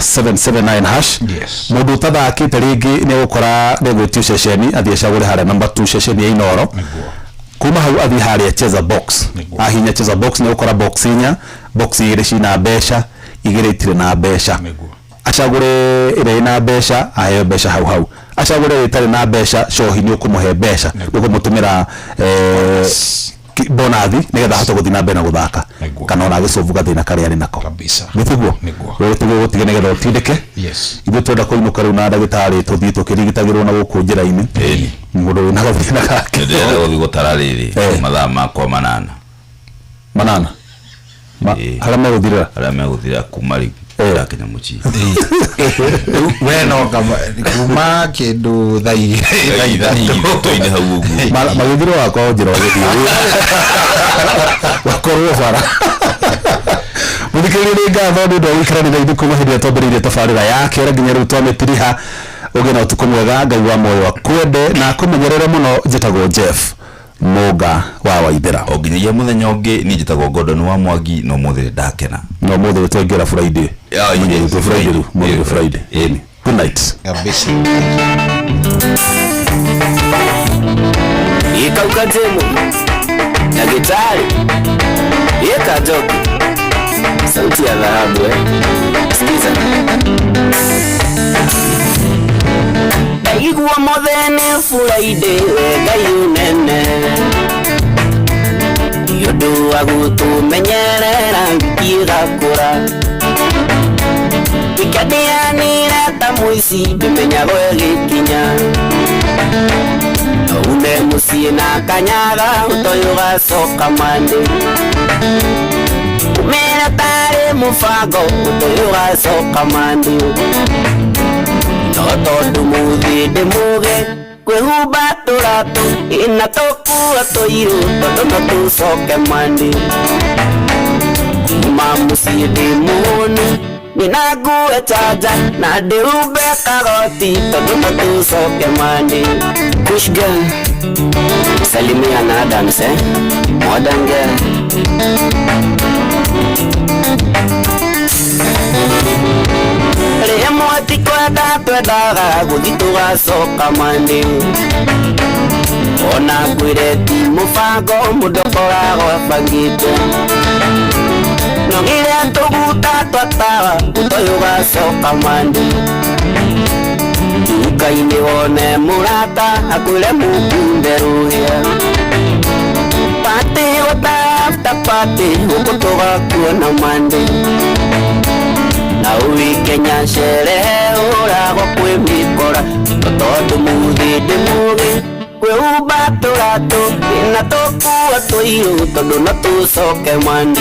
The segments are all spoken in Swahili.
*779# mundu tathakite ringi ni gukora negwitio ceceni athie cagure haria number 2 ceceni ya Inoro kuma hau athie haria cheza box ahinya cheza box ni gukora box inya box igire cina mbeca igire itire na mbeca acagure ire na mbeca ahe mbeca hau acagure itare na mbeca cohi ni ukumuhe mbeca ukumutumira bonathi nigetha hote guthina mbere na guthaka kana ona gicovu gathina kari ari nako kabisa niguo wewe tugo gutige nigetha utindike ithu twenda kuinuka riu na ndagitari tuthii tukirigitagirwo na guku njira-ini mundu na gathina gake ndenda guthi gutara riri mathaa makwa manana haria meguthira kuma riu Kenya muchi weno kama kuma kindu thai toine hau ugu magithiro wakwa njira githii wakorwo bara muthikiririe ngatho ndu wikarani na ithu kuma hindi twambiriirie tabarira yake nginya riu twamitiriha ugena utuku mwega ngai wa moyo wakwende na kumenyerere muno njitagwo Jeff Muga wa Waithira oginyagia muthenya ungi ni njitagwo Gordon wa Mwangi no muthire ndakena no muthire twengera Friday Friday good night kabisa ikauka temu na gitari ikajoki sauti ya dhahabu sikiza igwa muthene Friday Ngai unene yodo agutumenyerera ngigakura ikadianira ta muici ndimenya gwegikinya ume mucie na kanyaga utoyo gacoka mande umera tare mufango utoyo gacoka mande tondu muthi ndimuge kwihumba turatu ina tokua tuiru tondu no tucoke mandi kuma mucie ndimunu nina ngue chaja na ndihumbe karoti tondu no tucoke mandi Kush girl salimia na dance modern girl Remoti kwenda twendaga guthi tugacoka mandi ona kwireti mubango mundu koragwo ebangite no ngire tuguta twatawa utoyo gacoka mandi duka-ini wone murata akwire mukunde ruhia pati gutafta pati guku tugakuona mandi na uikenya sherehe uragwo kwimikora tondu muthi ndimugi kwihumba turatu ina tukua tuiru tondu no tucoke mandi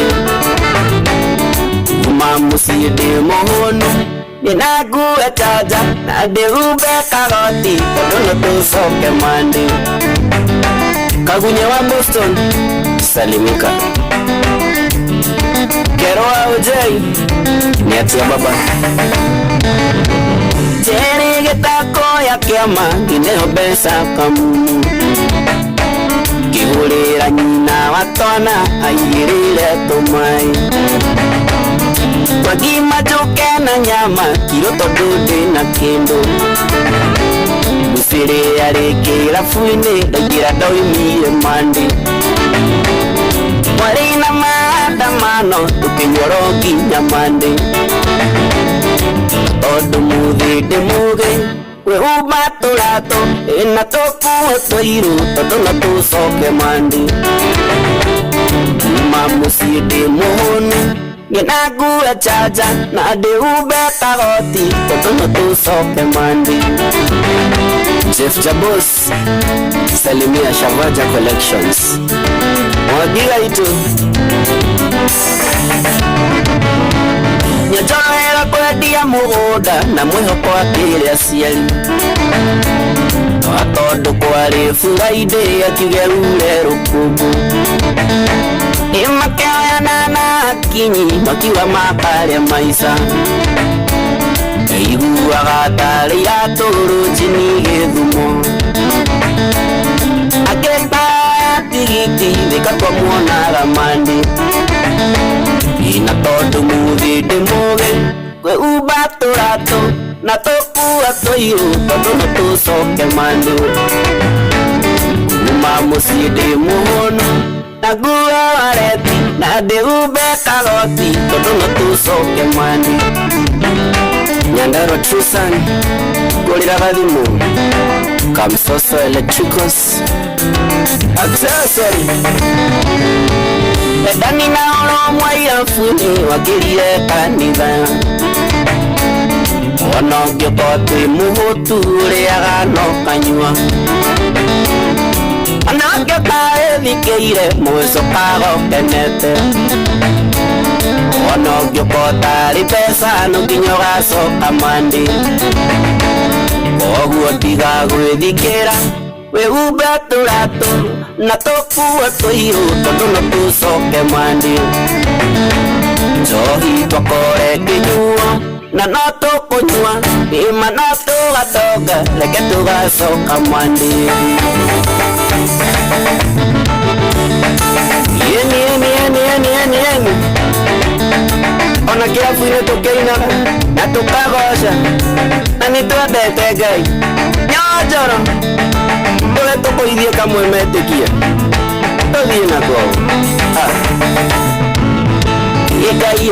kuma mucie ndimuhunu nina ngue chaja na ndihumbe karoti tondu no tucoke mandi Kagunye wa Boston salimika Kero wa ujei niatia baba Jeri getako ya kiama Gineo besa kamu Kihurira nyina watona Ayirile tumai Wagima joke na nyama Kiroto dude na kendo Musire ya reke rafuine Dagira doi mire mandi Marina maandamano tukinyoroki nyamande Tondu muthi ndimuge kwihumba turato ina tukue tuiru tondu no tucoke mandi kuma mucie ndimuhunu nina ngue chaja na ndihumbe karoti tondu no tucoke mandi Jeff Jabos salimia Shavaja Collections Mwagiga itu Nyajoera kwendia mugunda na mwihoko akiri aciari Tondu kwari Friday akigerure rukungu Imakeoyana na akinyi makiuga makaria maica Iguaga tari ya turu chini githumo Ageta tigiti thikatwa muonaga mandi Ina tondu muthi ndimuge we ubaturato na tokuwa toiru tono tusoke mandu mamuside muhono na guwa wareti na deube karoti tono tusoke mandu Nyandaro Trusan Golira Vadimu Kamsoso Electricos Accessory Edani na olo mwaya funi Wakirie kanida Wanogyo kote muhoture Agano kanyua Anagyo kae vikeire Mweso kago kenete Onogyo kotari pesa nukinyoga soka mandi Ogu otiga gwithikira we ubaturato na tokuwa toiru tono tusoke mandi Johi tokore kinyua na noto konyua ima noto gatoga leke tuga soka mandi Yeni Ona kia fuine tokeina na tukagosha na nitwendete Ngai nyonjoro tule tukoithie kamwe metikia tuthie na kwao Ngai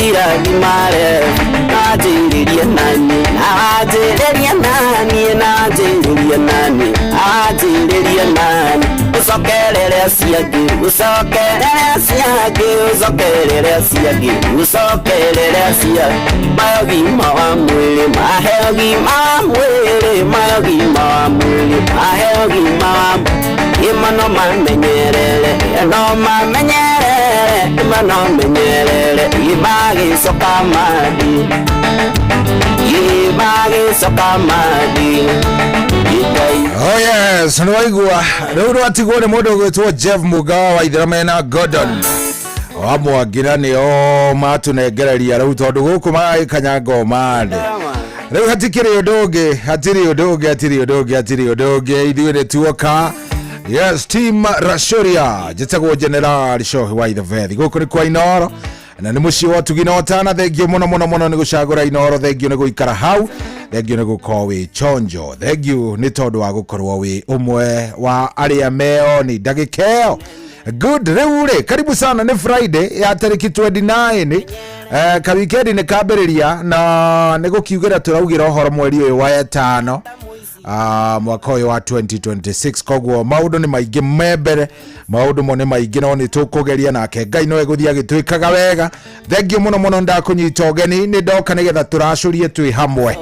irathimare najiririe nani usokerere siagi mayogima wa mwili Imano mamenyerere Ibagi sokamadi Oh yes, nwaigua rero atigone modo gwetwo Jeff Mugawa wa Ithiramena Gordon wamwagira ni o matunegereria rau tondu guku maikanyango mande reu hatiri odoge ithuire tuoka yes team Rashuria jitagwo General Shohi wa Ithivethi guku ni kwa Inoro na ni muci wa tuginotana thengio muno ni gucagura Inoro thengio ni guikara hau thengio ni gukorwo wi chonjo thengio ni tondu wa gukorwo wi umwe wa aria meo ni ndagikeo good reure karibu sana ni Friday ya tariki 29 ka weekend ni kabiriria na nigukiugira turaugira ohoro mweri uyu wa 5 mwaka uyu wa 2026 kogwo maundu ni maingi membere maundu mo ni maingi no ni tukugeria nake Ngai no eguthia gitwikaga wega thengio muno ndakunyita ogeni ni ndoka nigetha turacurie twi hamwe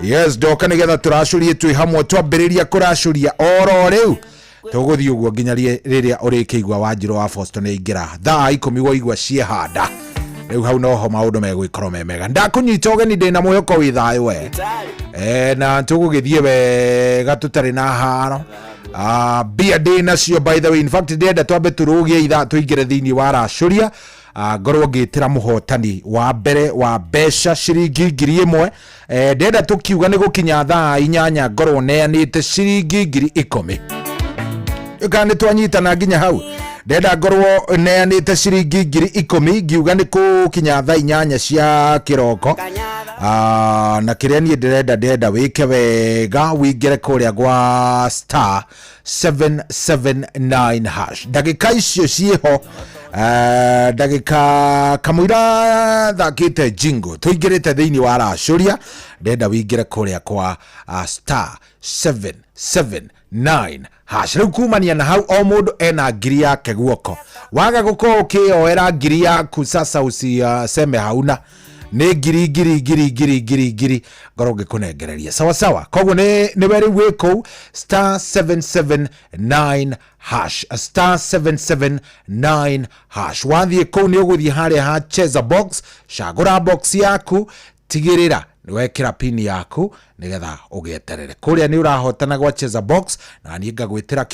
yes ndoka nigetha turacurie twi hamwe twambiriria kuracuria oro riu tuguthii uguo nginya riria urikigwa Wanjiru wa Fosto ni ingira thaa 10 gwa igwa ciehanda riu hau noho maundu megwikorwo memega ndakunyita ogeni ndina muhoko wi thayo we na tugugithie wega tutari na haro bia dina cio by the way in fact ndenda twambe turugie itha tuingire thiini wa Rashuria ngorwo ngitira muhotani wa mbere wa besha ciringi 1000 ndenda tukiuga ni gukinya thaa 8 ngorwo neanite ciringi 10,000 ikani twanyitana nginya hau ndenda ngorwo neanite ciringi 10,000 ngiuga ni kukinya thaa 8 cia kiroko na kiria ni ndenda wike wega wingire kuria gwa star 779 hash ndagika icio ciho ndagika kamwira thakite jingo tuingirite thiini wa Rashuria ndenda wingire kuria kwa star 779 hash riu kumania na hau o mundu ena ngiri yake guoko waga guko ukioera ngiri yaku sasa usiseme hauna ni giri ngoro ngikunengereria sawa koguo ni weri wiko star 779 hash star 779 hash wathie kou ni uguthie haria ha cheza box cagura box yaku tigirira niwekira pin yaku nigetha ugieterere kuria ni urahotana gwa cheza box na ni ngagwitira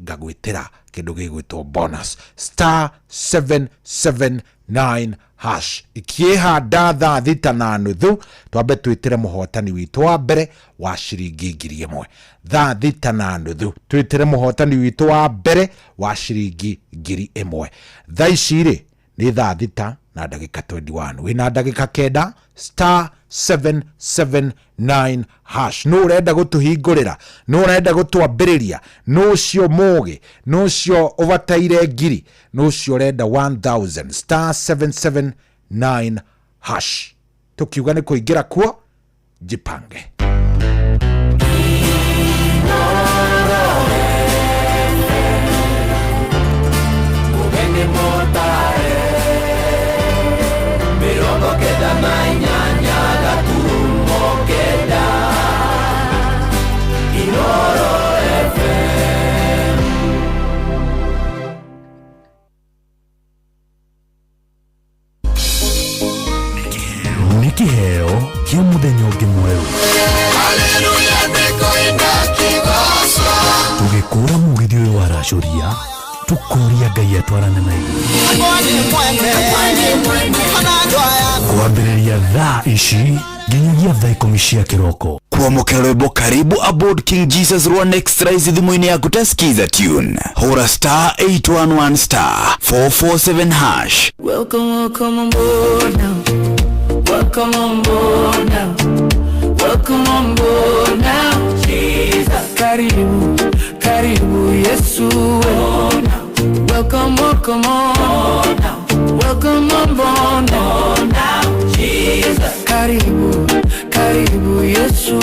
ngagwitira kindu gigwitwo bonus star 779 hash ikihanda thaa 6:30 twambe twitire muhotani witu wa mbere wa ciringi 1000 thaa 6:30 twitire muhotani witu wa mbere wa ciringi 1000 thaa ici ri ni thaa 6 na ndagika 21 wina ndagika kenda *779 hash no urenda gutuhingurira no urenda gutwambiriria no cio mugi no cio overtaire ngiri no cio urenda 1000 *779 hash tukiuga ni kuingira kuo jipange. Kiheo kia muthenya ungi mweru. Haleluya nikoinda kigoso. Tugikura mugithi uyu wa Racoria tukoria Ngai atwarane na iguru. Kwambĩrĩria thaa ici nginyagia thaa 10 cia kĩroko. Kuamukĩra rwĩmbo karibu aboard King Jesus Rwa Next Rise thimũ-inĩ yaku ta skiza tune. Hũra *811*447 hash. Welcome on board now. Welcome on board now. Welcome on board now. Jesus. Karibu, karibu Yesu. Welcome on now. Welcome on board now. Jesus. Karibu, karibu Yesu.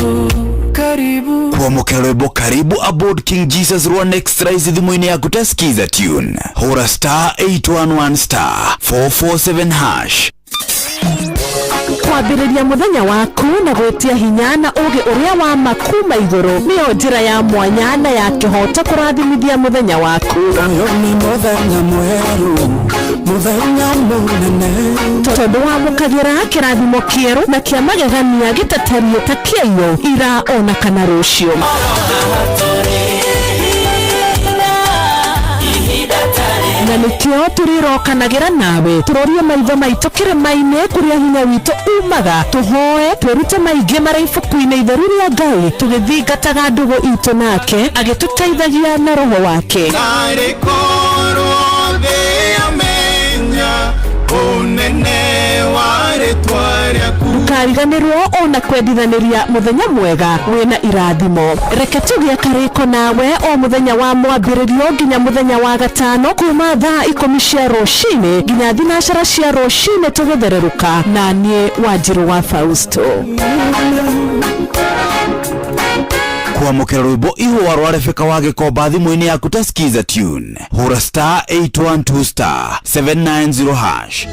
Karibu. Kuamukĩra rwĩmbo karibu aboard King Jesus Rwa Next Rise thimũ-inĩ yaku ta skiza tune. Hũra *811*447 hash. Kwambĩrĩria muthenya waku na gwetia hinya na ũgĩ ũrĩa wa makuma igũrũ nĩyo njĩra ya mwanya na ya kĩhoto kũrathimithia muthenya waku. Ni muthenya mweru, muthenya mũnene. Tondũ wamũkagĩra kĩrathimo kĩerũ na kĩa magegania gĩtatario ta kĩayo ira ona kana rũciũ. Na nĩkĩo tũrĩrokanagĩra nawe tũrorie maitho maitũ kĩrĩma-inĩ kũrĩa hinya witũ umaga tũhoe twĩrute maingĩ marĩ ibuku-inĩ itheru rĩa Ngai tũgĩthingataga ndũgũ itũ nake agĩtũteithagia na roho wake. Ndũkariganĩrwo ona kwendithanĩria muthenya mwega wĩna irathimo. Reke tũgĩe karĩko nawe o muthenya wa mwambĩrĩrio nginya muthenya wa gatano kuma thaa 10 cia rũcinĩ nginya thinacara cia rũcinĩ tũgĩthererũka na niĩ Wanjirũ wa Fausto. Kuamukĩra rwĩmbo ihũa rwa Rebeka wa Gĩkomba thimũ-inĩ yaku ta skiza tune. Hũra *812*790 hash.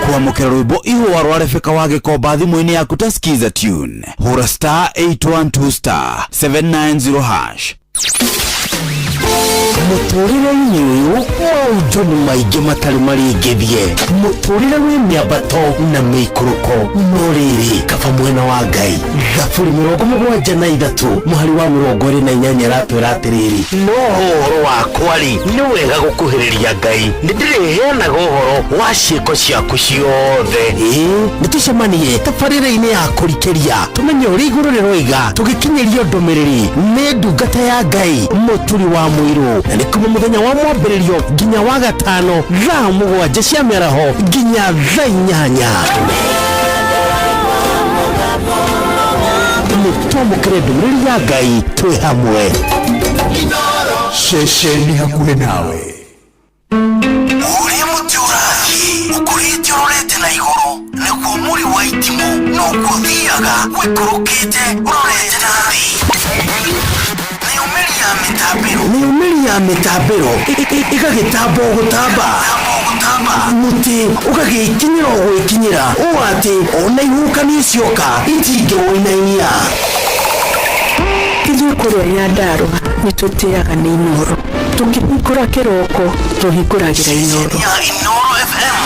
Kuamukĩra rwĩmbo ihũa rwa Rebeka wa Gĩkomba thimũ-inĩ yaku ta skiza tune. Hũra *812*790 hash. Mũtũrĩre-inĩ ũyũ maũndũ nĩ maingĩ matarĩ maringithie. Mũtũrĩre wĩ mĩambato na mĩikũrũko no rĩrĩ kaba mwena wa Ngai. Thaburi 73 mũhari wa 28 aratwĩra atĩrĩrĩ, no ũhoro wakwa rĩ nĩ wega gũkuhĩrĩria Ngai, nĩndĩrĩheanaga ũhoro wa ciĩko ciaku ciothe. Nĩtũcemanie tabarĩra-inĩ ya kũrikĩria tũmenye ũrĩa igũrũ rĩroiga tũgĩkinyĩrio ndũmĩrĩri nĩ ndungata ya Ngai mũturi wa mũirũ. Na nĩ kuma muthenya wa mwambĩrĩrio nginya wa gatano thaa 7 cia mĩaraho nginya thaa 8. Nĩtwamũkĩre ndũmĩrĩri ya Ngai twĩ hamwe. Ceceni hakuhĩ nawe. Ũrĩa mũtĩ ũrathiĩ ũkũrĩte ũrorete na igũrũ nĩguo mũri wa itimũ no gũthiaga wĩkũrũkĩte ũrorete na thĩ. Nĩumĩri ya mĩtambĩro ĩgagĩtamba gũtamba mũtĩ ũgagĩkinyĩra gwĩkinyĩra ũũ atĩ ona ihukanio cioka itingĩwoinainia. kuria Nyandarua nitutiaga ni Inoro tukihingura kiroko tuhinguragira Inoro ya Inoro FM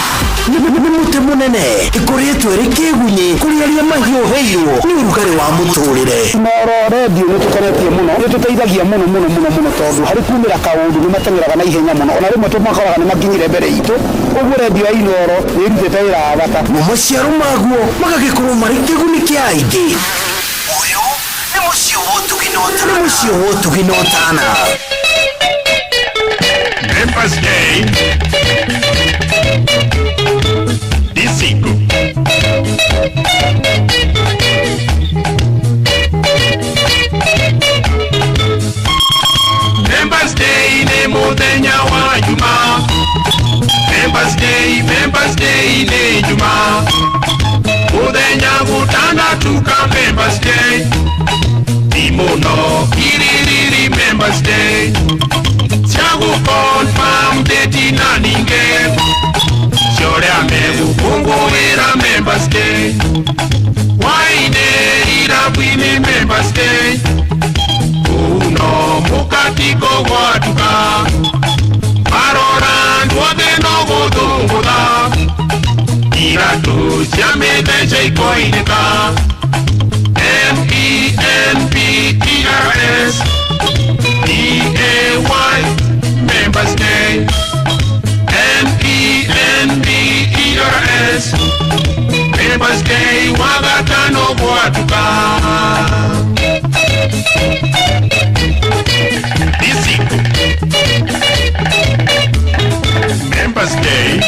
ni muti munene ikoretwo ri kigunyi kuriaria mahiu heiyo ni urugari wa muturire Inoro radio nitukoretie muno nituteithagia muno tondu hari kumira kaundu ni matengeraga na ihenya muno ona rimwe tumakoraga ni makinyire mbere itu ugu radio ya Inoro ni irutite wira bata mumaciaro maguo magagikorwo mari kiguni kia aingi uyu ni mucio wotuginotana Members Day Disiku Members Day ni muthenya wa Juma Members Day ni Juma muthenya gutandatuka Members Day Imono Kiriri Members Day Chagu confirm date na ninge Shore amegu kunguira Members Day Waine ira bwini Members Day Uno mukatiko watuka Marora ndwode no gudunguda Ira tu siamete chaikoineka MEMPERS DAY Members Day MEMPERS Members Day wagatano gwatuka Disiku Members Day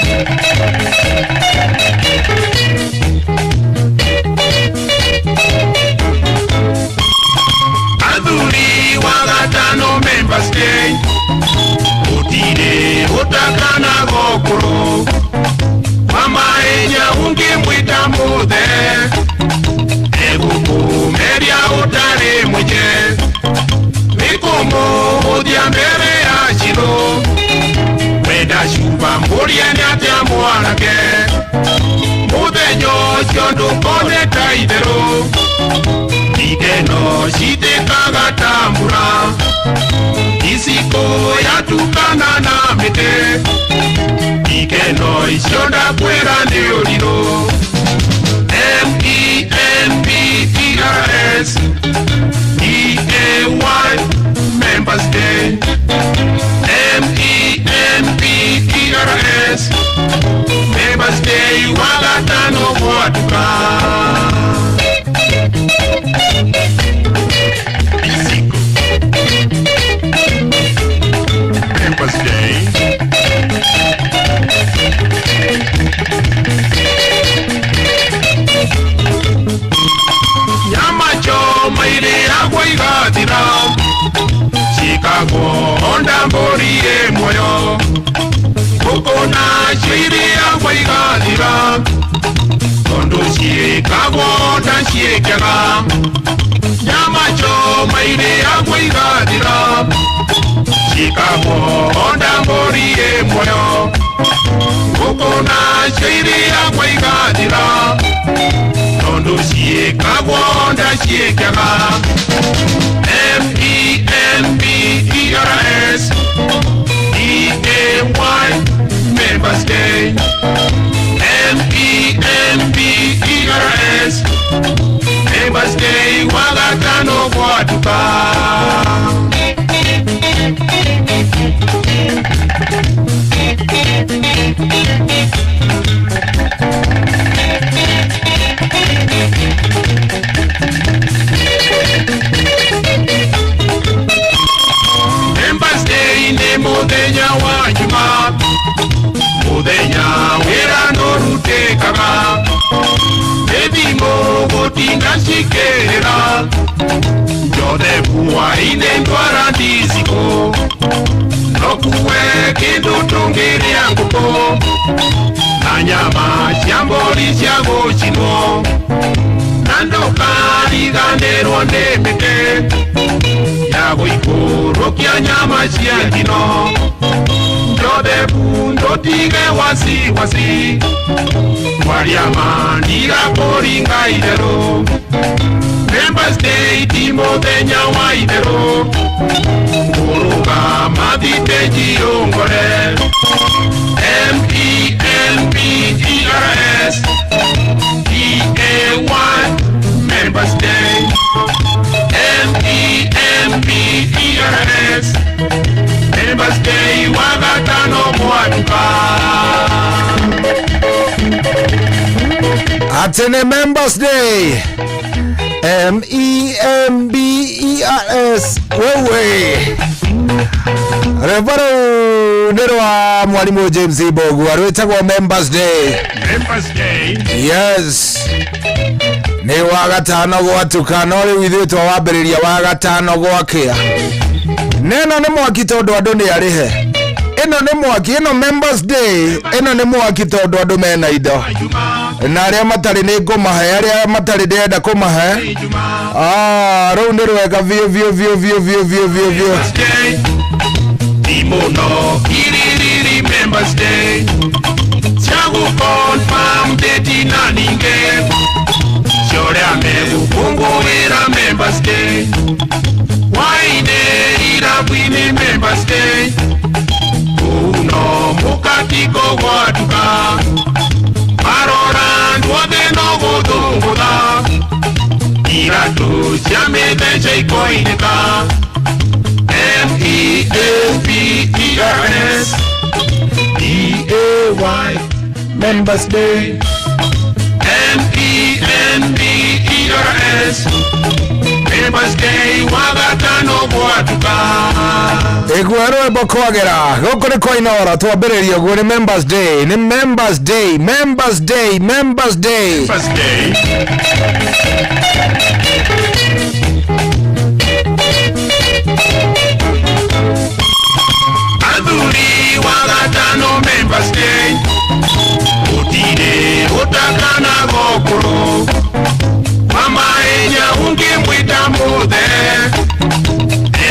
Adhuri wagatano Members Day Utire utakana gokuro Mama eja unge mwita muthe Eguku meria utare mweje Mikomo udia mbere ya shiro Weda shuba mburia nyatia mwanake Muthe nyocho ndukone taidero Ikeno shitekaga tambura Isiko yatukana na mete Ikeno ishonda kwera neolino MEMPERS DAY Members Day MEMPERS Members Day wagatano gwatuka Members Day Yamacho maire agwa igatira Chicago onda mboriye moyo Kukona shiri agwa igatira Kondo Chicago onda shiekega Yamacho maire agwa igatira Chicago onda mboriye moyo Kukona shiri agwa igatira Kondo Chicago onda shiekega MEMPERS DAY Members Day MEMPERS Members Day wagatano gwatuka Members Day ni muthenya wa Juma Muthenya wira norutekaga Ethimo gutinda shikerera Njothe buwaine ndwara ndiziko Nokuwe kindu tungiria nguko Na nyama cia mbori cia gucinwo Na ndukariganirwo ni mite Ya guikurukia nyama cia njino Njothe bundo tige wasi Waria mandira kuringa idero Members Day ti muthenya wa idero Atene Members Day. MEMBERS. Wewe. Rebaro nderwa mwalimu James Ibogu arwetagwo Members Day. Members Day. Yes. Ni wagatano gwatukana uri withitwa wambiriria wagatano gwakea. Neno ni mwaki tondu andu ni arihe. Ino ni mwaki, ino Members Day, ino ni mwaki tondu andu mena indo. Na aria matari ni ngumahe, aria matari ndenda kumahe. Riu ni rwega vio. Imono kiriri Members Day. Chagu confirm date naninge. Shore amekupunguira Members Day. Waine irabwini Members Day. Uno mukatiko gwatuka. Marora ndwothe no guthungutha. Iratu cia mithece ikoinĩka. MEMBERS DAY Members Day. MEMBERS Members Day wagatano gwatuka. Egwero ebokogera goko ni koinora twambiriria gwo ni Members Day, ni Members Day. Members Day. Aduri wagatano Members Day. Utire utakana gokuru. Mama enya unge mwita muthe.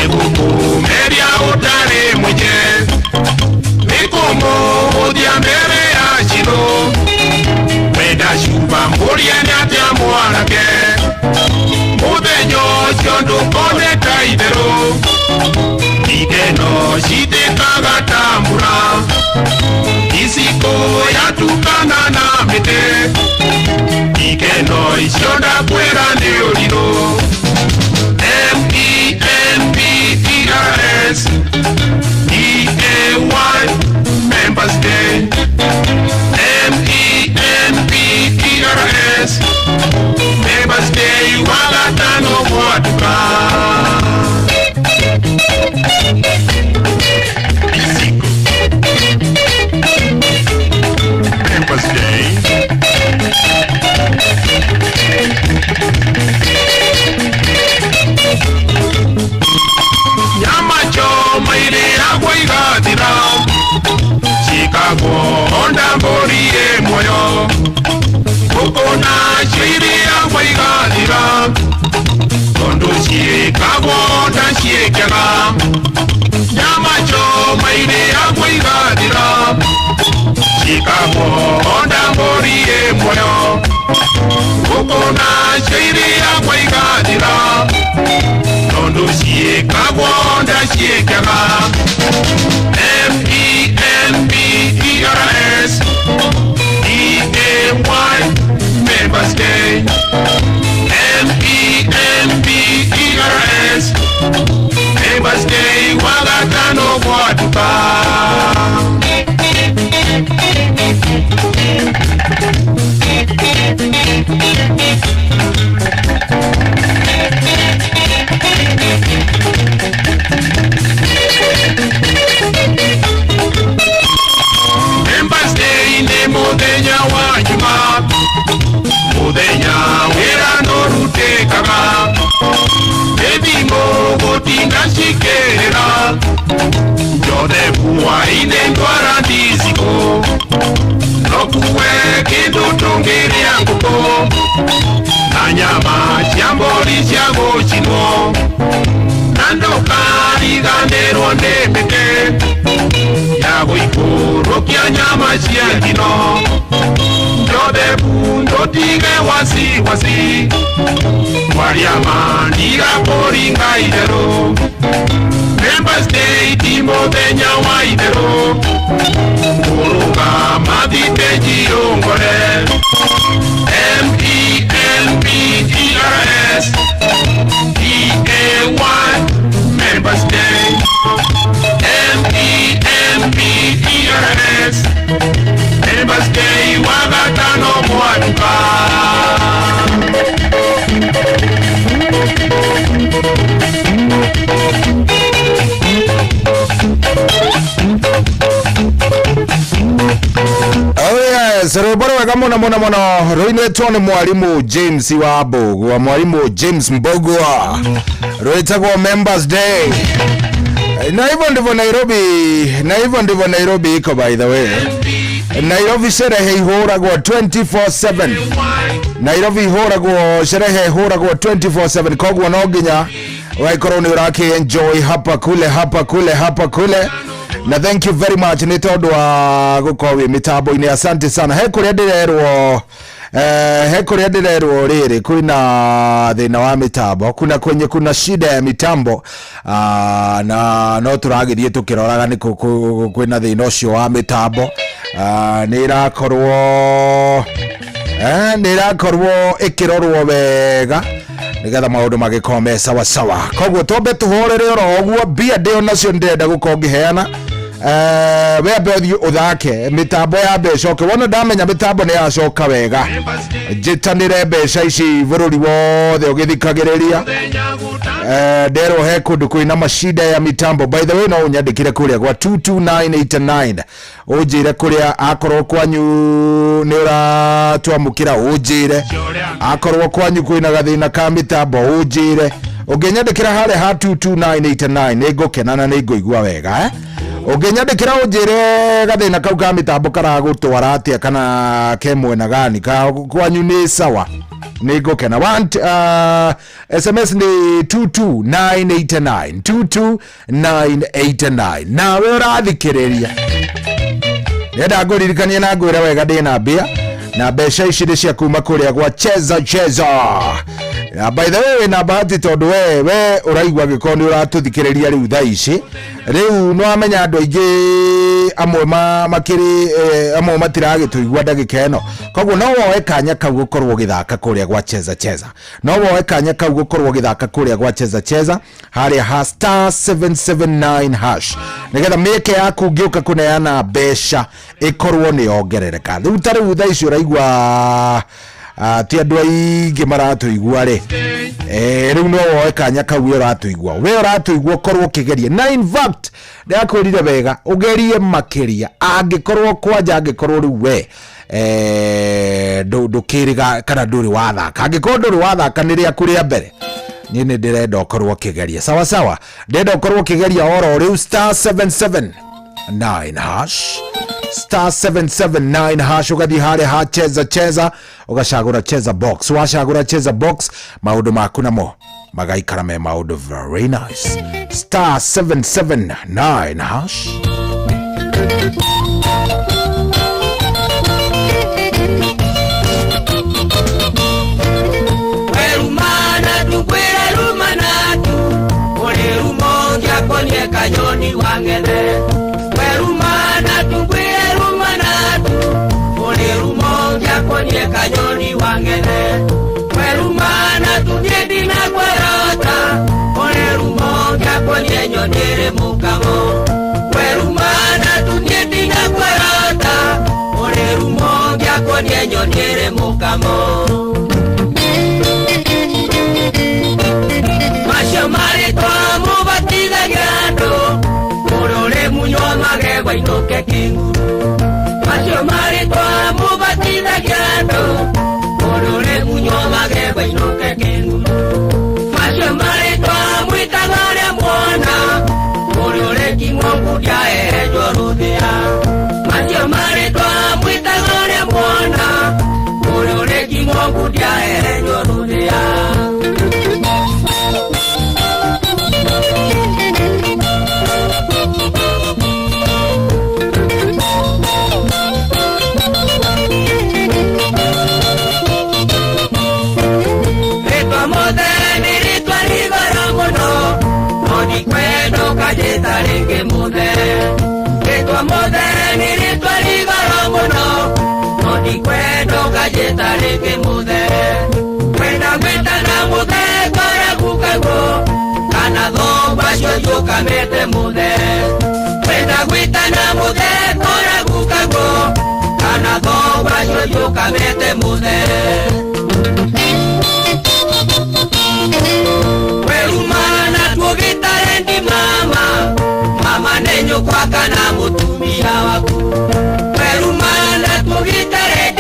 Eguku meria utare muje. Nikomo udia mbere ya chino. Weda shuba mburia nyatia mwanake. Mudenyo chiondu kone taidero. Ikeno shite kagatambura. Isiko yatukana na mete. Ikeno ishonda kwera neolino. MEMBERS DAY Members Day. MEMBERS Members Day wagatano gwatuka. Members Day. Nyama choma ile yagwa igatira. Chicago onda mboriye moyo. Kukona shiri yagwa igatira. Kondo Chicago onda shiekega. Nyama choma ile yagwa igatira. Chicago onda mboriye moyo. Kukona shiri yagwa igatira. Kondo Chicago onda shiekega. MEMBERS DAY Members Day. MEMBERS Members Day wagatano gwatuka. Members Day ni muthenya wa juma. Muthenya wira no rutekaga. Ethimo gutinda cikerera. Njothe buaine ndwara ndicigo. No kuwe kindu tungiria nguku. Na nyama cia mbori cia gucinwo. Na ndukariganirwo ni miti ya guikurukia nyama cia njino. Njothe bundo tige wasi. Waria maniga kuringa idero. Members Day ti muthenya wa idero. Kuruga mathite jiongore. MEMBERS DAY Members Day. MEMBERS Members Day wagatano gwatuka. Yes, roboro wega muno muno muno. Roine tone mwalimu James wa Bogo, mwalimu James Mbogwa. Roitagwo Members Day. Na hivyo ndivyo Nairobi iko by the way. Nairobi sherehe ihoragwo 24/7. Nairobi sherehe ihoragwo 24/7. Kogwo no nginya waikorwo ni uraki enjoy hapa kule. Na thank you very much ni tondu wa gukorwo mitambo-ini. Asante sana. He kuria ndirerwo riri kwina thina wa mitambo, kuna shida ya mitambo, na no turagithie tukiroraga ni kwina thina ucio wa mitambo. Ni irakorwo ikirorwo wega nigetha maundu magikome sawa sawa. Kogwo tombe tuhorere oro ogwo bia ndio nacio ndenda gukongiheana webe uthio uthake mitambo ya mbecoke wona ndamenya mitambo ni yacoka wega njitanire mbeca ici bururi wothe ugithikagiriria ndero he kundu kwina mashida ya mitambo. By the way no unyandikire kuria kwa 22989 unjire kuria akorwo kwanyu ni uratwamukira unjire akorwo kwanyu kwina gathina ka mitambo unjire ungenyandikira hale ha 22989 nigukenana niguigua wega ungenyandikira unjire gathina kau ka mitambo karagutwara atia kana ke mwena gani ka kwanyu ni sawa nigukena. SMS ni 22989 nawe urathikiriria nenda nguririkania na ngwira wega ndina mbia na mbeca ici ni cia kuma kuria gwa cheza. By the way na bahati tondu we uraigwa gikondi uratuthikiriria riu thaa ici riu no amenya andu aingi amwe makiri amwe matiragituigwa ndagika eno. Koguo no woe kanya kau gukorwo githaka kuria gwa cheza no woe kanya kau gukorwo githaka kuria gwa cheza hari ha *779# nigetha mieke yaku ngiuka kuneana mbeca ikorwo ni ongerereka. Riu tariu thaa ici uraigwa ti andu aingi maratuigua ri riu no woe kanya kau uratuigua korwo kigeria na in fact ndakwirire wega ugerie makiria angikorwo riu we ndukiriga kana nduri wathaka angikorwo nduri wathaka niria kuria mbere ni ndirenda ukorwo kigeria sawa ndenda ukorwo kigeria oro riu *779# ugathi hare ha cheza ugacagura cheza box. Wacagura cheza box maundu maku namo magaikara me maundu very nice. *779#. Kanyoni wangene werumana tungwire rumanatu uri rumonja konye kanyoni wangene werumana tunyendi na kwerota uri rumonja konye nyonire mukamo werumana tunyendi na kwerota uri rumonja konye nyonire mukamo mashamari twa mubatiga gando urore munywa magegwa inoke kinguru mashamari twa mubatiga gando urore munywa magegwa inoke kinguru mashamari twa mwitagare mwana urore kingongu jae jorudia mashamari twa mwitagare mwana urore kingongu jae jorudia Tareke mude Ketwa moderni ritwari garamono Nodi kwedo kaje tareke mude Kwenda gweta na mude kora kukago Kana dhomba shoyo kamete mude Kwenda gweta na mude kora kukago Kana dhomba shoyo kamete mude Werumana tuogitarendi mama Nenyo kwa kana mutumia waku Werumana tugitare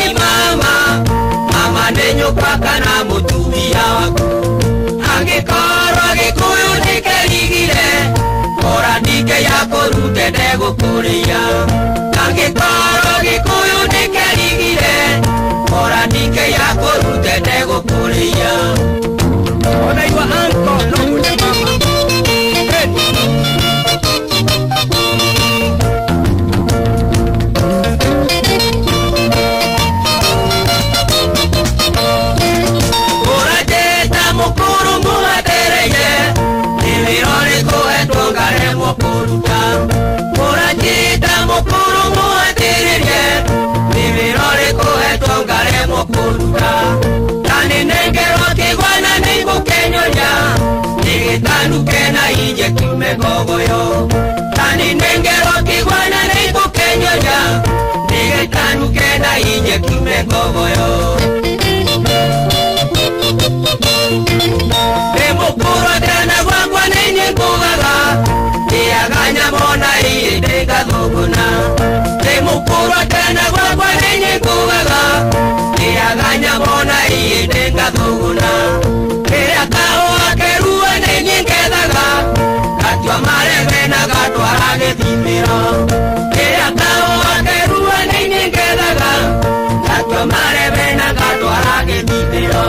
gĩakũrute ndegũkũrĩia angĩkorwo gĩkũyũ nĩkĩrigire ora ndike yakũrute ndegũkũrĩia onaigua anko no mũne mama Tani nengero kigwana ningu kenyonya Nigitanuke na ije kime gogoyo Tani nengero kigwana ningu kenyonya Nigitanuke na ije kime gogoyo Nemukuro tena gwagwa ninyi ngugaga Iaganya mona iye dega dhuguna Nemukuro tena gwagwa ninyi ngugaga Iaganya mona iye dega dhuguna Kira kao akerua ninyi ngedaga Katwa mareve na katwa rage thimira Kira kao akerua ninyi ngedaga Katwa mareve na katwa rage thimira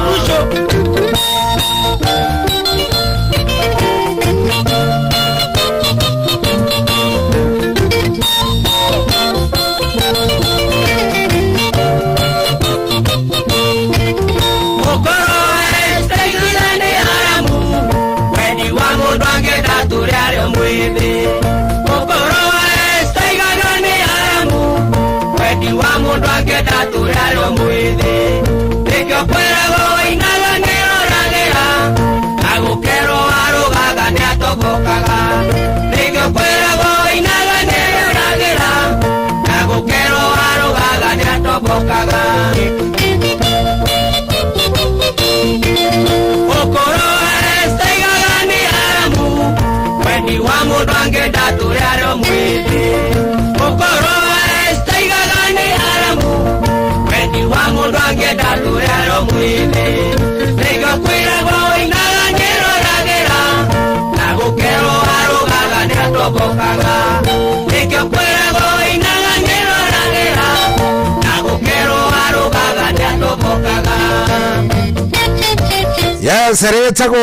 Yes, retagwo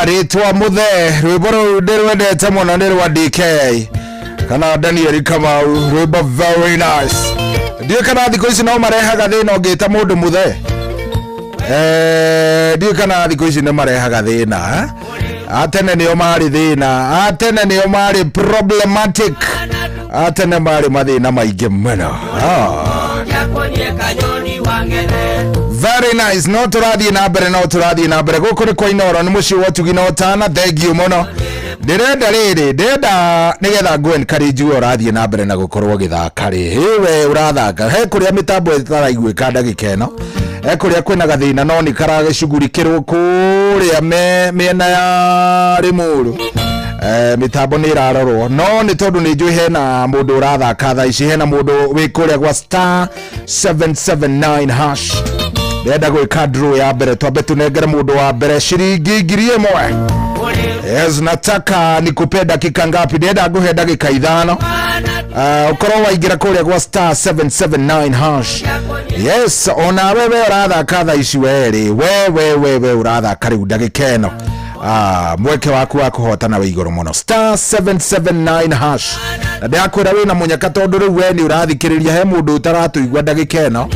ritwa muthe rwimbo rũu ndĩrwendete mũno nĩ rwa DK kana Daniel Kamau, rwimbo very nice. Ndiũ kana thikũ ici no marehaga thĩna ũngĩta mũndũ muthe. Ndiũ kana thikũ ici nĩ marehaga thĩna. Atene nĩo marĩ thĩna, atene nĩo marĩ problematic, atene marĩ mathĩna maingĩ mũno. Very nice. No turathie na mbere, no turathie na mbere. Gũkũ nĩ kwa Inoro, nĩ mũciĩ wa Tugi na Otana. Thank you mũno. Ndĩrenda rĩrĩ, ndĩrenda nĩgetha ngũ encourage you ũrathiĩ na mbere na gũkorwo gĩthaka rĩ. Hĩwe ũrathaka. He kũrĩa mĩtambo ĩtaraiguĩka ndagĩka ĩno. He kũrĩa kwĩna gathĩna no nĩ karagĩcugurikĩrwo kũrĩa mĩena ya Rĩmuru. Mitambo nĩ irarorwo no nĩ tondũ nĩ njũĩ hena mũndũ ũrathaka thaa ici, hena mũndũ wĩ kũrĩa gwa star 779 hash. Ndenda gwĩka draw ya mbere, twambe tũnengere mũndũ wa mbere ciringi 1,000. Yes, nataka nikupe dakika ngapi? Ndenda ngũhe dakika 5. Ukorwo waingĩra kũrĩa gwa star 779 hash. Yes, ona wewe ũrathaka thaa ici werĩ, wewe ũrathaka rĩu dakika ĩno. Mweke waku wa kuhotana wĩ igũrũ mũno, star 779 hash. Na ndakwĩra wĩna mũnyaka tondũ rĩu we nĩ ũrathikĩrĩria he mũndũ ũtaratũigua ndagĩka ĩno,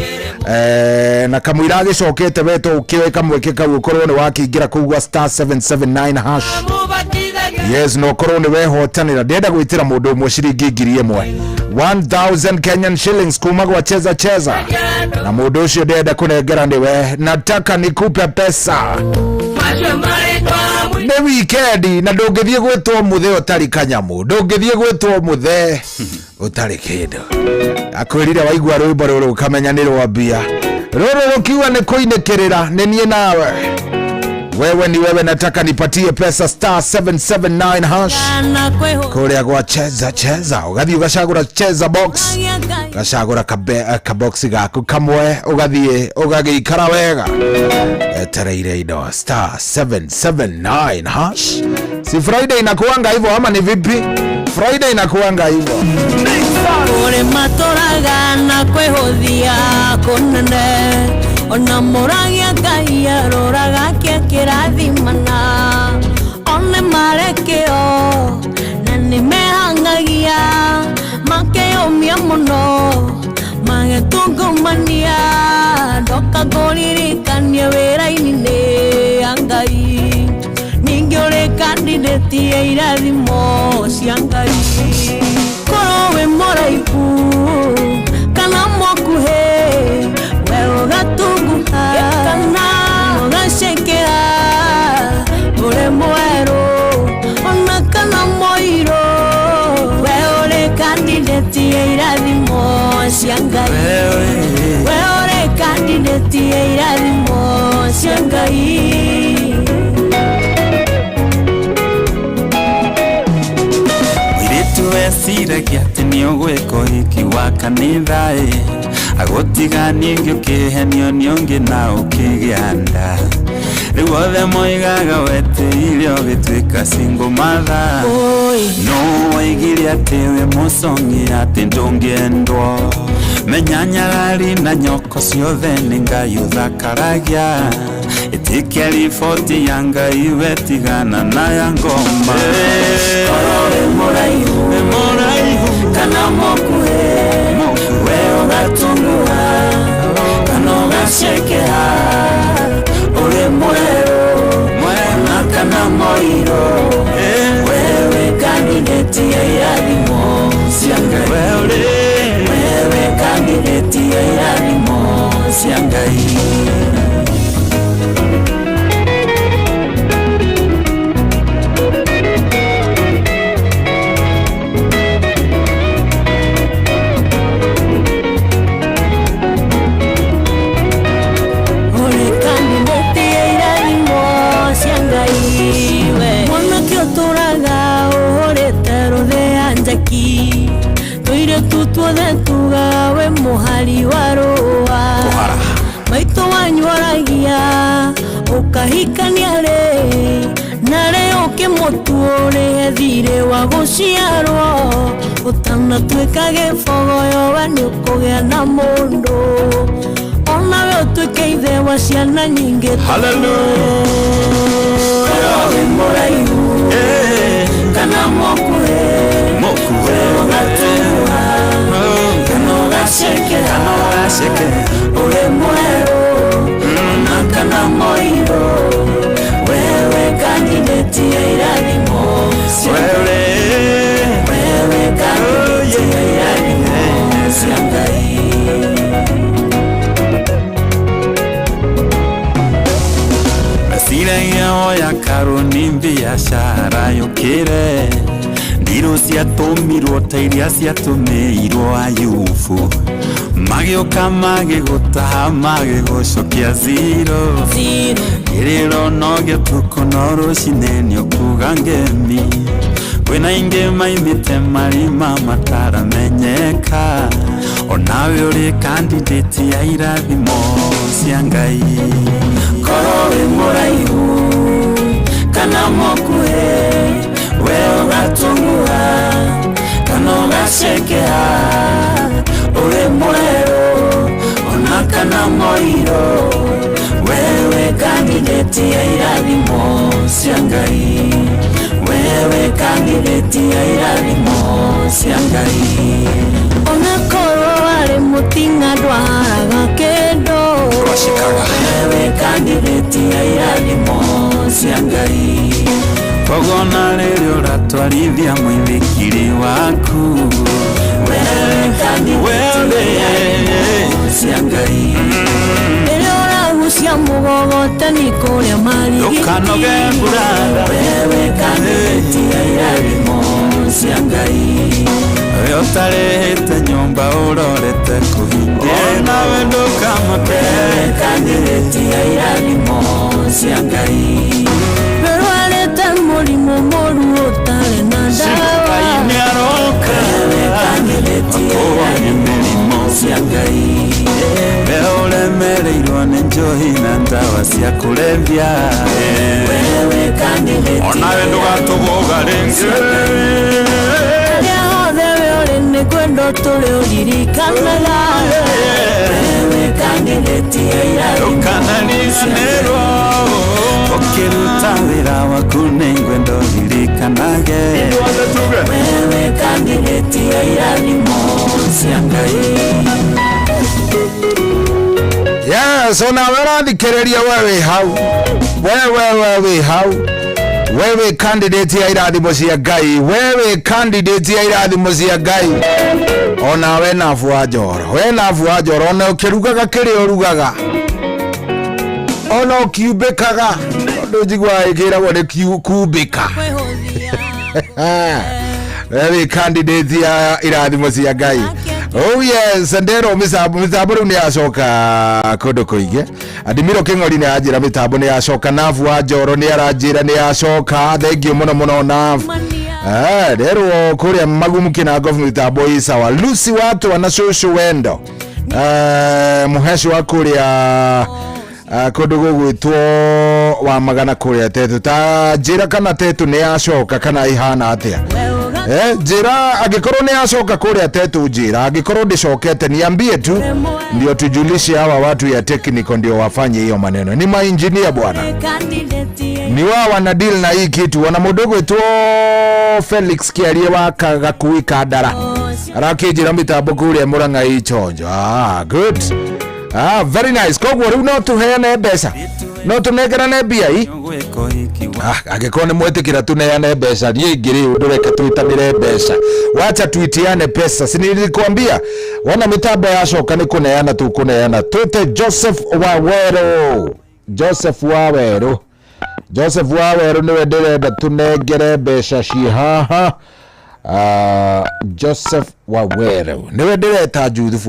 na kamũira gĩcokete we to ũkĩoe kamweke kau ũkorwo nĩ wakĩingĩra kũu gwa star 779 hash. Yes, no ũkorwo nĩ wehotanĩra. Ndenda gwĩtĩra mũndũ ũmwe ciringi 1,000, 1,000 Kenyan shillings kuma gwa Cheza Cheza, na mũndũ ũcio ndenda kũnengera nĩwe. Nataka nikupe pesa. Nĩ weekend na ndũngĩthiĩ gwĩtwo muthe ũtarĩ kanyamu, ndũngĩthiĩ gwĩtwo muthe ũtarĩ kĩndũ. Akwĩrire waigua rwĩmbo rũrũ ũkamenya nĩ rwa mbia. Rũrũ rũkiuga nĩ kũinĩkĩrĩra nĩ niĩ nawe. Wewe ni wewe, nataka nipatie pesa star 779 hash. Kũrĩa gwa Cheza Cheza ũgathiĩ ũgacagũra Cheza box, ũgacagũra kaboxi gaku kamwe, ũgathiĩ ũgagĩikara wega etereire indo star 779 hash. Si Friday inakuanga hivyo ama ni vipi? Friday inakuanga hivyo. Ore matoraga na kwehothia kunene ona moragia Ngai aroraga kĩrathimana one marekeo na nĩmehangagia makeyũmia mũno magetungumania ndoka kũririkania wĩra-inĩ nĩ Ngai ningĩ ũrĩ kandidati ya irathimo cia Ngai korwo wĩ mũraihu kana mũkuhĩ we ũgatunguha kana ũgacekera ũrĩ mwerũ ona kana mũirũ we ũrĩ kandidati ya irathimo cia Ngai we ũrĩ kandidati ya irathimo cia Ngai weciragia atĩ nĩ ũgwĩka ũhiki wa kanitha agũtigania ingĩ ũkĩhenio nĩ ũngĩ na ũkĩgĩa nda rĩu othe moigaga weteire ũgĩtuĩka single mother no waigire atĩ wĩ mũcong'i atĩ ndũngĩendwo menya nyarari na nyoko ciothe nĩ Ngai ũthakaragia ĩtĩkia riboti ya Ngai wetigana na ya ngoma korwo wĩ mũraihu kana mũkuhĩ we ũgatungũha kana ũgacekera ũrĩ mwerũ na kana mũirũ we wĩ kandidati ya irathimo cia Ngai we wĩ kandidati ya irathimo cia Ngai tuothe tuga we mũhari wa rũa maitũ wanyuaragia ũkahikania rĩ na rĩ ũkĩmũtuo rĩ thirĩ wa gũciarwo ũtanatuĩka gĩbogoyo we nĩ ũkũgĩa na mũndũ ona we ũtuĩke ithe wa ciana nyingĩ haleluya wĩ mũraihu kana mũkuhĩ we ũgatungũha kana ũgacekera ũrĩ mwerũ na kana mũirũ wewe kandidati ya irathimo wewe kandidati ya irathimo cia Ngai Asiragia oya karuni biashara yũkĩre ndiro ciatũmirwo ta iria ciatũmĩirwo Ayubu magĩũka magĩgũtaha magĩgũcokia zero gĩrĩro no gĩtuko no rũcinĩ nĩũkuga ngemi kwĩna ingĩ maimĩte marima mataramenyeka onawe ũrĩ kandidati ya irathimo cia Ngai korwo wĩ mũraihu kana mũkuhĩ we ũgatungũha kana ũgacekera ũrĩ mwerũ ona kana mũirũ wewe kandidati ya irathimo cia Ngai wewe kandidati ya irathimo cia Ngai ona korwo arĩ mũting'a ndwaraga kĩndũ wewe kandidati ya irathimo cia Ngai kogona rĩrĩ ũratwarithia mũithikiri waku wewe kandidati ya irathimo cia Ngai rĩrĩ ũragucia mũgogotani kũrĩa marigiti ndũkanoge mbura wewe kandidati ya irathimo cia Ngai we ũtarĩhĩte nyũmba ũrorete kũhingia nawe ndũkamake wewe kandidati ya irathimo cia Ngai mũrimũ mũru ũtarĩ na ndawa wewe kandidati ya irathimo cia Ngai we ũremereirwo nĩ njohi na ndawa cia kũrebia wewe kandidati onawe ndũgatũgũga rĩngĩ wendo tulio dirikanaga wewe kandidati ya irathimo ukanariganirwo ukiruta wira waku nĩguo ndũririkanage wewe kandidati ya irathimo cia Ngai. Yes, ona werathikĩrĩria wewe hau. Wewe hau. Wewe candidate ya irathimo cia Ngai. Wewe candidate ya irathimo cia Ngai. Ona we nafu wa njoro. We nafu wa njoro ona ũkĩrugaga kĩrĩa ũrugaga. Ona ũkiumbĩkaga. Ndũjigua ĩkĩragwo nĩ kuumbĩka. Wewe candidate ya irathimo cia Ngai. Oh yes, ndero mitambo rĩu nĩ yacoka kũndũ kũingĩ. Adimiro King'ori nĩ anjĩra mitambo nĩ yacoka, Navu wa Njoro nĩ aranjĩra nĩ yacoka. Thengiũ mũno Navu. Ndero kũrĩa Magumu Kinango mitambo ĩ sawa. Lucy watu wana Shushu Wendo. Muheshi wa kũrĩa kũndũ gũgwĩtwo wa Magana kũrĩa Tetu. Ta njĩra kana Tetu nĩ yacoka kana ihana atĩa? Jira agikorwo ni yacoka kũrĩa Tetu Jira, agikorwo ndicokete niambie tu, ndio tujulishe hawa watu ya technical ndio wafanye hiyo maneno. Ni maengineer bwana, ni wao wana deal na hii kitu. Wana mudogo tu Felix Kiarie wa Gakui Kadara arakijira mitambo kũrĩa Murang'a ichonjo. Good. Very nice. Kogwo rĩu no tuheane mbeca, no tunegerane mbia hii. Agĩkorwo nĩ mwĩtĩkĩra tuneane mbeca, niĩ ingĩrĩ ũndũ reke twitanĩre mbeca, wacha tuitiane pesa. Si nilikwambia wana mitambo yacoka nĩ kũneana tukũneana. Twĩte Joseph Waweru. Joseph Waweru nĩwe ndĩrenda tunengere mbeca ci haha. Joseph Waweru nĩwe ndĩreta Joseph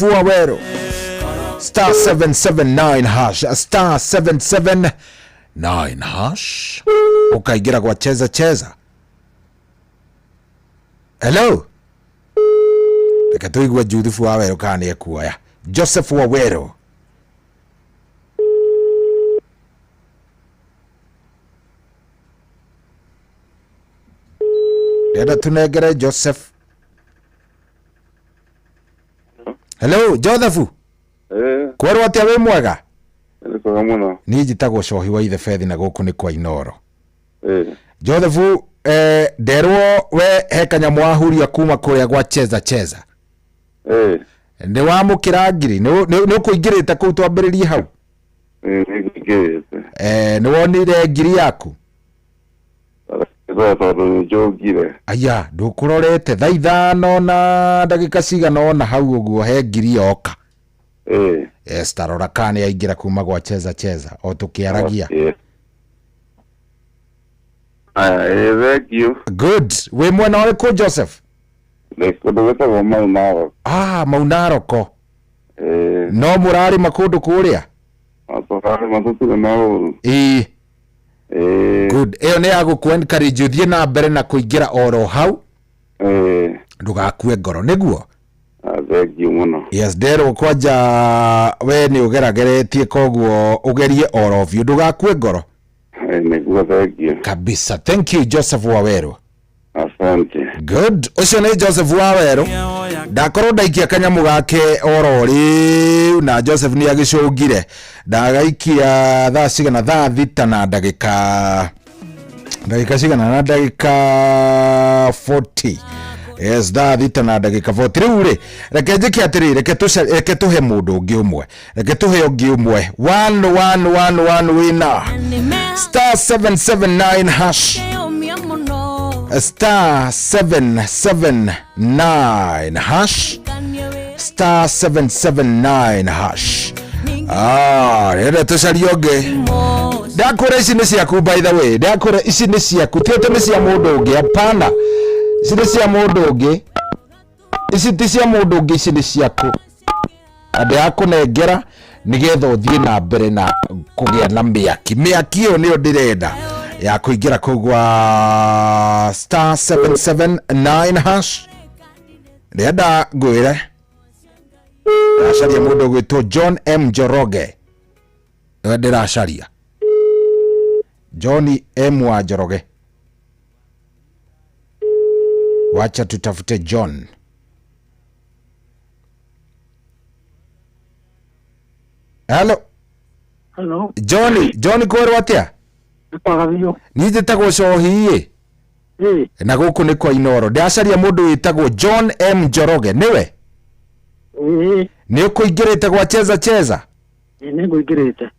Waweru. Star 779 hash. Star 779 hash. Ukaingira kwa cheza. Hello. Reka tuigwe Judith Waweru kana nĩ kuoya. Joseph Waweru. Ndenda tunengere Joseph. Hello, Joseph. Kwerwo atĩa wĩ mwega? Nĩkwega mũno. Niĩ njĩtagwo Cohi wa Ithe Fethi na gũkũ nĩ kwa Inoro. Joseph, nderwo we he kanyamũ wahuria kuma kũrĩa gwa cheza. Nĩ wamũkĩra ngiri, nĩ ũkũingĩrĩte kũu twambĩrĩrie hau? Nĩ wonire ngiri yaku? Aya, ndũkũrorete thaa 5 na ndagĩka cigana ona hau ũguo he ngiri yoka. Yes, tarora kana yaingira kuma gwa cheza o tukiaragia. Thank you. Good. We mwana wako Joseph? Ndĩkũndũgĩtagwo Maunaroko. Maunaroko. No murari makundu kũrĩa? Matũtirĩ maũru. Good. Ĩyo nĩ ya gũkũ-encourage ũthiĩ na mbere na kũingĩra oro hau. Ndũgakue ngoro nĩguo? Thank you mũno. Yes, ndero kwanja we nĩ ũgerageretie koguo ũgerie all of you, ndũgakue ngoro. Nĩguo, thank you. Kabisa. Thank you Joseph Waweru. Asante. Good. Ucio nĩ Joseph Waweru. Ndakorwo ndaikia kanyamũ gake oro rĩu na Joseph nĩ agĩcũngire. Ndagaikia thaa cigana, thaa 6 na ndagĩka cigana na ndagĩka 40. Yes, thaa 6 na ndagĩka 40. Rĩu rĩ, reke njĩke atĩrĩ, reke tũhe mũndũ ũngĩ ũmwe. Reke tũhe ũngĩ ũmwe. 111 wina. Star 779 hash. Star 779 hash. Star 779 hash. Rĩrĩa tũcaria ũngĩ. Ndakũra ici nĩ ciaku, by the way. Ndakũra ici nĩ ciaku. Tiete nĩ cia mũndũ ũngĩ, hapana. Ici nĩ cia mũndũ ũngĩ. Ici ti cia mũndũ ũngĩ, ici nĩ ciaku. Andũ akũnengera nĩgetha ũthiĩ na mbere na kũgĩa na mĩaki. Mĩaki ĩyo nĩyo ndĩrenda ya kũingĩra kũgwa star 779 hash. Ndĩrenda ngwĩre ndĩracaria mũndũ gwĩtwo John M. Njoroge. Nĩwe ndĩracaria. John M. wa Njoroge. Wacha tutafute John. Hello. Hello. John kwero atia? Pagavio. Nije tago cohi na guku ni kwa Inoro. Ndacaria mundu witagwo John M Njoroge niwe? Ni ukuingirite gwa cheza? Ni nguingirite.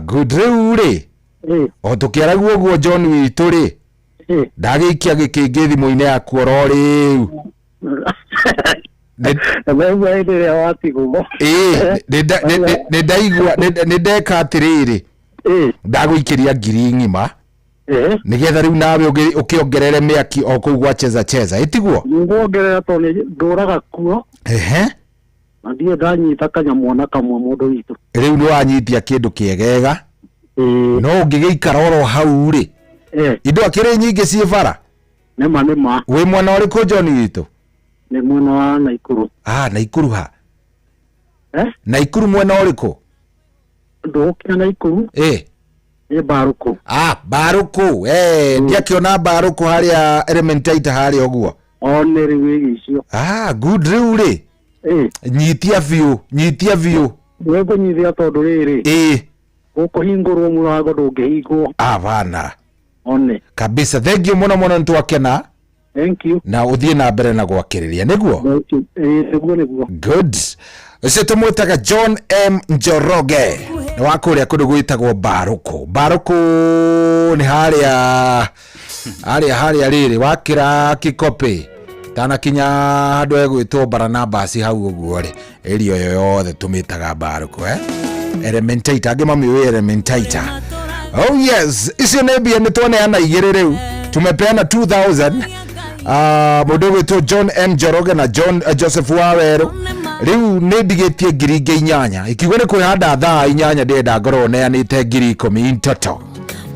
Good riu ri. O tukiaraguo uguo John witu ri. Ndagikia gikingi thimu-ini yaku oro riu. Nindeka atiriri ndaguikiria ngiri ng'ima nigetha riu nawe ukiongerere miaki o kuu gwa cheza itiguo nguongerera to ni nduraga kuo na ndiye ndanyita kanyamwana kamwe mundu witu riu ni wanyitia kindu kiegega no ungigeikara oro hau ri indo akiri nyingi cie bara nima wi mwana uriku John witu ni mwena wa Naikuru. Naikuru ha? Naikuru mwena uriku? Ndukia Naikuru. Ni Baruku. Baruku. Ndiakiona Baruku haria Elementaita haria oguo. One riu icio. Good riu ri. Nyitia view. Wego nyithia tondu riri. Ukuhingurwo murango ndungihingwo. Bana. One. Kabisa. Thank you muno ntwakena. Thank you. Na uthie na mbere na gwakiriria niguo. Niguo. Good. Ucio tumwitaga John M Njoroge. Ni wakuria kundu gwitagwo Baruku ni haria riri wakira Kikopi tana kinya handu egwitwo Barnabas hau uguo ri area yo yothe tumitaga Baruku Elementaita angi mami Elementaita. Oh yes, icio nä mbia nä twoneana igä riu tumepeana 2000 mundu gwitwo John M Njoroge na John Joseph Waweru riu nä ndigitie ngiri ingä 8 ikiuga nä kwihanda thaa 8 ndenda ngorwo neanite ngiri 10 ntoto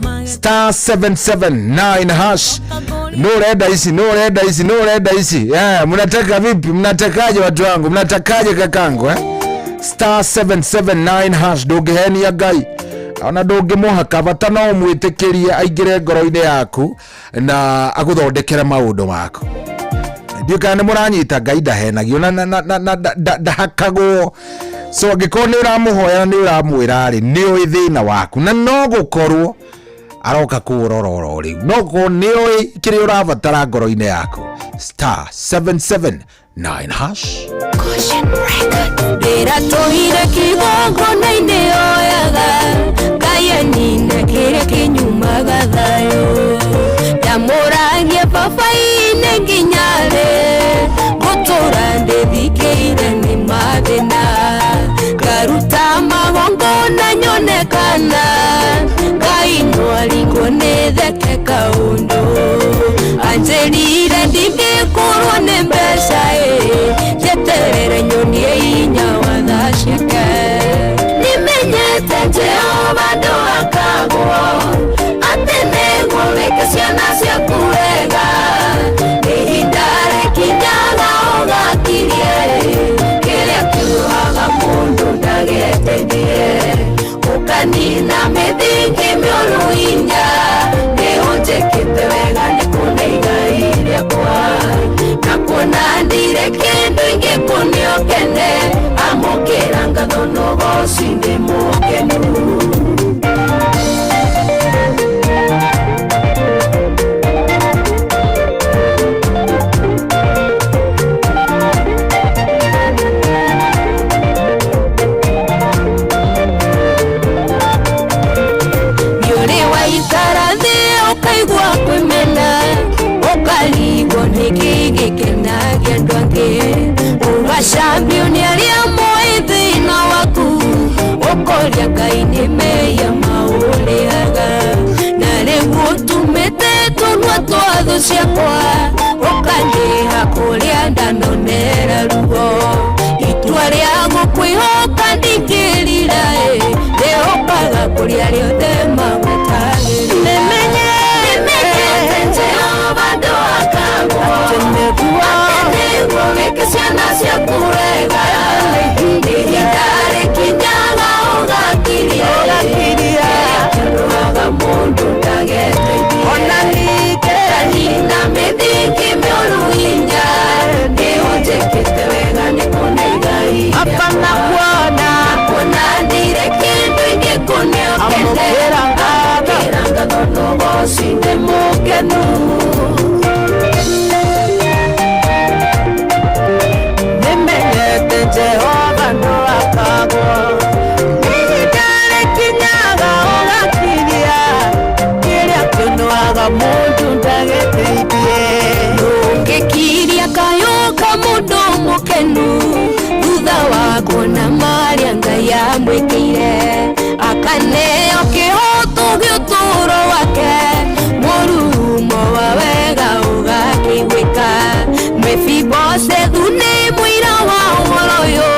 *779 hash. No reda isi mnataka vipi? Mnatakaje watu wangu? Mnatakaje kakangu *779 hash. Ndungihenia Ngai ona ndungimuhaka bata no mwitikirie aingire ngoro-ini yaku na aguthondekere maundu maku. Ndiuka ni muranyita Ngai ndahenagio na ndahakagwo. So angĩkorwo nĩ ũramũhoya nĩ ũramwĩra rĩ nĩ ũĩ thĩna waku na no gũkorwo aroka kũrororo rĩu no gũkorwo nĩ ũĩ kĩrĩa ũrabatara ngoro-inĩ yaku *779 hash. Ndĩratũire kĩgongona-inĩ oyaga Ngai nina kĩrĩa kĩnyumaga thayũ ndamũragia baba-inĩ nginya rĩ gũtũra ndĩthikĩire nĩ mathĩna ngaruta magongona nyonekana Ngai nwaringwo nĩ theke kaũndũ anjĩrire ndingĩkũrwo nĩ mbeca njeterere nyonie hinya wa tha ciake nĩmenyete Jehova ndũgakagwo atĩ nĩguo wĩke ciana ciaku wega ihinda rĩkinyaga ũgakirie kĩrĩa kiugaga mũndũ ndageteithie ũkanina mĩthingi mĩũru hinya nĩũnjĩkĩte wega nĩkũneiga rĩakwa na kuona ndire kĩndũ ingĩkũnio kene amũkĩra ngatho nogoci ndĩ mũkenu. Ukaigua kwĩmena ũkarigwo nĩkĩ gĩkenagia andũ angĩ ũgacambio nĩ arĩa moĩ thĩna waku ũkoria Ngai nĩ mehia maũrĩaga na rĩu ũtumĩte tũnua twa thũ ciakwa ũkandĩha kũrĩa ndanonera ruo itua rĩa gũkwĩhoka ndingĩrira rĩhokaga kũrĩa rĩothe magwetagĩrĩra Jehova ndũgakagwo nĩguo wĩke ciana ciaku wega ihinda rĩkinyaga ũgakirie kĩruaga mũndũ ndageteithie ona ningĩ kanina mĩthingi mĩũru mukenu nimenyete Jehova ndo akagwo nidare kinyaga ogakiria kiria kinuaga mundu ndageteithie nungikiria kayuka mundu mukenu thutha wa kuona maria Ngai amwikire akaneo kihoto giuturo wake murumo wa wega ugakigwika Mefiboshethu ni mwira wa uhoroyo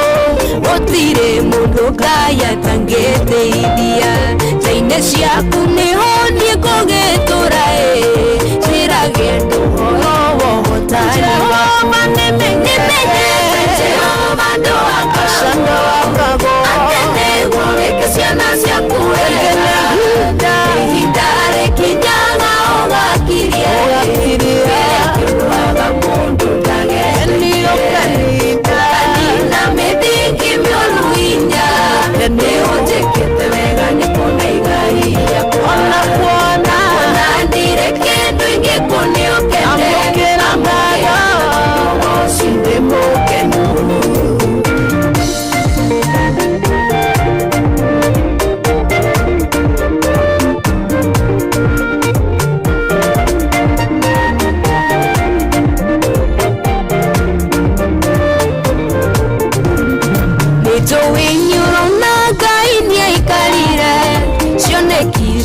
gutire mundu Ngai atangiteithia njaine ciaku niho nie ngugitura ciragie nduhoro wohotani Jehova nimenyete Jehova ndo akashando akago atenego weke ciana ciaku wega ihindare kinyaga ugakiria kiruaga mundu ndageteithie kanina mithingi mioru inya niunjikite wega nikuna igai yakwa ona kuona ndire kindu ingikuniokete amukira Ngai cinde mukenu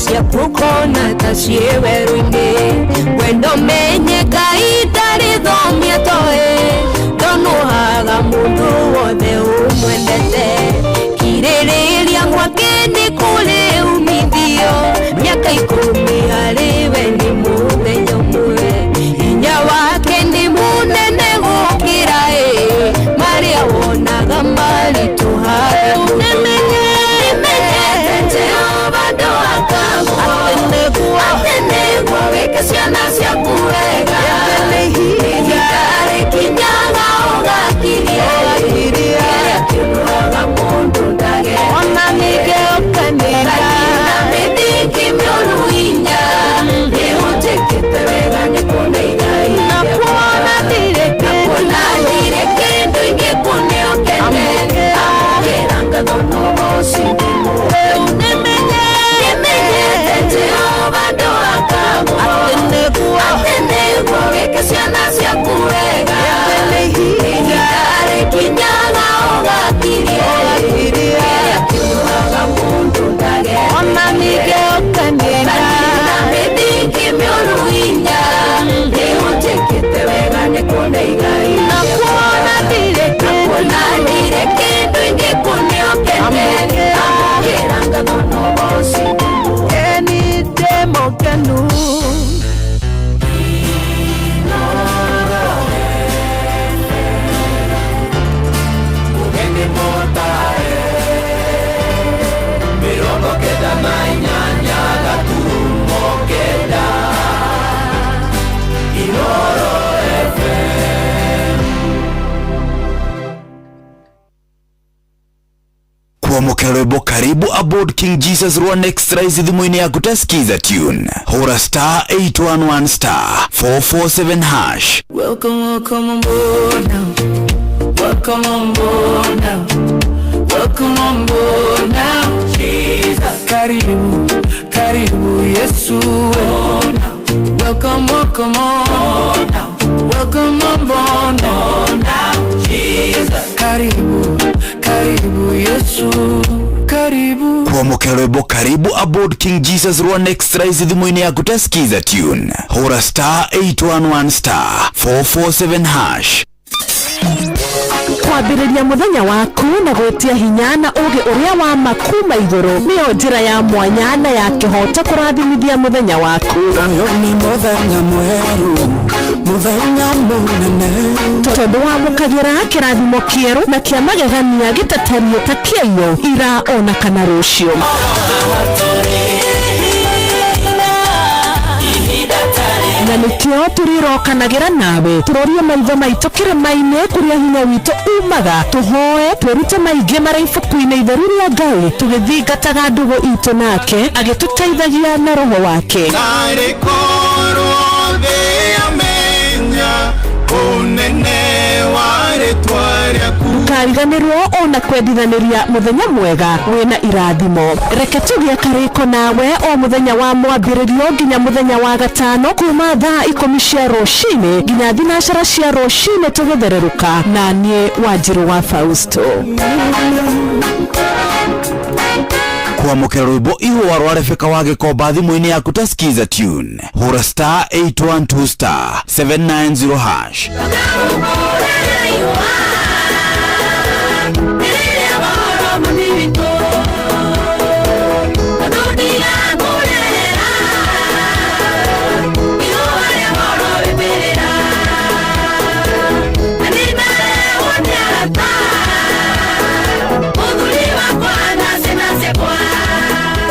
cia kukona tacieweru-ini wendo menye Ngai ndarithomia toe ndonuhaga mundu wothe umwendete kiririria gwake ni kuri umithio miaka 10 hariwe ni muthenya umwe hinya wake ni munene gukira maria wonaga maritu hawe Jehova ndo akagwo atenegwo weke ciana ciaku wega ihindare kinyaga ugakiria kiruaga mundu ndage ona ningĩ ũkanĩra mĩthingi mĩũru inya nĩũnjĩkĩte wega nĩkuona igai na kuona ndirĩ kĩndũ ingĩkũnĩokene amũkĩra ngatho no gũcindimũ Jehova ndo akagwo atenegwo weke ciana ciaku wega ihindare kinyaga ugakiria kiruaga mundu ndage ona ningĩ ũkanĩra mĩthingi mĩũru inya nĩũnjĩkĩte wega nĩkuona igai na kuona ndirĩ kĩndũ ingĩkũnĩokene amũkĩra ngatho no gũcindimũ eni ndĩmũkenu Kuamukira rwimbo karibu aboard King Jesus rwa next rise thimu-ini yaku tasikiza tune hura star 811 star 447 hash. Welcome on board now. Welcome on board now. Welcome on board now. Jesus. Karibu Yesu. Welcome on now. Welcome on board now. Jesus. Karibu Yesu. Kuamukira rwimbo karibu aboard King Jesus rwa next rise thimu-ini yaku tasikiza tune hura star 811 star 447 hash. kwambĩrĩria mũthenya waku na gwĩtia hinya na ũgĩ ũrĩa wa makuma igũrũ nĩyo njĩra ya mwanya na ya kĩhoto kũrathimithia mũthenya waku. Ũyũ nĩ mũthenya mwerũ, mũthenya mũnene, tondũ wamũkagĩra kĩrathimo kĩerũ na kĩa magegania gĩtatario ta kĩayo ira ona kana rũciũ. Na nĩkĩo tũrirokanagĩra nawe tũrorie maitho maitũ kĩrĩma-inĩ kũrĩa hinya witũ umaga tũhoe twĩrute maingĩ marĩ ibuku-inĩ itheru rĩa Ngai tũgĩthingataga ndũgũ itũ nake agĩtũteithagia na roho wake. ndũkariganĩrwo ona kwendithaniria muthenya mwega wina irathimo. Reke tũgĩe karĩko nawe o muthenya wa mwambĩrĩrio nginya muthenya wa gatano kuma thaa 10 cia rũcinĩ nginya thinacara cia rũcinĩ tũgĩthererũka na niĩ Wanjiru wa Fausto. Kuamukira rwimbo ihũa rwa Rebeka wa Gĩkomba thimũ-inĩ yaku ta skiza tune hũra *812*790#.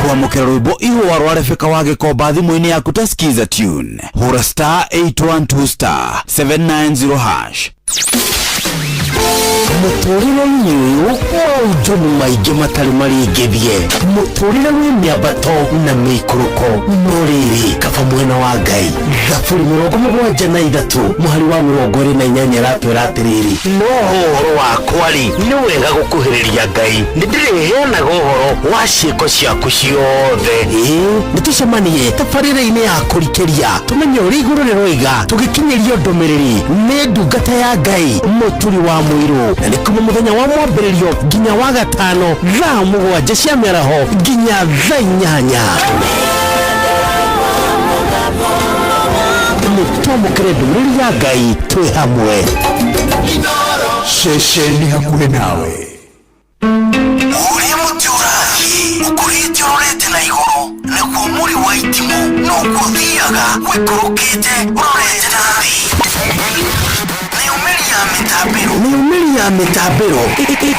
Kuamukira rwimbo ihũa rwa Rebeka wa Gĩkomba thimũ-inĩ yaku ta skiza tune hũra *812*790#. Mũtũrĩre ũyũ ũnjoni maingĩ matarĩ marĩngĩthie, mũtũrĩre wĩ mĩambato na mĩikũrũko, no rĩrĩ kaba mwena wa Ngai. Thaburi 73 mũhari wa 28 ratwĩra atĩrĩrĩ, no ũhoro wakwa-rĩ nĩ wega gũkuhĩrĩria Ngai, nĩndĩrĩheanaga ũhoro wa ciĩko ciaku ciothe. Nĩtũcemanie tabarĩra-inĩ ya kũrikĩria tũmenye ũrĩa igũrũ rĩroiga tũgĩkinyĩria ndũmĩrĩri nĩ ndungata ya Ngai mũturi wa mũirũ. Na nĩ kuma muthenya wa mwambĩrĩrio nginya wa gatano thaa 7 cia mĩaraho nginya thaa 8. Nĩtwamũkĩre ndũmĩrĩri ya Ngai twĩ hamwe. Ceceni hakuhĩ nawe. Ũrĩa mũtũrathi ũkũrĩte ũrorete na igũrũ nĩguo mũri wa itimũ nũguo ũthiaga wĩkũrũkĩte ũrorete na thĩ. Nĩumĩri ya mĩtambĩro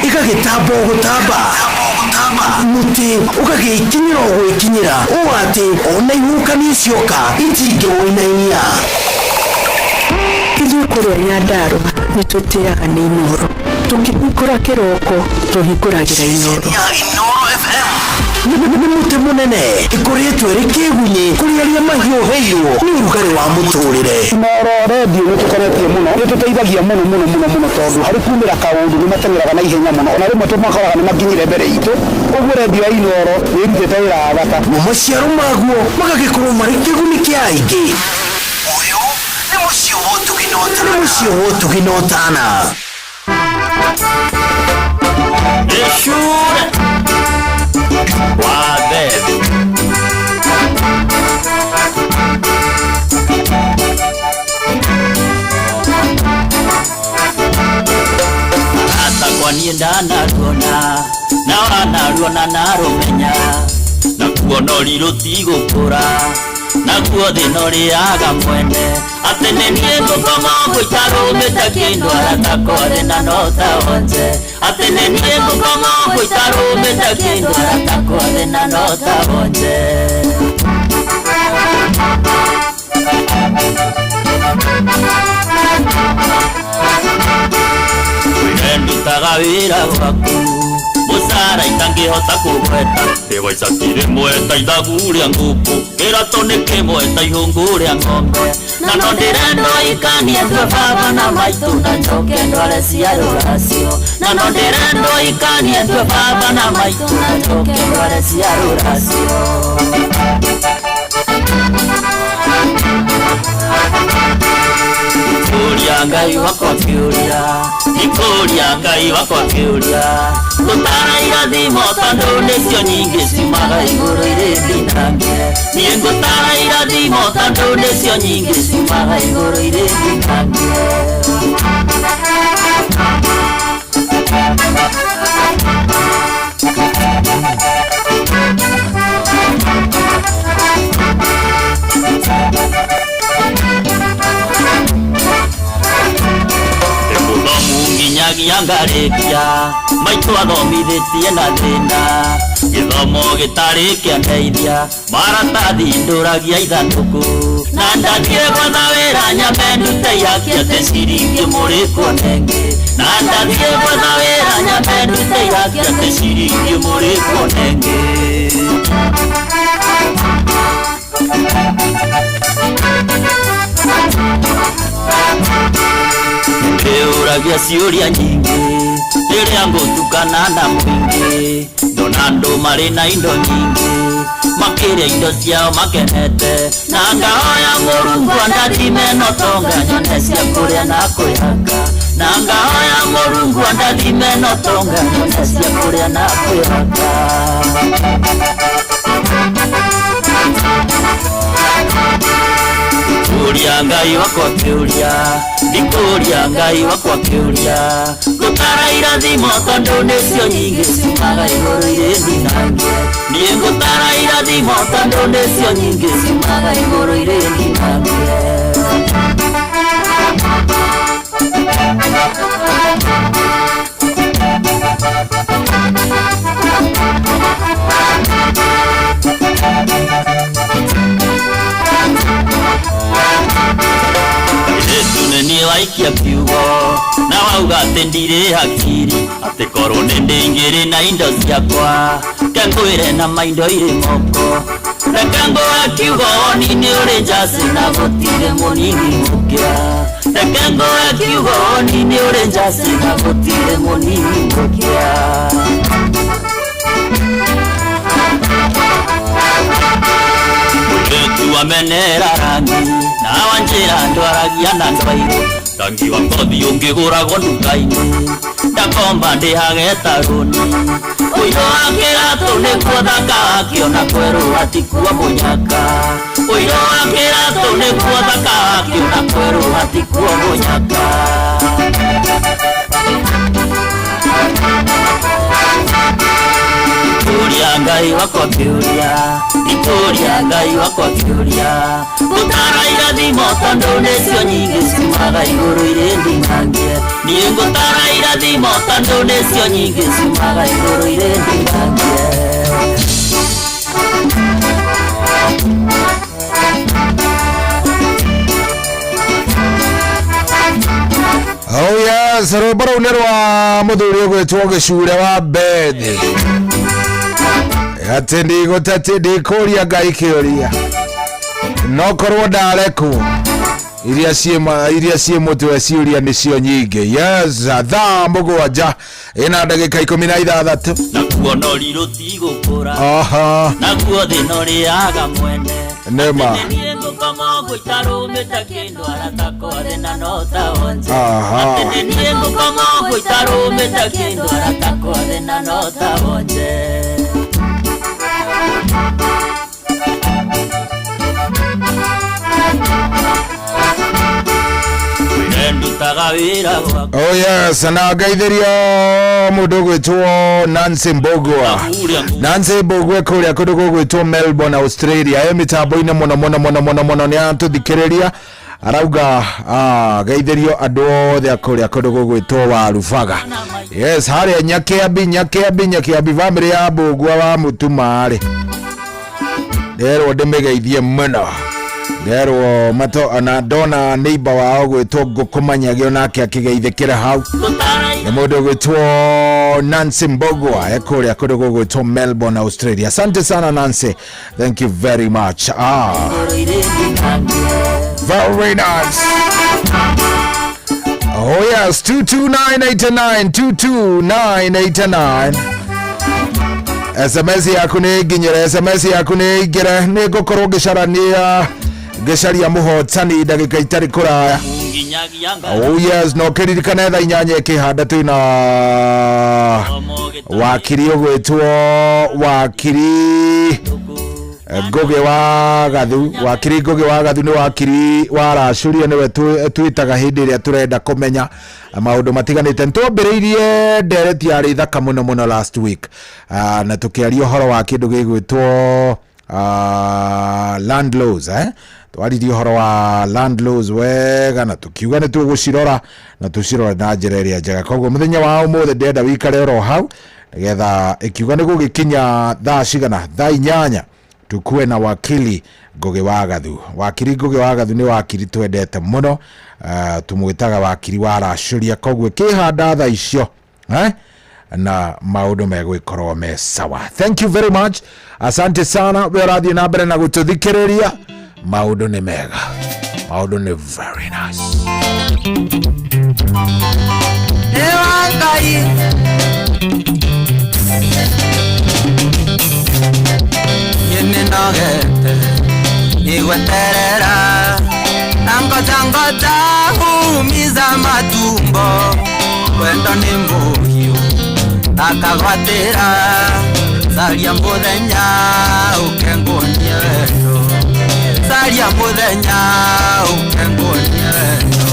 ĩgagĩtamba o gũtamba, mũtĩ ũgagĩkinyĩra o gwĩkinyĩra ũũ atĩ ona ihũkani cioka itingĩwĩnainia. Ithuĩ kũrĩa Nyandarũa nĩtũtĩaga nĩ Inooro, tũkĩhingũra kĩroko tũhingũragĩra Inooro. Nĩ mũtĩ mũnene ĩkoretwo ĩrĩ kĩgunyi kũrĩ arĩa mahiũhĩirwo nĩ ũrugarĩ wa mũtũrĩre. Inooro redio nĩtũkoretie mũno, nĩtũteithagia mũno tondũ harĩ kumĩra kaũndũ nĩmateng'eraga na ihenya mũno, ona rĩmwe tũmakoraga nĩmakinyire mbere itũ. Ũguo redio ya Inooro nĩĩrutĩte wĩra wa bata na maciaro maguo magagĩkorwo marĩ kĩguni kĩa aingĩ. Ũyũ nĩ mũciĩ wa ũtugi na ũtana. Eshure Wabebi Ata kwa niĩ ndanaruona na wanaruona narũmenya nakuo no rirũ tigũkũra nakuo thĩna ũrĩaga mwene atĩ nĩ niĩ ngũkoma ngũitarũmĩte kĩndũ aratakore na no taonje atĩ nĩ niĩ ngũkoma ngũitarũmĩte kĩndũ aratakore na no taonje ndutaga wĩra waku mũcara itangĩhota kũgweta ndĩwaica tirĩmwe ta ithagu rĩa ngũkũ kĩrato nĩ kĩmwe ta ihũngũ rĩa ng'ombe na no ndĩrenda ikanie ndwe baba na maitũ na njoke ndware cia rũracio na no ndĩrenda ikanie ndwe baba na maitũ na njoke ndware cia rũracio Ikuria Ngai wakwa kĩũria Ikuria Ngai wakwa kĩũria Gũtara irathimo tondũ nĩcio nyingĩ ciumaga igũrũ irĩ ndinange Niĩ ngũtara irathimo tondũ nĩcio nyingĩ ciumaga igũrũ irĩ ndinange nginyagia ngarĩkia maitũ athomithĩtie na thĩna gĩthomo gĩtarĩ kĩandeithia maratathi ndũragia ithandũkũ na ndathiĩ gwetha wĩra nyambe ndute ihaki atĩ ciringi mũrĩkwo nengĩ na ndathiĩ gwetha wĩra nyambe ndute ihaki atĩ ciringi mũrĩkwo nengĩ Kĩũragia ciũria nyingĩ Liria ngutukana na mwingi ndona andu mari na indo nyingi makiria indo ciao makenete na ngahoya Murungu andathime no tonga nyone cia kuria na kwihanga na ngahoya Murungu andathime no tonga nyone cia kuria na kwihanga Kuria Ngai wakwa kiuria ndikuria Ngai wakwa kiuria gutara irathimo tondu nicio nyingi ciumaga iguru iri nange nie gutara irathimo tondu nicio nyingi ciumaga iguru iri nange Tuneni waikia kiugo na wauga ati ndire hakiri ati korwo nindingiri na indo ciakwa kangwire na maindo iri moko reka ngũhe kiugo nini uri njasi na gutire munini mukia reka ngũhe kiugo nini uri njasi na gutire munini mukia Tuwa menera rangi na wanjira ndwaragia na ndwairu rangi wa ngothi ungiguragwo nduka-ini ndakomba ndihage taruni uiro wa kiratu nikuo thaka wakio na kweru hatikuwa munyaka uiro wa kiratu nikuo thaka wakio na kweru hatikuwa munyaka Kuria Ngai wakwa kiuria Kuria Ngai wakwa kiuria gutara irathimo tondu nicio nyingi ciumaga iguru iri ndinangie nie gutara irathimo tondu nicio nyingi ciumaga iguru iri ndinangie Oh yes, rubara unerwa muthuri ugwitwo Gicure wa Bedi ati ndigutati kuria Ngai kiuria no korwo ndareku iria cie mutwe ciuria nicio nyingi. Yes, thaa mugwanja ina ndagika 16 nakuo no riruti gukura aha nakuo thino riaga mwene nema aha oh yes, na gaithirio mundu gwitwo Nancy Mbogwa. Nancy Mbogwa kuria kundu gwitwo Melbourne, Australia. Mitambo-ini muno ni atuthikiriria arauga gaithirio andu othe akuria kundu gwitwo Warubaga. Yes, haria Nyakiambi family ya Mbogwa wa Mutumari nderwo ndimigeithie muno nderwo mato ana dona neighbor wao gwitwo Ngukumanyagio nake akigeithikira hau ni mundu gwitwo Nancy Mbogwa ekuria kundu gwitwo Melbourne, Australia. Asante sana Nancy, thank you very much. Very nice. Oh yes, 22989 SMS yaku ni nginyire SMS yaku ni ingire ni gukorwo ngicarania muhotani ndagika itari kuraya. Oh yes, no kiririkane tha inyanya ikihanda twina wakiri ugwitwo wakiri Ngugi wa Gathu. Wakiri Ngugi wa Gathu ni wakiri wa Racuria niwe twitaga hindi iria turenda kumenya maundu matiganite. Ntwambiriirie ndereti yari thaka muno last week na tukiaria uhoro wa kindu gigwitwo land laws twaririe uhoro wa land laws wega na tukiuga ni tugucirora na tucirora na njira iria njega. Koguo muthenya wa umuthe ndenda wikare ro hau nigetha ikiuga ni gugikinya thaa cigana thaa 8 tukue na wakili Ngugi wa Gathu. Wakili Ngugi wa Gathu ni wakili twendete muno, tumwitaga wakili wa Racuria. Koguo kihanda thaa icio na maundu megwikorwo me sawa. Thank you very much, asante sana. We radio na mbere na gututhikiriria maundu ni mega. maundu ni very nice. Ewangai yene nogete igweterera nangoja humiza matumbo wendo ni muhiu akagwatira saria muthenya ukengonie wendo saria muthenya ukengonie wendo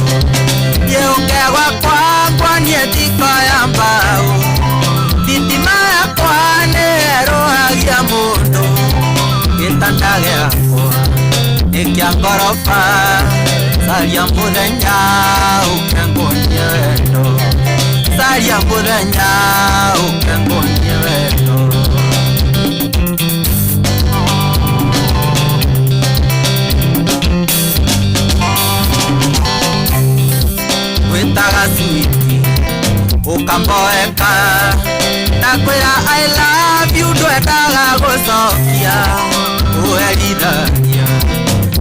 yeukegwa kwakwa nietiko ya mbao thitima yakwa nĩĩrũhagia mũndũ gĩtanda gĩakwa nĩkĩa ngoroba caria mũthenya ũkengonie wendo caria mũthenya ũkengonie wendo wĩtaga switi ũkamboeka nakwĩra I love you ndwendaga gũcokia ũherithania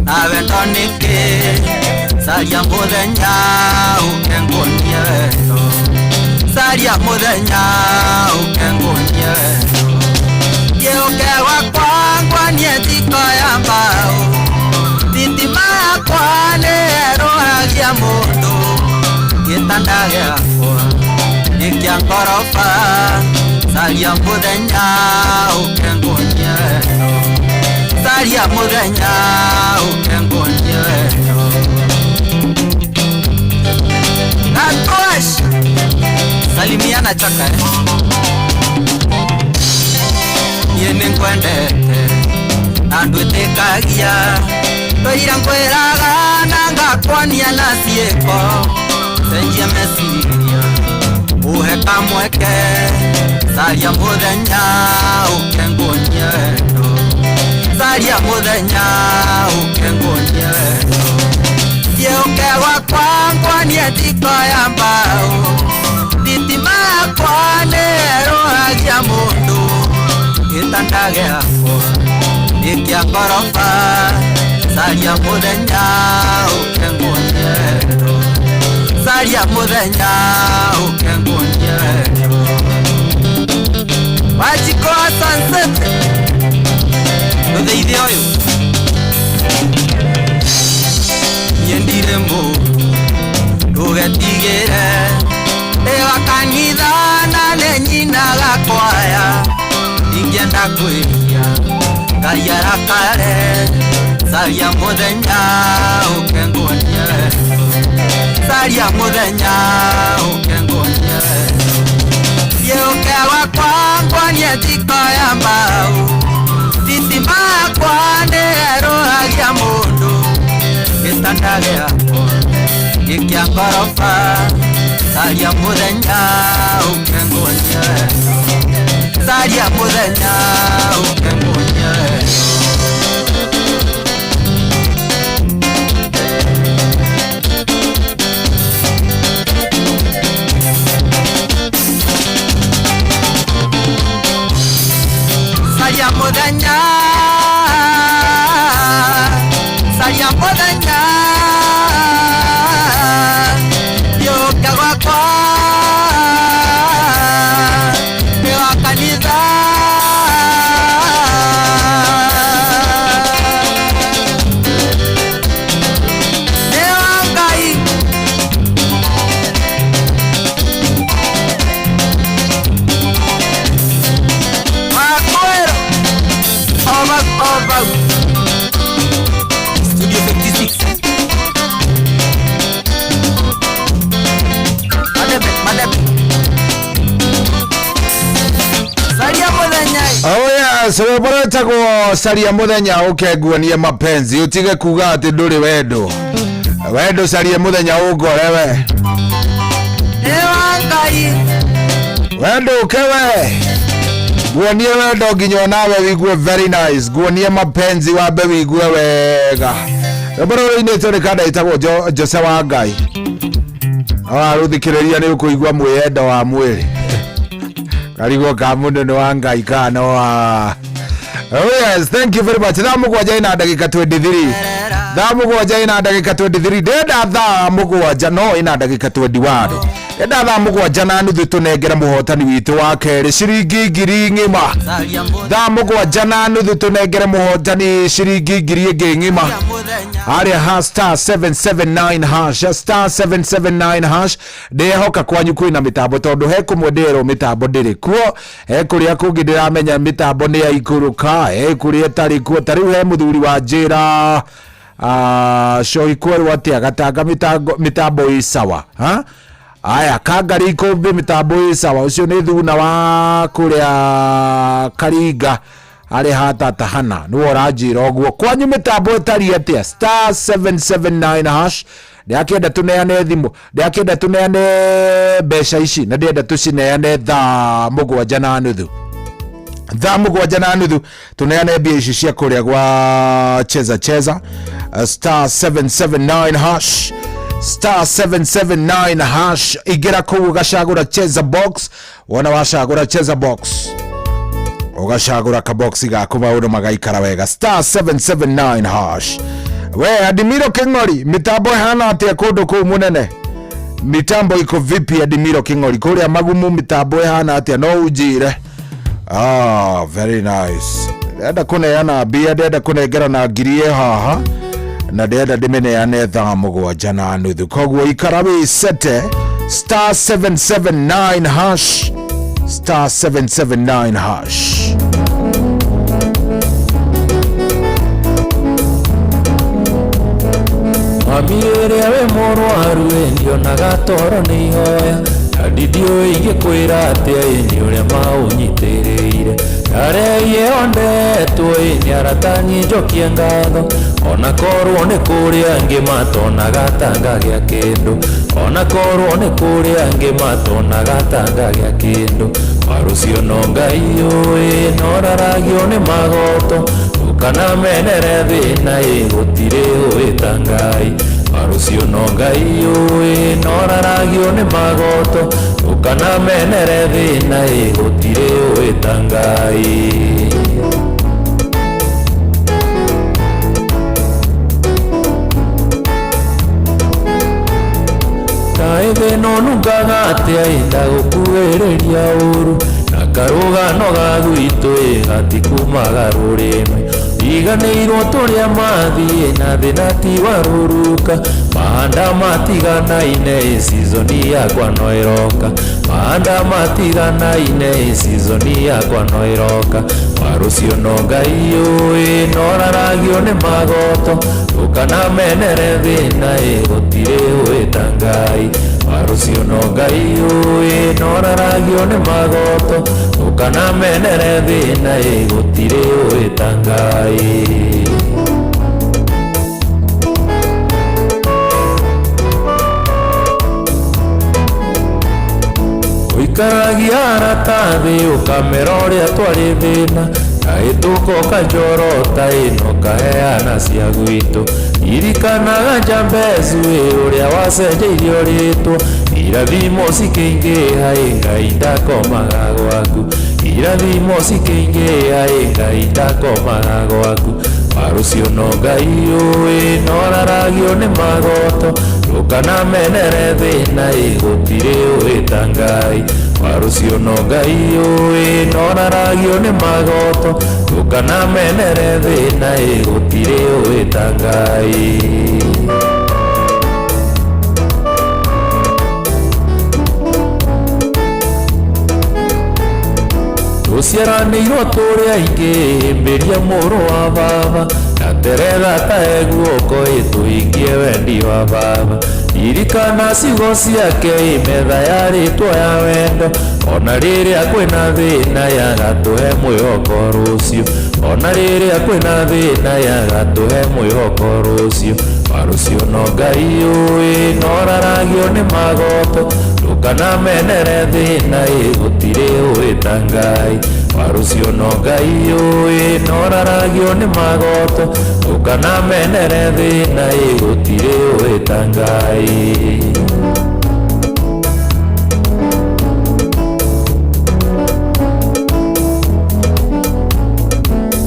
na wendo nĩkĩ caria mũthenya ũkengonie wendo caria mũthenya ũkengonie wendo gĩũkegwa kwangwa nietiko ya mbao thitima yakwa nĩĩrũhagia mũndũ gĩtanda gĩakwa nĩkĩa ngoroba caria mũthenya ũkengonie wendo caria mũthenya ũkengonie wendo Natosh salimiana chaka yene ngwendete na ndwĩtĩkagia tũira ngwĩraga na ngakwania na ciĩko cenjia meciria uhe kamweke caria mũthenya ũkengonie wendo caria mũthenya ũkengonie wendo gĩũkegwa kwangwa nietiko ya mbao thitima yakwa nĩĩrũhagia mũndũ gĩtanda gĩakwa nĩkĩa ngoroba caria mũthenya ũkengonie wendo caria mũthenya ũkengonie wendo wajikoa sunset mũtheithi ũyũ yendire mũndũ ndũgetigĩre ĩwa kanitha na nĩnyinaga kwaya ingĩenda kwĩria Ngai arakare caria mũthenya ũkengonie wendo caria mũthenya ũkengonie wendo gĩũkegwa kwangwa nietiko ya mbao thitima yakwa nĩĩrũhagia mũndũ gĩtanda gĩakwa nĩkĩa ngoroba caria mũthenya ũkengonie wendo caria mũthenya ũkengonie wendo caria mũthenya caria mũthenya gĩũka gwakwa nĩ wa kanitha nĩ wa Ngai wakwĩra over Studio 56 Madebe Saria mũthenya Oh yes, weboreta saria mũthenya ũkenguanie mapenzi utige kuga atĩ ndũrĩ wendo wendo saria mũthenya ũngorewe ewa Ngai wendo ukewe guonie wendo nginya nawe wigue very nice guonie mapenzi wambe wigue wega weborero-inĩ tũrĩ kada itagwo Jose wa Ngai aruthikĩrĩria nĩ ũkũigua mwĩyendo wa mwĩrĩ karigo ka mundu ni wa Ngai kana wa Oh yes, thank you very much. Na mugwaja ina dakika 23 thaa mũgwanja ina ndagĩka 23 ndenda thaa mũgwanja no ina ndagĩka 21 ndenda thaa mũgwanja na nuthu tunengera mũhotani witũ wa kerĩ ciringi ngiri ng'ima thaa mũgwanja na nuthu tunengera mũhotani ciringi ngiri ĩngĩ ng'ima harĩa star 779 hash star 779 hash ndehoka kwanyu kwĩna mĩtambo tondũ he kũmwe ndĩrwo mĩtambo ndĩrĩ kuo he kũrĩa kũngĩ ndĩramenya mĩtambo nĩ ya ikũrũka he kũrĩa tarĩ kuo tarĩu he mũthuri wa njĩra show kweli watia gatanga mitambo isawa ha aya kangari ikombe mitambo isawa ucio ni thuna wa kuria Karinga ari hata tahana ni oranjira oguo kwanyu mitambo etari atia star 779 hash ndiakenda tuneane thimu ndiakenda tuneane mbeca ici na ndienda tucineane thaa mũgwanja na nuthu thaa mũgwanja na nuthu tuneane mbia ici cia kuria gwa cheza star 779 hash star 779 hash igira kuu gacagura cheza box wona wacagura cheza box ugacagura ka box gaku maundu magaikara wega star 779 hash we Adimiro King'ori mitambo hana atia kundu kuu munene mitambo iko vipi Adimiro King'ori kuria magumu mitambo hana atia no ujire very nice ndenda kuneana mbia ndenda kunengera na ngiri haha na ndenda ndimeneane thaa mũgwanja na nuthu koguo ikara wĩcete star 779 hash star 779 hash Amiere we mũrwaru ndionaga toro nĩ ihoya ndidio ingĩkwĩra atĩa nĩ ũrĩa maũnyitĩrĩire areie ondetwo nĩ aratanyi njokia ngatho ona korwo nĩ kũrĩa angĩ matonaga tanga gĩa kĩndũ ona korwo nĩ kũrĩa angĩ matonaga tanga gĩa kĩndũ marucio no Ngai ũĩ noraragio nĩ magoto ukana menere thĩna gũtirĩ ũĩ ta Ngai marucio no Ngai ũĩ noraragio nĩ magoto ukana menere thĩna gũtirĩ ũĩ ta Ngai kaĩ thĩno nungaga atĩa ndagũkuhĩrĩria ũru na karũgano ga gwitũ gatikumaga rũrĩmĩ iganĩirwo tũrĩa mathiĩ na thĩna ti warũruka mahanda matiganaine sizoni yakwa no ĩroka mahanda matiganaine sizoni yakwa no ĩroka marucio no Ngai ũĩ noraragio nĩ magoto ukana menere thĩna gũtirĩ ũĩ ta Ngai marucio no Ngai ũĩ noraragio nĩ magoto ukana menere thĩna gũtirĩ ũĩ ta Ngai uikaragia aratathi ukamera ũrĩa twarĩ thĩna kaĩtũko kanjorota ĩno kaheana cia gwitũ irikanaga Jambezu ũrĩa wacenjeirio rĩtwa irathimo cikĩingĩha Ngai ndakomaga gwaku irathimo cikĩingĩha Ngai ndakomaga gwaku marucio no Ngai ũĩ noraragio nĩ magoto ukana menere thĩna gũtirĩ ũĩ ta Ngai marucio no Ngai ũĩ noraragio nĩ magoto ukana menere thĩna gũtirĩ ũĩ ta Ngai tũciaranĩirwo tũrĩ aingĩ mbĩria mũrũ wa baba na teretha tae guoko tũhingie wendi wa baba irikana ciugo ciake metha ya rĩtwa ya wendo ona rĩrĩa kwĩna thĩna yagatũhe mwĩhoko rũciũ ona rĩrĩa kwĩna thĩna yagatũhe mwĩhoko rũciũ marucio no Ngai ũĩ noraragio nĩ magoto ukana menere thĩna gũtirĩ ũĩ ta Ngai marucio no Ngai ũĩ noraragio nĩ magoto ukana menere thĩna gũtirĩ ũĩ ta Ngai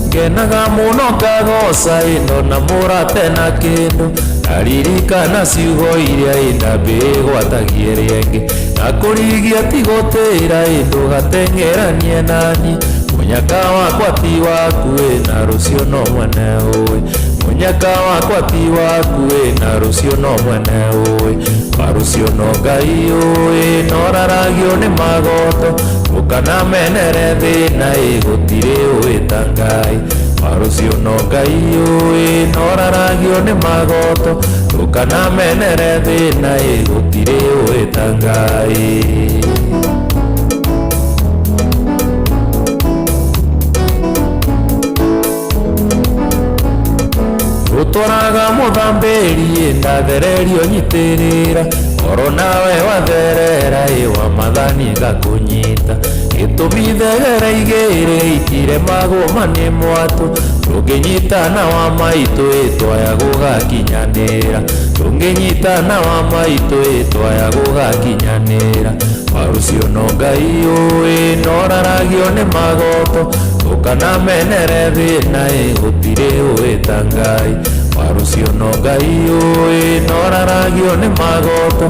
ngena Ngenaga muno ngagoca ino na murate na kindu aririkana ciugo iria ina mbĩgwatagie rĩngĩ na kũrigia tigũtĩra ĩndũ gateng'eranie nani munyaka wakwa ti waku na rũcio no mwene ũĩ munyaka wakwa ti waku na rũcio no mwene ũĩ warũcio no Ngai ũĩ noraragio nĩ magoto ũkanamenere thĩna gũtirĩ ũĩ ta Ngai warũcio no Ngai ũĩ noraragio nĩ magoto ũkanamenere thĩna gũtirĩ ũĩ ta Ngai. Utoraga muthambĩri ndathererio nyitĩrĩra oro nawe watherera wa mathani gakũnyita gĩtũmi thegera igĩrĩ itire magũma nĩ mwatũ tũngĩnyitana wa maitũ twaya gũgakinyanĩra tũngĩnyitana wa maitũ twaya gũgakinyanĩra warũcio no Ngai ũĩ noraragio nĩ magoto ũkanamenere thĩna gũtirĩ ũĩ ta Ngai warũcio no Ngai ũĩ noraragio nĩ magoto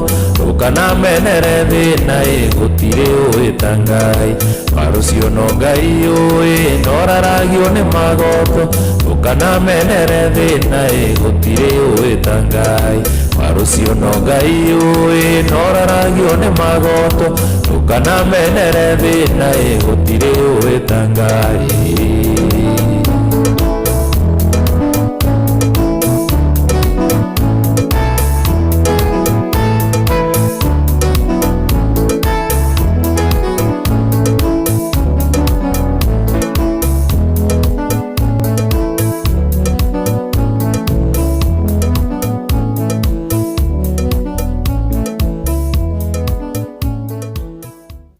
ũkanamenere thĩna gũtirĩ ũĩ ta Ngai warũcio no Ngai ũĩ noraragio nĩ magoto ũkanamenere thĩna gũtirĩ ũĩ ta Ngai warũcio no Ngai ũĩ noraragio nĩ magoto ũkanamenere thĩna gũtirĩ ũĩ ta Ngai.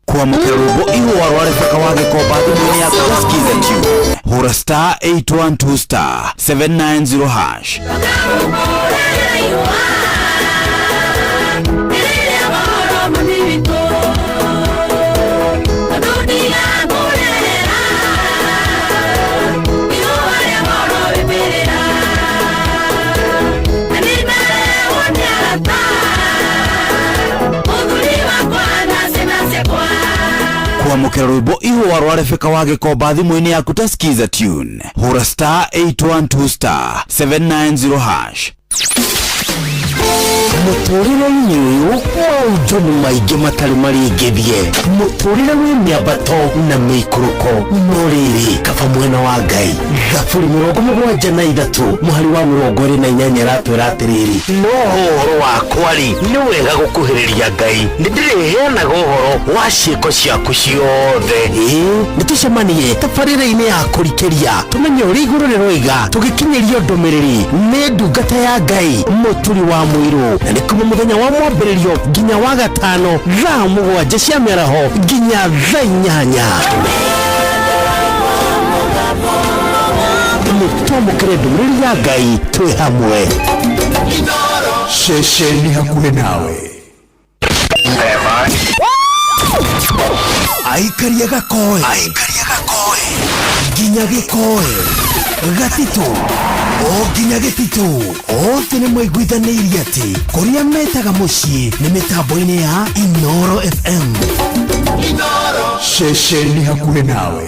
Kuamukira rwĩmbo ihũa rwa Rebeka wa Gĩkomba thimũ-inĩ yaku ũsikize tu hũra star 812 star 790 hash. Kuamukira rwĩmbo ihũa rwa Rebeka wa Gĩkomba thimũ-inĩ yaku ta skiza tune hũra star 812 star 790 hash. Mũtũrĩre-inĩ ũyũ maũndũ nĩ maingĩ matarĩ marĩngĩthie mũtũrĩre wĩ mĩambato na mĩikũrũko no rĩrĩ kaba mwena wa Ngai Thaburi 73 mũhari wa 28 ratwĩra atĩrĩrĩ no ũhoro wakwa-rĩ nĩ wega gũkuhĩrĩria Ngai nĩndĩrĩheanaga ũhoro wa ciĩko ciaku ciothe nĩtũcemanie tabarĩra-inĩ ya kũrikĩria tũmenye ũrĩa igũrũ rĩroiga tũgĩkinyĩrio ndũmĩrĩri nĩ ndungata ya Ngai mũturi wa mũirũ na nĩ kuma mũthenya wa mwambĩrĩrio nginya wa gatano thaa 7 cia mĩaraho nginya thaa 8 nĩtwamũkĩre ndũmĩrĩri ya Ngai twĩ hamwe ceceni hakuhĩ nawe aikaria gakoe nginya gĩkoe gatitũ o nginya gĩtitũ othe nĩ mwaiguithanĩirie atĩ kũrĩa metaga mũciĩ nĩ mĩtambo-inĩ ya Inooro FM ceceni hakuhĩ nawe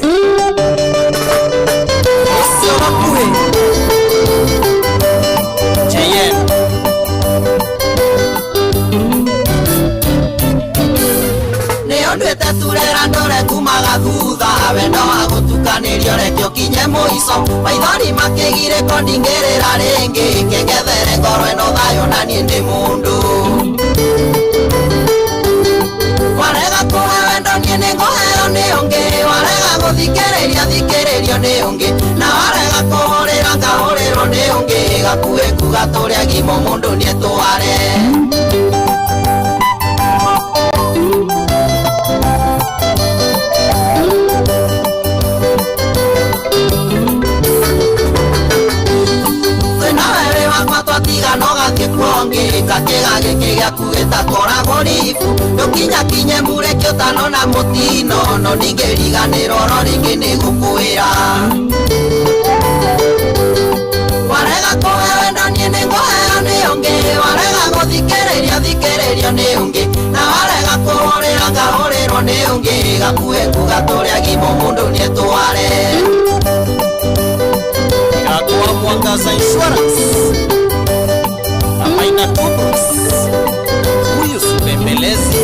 Nĩondwĩte turera ndore kumaga thutha wendo wa gũtukanĩrio rekio kinye mũico maithori makĩgirĩko ndingĩrĩra rĩngĩ ngĩngethere ngoro ĩno thayũ na niĩ ndĩ mũndũ warega kũhe wendo niĩ nĩ ngũheo nĩ ũngĩ warega gũthikĩrĩrio nĩ ũngĩ na warega kũhũrĩra ngahũrĩrwo nĩ ũngĩ gakuhĩ kuga tũrĩa gimo mũndũ nĩ tware kakega gĩkĩ gĩaku gĩtakoragwo ribu ndũkinyakinye mũrekio tano na mũtino no ningĩ riganĩro ro rĩngĩ nĩ gũkwĩra gakuhe kugatũrĩa gimo mũndũ nĩ tware igakua Mwangaza Insurance na Maina Tubros huyu sibembelezi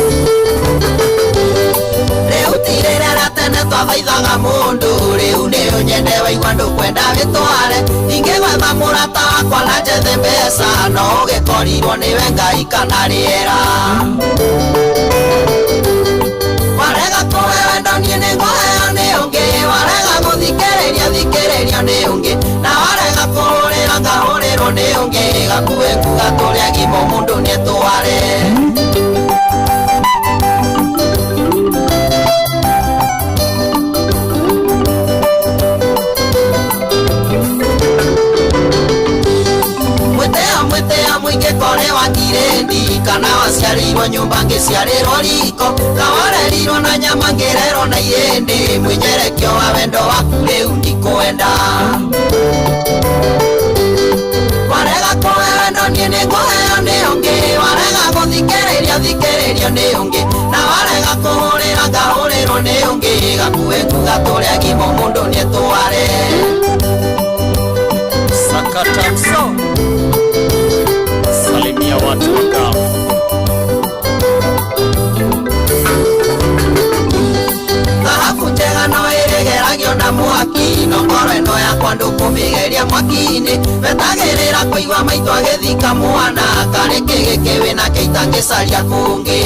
rĩu tirĩrĩa na tene twathaithaga mũndũ rĩu nĩ ũnyende waigua ndũkwenda gĩtware ingĩgwetha mũrata wakwa na njethe mbeca no ũgĩkorirwo nĩwe Ngai kana rĩera warega kũhe wendo niĩ nĩ ngũheo nĩ ũngĩ warega gũthikĩrĩrio nĩ ũngĩ na warega kũhũrĩra ngahũrĩrwo nĩ ũngĩ gakuhe kugatũrĩa gimo mũndũ nĩ tware mwĩtĩa mũingĩ kore wa kirendi kana waciarĩirwo nyũmba ngĩciarĩrwo riko kawarerirwo na nyama ngĩrerwo na iyendi mwĩnyerekio wa wendo waku rĩu ndikwenda warega kũhe wendo niĩ nĩ ngũheo nĩ ũngĩ warega gũthikĩrĩrio nĩ ũngĩ na warega kũhũrĩra ngahũrĩrwo nĩ ũngĩ gakuhe kugatũrĩa gimo mũndũ nĩ tware Sakatamso salimia watu wakao dhahabu njega no ĩrĩgeragio na mwaki no ngoro ĩno yakwa ndũkũmĩgeria mwaki-inĩ wetagĩrĩra kũigua maitũ agĩthika mwana karĩ kĩgĩkĩ wĩnake itangĩcaria kũngĩ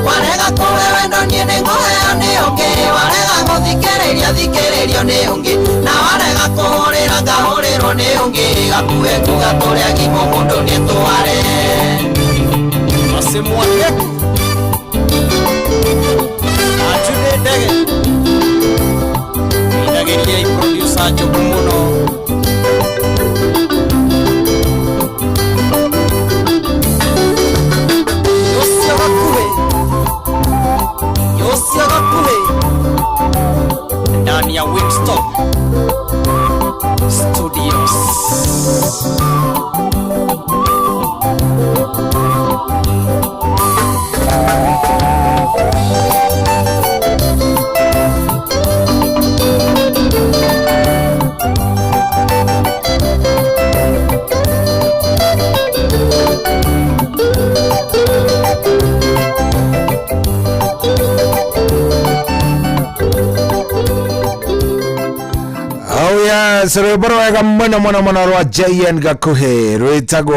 warega kũhe wendo niĩ nĩ ngũheo nĩ ũngĩ warega gũthikĩrĩrio nĩ ũngĩ na warega kũhũrĩra ngahũrĩrwo nĩ ũngĩ gakuhe kugatũrĩa gimo mũndũ nĩ tware masimwake ajune ndege indageria iproducer Njogu mũno Yosia gakuhe ndani ya Wingstop Studios rwĩmbo rwega mũno rwa JN Gakuhe rwĩtagwo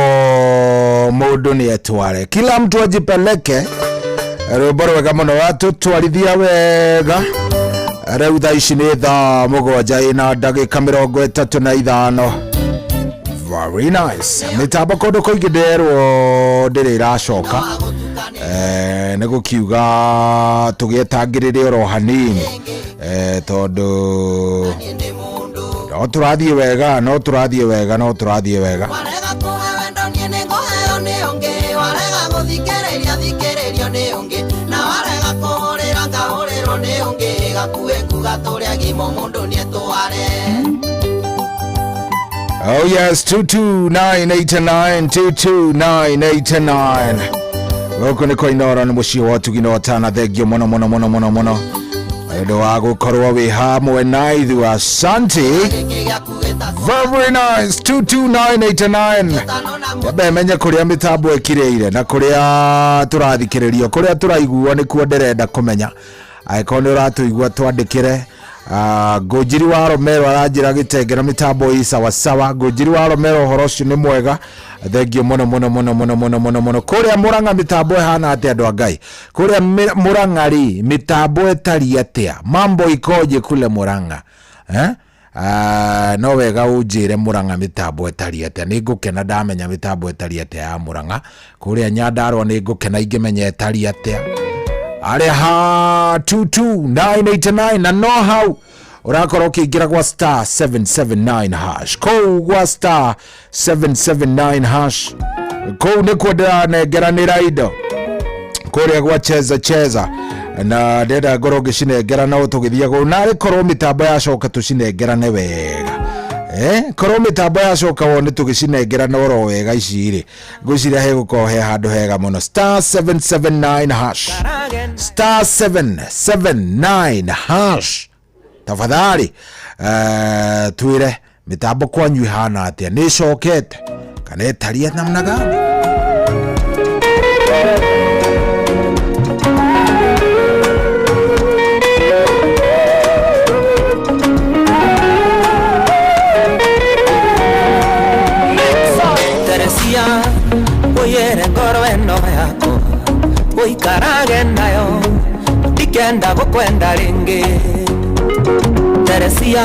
mũndũ nĩ etware kila mtu ajipeleke rwĩmbo rwega mũno watũtwarithia wega rĩu thaa ici nĩ thaa mũgwanja ĩna ndagĩka 35 very nice mĩtambo kũndũ kũingĩ ndĩrerwo ndĩrĩ iracoka nĩ gũkiuga tũgĩetangĩrĩre oro hanini tondũ no tũrathiĩ wega warega kũhe wendo niĩ nĩ ngũheo nĩ ũngĩ warega gũthikĩrĩrio nĩ ũngĩ na warega kũhũrĩra ngahũrĩrwo nĩ ũngĩ gakuhe kugatũrĩa gimo mũndũ nĩ tware oh yes 22989 gũkũ nĩ Koinora nĩ mũciĩ wa Tugino Watana thengio mũno nĩũndũ wa gũkorwo wĩ hamwe na ithuĩ asante very nice 22989 yabe menye kũrĩa mĩtambo ĩkirĩire na kũrĩa tũrathikĩrĩrio kũrĩa tũraiguo nĩkuo ndĩrenda kũmenya angĩkorwo nĩ ũratũigua twandĩkĩre Ngũnjiri wa Romero aranjĩra Gĩtenge na mĩtambo ĩ sawa Ngũnjiri wa Romero ũhoro ũcio nĩ mwega thengio mũno kũrĩa Mũrang'a mĩtambo ĩhana atĩa andũ a Ngai kũrĩa Mũrang'a rĩ mĩtambo ĩtariĩ atĩa mambo ikoje kule Mũrang'a no wega ũnjĩre Mũrang'a mĩtambo ĩtariĩ atĩa nĩ ngũkena ndamenya mĩtambo ĩtariĩ atĩa ya Mũrang'a kũrĩa Nyandarua nĩ ngũkena ingĩmenya ĩtariĩ atĩa arĩa ha 22989 na no hau urakorwo ũkĩingĩra gwa star 779 hash kou gwa star 779 hash kou nĩ kuo nderanĩra indo kũrĩa gwa cheza na ndenda ngorwo ngĩcinengera na ũtũgĩthiagwo narĩ korwo mĩtambo yacoka tũcinengerane wega korwo mitambo yacoka wone tugicinengera noro wega iciri ngwiciria hegukorwo he handu hega muno star 779 hash star 779 hash tafadhali twire mitambo kwanyu ihana atia ni cokete kana etaria namna gani? Teresia, oyere ngoro eno yako uikarage nayo ikenda gukwenda ringi. Teresia,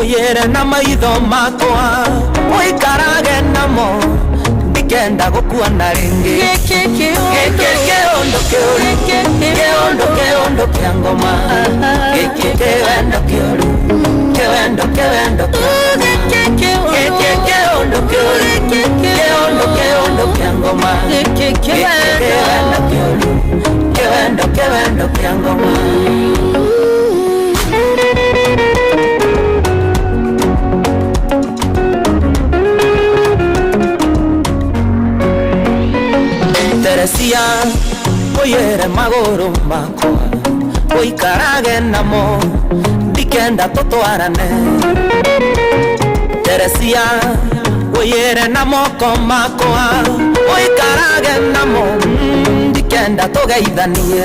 oyere na maitho makwa uikarage namo ikenda gukuona ringi. Keondo kia ngoma keondo keoru keondo kia ngoma keondo kia ngoma. Teresia, oyere maguru makwa uikarage namo ndikenda tutwarane. Teresia, oyere na moko makwa uikarage namo ndikenda tugeithanie.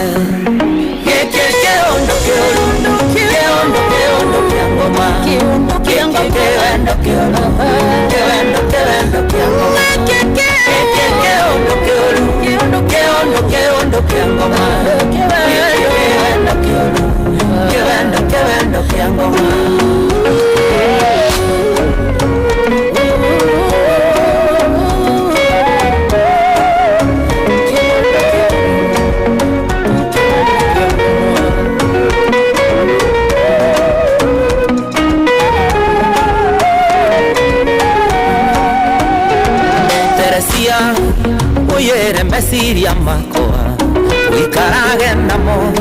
Keondo keoru keondo kia ngoma keondo kia ngoma keondo kia ngoma keondo kia ngoma keondo keoru keondo kia ngoma keondo kia ngoma. Oyere mesiria makwa uikarage namo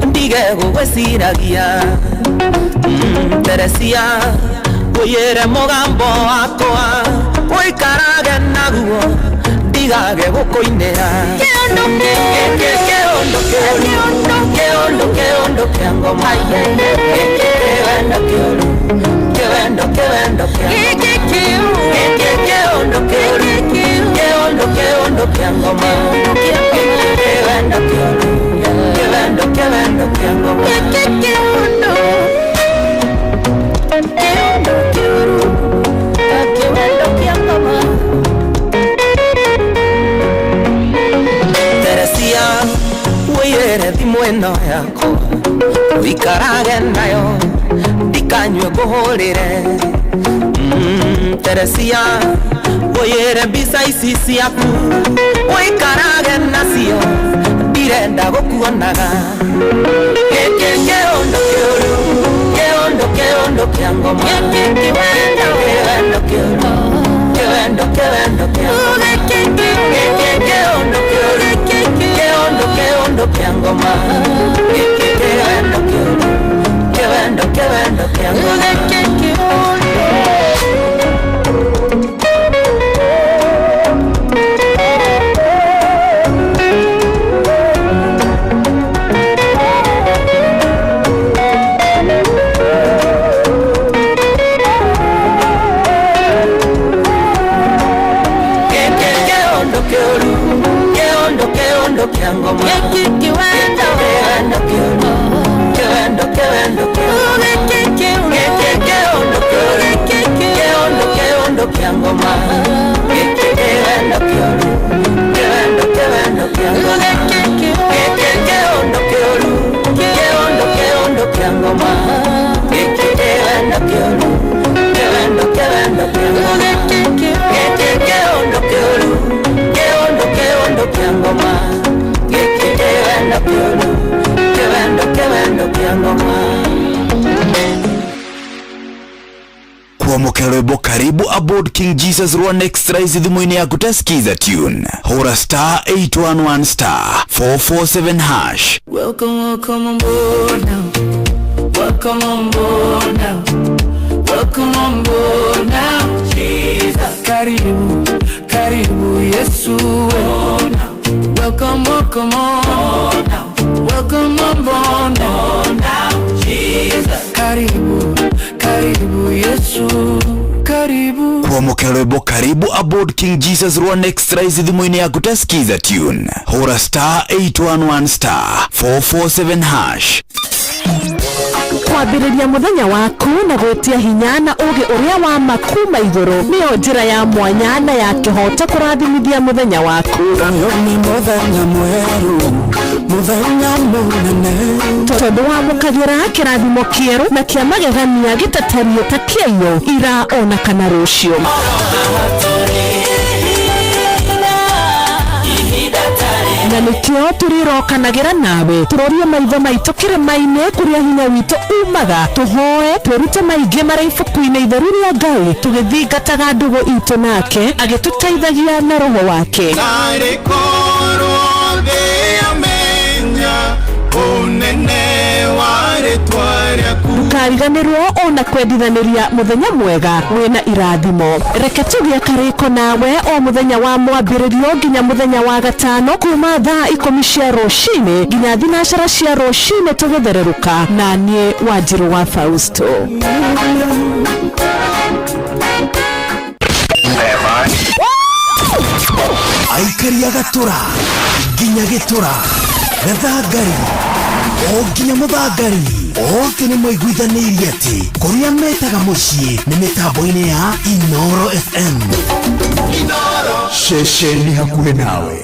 ndige gugwiciragia. Teresia, oyere mugambo wakwa uikarage naguo ndigage gukuinira. Keondo kia ngoma keondo keoru keondo kia keondo kia ngoma keondo kia ngoma. Teresia, oyere thimu eno yako uikarage nayo ndikanywe nguhurire. Teresia, oyere mbica ici ciaku uikarage nacio ndirenda gukuonaga. Keondo keoru keondo kia ngoma keondo keoru keondo kia ngoma keondo kia ngoma keondo kia ngoma. Rwebo karibu aboard King Jesus Rwan Extra izidhumuini ya kutasikiza tune. Hora star 811 star 447 hash. Welcome on board now. Welcome on board now. welcome on board now, Jesus. Karibu, karibu Yesu. Oh, now. Welcome, welcome on now. Welcome on board now, Jesus. Karibu, karibu Yesu. Karibu kwa mukerebo karibu aboard King Jesus Rwan Extra izithimo-ini ya kutasikiza tune hura *811 *447#. kwambĩrĩria mũthenya waku na gwĩtia hinya na ũgĩ ũrĩa wa makuma igũrũ nĩyo njĩra ya mwanya na ya kĩhoto kũrathimithia mũthenya waku. Ni mũthenya mwerũ, mũthenya mũnene, tondũ wamũkagĩra kĩrathimo kĩerũ na kĩa magegania gĩtatario ta kĩaiyũ ira ona kana rũciũ. Na nĩkĩo tũrĩrokanagĩra nawe tũrorie maitho maitũ kĩrĩma-inĩ kũrĩa hinya witũ umaga, tũhoe twĩrute maingĩ marĩ ibuku-inĩ itheru rĩa Ngai tũgĩthingataga ndũgũ itũ nake agĩtũteithagia na roho wake. Ndũkariganĩrwo ona kwendithanĩria mũthenya mwega wĩna irathimo. Reke tũgĩe karĩko nawe o mũthenya wa mwambĩrĩrio nginya mũthenya wa gatano kuma thaa 10 cia rũcinĩ nginya thinacara cia rũcinĩ tũgĩthererũka na niĩ Wanjirũ wa Fausto. Aikari Gatura, nginya Gĩtura, Gathangari, o nginya Mũthangari, othe nĩ moiguithanĩirie atĩ kũrĩa metaga mũciĩ nĩ mĩtambo-inĩ ya Inooro FM. Inooro ceceni hakuhĩ nawe.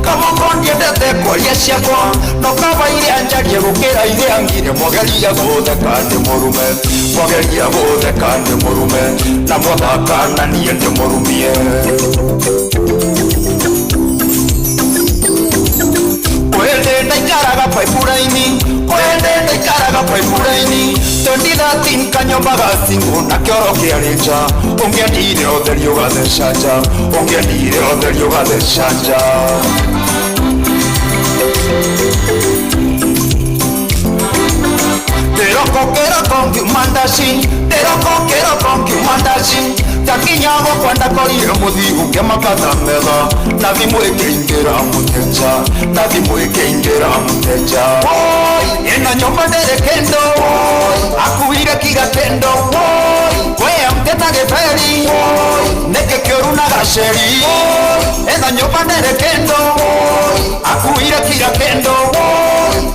Kama kondiendete kwaria ciakwa no kaba iria njarie gukira iria ngire mwageria gutheka ndi murume mwageria gutheka ndi murume na mwathaka na niĩ ndi murumie kwende ndaikaraga paipuraini kwende ndaikaraga paipuraini 2013 kanyombaga singu na kioro kiarinja ungiendire utheri ugathecanja ungiendire utheri ugathecanja Deroko ngiumandaci takinyago kwenda korire muthigu ngemakatha metha na thimu ikiingira mutenja na thimu ikiingira mutenja ina nyumba ndere kendo akuire kiga kendo we amteta geferi neke kioru na gasheri ina nyumba ndere kendo akuire kiga kendo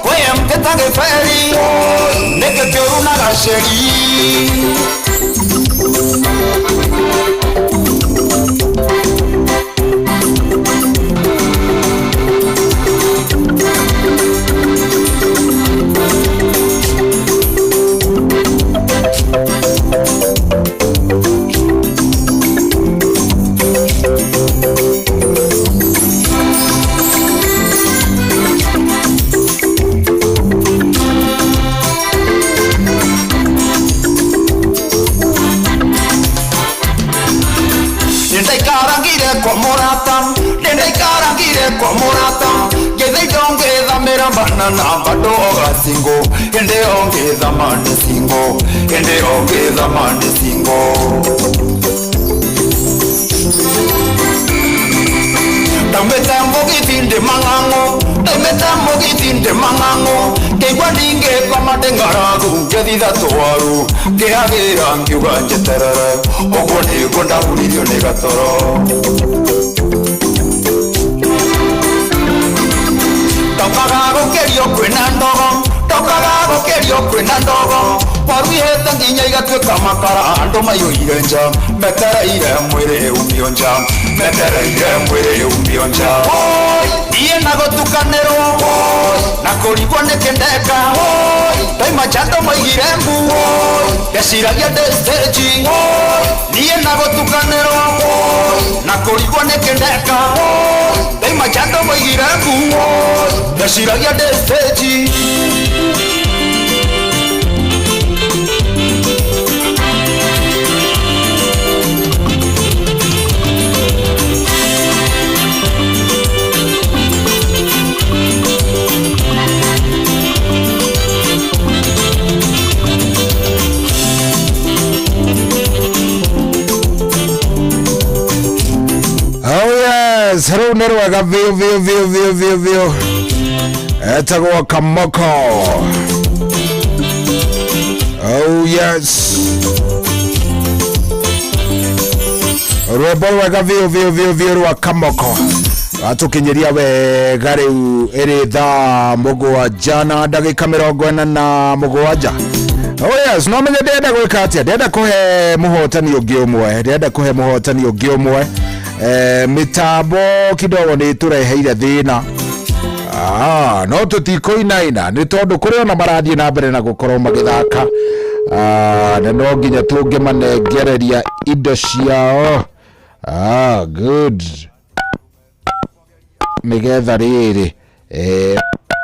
we amteta geferi neke kioru na gasheri. Na bado singo ende ongeza mane singo ende ongeza mane singo Tametambo gitinde mangango Kegwa ninge kama dengaragu Gedida toaru Gehagira ngiuga njeterere Ogwa nigo ndahuririo ni gatoro Tokaga gukerio kwina ndogo Waru ihete nginya igatuĩka makara Andũ maiyũire nja metereire mwĩrĩ umio nja metereire mwĩrĩ umio nja Niĩ na gũtukanĩrwo na kũrigwo nĩ kĩndeka Daima chando maigire mbu ndeciragia ndĩ stage niĩ na gũtukanĩrwo na kũrigwo nĩ kĩndeka ndaima njando mũigire ngu ndeciragia ndĩ stage Hello, Nerwaga, view. Etagwa Kamoko. Oh, yes. Rwebolwaga, view, wa Kamoko. Atukinyiria we gari iri thaa mũgwanja na ndagĩka 47. Oh yes, no menye ndenda gwĩka atĩa, ndenda kũhe mũhotani ũngĩ ũmwe. Mitambo kidogo ni tureheire thina no tutikoinaina ni tondu kuri ona marathie na mbere na gukorwo magithaka na no nginya tungimanengereria indo ciao good nigetha riri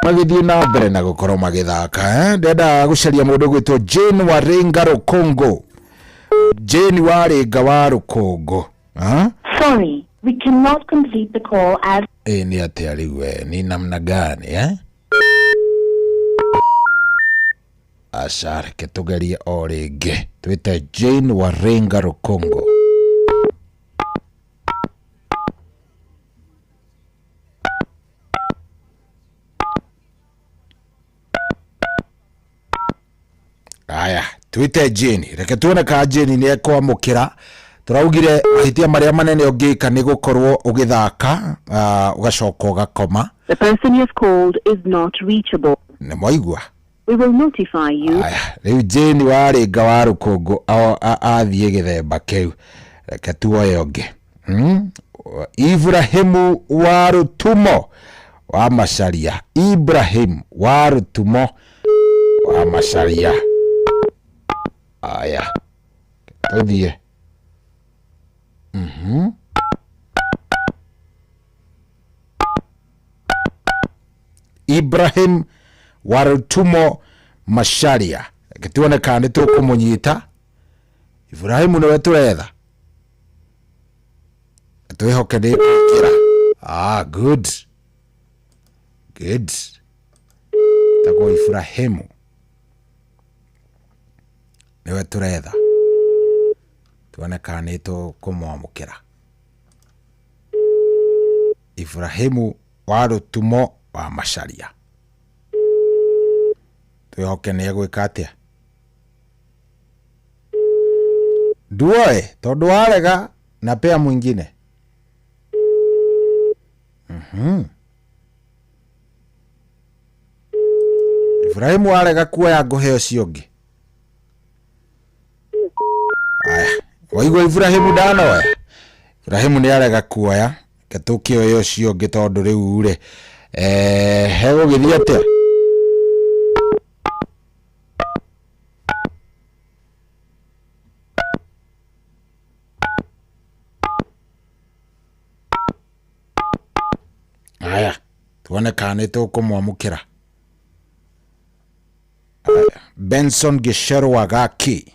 magithie na mbere na gukorwo magithaka ndenda gucaria mundu gwitwo Jane Waringa Rukongo Sorry, we cannot complete the call as... Ni ati we ni namna gani Ashar ke tugeria o ringi twite Jane Waringa Rukongo. Aya twite Jane reke tuone ka Jane ni ekwamukira turaugire hitia maria manene ongika ni gukorwo ugithaka ugacoka ugakoma. The person you have called is not reachable. Ni moigwa. We will notify you. Aya riu Jane Waringa wa Rukongo athie githemba kiu reke tuoye onge Ibrahimu wa Rutumo wa Macharia. Ibrahim wa Rutumo wa Macharia. Aya tuthie Ibrahim wa Rutumo Macharia kituone kandi tukumunyita Ibrahim niwe turetha twihoke ni kira good tago Ibrahim niwe turetha tuone kandi tukumwamukira Ibrahimu wa Rutumo wa Macharia twihoke ni egwika atia duoe tondu warega na pea mwingine Ibrahimu warega kuoya nguheo ciongi aya waigua Ibrahimu ndanoya Ibrahimu ni arega kuoya ketukioyo ciongi tondu riu ri hego githia atia aya tuone kana tukumwamukira Benson Gisherwa Gaki.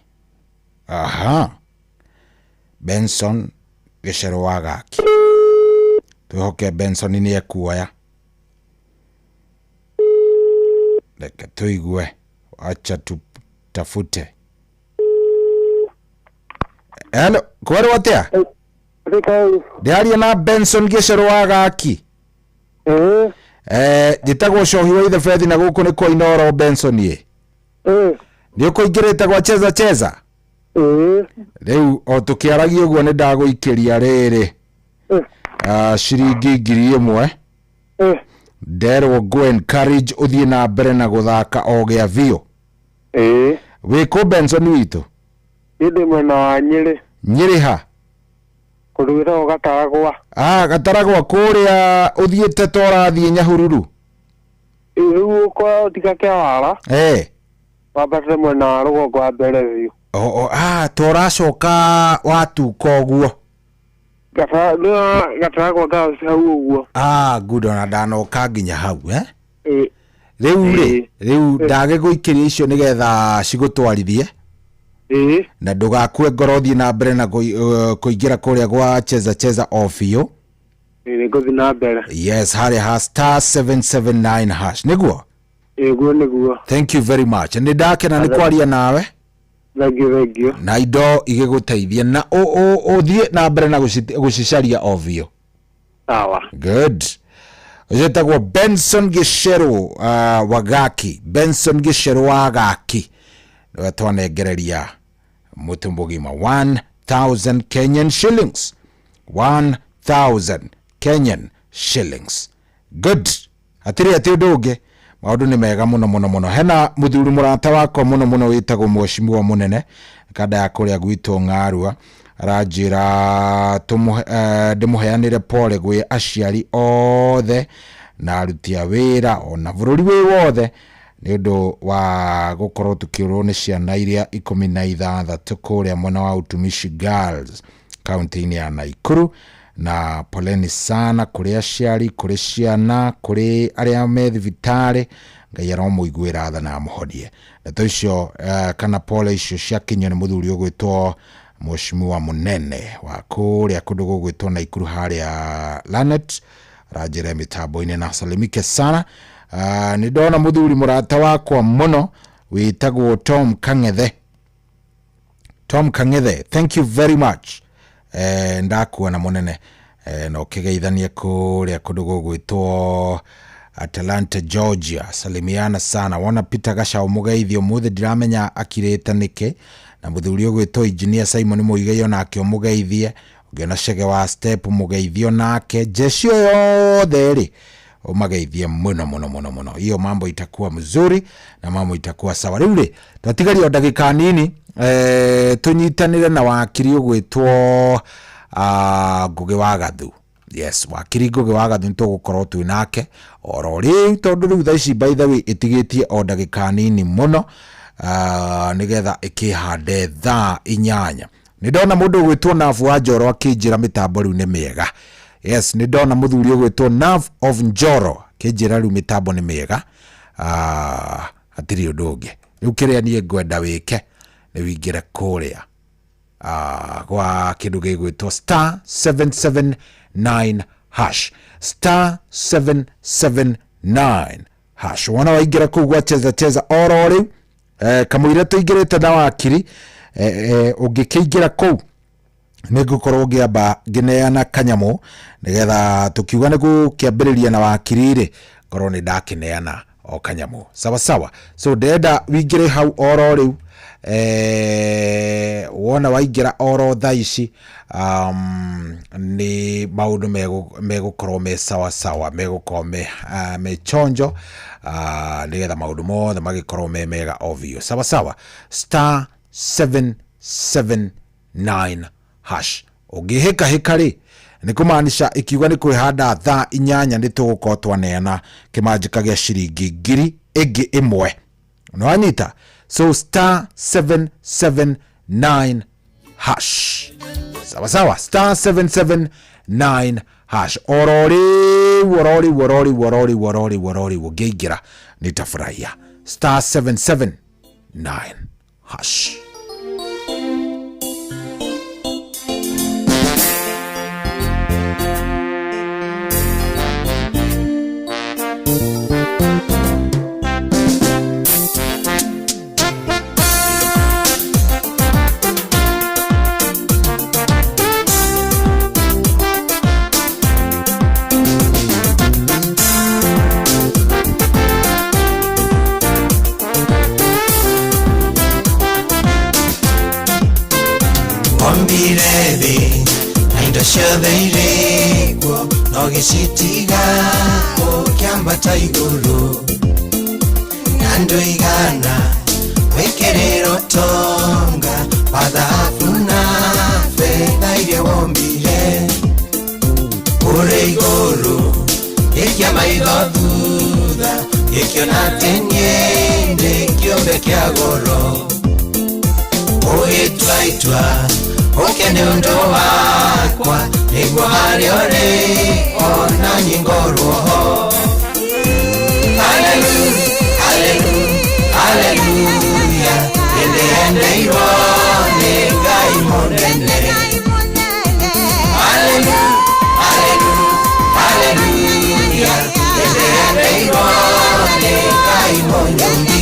Benson Gisherwa Gaki. Tuhoke Benson ni ekuoya. Leke tuigue. Acha tafute. Hello, kwari watia? Ndiaria na Benson Gisherwa Gaki. Jitagwo Cohi wa Ithe Fethi na guku ni kwa Inoro Benson ye. Ni ukuingirite gwa cheza. Riu o tukiaragia uguo ni ndaguikiria riri. Shiringi 1,000. Nderwo go encourage uthie na mbere na guthaka o gia vio. Wiko Benson witu. Inde mwena wa Nyeri. Nyeri ha? Kurugira Gataragwa. Gataragwa kuria uthiete torathie Nyahururu. Riu kwa tika kia wara. Wabate mwena wa rugongo wa mbere vio. toracoka watuka uguo gatagwa gauci hau uguo. Good, ona ndanoka nginya hau riu ndage guikiria icio nigetha cigutwarithie na ndugakue ngoro thie na mbere na kuingira kuria gwa cheza ofio nguthi na mbere. Yes, haria ha *779 hash niguo niguo. Thank you very much. Ni ndakena ni kwaria nawe. Thank you. Na indo igiguteithia na uthie na mbere na gucicaria ofio. Sawa. Good. Ujetagwo Benson Gishero Wagaki. Benson Gishero Wagaki. Twanengereria mutumbugima 1000 Kenyan shillings. 1000 Kenyan shillings. Good. Atiri atiudoge maundu ni mega muno. Hena muthuri murata wako muno witagwo Mheshimiwa Munene kada ya kuria gwitwo Ngarua arajira ndimuheanire pole gwe aciari othe na aruti a wira ona bururi wi wothe ni undu wa gukorwo tukirwo ni ciana iria 16 kuria mwena wa Utumishi Girls kaunti-ini ya Naikuru. Na poleni sana kuri aciari, kuri ciana, kuri aria me thibitari, Ngai aromuiguira tha na amuhodie. Ndeto icio kana pole icio ciakinywo ni muthuri ugwitwo Mheshimiwa Munene wa kuria kundu gugwitwo Naikuru haria Lanet rajire mitambo-ini na salimike sana. Ni ndona muthuri murata wakwa muno witagwo Tom Kangethe. Thank you very much. Ndakuona Munene no kigeithanie kuria kundu gugwitwo Atlanta Georgia. Salimiana sana. Wona Peter Gashao mugeithio muthe ndiramenya akireta nike na muthuri ugwitwo Engineer Simon Muigeio nake mugeithie ugiona Chege wa Step mugeithio nake jeshi yothe ri umageithie muno. Hiyo mambo itakuwa mzuri na mambo itakuwa sawa. Riu twatigario ndagika nini tunyitanire na wakiri ugwitwo Ngugi wa Gathu. Yes, wakiri Ngugi wa Gathu nitugukorwo twi nake oro riu tondu riu thaici by the way itigitie o ndagika nini muno nigetha ikihande thaa 8. Ni ndona mundu gwitwo Nav wa Njoro akinjira mitambo riu ni miega. Yes, ni ndona muthuri gwitwo Nav of Njoro kinjira riu mitambo ni miega. Atiri undu riu kiria nie ngwenda wike ni wingire kuria kwa kindu gigwitwo *779 hash *779 hash. Wana waingira kuu gwa cheza oro riu kamuira tuingirite na wakiri ungikiingira kuu nigukorwo ngiamba ngineana kanyamu nigetha tukiuga nigu kiambiriria na wakiri ri korwo ni ndakineana o kanyamu sawa. So ndenda wingire hau oro riu wona waingira oro thaici ni maundu megukorwo me sawa megukorwo me chonjo nigetha maundu mothe magikorwo me mega ovio sawa. *779 hash. Ungihika ri ni kumaanisha ikiuga ni kwihanda thaa 8 ni tugukorwo twaneana kimanjika gia ciringi 1000 ingi imwe no anyita. So *779 hash sawa *779 hash orori ugiingira nitafurahia *779 hash. Ciothe no gicitiga ukiambata iguru na nduigana wikiriro tonga pathabu na fedha iria wombire uri iguru ikia maitho thutha ikio na tenye ndi kiumbe kia goro waitwa ukene undo wakwa niguo harĩa ũrĩ ona nyingorwoho haleluya haleluya haleluya nĩndĩendeirwo nĩ Ngai mũnene haleluya haleluya haleluya nĩndĩendeirwo nĩ Ngai mũnyũmbi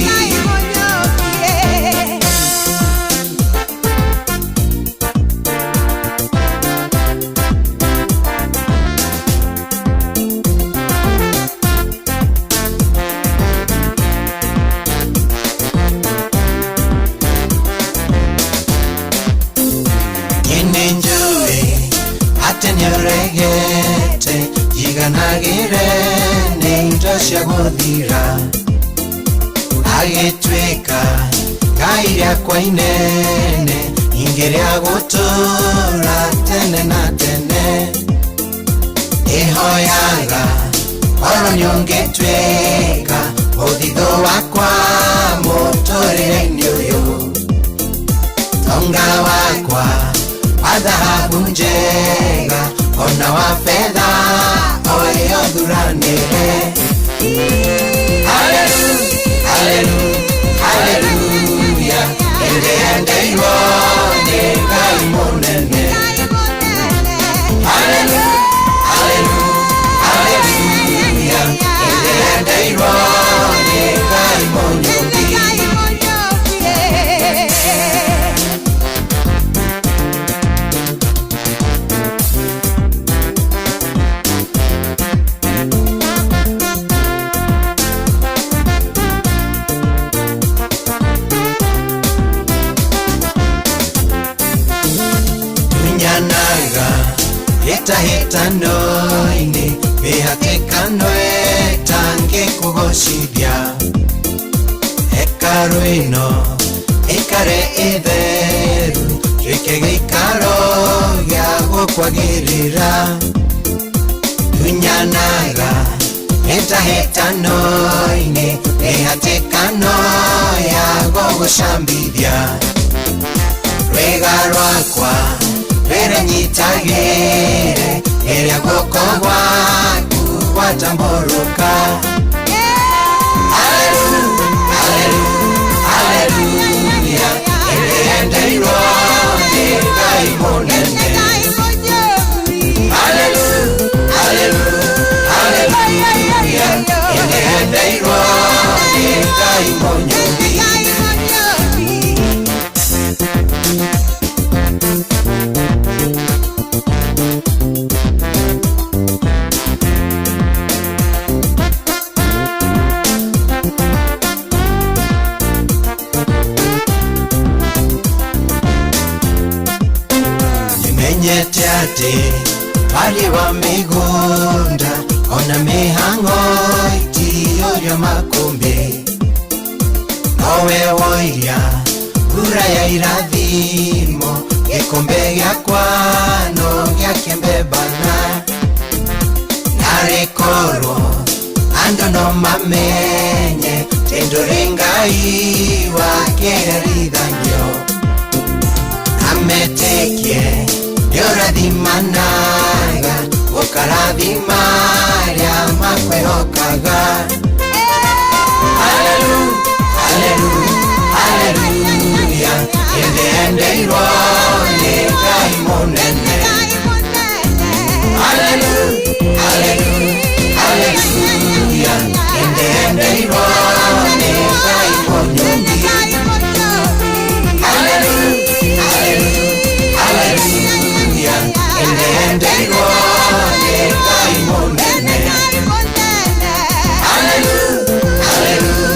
regete jiganagire neindo cia guthira agitwika Ngai rĩakwa inene ingĩrĩa gũtũra tene na tene ihoyaga oro nĩũngĩtwĩka ũthithũ wakwa mũtũrĩre-inĩ ũyũ tonga wakwa wa dhahabu njega ona wa fedha oyo thuranĩre haleluya haleluya haleluya nĩndĩendeirwo nĩ Ngai mũnene haleluya haleluya haleluya nĩndĩendeirwo nĩ Ngai mũnyũmbi hitahitano-inĩ mĩhatĩkano ĩtangĩkũgocithia hekarũ ĩno ĩikare ĩtheru gĩke gĩikaro gĩa gũkwagĩrĩra tunyanaga hitahitano-inĩ mĩhatĩkano ya gũgũcambithia rwĩga rwakwa rere nyitagĩre ĩrĩa guoko gwaku gwatambũrũka haleluya haleluya haleluya nĩndĩendeirwo nĩ Ngai mũnene haleluya haleluya haleluya nĩndĩendeirwo nĩ Ngai mũnyũmbi Pali wa migunda ona mihango itiyoria makumbi nowe woiria kura ya irathimo gikombe giakwa no giakembebana narekorwo ando no mamenye tendore Ngai wakerithanio ametekie yorathimanaga ũkarathimarĩa makwĩhokaga haleluya haleluya haleluya nĩndĩendeirwo nĩ Ngai mũnene haleluya haleluya haleluya nĩndĩendeirwo nĩ Ngai mũnyũmbi haleluya haleluya haleluya nĩndĩendeirwo nĩ Ngai mũnene haleluya haleluya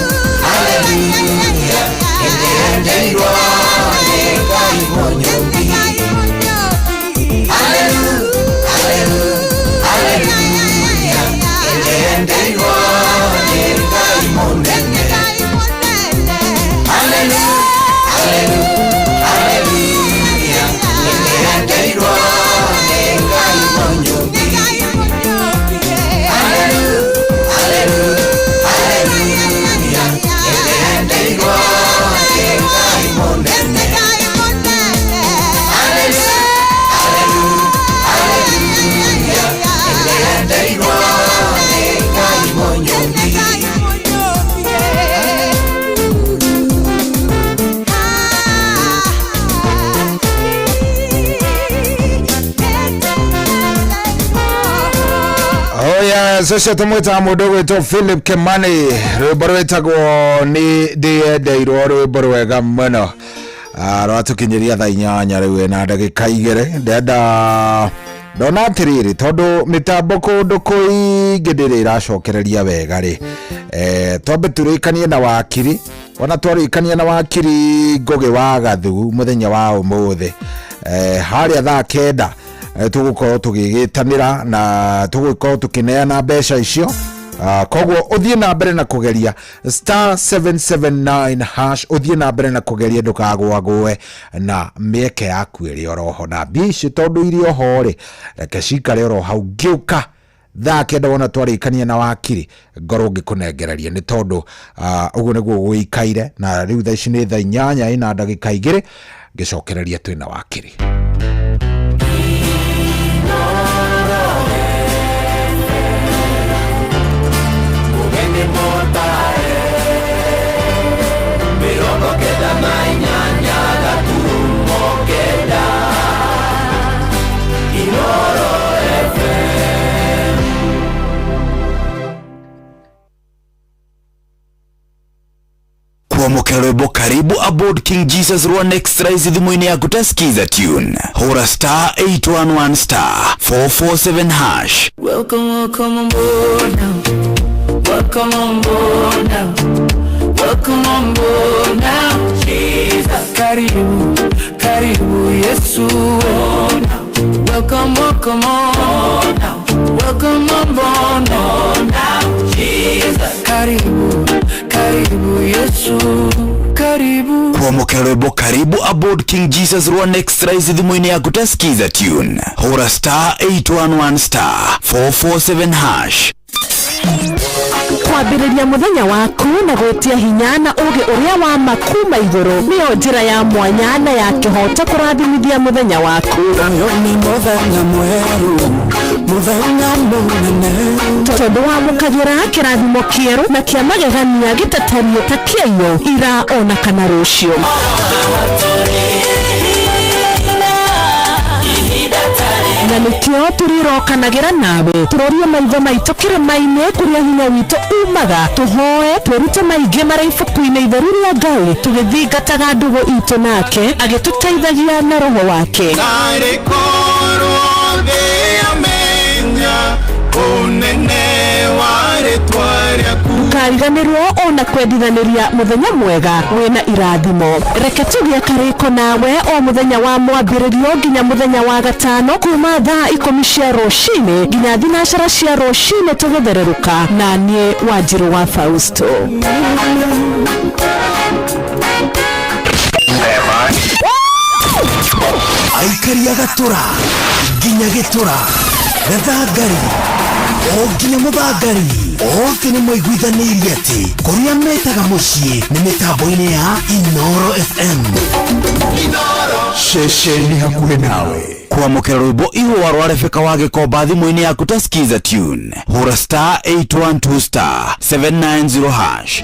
haleluya nĩndĩendeirwo nĩ Sasa tumwita mudogo wetu Philip Kimani rwimbo rwitagwo ni ndiendeirwo rwimbo rwega muno rwatukinyiria thaa 8 riu na ndagika 2 ndenda ndona atiriri tondu mitambo kundu kuingi ndiri iracokereria wega ri twambe turikanie na wakiri ona twarikania na wakiri Ngugi wa Gathu muthenya wa umuthi haria thaa 9 tugukorwo tugigitanira na tugukorwo tukineana mbeca icio kogwo uthie na mbere na kugeria *779 hash uthie na mbere na kugeria ndukagwagwe na mieke yaku iri oroho na bici tondu iri oho ri reke cikare oro hau ngiuka thaa 9 wona twarikania na wakiri ngoro ngikunengereria ni tondu uguo niguo guikaire na riu thaa ici ni thaa 8 ina ndagika 2 ngicokereria twina wakiri. Mukero karibu aboard King Jesus Rwan Extra thimuni ya kutasikiza tune hora *811 *447 hash. Welcome on board now. Welcome on board now. Welcome on board now. Jesus. Karibu Yesu. Welcome on now. Welcome on board now. Jesus. Karibu Yesu. Karibu. Kwa mukero karibu aboard King Jesus Rwan Extra thimuni ya kutasikiza tune hora *811 *447 hash. Kwambĩrĩria muthenya waku na gwetia hinya na ugi uria wa makuma iguru niyo njira ya mwanya na ya kihota kurathimithia muthenya waku. Ni muthenya mweru, muthenya munene, tondu wa mukagira kirathimo kieru na kia magegania gitatario ta kieyo ira ona kana rucio. Na nikio turirokanagira nawe turorie maitho maitũ kĩrĩma-inĩ kũrĩa hinya witũ umaga tuhoe twĩrute maingĩ marĩ ibuku-inĩ itheru rĩa Ngai tũgĩthingataga ndũgũ itũ nake agĩtũteithagia na roho wake. Ndũkariganĩrwo ona kwendithaniria muthenya mwega wĩna irathimo. Reke tũgĩe karĩko nawe o muthenya wa mwambĩrĩrio nginya muthenya wa gatano kuma thaa 10 cia rũcinĩ nginya thinacara cia rũcinĩ tũgĩthererũka na niĩ Wanjirũ wa Fausto. Aikaria gatura nginya gĩtura gathangari o nginya mũthangari othe nĩ moiguithanĩirie atĩ kũrĩa metaga mũciĩ nĩ mĩtambo-inĩ ya Inoro FM. Shesheni hakuhĩ nawe. Kwamũkĩra rwĩmbo ihũa rwa Rebeka wa Gĩkomba thimũ-inĩ yaku ta skiza tune hũra *812 *790 hash.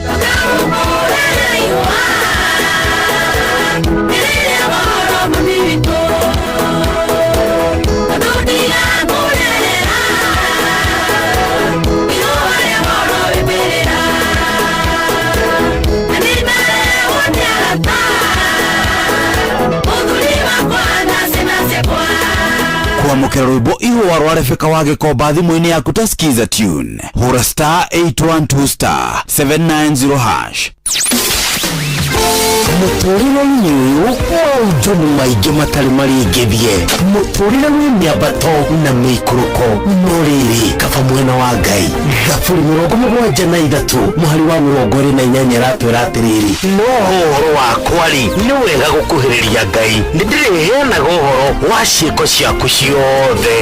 Kwamũkĩra rwĩmbo ihũa rwa Rebeka wa Gĩkomba thimũ-inĩ yaku ta skiza tune hũra *812 *790 hash. Mũtũrĩre-inĩ ũyũ maũndũ maingĩ matarĩ marĩngĩthie, mũtũrĩre wĩ mĩambato na mĩikũrũko, no rĩrĩ kaba mwena wa Ngai Thaburi 73 mũhari wa 28 ratwĩra atĩrĩrĩ, no ũhoro wakwa-rĩ nĩ wega gũkuhĩrĩria Ngai, nĩndĩrĩheanaga ũhoro wa ciĩko ciaku ciothe.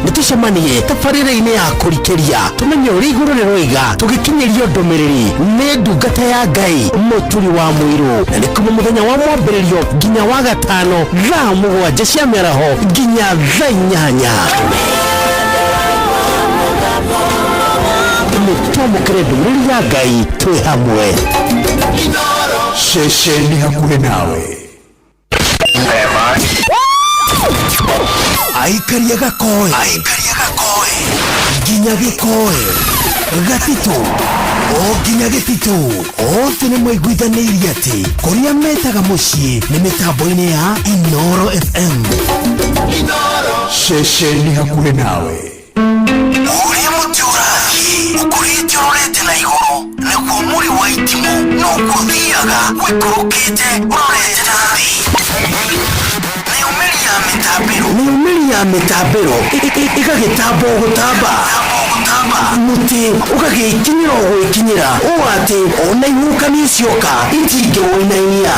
Nĩtũcemanie tabarĩra-inĩ ya kũrikĩria tũmenye ũrĩa igũrũ rĩroiga tũgĩkinyĩrio ndũmĩrĩri nĩ ndungata ya Ngai mũturi wa mũirũ, na nĩ kuma mũthenya wa mwambĩrĩrio nginya wa gatano thaa 7 cia mĩaraho nginya thaa 8. Mũtũmũkĩre ndũmĩrĩri ya Ngai twĩ hamwe. Shesheni hakuhĩ nawe. aikaria gakoe nginya gikoe gatito o nginya gitito othe nĩ mwaiguithanĩirie atĩ kũrĩa metaga mũciĩ nĩ mĩtambo-inĩ ya Inoro FM. Ceceni hakuhĩ nawe. Ũrĩa mũtũragi ũkũrĩte ũrorete na igũrũ naguo mũri wa itimũ no gũthiaga wĩkũrũkĩte ũrorete na thĩ. Nĩumĩri ya mĩtambĩro ĩgagĩtamba o gũtamba mũtĩ ũgagĩkinyĩra o gwĩkinyĩra ũũ atĩ ona ihũkania cioka itingĩwĩnainia.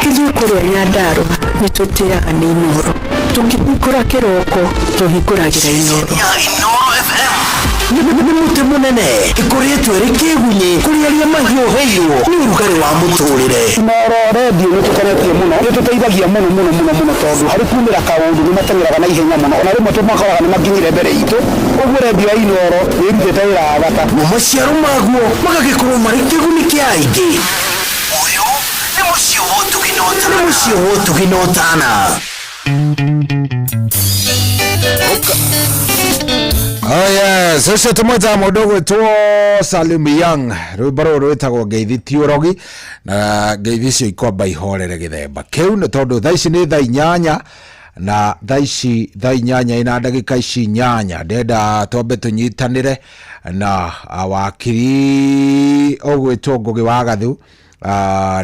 Ithuĩ kũrĩa Nyandarũa nĩ tũtĩaga nĩ Inoro, tũkĩhingũra kĩroko tũhingũragĩra Inoro. Nĩ mũtĩ mũnene ĩkoretwo ĩrĩ kĩgunyi kũrĩ arĩa mahiũhĩirwo nĩ ũrugarĩ wa mũtũrĩre. Inoro redio nĩ tũkoretie mũno, nĩ tũteithagia mũno tondũ harĩ kumĩra kaũndũ nĩ mateng'eraga na ihenya mũno, ona rĩmwe tũmakoraga nĩ makinyire mbere itũ. Ũguo redio ya Inoro nĩ ĩrutĩte wĩra wa bata na maciaro maguo magagĩkorwo marĩ kĩguni kĩa aingĩ. Ũyũ nĩ mũciĩ wa Ũtugi na Ũtana. Oh yes, ucio tumweta mundu gwitwo Salim Young rwimbo rũrũ rwĩtagwo Ngeithi Tiũrogi na ngeithi icio ikwamba ihorere gĩthemba kĩu nĩ tondũ thaa ici nĩ thaa 8 na thaa ici thaa 8 ina ndagĩka ici 8 ndenda twambe tũnyitanĩre na wakiri ogwĩtwo Ngũgĩ wa Gathu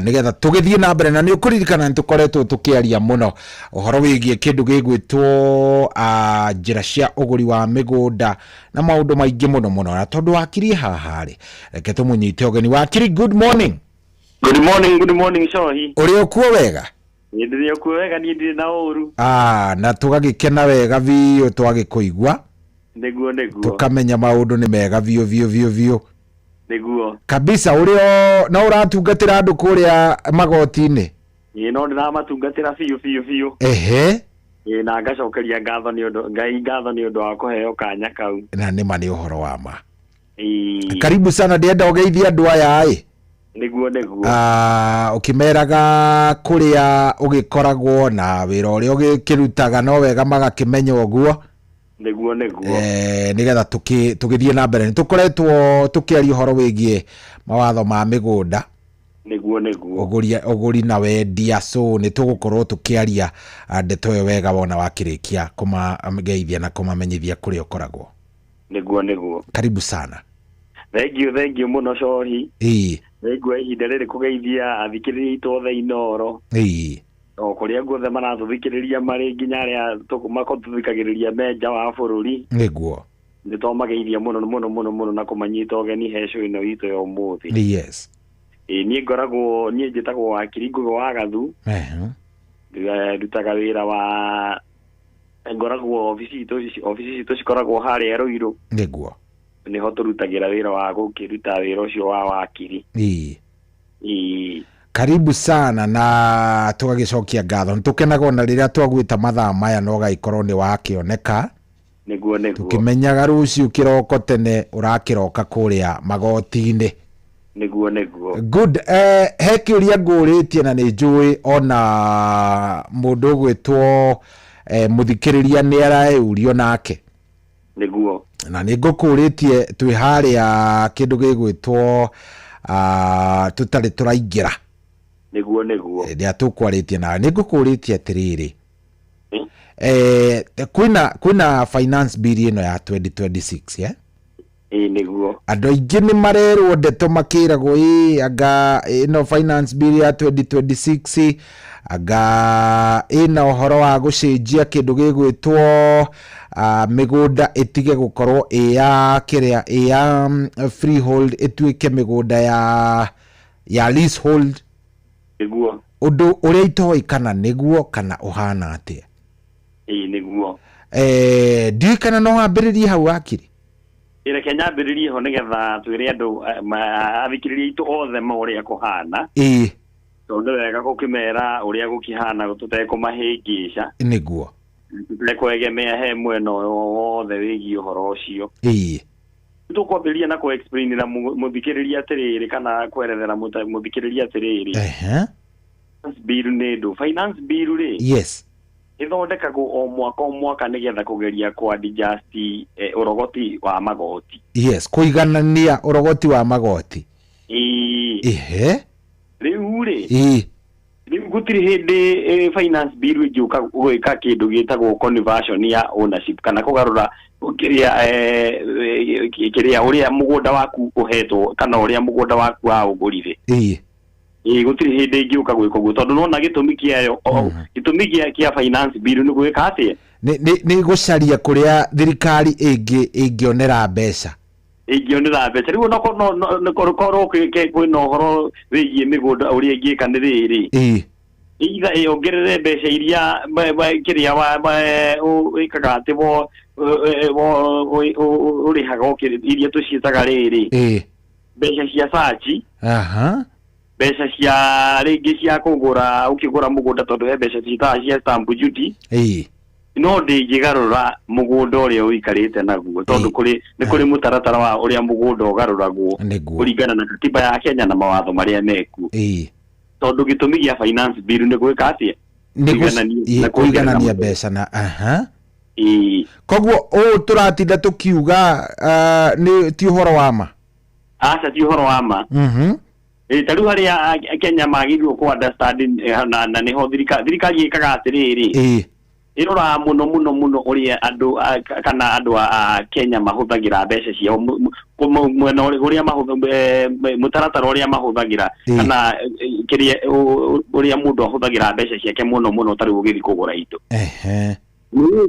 nigetha tugithie na mbere na ni ukuririkana nitukoretwo tukiaria muno uhoro wigie kindu gigwitwo njira cia uguri wa migunda na maundu maingi muno na tondu wakiri haha ri reke tumunyite ogeni wakiri. Good morning Shohi uri okuo wega ndiri okuo wega ni ndiri na uru na tugagikena wega biu twagikuigwa niguo tukamenya maundu ni mega biu niguo kabisa urio na uratungatira andu kuria magoti-ini no ndina matungatira biu ehe na ngacokeria ngatho ni undu wa kuheo kanya kau na nima ni uhoro wa ma. Karibu sana ndienda ugeithia andu aya niguo ukimeraga kuria ugikoragwo na wira uria ugikirutaga no wega magakimenya uguo niguo nigetha tugithie na mbere nitukoretwo tukiaria uhoro wigie mawatho ma migunda niguo uguri na wendia so nitugukorwo tukiaria ndeto yo wega wona wakirikia kumageithia na kumamenyithia kuria ukoragwo niguo karibu sana. Thank you muno Shohi niguo ihinda riri kugeithia athikiriria itothe Inoro o kuria guothe marathuthikiriria mari nginya aria makotuthikagiriria menja wa bururi niguo nitomageithia muno na kumanyita ogeni heco ino ito ya umuthi. Yes ni njitagwo wakiri Ngũgĩ wa Gathu ndutaga wira wa ngoragwo ofisi cito cikoragwo haria Ruiru niguo niho turutagira wira wa gukiruta wira ucio wa wakiri. Karibu sana na tugagicokia ngatho ntukenaga na riria twagwita mathaa maya no gaikorwo ni wakioneka niguo tukimenyaga ruciu kiroko tene urakiroka kuria magoti-ini niguo good. He kiuria nguritie na ni njui ona mundu gwitwo muthikiriria ni araurio nake niguo na ni ngukuritie twi haria kindu gigwitwo tutari turaingira niguo ndia tukwaritie na ni ngukuritie atiriri kwina finance bill ino ya 2026 niguo andu aingi ni marerwo ndeto makiragwo anga ino finance bill ya 2026 anga ina uhoro wa gucenjia kindu gigwitwo migunda itige gukorwo ya kiria ya freehold ituike migunda ya leasehold niguo undu uria itoi kana niguo kana uhana atia niguo ndikana no ambiririe hau akiri reke nyambiririe ho nigetha twire andu athikiriria itu othe uria kuhana tondu wega gukimera uria gukihana tutekumahingica niguo tutekwegemea he mwena wothe wigie uhoro ucio tukwambiria na ku-explainira muthikiriria atiriri kana kwerethera muthikiriria atiriri finance bill ni ndu finance bill ri yes ithondekagwo o mwaka nigetha kugeria kwa adjust urogoti wa magoti. Yes, kuiganania urogoti wa magoti. Ehe. Riu riu gutiri hindi finance bill ijuka gwika kindu gitagwo conversion ya ownership kana kugarura kiria uria mugunda waku uhetwo kana uria mugunda waku augurire. Gutiri hindi ijuka gwika guo tondu nona gitumi kiayo gitumi kia finance bill ni gwika atia ni gucaria kuria thirikari ingionera mbeca riu no korwo kwina uhoro wigie migunda uria ingikaniriri iga yongerere mbeca iria kiria wikaga ati bo urihaga iria tuciitaga riri mbeca cia sachi mbeca cia ringi cia kugura ukigura mugunda tondu he mbeca ciitaga cia stamp duty no ndingigarura mugunda uria uikarite naguo tondu ni kuri mutaratara wa uria mugunda ugaruragwo kuringana na katiba ya Kenya na mawatho maria meku tondu gitumi gia finance bill ni gwika atia ni kuiganania mbeca na koguo turatinda tukiuga ni ti uhoro wa ma aca ti uhoro wa ma tariu haria Kenya magirwo ku understand na niho thirikari ikaga atiriri irora muno uria andu kana andu a Kenya mahuthagira mbeca ciao mwena uria mutaratara uria mahuthagira kana kiria uria mundu ahuthagira mbeca ciake muno tari ugithi kugura indo ni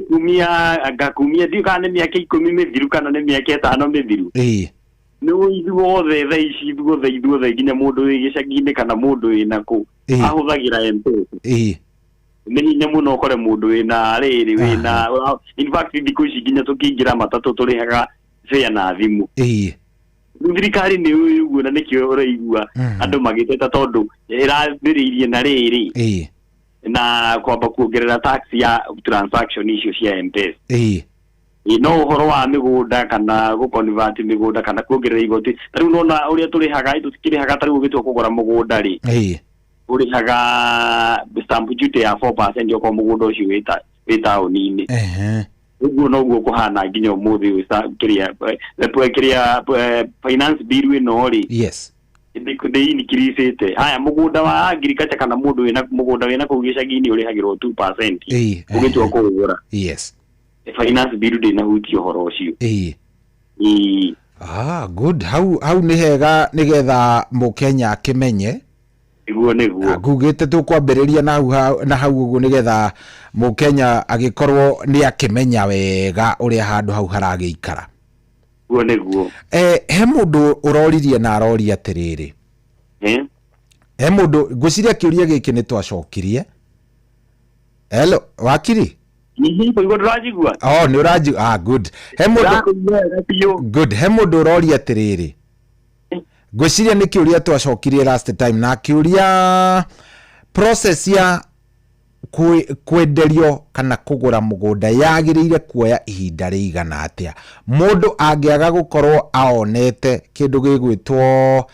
kumia dio kana ni miaka 10 mithiru kana ni miaka 5 mithiru no ithuothe tha ici ithuothe nginya mundu wi gicagi-ini kana mundu wina ku ahuthagira M-Pesa ni muno kore mundu wina riri wina in fact ndiko ici nginya tukingira matatu turihaga fare na thimu thirikari ni uguo na nikio uraigua andu magiteta tondu irambiriirie na riri na kwamba kuongerera tax ya transaction icio cia M-Pesa no uhoro wa migunda kana guconvert migunda kana kuongerera igoti tariu nona uria turihaga tutikirihaga tariu gitwa kugura mugunda ri urihaga stamp duty ya 4% yoko mugunda ucio wita unini uguo no guo kuhana nginya umuthi wisa kiria finance bill ino ri ndikuthi increasete haya mugunda wa agriculture kana mundu wina mugunda wina kugicagi-ini urihagirwo 2% ugitwa kugura finance bill ndina huti uhoro ucio good hau ni hega nigetha mukenya kimenye iguo niguo ngugite tukwambiriria na hau uguo nigetha mukenya agikorwo ni akimenya wega uria handu hau haragiikara iguo niguo he mundu uroririe na aroria atiriri he mundu ngwiciria kiuria giki ni twacokirie hello wakiri igua ndurajigua ni urajigua good he mundu uroria atiriri ngwiciria ni kiuria twacokirie last time na kiuria process ya kwenderio kana kugura mugunda yagiriire kuoya ihinda rigana atia mundu angiaga gukorwo aonete kindu gigwitwo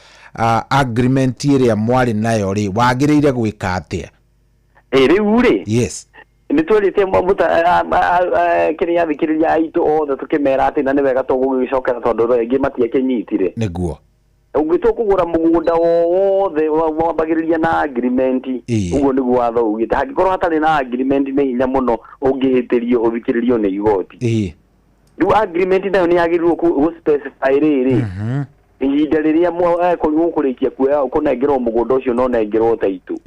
agreement iria mwari nayo ri wagiriire gwika atia riu ri yes ni twirite kiria thikiriria aitu othe tukimera ati na ni wega tugugicokera tondu rengi matiakinyitire niguo ungitwo kugura mugunda wothe wambagiriria na agreement uguo niguo watho ugite hangikorwo hatari na agreement ni hinya muno ungihitirio uthikiririo ni igoti riu agreement nayo ni yagirirwo ku specify riri ihinda riria kurikia kuoya kunengerwo mugunda ucio no nengerwo taitu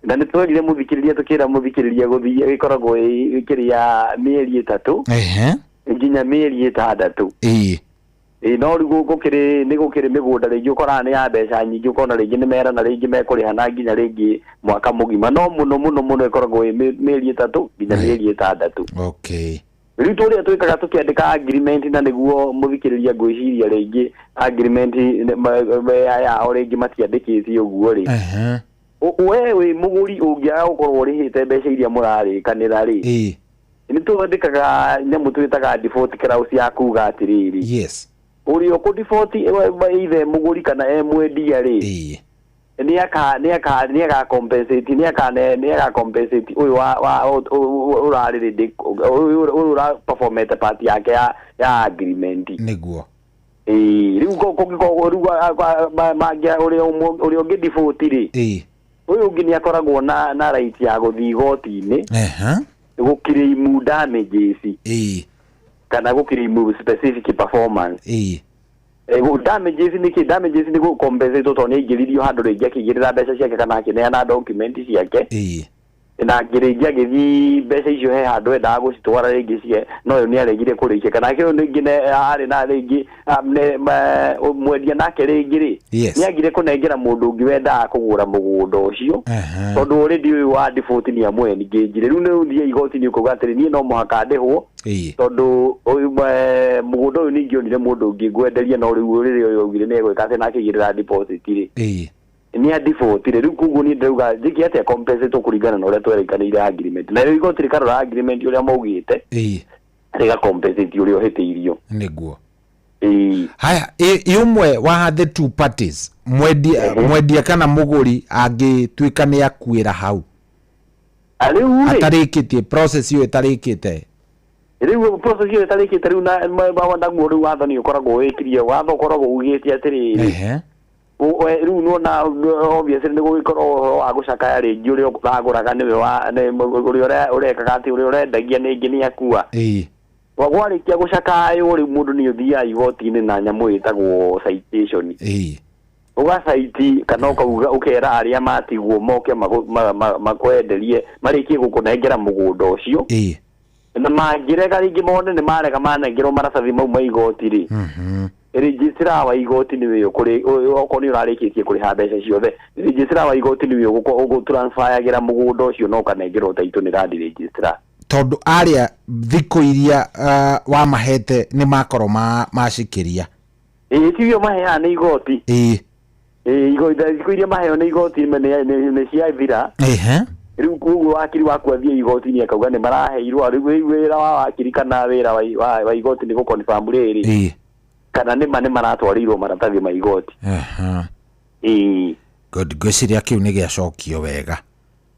na ni twegire muthikiriria tukira muthikiriria guthia gikoragwo ikiria mieri 3 nginya mieri 6 no rigo gukiri ni gukiri migunda ringi ukora ni ya mbeca nyingi ukona ringi ni mera na ringi mekuriha na nginya ringi mwaka mugima no muno ikoragwo mieri 3 nginya mieri 6 riu turia twikaga tukiandika agreement na niguo muthikiriria ngwiciria ringi agreement ya ringi matiandikithie uguo ri wewe muguri ungiaga gukorwo urihite mbeca iria murarikanira ri ni twandikaga nyamu twitaga default clause ya kuga atiriri yes urio ku default either muguri kana mwendia ri ni aka compensate uyu wa urarire ura performance part yake ya agreement niguo riu ko magia uri ungi default ri uyu ungi ni akoragwo na right ya guthi igoti-ini gukirimu damages kana gukirimu specific performance damages ni go compensate to ni ngiririo handu ringi akigirira mbeca ciake kana akineana document ciake na ngirigia githi mbeca icio he handu endaga gucitwara ringi cie no yo ni aregire kurikia kana kio ringi ne ari na ringi mwendia nake ringi ri ni agire kunengera mundu ungi wendaga kugura mugunda ucio tondu already uyu wa default ni amwe ni ngijire riu ni uthie igoti ni ukuga atiri ni no muhaka ndihwo tondu uyu mugunda uyu ni ngionire mundu ungi ngwenderia no riu riri uyu ugire ni gwika ati nakigirira deposit ri ni a default riu kugu ni ndauga jiki ati compensate kuringana na uria twerekanire agreement na riu igoti rikarora agreement uria maugite riga compensate uria uhitiirio niguo haya imwe wa the two parties mwendia kana muguri angituika ni akwira hau atarikitie process iyo itarikite riu process iyo itarikite riu na bawanda nguru watho ni ukoragwo wikirie watho ukoragwo ugite atiri riu nona obviously ni gugikorwo wa gucakaya ringi uria uraguraga niwe wa uria urekaga ati uria urendagia ningi ni akua wagwarikia gucakaya uri mundu ni uthia igoti-ini na nyamu itagwo citation ugacaiti kana ukauga ukera aria matigwo moke makwenderie marikie gukunengera mugunda ucio na mangirega ringi mone ni marega manengerwo maracathi mau ma igoti ri registrar wa igoti niwe ukuri okoni urarikitie kuri ha mbeca ciothe registrar wa igoti niwe ugu transferagira mugunda ucio no kanengerwo taito ni radi registrar tondu aria thiko iria wa mahete ni makoro macikiria tio mahea ni igoti igoti iria maheo ni igoti ni cia thira riu kugu wakiri waku athie igoti ni akauga ni maraheirwo riu wira wa wakiri kana wira wa igoti ni gukonfirm riri kana ni maratwarirwo maratathi ma igoti ngwiciria kiu ni giacokio wega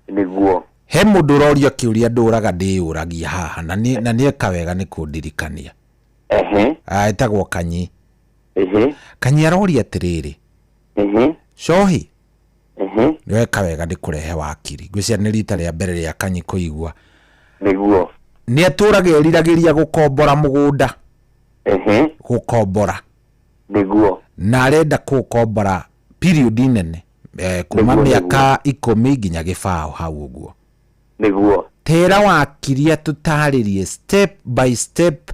niguo he mundu uroria kiuria nduraga ndiuragia haha na ni eka wega ni kundirikania etagwo Kanyi Kanyi aroria atiriri Cohi ni eka wega ni kurehe wakiri ngwiciria ni rita ria mbere ria Kanyi kuigua niguo ni aturaga eriragiria gukombora mugunda gukombora niguo na arenda gukombora period nene kuma miaka 10 nginya gibao hau uguo niguo tera wakiria tutaririe step by step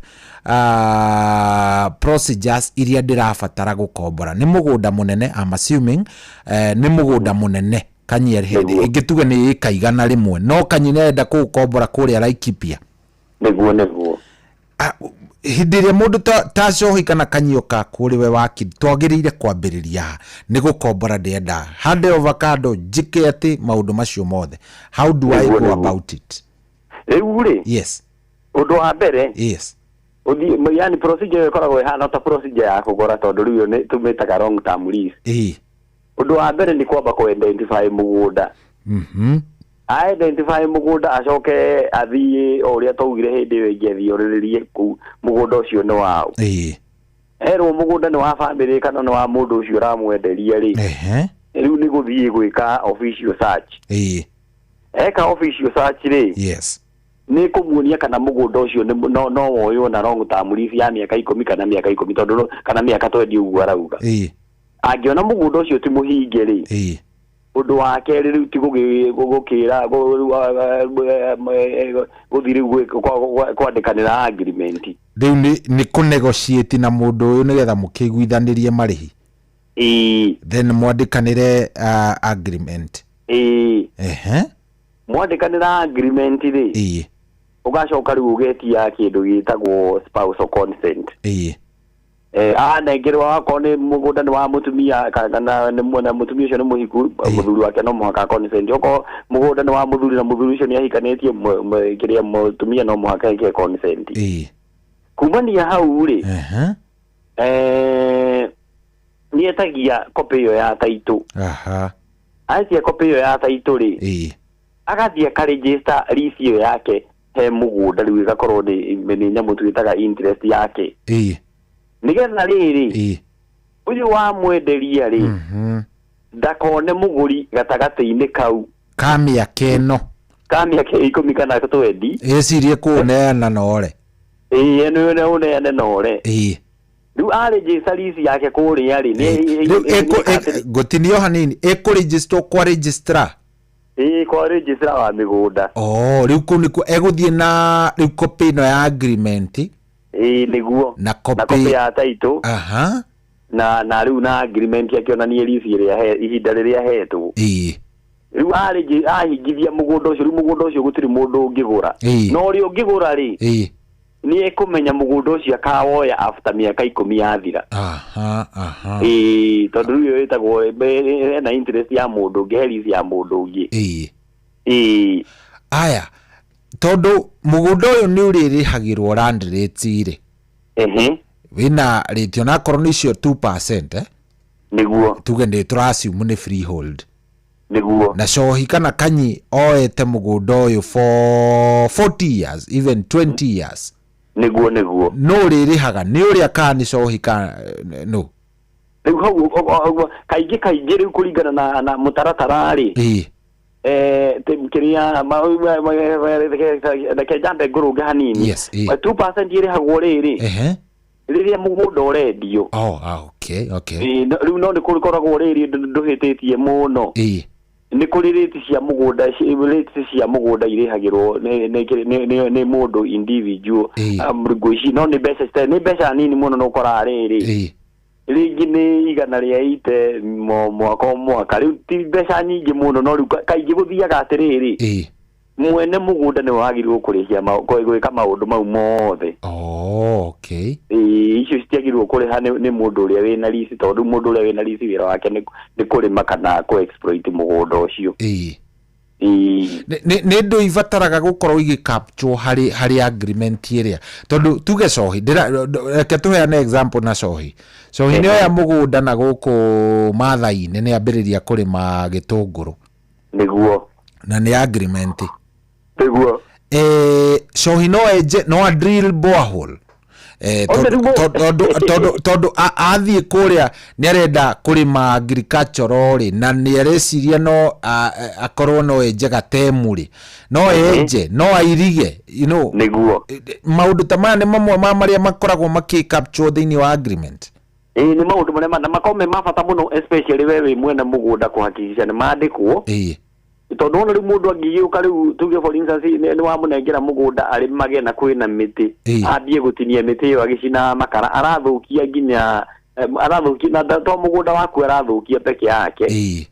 procedures iria ndirabatara gukombora ni mugunda munene I'm assuming ni mugunda munene Kanyi erhedi ingituga ni ikaigana rimwe no Kanyi nenda gukombora kuria Laikipia niguo hindi ria mundu ta Cohi kana Kanyi oka kuriwe wakiri twagiriire kwambiriria ni gukombora ndenda hande avocado jike ati maundu macio mothe how do I go about it uri yes undu wa mbere yes yani procedure ikoragwo ihana ta procedure ya kugora tondu riu ni tumitaga long term lease undu wa mbere ni kwamba ku identify mugunda identify mugunda acoke athie uria twaugire hindi iyo ingethio riririe ku mugunda ucio ni wao erwo mugunda ni wa family kana ni wa mundu ucio ramwenderia ri riu ni guthie gwika official search eka official search ri yes ni kumuonia kana mugunda ucio no woyo na long term lease ya miaka 10 kana miaka 10 tondu kana miaka 20 ugu arauga angiona mugunda ucio ti muhinge ri undu wa keri riu ti gugukira guthiri kwandikanira agreement riu ni kunegotiate na mundu uyu nigetha mukiguithanirie marihi then mwandikanire agreement mwandikanira agreement ri ugacoka riu ugetia kindu gitagwo spousal consent nengerwa wako ni mugunda ni wa mutumia kana ni mwana mutumia ucio ni muhiku muthuri wake no muhaka consent oko mugunda ni wa muthuri na muthuri ucio ni ahikanitie kiria mutumia no muhaka eke consent kumania hau ri ni etagia copy yo ya taitu atia copy yo ya title ri agathie ka register lease yo yake he mugunda riu igakorwo ni nyamu twitaga interest yake nigetha riri uyu wa mwenderia ri ndakone muguri gatagati-ini kau kamia keno kamia ke 10 kana 20 ecirie kuneana nore ene uneane nore riu aregister lease yake kuria ri gotinio hanini ekuregister kwa registrar kwa registrar wa migunda riu kuniko eguthie na riu copy no ya agreement niguo na copy ya title na riu na agreement yakionania lease iria ihinda riria hetwo riu ahingithia mugunda ucio riu mugunda ucio gutiri mundu ungigura no ri ungigura ri ni ekumenya mugunda ucio akawoya after miaka 10 yathira tondu riu yetagwo na interest ya mundu ungi lease ya mundu ungi aya tondu mugunda uyu ni uririhagirwo land rates ire wina rate ona korwo nicio 2% niguo tuge ndi turasiumu ni freehold niguo na cohi kana kanyi oete mugunda uyu for 40 years even 20 years niguo no ririhaga ni uria kani cohi ka no riu kaingi riu kuringana na mutaratara ri kiria ke jambe nguruga hanini 2% irihagwo riri riria mugunda urendio okay riu no ni kurikoragwo riri nduhititie muno ni kuri rate cia mugunda irihagirwo ni mundu individual mrugoici no ni beca nini muno no kora riri ringi ni igana ria ite mwaka riu ti beca nyingi muno no riu kaingi guthiaga atiriri mwene mugunda ni wagirwo kurihia gwika maundu mau mothe okay icio citiagirwo kuriha ni mundu uria wina lease tondu mundu uria wina lease wira wake ni kurima kana ku exploit mugunda ucio ni ndu ivataraga gukorwo igi capture hari agreement iria tondu tuge cohi reke tuheane example na cohi ni oya mugunda na guku Mathai-ini ni ambiriria kurima gitunguru niguo na ni agreement niguo cohi no a drill borehole tondu athie kuria ni arenda kurima agriculture ri na ni areciria no akorwo no enje gatemuri no enje no airige niguo maundu ta maya ni mamwe ma maria makoragwo maki capture thini wa agreement ni maundu maria makome mabata muno especially wewe mwene mugunda kuhakikisha ni maandikwo tondu no ri mundu angiuka riu tuge for instance ni wa munengera mugunda ari magena kwina miti ambie gutinia miti yo agicina makara arathukia nginya arathukia na to mugunda waku arathukia peke yake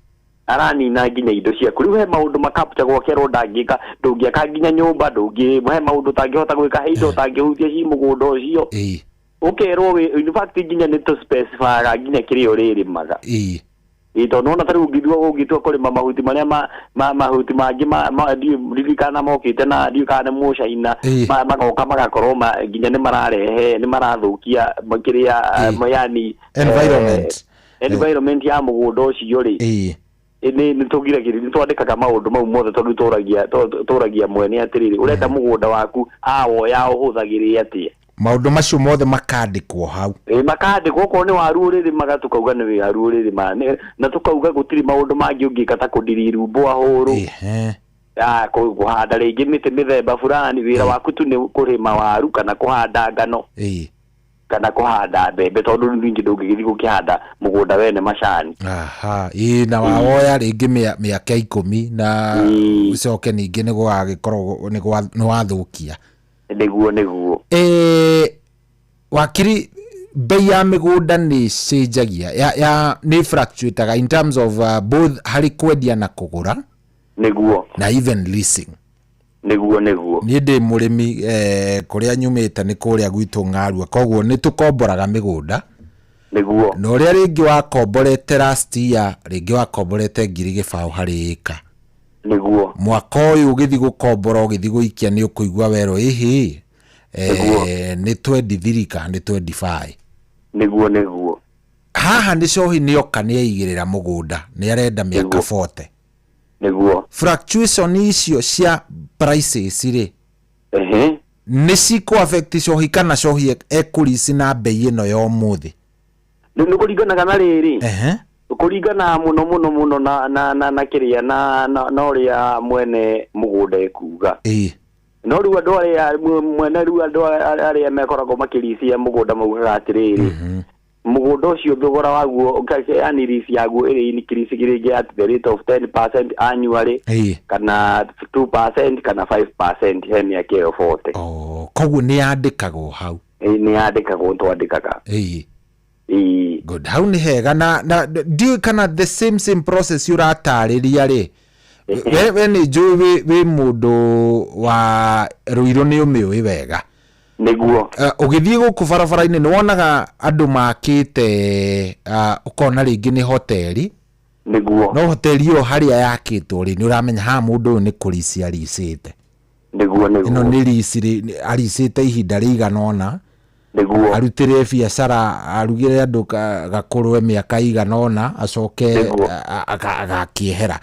aranina nginya indo ciaku riu he maundu makapta gwakero ndangika ndungiaka nginya nyumba ndungi he maundu tangihota gwika he indo tangihutia ci mugunda ucio ukerwo in fact nginya ni to specify nginya kirio ririmaga tondu ona tari ungithwa kurima mahuti maria mahuti mangi ririkana mokite na ririkana mucaina magoka magakorwo nginya ni mararehe ni marathukia makiria yani environment ya mugunda ucio ri ni tugiragirira twandikaga maundu mau mothe tondu turagia mwene atiriri urenda mugunda waku awoya uhuthagiria atia maundu macio mothe makandikwo hau makandikwo ko ni waru riri magatukauga ni waru riri na tukauga gutiri maundu mangi ungika ta kudiriru boa huru kuhanda ringi miti mithemba fulani wira waku tu ni kurima waru kana kuhanda ngano kana kuhanda mbembe tondu ningi ndungigithii gukihanda mugunda wene macani na wawoya ringi miaka 10 na ucoke ningi ni gwagikorwo ni wathukia niguo wakiri bei ya migunda ni cenjagia ya ni fluctuateaga in terms of both hari kwendia na kugura niguo na even leasing niguo ni ndi murimi kuria nyumite ni kuria gwitu Ng'arua koguo ni tukomboraga migunda niguo no ria ringi wakomborete last year ringi wakomborete 2,000 hari eka niguo mwaka uyu ugithi gukombora ugithi guikia ni ukuigwa wero ihi ni 23 ka ni 25 niguo haha ni cohi ni oka ni aigirira mugunda ni arenda miaka 40 niguo fluctuation icio cia prices ri ni ciko affect cohi kana cohi ekurisi na bei ino ya umuthi ni kuringanaga na riri kuringana muno na kiria na uria mwene mugunda ekuga no riu andu aria mwene riu andu aria mekoragwo makirisia mugunda maugaga atiriri mugunda ucio thogora waguo yani risi yaguo iri increase giringi at the rate of 10% annually kana 2% kana 5% he miaka 40 koguo ni yandikagwo hau ni yandikagwo twandikaga good hau ni hega na do kana the same process uratariria ri we ni njui we mundu wa ruiro ni umiwi wega niguo ugithie guku barabara-ini ni wonaga andu makite ukona ringi ni hoteli niguo no hoteli yo haria yakitwo ri ni uramenya ha mundu uyu ni kurisi arisite niguo ino ni risi arisite ihinda rigana ona niguo arutire biacara arugire andu gakurwe miaka igana ona acoke agakiehera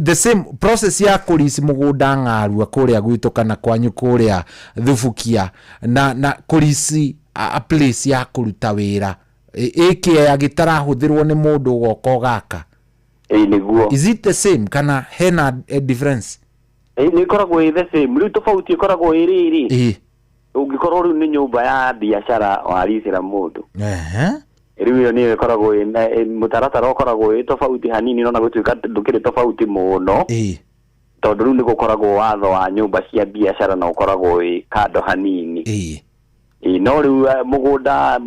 the same process ya kurisi mugunda ngarua kuria gwitu kana kwanyu kuria thufukia na kurisi a place ya kuruta wira iki ya gitarahuthirwo ni mundu goko gaka niguo is it the same kana hena a difference ni koragwo the same riu tofauti koragwo iri ungikorwo riu ni nyumba ya biashara warisira mundu riu ni koragwo ina mutaratara koragwo tofauti hanini no na gutuika ndukire tofauti muno tondu riu ni gukoragwo watho wa nyumba cia biashara na ukoragwo kando hanini no riu mugunda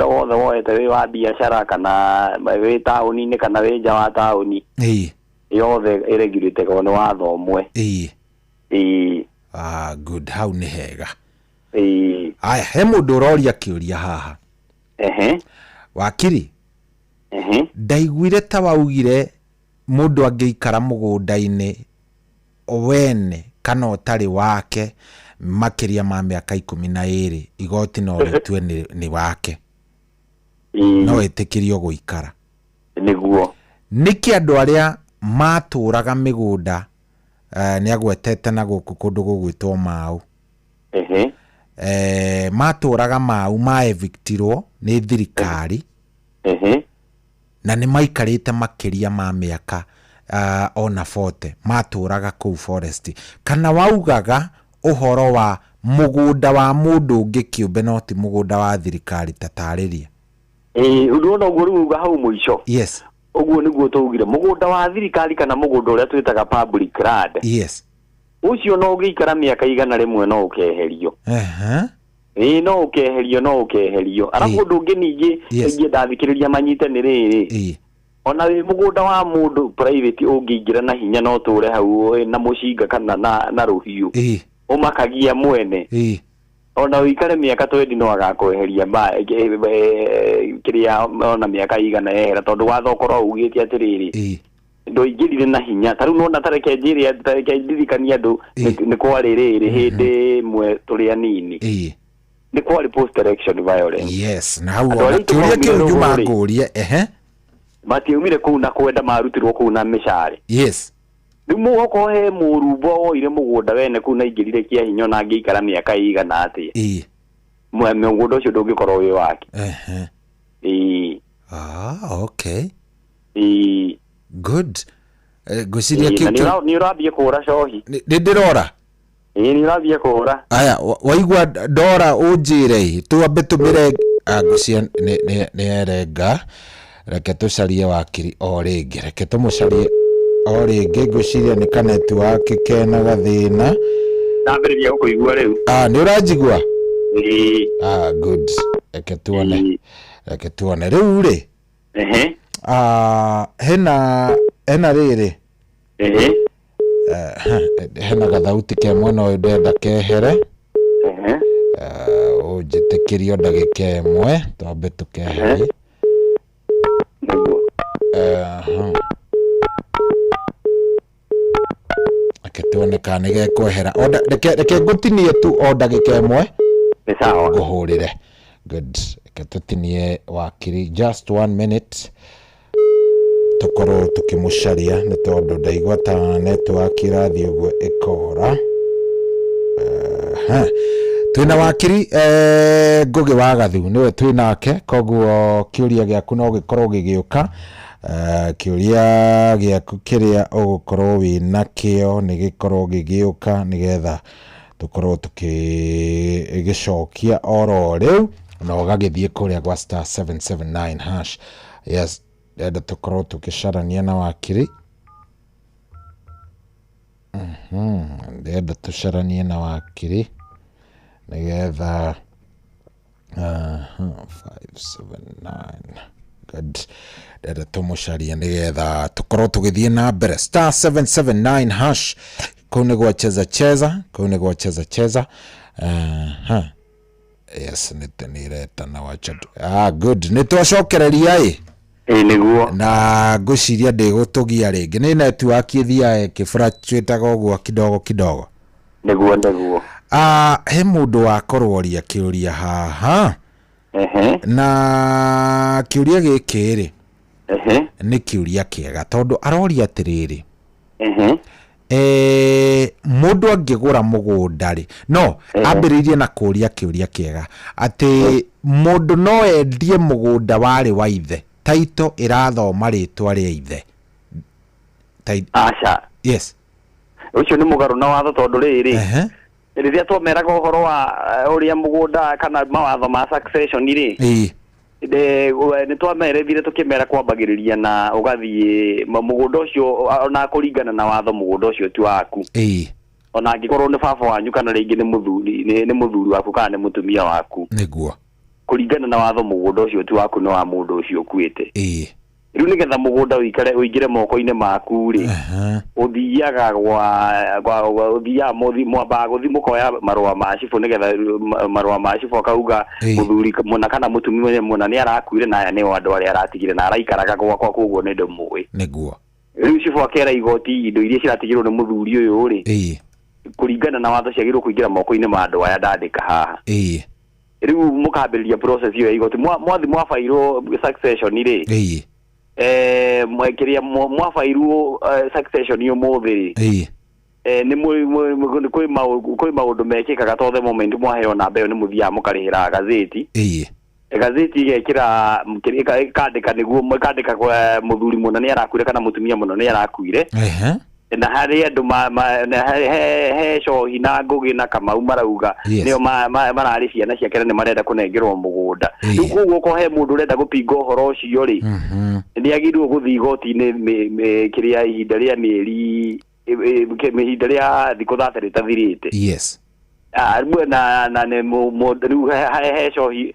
wothe woete wi wa biashara kana wi tauni-ini kana wi nja wa tauni yothe iregulate ni watho umwe good hau ni hega aya he mundu uroria kiuria haha wakiri ndaiguire ta waugire mundu angiikara mugunda-ini wene kana utari wake makiria ma miaka 12 igoti no ritwe ni wake no etikirio guikara niguo niki andu aria maturaga migunda ni agwetete na guku kundu gugwitwo Mau maturaga Mau ma evictirwo ni thirikari na ni maikarite makiria ma miaka ona 40 maturaga kuu forest kana waugaga uhoro wa mugunda wa mundu ungi kiumbe no ti mugunda wa thirikari tatariria undu no guruga hau muico yes uguo niguo tugire mugunda wa thirikari kana mugunda uria twitaga public land yes ucio no gikara miaka igana rimwe no ukeherio no ukeherio arabu ndungi ningi ingi ndathikiriria manyite ni riri ona wi mugunda wa mundu private ungiingira na hinya no ture hau na mucinga kana na ruhiu umakagia mwene ona wikare miaka 20 no agakweheria kiria ona miaka igana ehera tondu watho korwo ugite atiriri ndo ingirire na hinya taru no na tareke ndirikania andu ni kwaririri hindi mwe turia nini ni kwari post election violence yes na hau kiuria kiu juma ngurie matiumire kuu na kwenda marutirwo kuu na mishare yes rimu hoko he murumbo oire mugunda wene kuu na ingirire kia hinyo na ngikara miaka igana ati mugunda ucio ndungikorwo wi wake okay good guciria ni urambie kura cohi ndirora ni urambie kura aya waigua ndora unjire tuambe tumire gucia ni erenga reke tucarie wakiri o ringi reke tumucarie o ringi guciria ni kaneti wake kena gathina ndambiriria gukuigua riu ni uranjigua good reke tuone riu ri hena riri hena gathauti ke mwena uyu ndenda kehere unjitikirio ndagika imwe twambe tukeherie tuone kana gekwehera reke ngutinie tu o ndagika imwe ni sawa nguhurire good Ketutinie wakiri just 1 minute tukoro tukimusharia ni tondu ndaigua ta network irathi uguo ikora. Twina wakiri Ngugi wa Gathu niwe twinake, koguo kiuria giaku no gikorwo gigiuka. Kiuria giaku kiria ugukorwo wina kio ni gikorwo gigiuka nigetha tukorwo tukigicokia oro riu na ugagithie kuria gwa *779#. Yes, ndenda tukorwo tukicharania na wakiri. Ndenda tucharanie na wakiri nigetha 579. Good. Ndenda tumucaria nigetha tukorwo tugithie na mbere. *779#. Kau ni gwa cheza, kau ni gwa cheza. Yes, nireta na wacha. Good. Nitwacokereria niguo na nguciria ndigutugia ringi ni network ithia kifractuitaga uguo kidogo niguo he mundu wakorworia kiuria haha na kiuria giki ri ni kiuria kiega tondu aroria atiriri mundu angigura mugunda ri no ambiririe na kuria kiuria kiega ati mundu no endie mugunda wari wa ithe taito irathoma ritwa ria ithe acha yes ucio ni mugaru na watho tondu riri rithia twameraga uhoro wa uria mugunda kana mawatho ma succession ri ni twamerethire tukimera kwambagiriria na ugathie mugunda ucio ona kuringana na watho mugunda ucio ti waku ona angikorwo ni baba wanyu kana ringi ni muthuri waku kana ni mutumia waku niguo kuringana na watho mugunda ucio ti waku no wa mundu ucio ukuite riu nigetha mugunda uingire moko-ini maku ri uthiaga uthia mwamba guthi mukoya marua ma cifu nigetha marua ma cifu akauga muthuri muna kana mutumia muna ni arakuire na aya ni andu aria aratigire na araikaraga gwakwa koguo ni ndumui niguo riu cifu akera igoti indo iria ciratigirwo ni muthuri uyu ri kuringana na watho ciagirwo kuingira moko-ini ma andu aya ndandika haha riu mukambiriria process iyo igoti mwathi mwafairwo succession ri mwekiria mwafairwo succession iyo muthiri ni kwi maundu mekikaga tothe moment mwaheo na mbeo ni muthia mukarihira gazeti gazeti igekira ikandika niguo ikandika kwa muthuri muna ni arakuire kana mutumia muna ni arakuire na hari andu he cohi na Ngugi na Kamau marauga nio marari ciana ciake ni marenda kunengerwo mugunda riu koguo ko he mundu urenda gupinga uhoro ucio ri ni agirwo guthi igoti-ini kiria ihinda ria mieri ihinda ria thiku 30 ritathirite yes na ne riu he cohi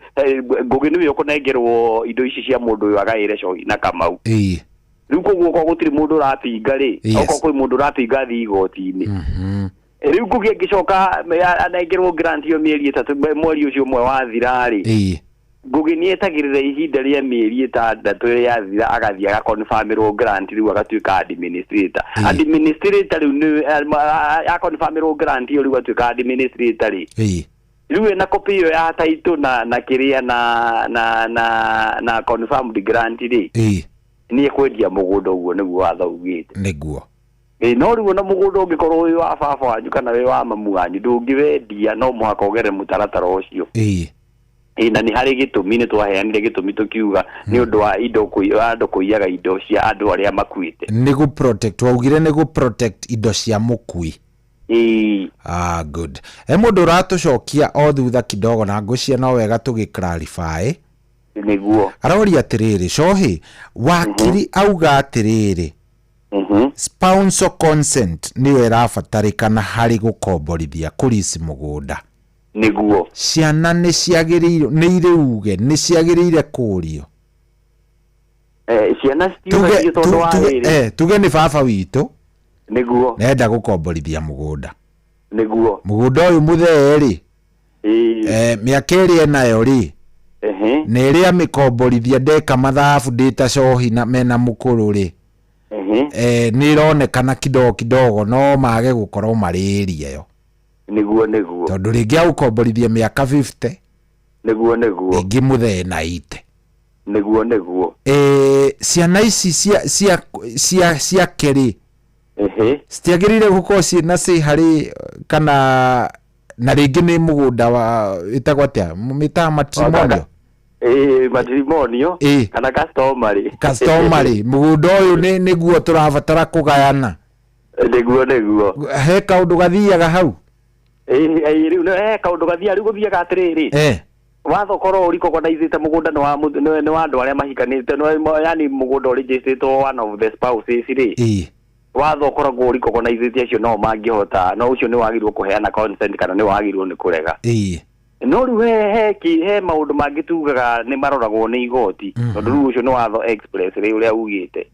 Ngugi niwe ukunengerwo indo ici cia mundu uyu agaire cohi na Kamau riu koguo ko gutiri mundu rapinga ri oko kwi mundu rapinga thi igoti-ini riu Ngugi ngicoka anengerwo grant yo mieri 3 mweri ucio umwe wathira ri Ngugi ni etagirira ihinda ria mieri 6 yathira agathia ga confirmiro grant riu agatuika administrator riu ni ya confirmiro grant yo riu agatuika administrator ri riu na copy yo ya title na kiria na confirmed grant ri ni kwendia mugunda uguo niguo watho ugite niguo no riu na mugunda ungikorwo wi wa baba wanyu kana wi wa mamu wanyu ndungiwendia no muhaka ugere mutaratara ucio na ni hari gitumi ni twaheanire gitumi tukiuga ni undu wa indo andu kuiyaga indo cia andu aria makuite ni gu protect waugire ni gu protect indo cia mukui good mundu ratucokia o thutha kidogo na ngucia no wega tugiclarify niguo aroria atiriri cohi wakiri auga atiriri spousal consent niyo irabatarikana hari gukomborithia kurisi mugunda niguo ciana ni ciagiriire ni iriuge ni ciagiriire kurio ciana stiuge tondu wa riri tuge ni baba witu niguo nenda gukomborithia mugunda niguo mugunda uyu mutheri miaka iri enayo ri ni ria mikomborithia ndeka mathabu ndita cohi na mena mukuru ri ni ironekana kidogo no mage gukorwo mariria yo niguo tondu ringi gukomborithia miaka 50 Neguo ingi muthena ite neguo ciana ici cia keri citiagirire gukorwo ciina hari kana na ringi ni mugunda wa itagwo atia mita matrimonio matrimonio kana customary mugunda uyu niguo turabatara kugayana neguo he kaundu gathiaga hau riu kaundu gathiaga riu guthiaga atiriri watho korwo urikogonaizite mugunda ni wa andu aria mahikanite yani mugunda registrito one of the spouses ri watho koragwo urikogonaizite acio no mangihota no ucio ni wagirwo kuheana consent kana ni wagirwo ni kurega no riu he maundu mangitugaga ni maroragwo ni igoti tondu riu ucio ni watho express ri uria ugite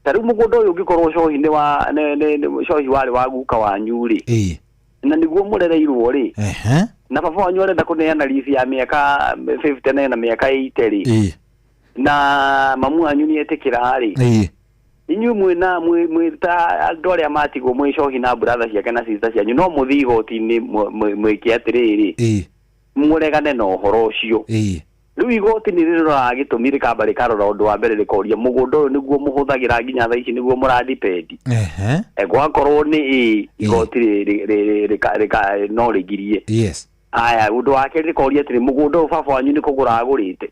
tariu mugunda uyu ungikorwo cohi ni wa cohi wari wa guka wanyu ri na niguo murereirwo ri na baba wanyu arenda kuneana lifi ya miaka 50 na miaka 80 ri na mamu wanyu ni etikira ri inyu mwita andu aria matigwo mwicohi na brother ciake na sister cianyu no muthi igoti-ini mwike atiriri muregane na uhoro ucio riu igoti ni rirora gitumire kamba rikarora undu wa mbere rikoria mugunda uyu niguo muhuthagira nginya tha ici niguo muradipendi gwakorwo ni igoti no rigirie aya undu wake rikoria atiri mugunda uyu baba wanyu ni kugura agurite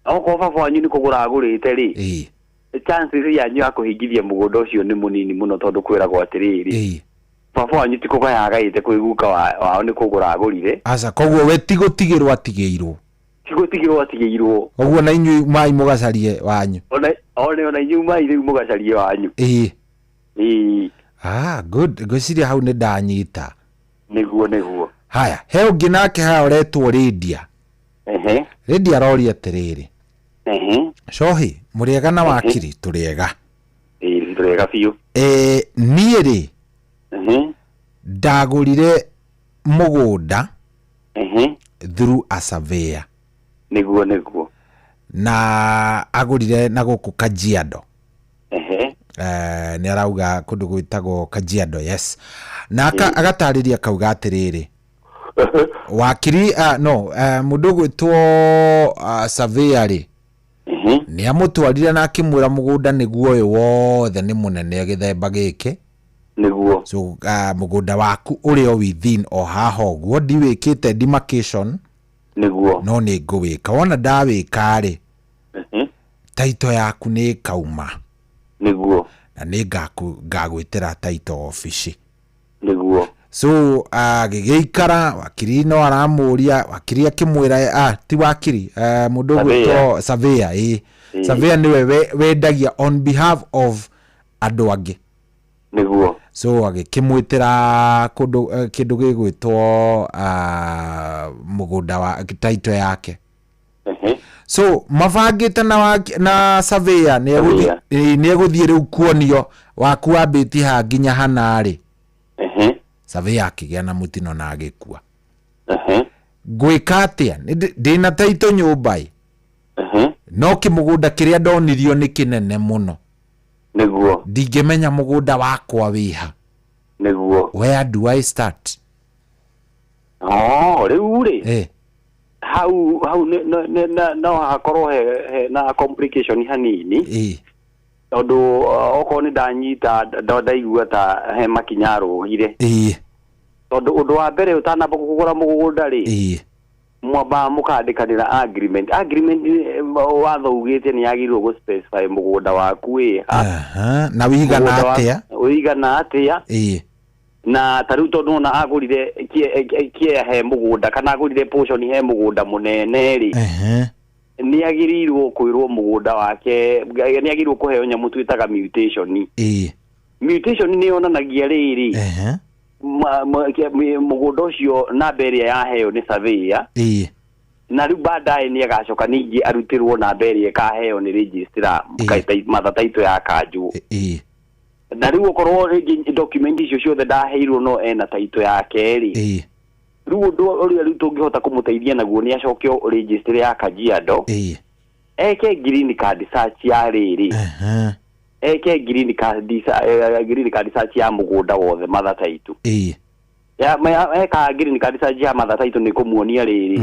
oko baba wanyu ni kugura agurite ri chances yanyu ya kuhingithia mugunda ucio ni munini muno tondu kwiragwo atiriri baba wanyu ti kugayagaite kwiguka wao ni kugura agurire aca koguo we tigutigirwo atigirwo koguo na inyu mai mugacarie wanyu ona inyu mai riu mugacarie wanyu good ngwiciria hau ni ndanyita niguo haya he ungi nake haya uretwo Lydia Lydia aroria atiriri cohi muriega na wakiri turiega turiega biu nie ri ndagurire mugunda through a surveyor niguo na agurire na guku Kajiado ni arauga kundu gwitagwo Kajiado yes na agatariria kauga atiriri wakiri mundu gwitwo surveyor ri ni amutwarire na akimwira mugunda niguo uyu wothe ni munene githemba giki niguo so mugunda waku uri o within o haha guo ndiwikite demarcation niguo no ni ngwika wona ndawika ri taito yaku ni kauma niguo na ni ngagwitira taito office niguo so gigeikara wakiri no aramuria wakiri akimwira ti wakiri mundu gwitwo surveyor surveyor niwe wendagia on behalf of andu angi niguo so agikimwitira kindu gigwitwo mugunda wa taito yake so mavangite na surveyor ni eguthie riu kuonio waku wambiti ha nginya hanari surveyor akigia na mutino na agikua gwika atia ndina taito nyumbai no kimugunda kiria ndonirio ni kinene muno niguo ndingimenya mugunda wakwa wiha niguo where do I start riu ri hau no hakorwo na complication hanini tondu oko ni ndanyita ndaigua ta he makinya arugire tondu undu wa mbere utanamba kugura mugunda ri mwamba mukandikanira agreement watho ugite ni yagirwo gu specify mugunda waku na wigana atia na tariu tondu na agurire kie he mugunda kana agurire portion he mugunda munene ri ni agirirwo kwirwo mugunda wake ni agirirwo kuheo nyamu twitaga mutation mutation ni onanagia riri mugunda ucio na beria ya heo ni surveyor na riu baadaye ni agacoka ningi arutirwo na beria ka heo ni registrar mathataito ya kanju na riu ukorwo document icio ciothe ndaheirwo no ena taito yake ri riu undu uria riu tungihota kumuteithia naguo ni acokio register ya Kajiado eke green card search ya riri eke green card search ya mugunda wothe mathataito ya ka green card sa jama da taito ni kumuonia riri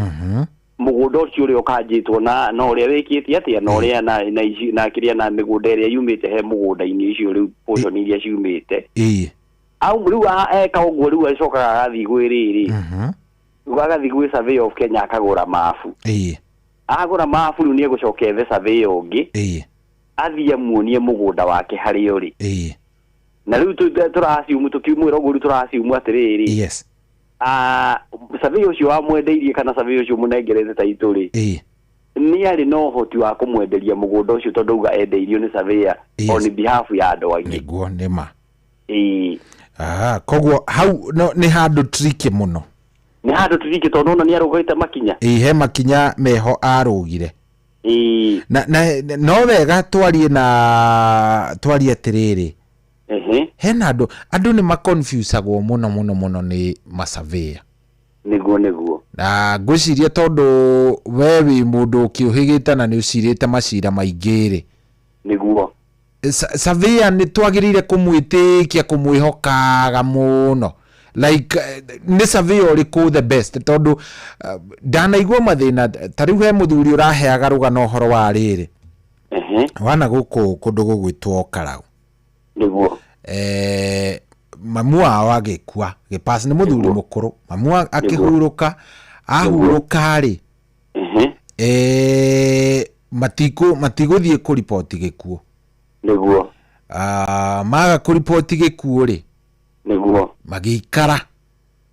mugunda ucio uri ukanjitwo na uria wikitie atia na uria na kiria na migunda iria yumite he mugunda-ini icio riu portion iria ciumite au riu eka uguo riu acokaga agathi gwiriri agathi gwi survey of Kenya akagura mafu agura mafu riu ni egucoka ethe survey ungi athie muonie mugunda wake hari uri na riu turasiumu tukiumwira uguo riu turasiumu atiriri yes survey ucio amwendeirie kana survey ucio munengerete taito ri ni ari no hoti wa kumwenderia mugunda ucio tondu uga endeirio ni surveyor on behalf ya andu angi niguo nima koguo hau no ni handu tricky muno ni handu tricky tondu no ni arugaite makinya he makinya meho arugire na no wega twarie atiriri hena andu ni maconfuseagwo muno ni masurveyor niguo na ngwiciria tondu we wi mundu ukiuhigite na ni ucirite macira maingiri niguo surveyor ni twagirire kumwitikia kumwihokaga muno like ni surveyor uriku the best tondu ndanaigua mathina tariu he muthuri uraheaga rugano uhoro wa riri wana guku kundu gugwitwo Karau niguo mamu wao agikua gipass ni muthuri mukuru mamu akihuruka ahuruka ri matiguthie ku report gikuo niguo maga ku report gikuo ri niguo magikara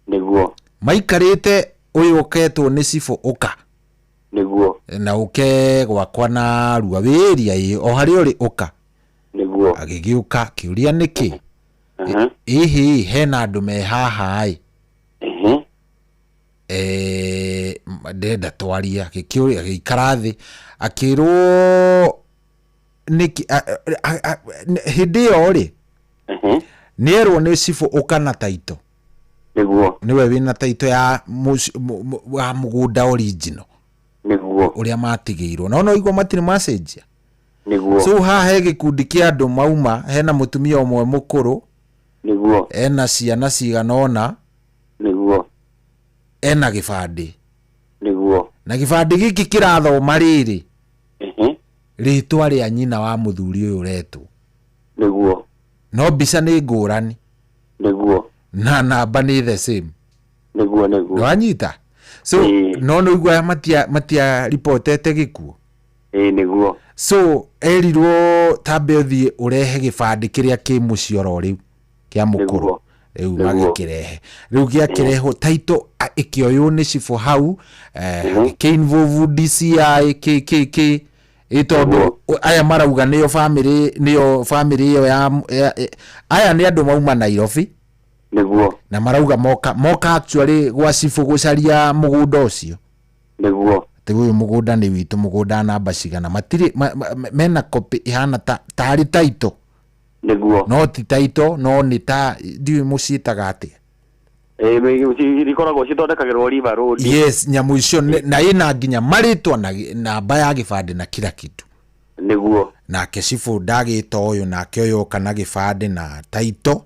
niguo maikarite uyu uketwo ni cibo uka niguo na uke gwakwa na ruwa wiria o hari uri uka niguo agigiuka kiuria niki ihi hena andu me haha ndenda twaria gikiuria agikara thi akirwo niki hindi yo ri nierwo ni cibo uka na taito niguo niwe wina taito ya mugunda original niguo uria matigiirwo no igwa matire message niguo so haha gikundi kia andu mauma hena mutumia umwe mukuru niguo ena ciana ciganona niguo ena gibandi niguo na gibandi giki kirathoma riri ritwa ria nyina wa muthuri uyu retwo niguo no mbica ni ngurani niguo na namba ni the same niguo wanyita so no igwa matia reportete gikuo niguo so erirwo tambe uthie urehe gibandi kiria ki mucioro riu kia mukuru riu magikirehe riu gia kireho taito ikioyo ni cibo hau ki involve DCI ki itondu aya marauga niyo family iyo ya aya ni andu mauma Nairobi niguo na marauga moka actually gwa cibo gucaria mugunda ucio niguo teguo mugunda ni witu mugunda namba cigana matiri mena copy ihana tari taito niguo no ti taito no ni ta ndiwe mucitaga ati rikoragwo cithondekagirwo river road yes nyamu icio na ina nginya maritwa na namba ya gibandi na kila kitu niguo nake cibu ndagito uyu nake uyu kana gibandi na taito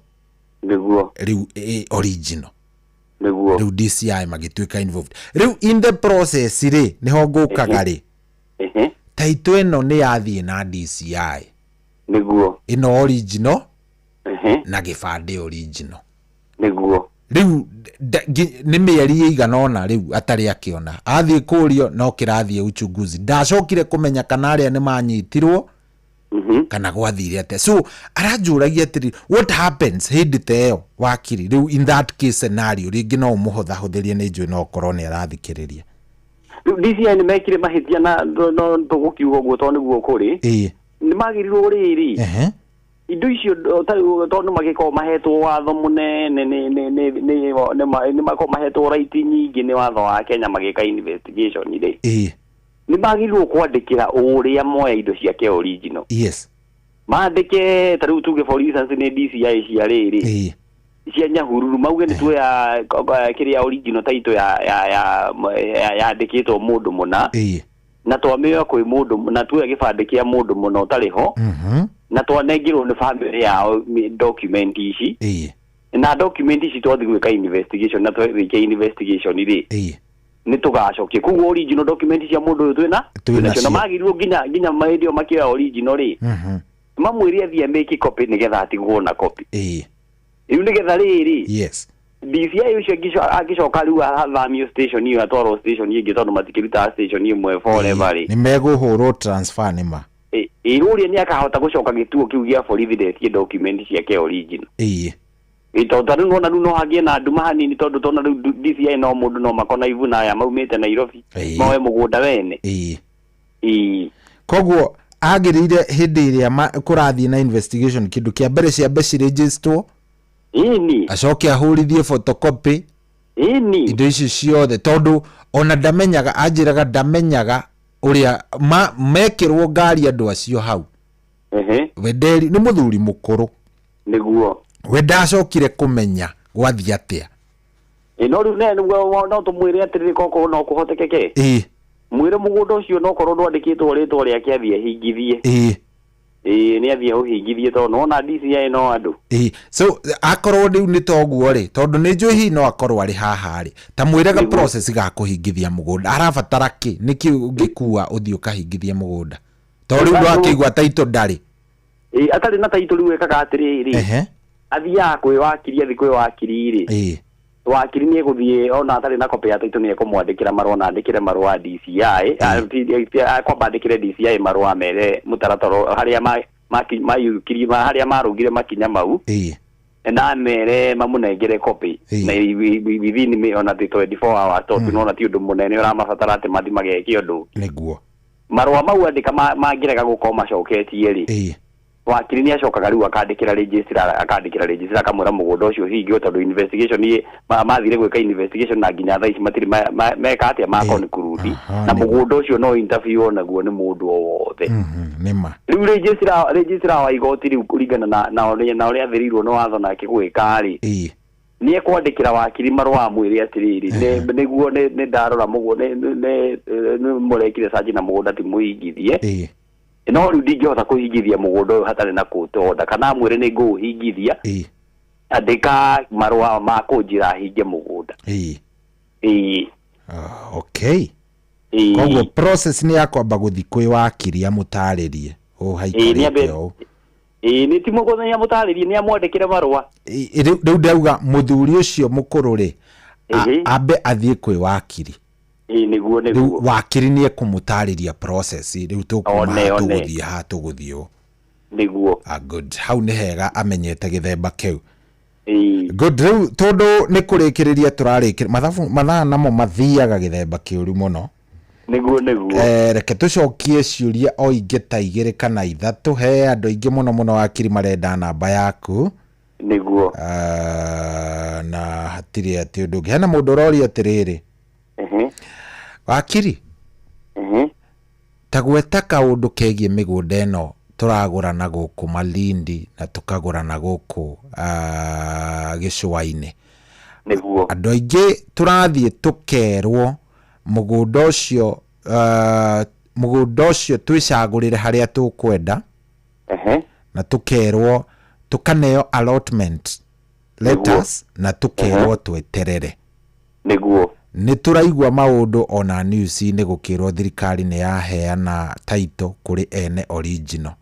niguo riu original niguo riu DCI magituika involved riu in the process ri niho ngukaga ri taito eno ni yathie na DCI niguo ino original na gibandi original niguo riu ni mieri iganona riu atari akiona athie kurio no kirathie uchunguzi ndacokire kumenya kana aria ni manyitirwo kana gwathire ate so aranjuragia atiri what happens hindi teo wakiri riu in that case scenario ringi no muhotha huthirie ni njui no korone arathikiriria DCI ni mekire mahitia na no tugukiugo guo to niguo kuri ni magirirwo riri indo icio tondu magiko mahetwo watho munene ni mako mahetwo right nyingi ni watho wa Kenya magika investigation ri ni magirirwo kwandikira uria moya indo ciake original yes mandike tariu tuge for instance ni DCI cia riri cia Nyahururu mauge ni tu ya kiria original taito ya ndikitwo mundu muna na twameo kwi mundu na tu ya gibandi kia mundu muna utari ho na twanengirwo ni family yao document ici na document ici twathi gwika investigation na twike investigation ri ni tugacokie kugu original document cia mundu uyu twina na magirirwo nginya maidio makia original ri mamwiri athie make copy nigetha atigwo na copy riu nigetha riri yes DCI ucio agicoka riu athamio station iyo atwaro station ingi tondu matikiruta station imwe forever ri ni meguhurwo transfer nima iruria ni akahota gucoka gituo kiu gia for evidence document ciake original tondu riu nona riu no hagie na nduma hanini tondu tona riu DCI no mundu no makona ivuna ya maumite Nairobi moe mugunda wene koguo agirire hindi iria kurathie na investigation kindu kia mbere cia mbeca register acoke ahurithie photocopy indo ici ciothe tondu ona ndamenyaga anjiraga ndamenyaga uria mekirwo ngari andu acio hau Wederi ni muthuri mukuru niguo we ndacokire kumenya gwathia atia no riu no tumwire atiriri koko no kuhotekeke mwire mugunda ucio no korwo ndwandikitwo ritwa ria kiathie hingithie ni athie uhingithie to no na DCI no andu so akorwo riu ni toguo ri tondu ni njui hi no akorwo ari haha ri ta mwiraga process ga kuhingithia mugunda arabatara ki niki ungikua uthio ukahingithia mugunda to riu ndo akigwa taito ndari atari na taito riu ekaga atiriri athia kwi wakiri athi kwi wakiri ri wakiri ni guthie ona atari na copy ya taito ni ekumwandikira marwa na andikire marwa DCI akwambandikire DCI marwa mere mutarataro haria mayukiri haria marugire makinya mau na mere mamunengere copy na within me ona 24 hours to nona ti undu munene uramabatara ati mathimage kiondu niguo marwa mau andika mangirega gukoma coketie ri wakiri ni acokaga riu akandikira registrar akamwira mugunda ucio hingio tondu investigation ni mathire gwika investigation na nginya thaa ici matiri meka atia makoni kurudi na mugunda ucio no interview naguo ni mundu o wothe nima riu registrar wa igoti riu kuringana na uria athirirwo no watho na akigwika ri ni ekwandikira wakiri marwa mwiri atiriri niguo ni ndarora mugunda ni murekire saji na mugunda ti muingithie no riu ndingihota kuhingithia mugunda uyu hatari na kutonda kana mwire ni nguhingithia andika marwa ma kunjira hinge mugunda okay koguo process ni yakwamba guthi kwi wakiri amutaririe haikarite o ni ti mugonya mutaririe ni amwandikire marwa riu ndauga muthuri ucio mukuru ri ambe athie kwi wakiri niguo wakiri ni ekumutariria process riu tuguthie ha tuguthio niguo good hau ni hega amenyete githemba kiu good riu tondu ni kurikiriria turarikira mathaa namo mathiaga githemba kiu ri muno niguo reke tucokie ciuria o ingi ta igiri kana ithatu he andu ingi muno wakiri marenda namba yaku niguo na hatiri ati undu ngi hena mundu roria atiriri wakiri tagweta kaundu kegie migunda ino turagura na guku Malindi na tukagura na guku Gicũa-inĩ niguo andu aingi turathie tukerwo mugunda ucio twicagurire haria tukwenda na tukerwo tukaneo allotment letters na tukerwo tweterere niguo ni turaigwa maundu ona news ni gukirwo thirikari ni yaheana taito kuri ene original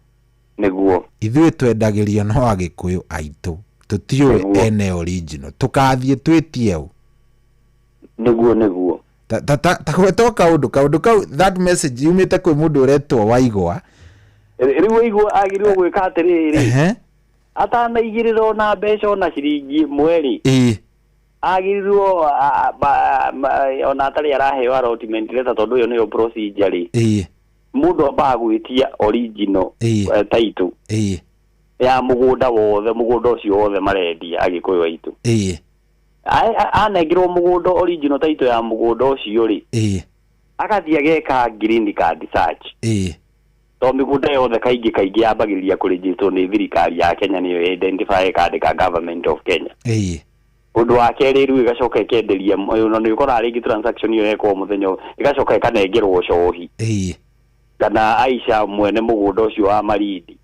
niguo ithuĩ twendagirio no agikuyu aitu tutiwe ene original tukathie twetie u niguo ta kwetwo kaundu kau that message yumite kwi mundu uretwo Waigwa riu Waigwa agirirwo gwika atiriri atanaigiriro na mbeca ona ciringi mweri agirirwo ona atari araheo allotment letter tondu yo niyo procedure mundu ambaga gwitia original title ya mugunda wothe mugunda ucio wothe marendia agikuyu aitu anengirwo mugunda original title ya mugunda ucio ri akathia geka green card search to migunda yothe kaingi yambagiriria kuregister ni thirikari ya Kenya niyo identify card ka government of Kenya undu wa keri riu igacoka ikenderia no ni ukora ringi transaction iyo yekwo muthenyo igacoka ikanengerwo cohi kana Aisha mwene mugunda ucio wa Malindi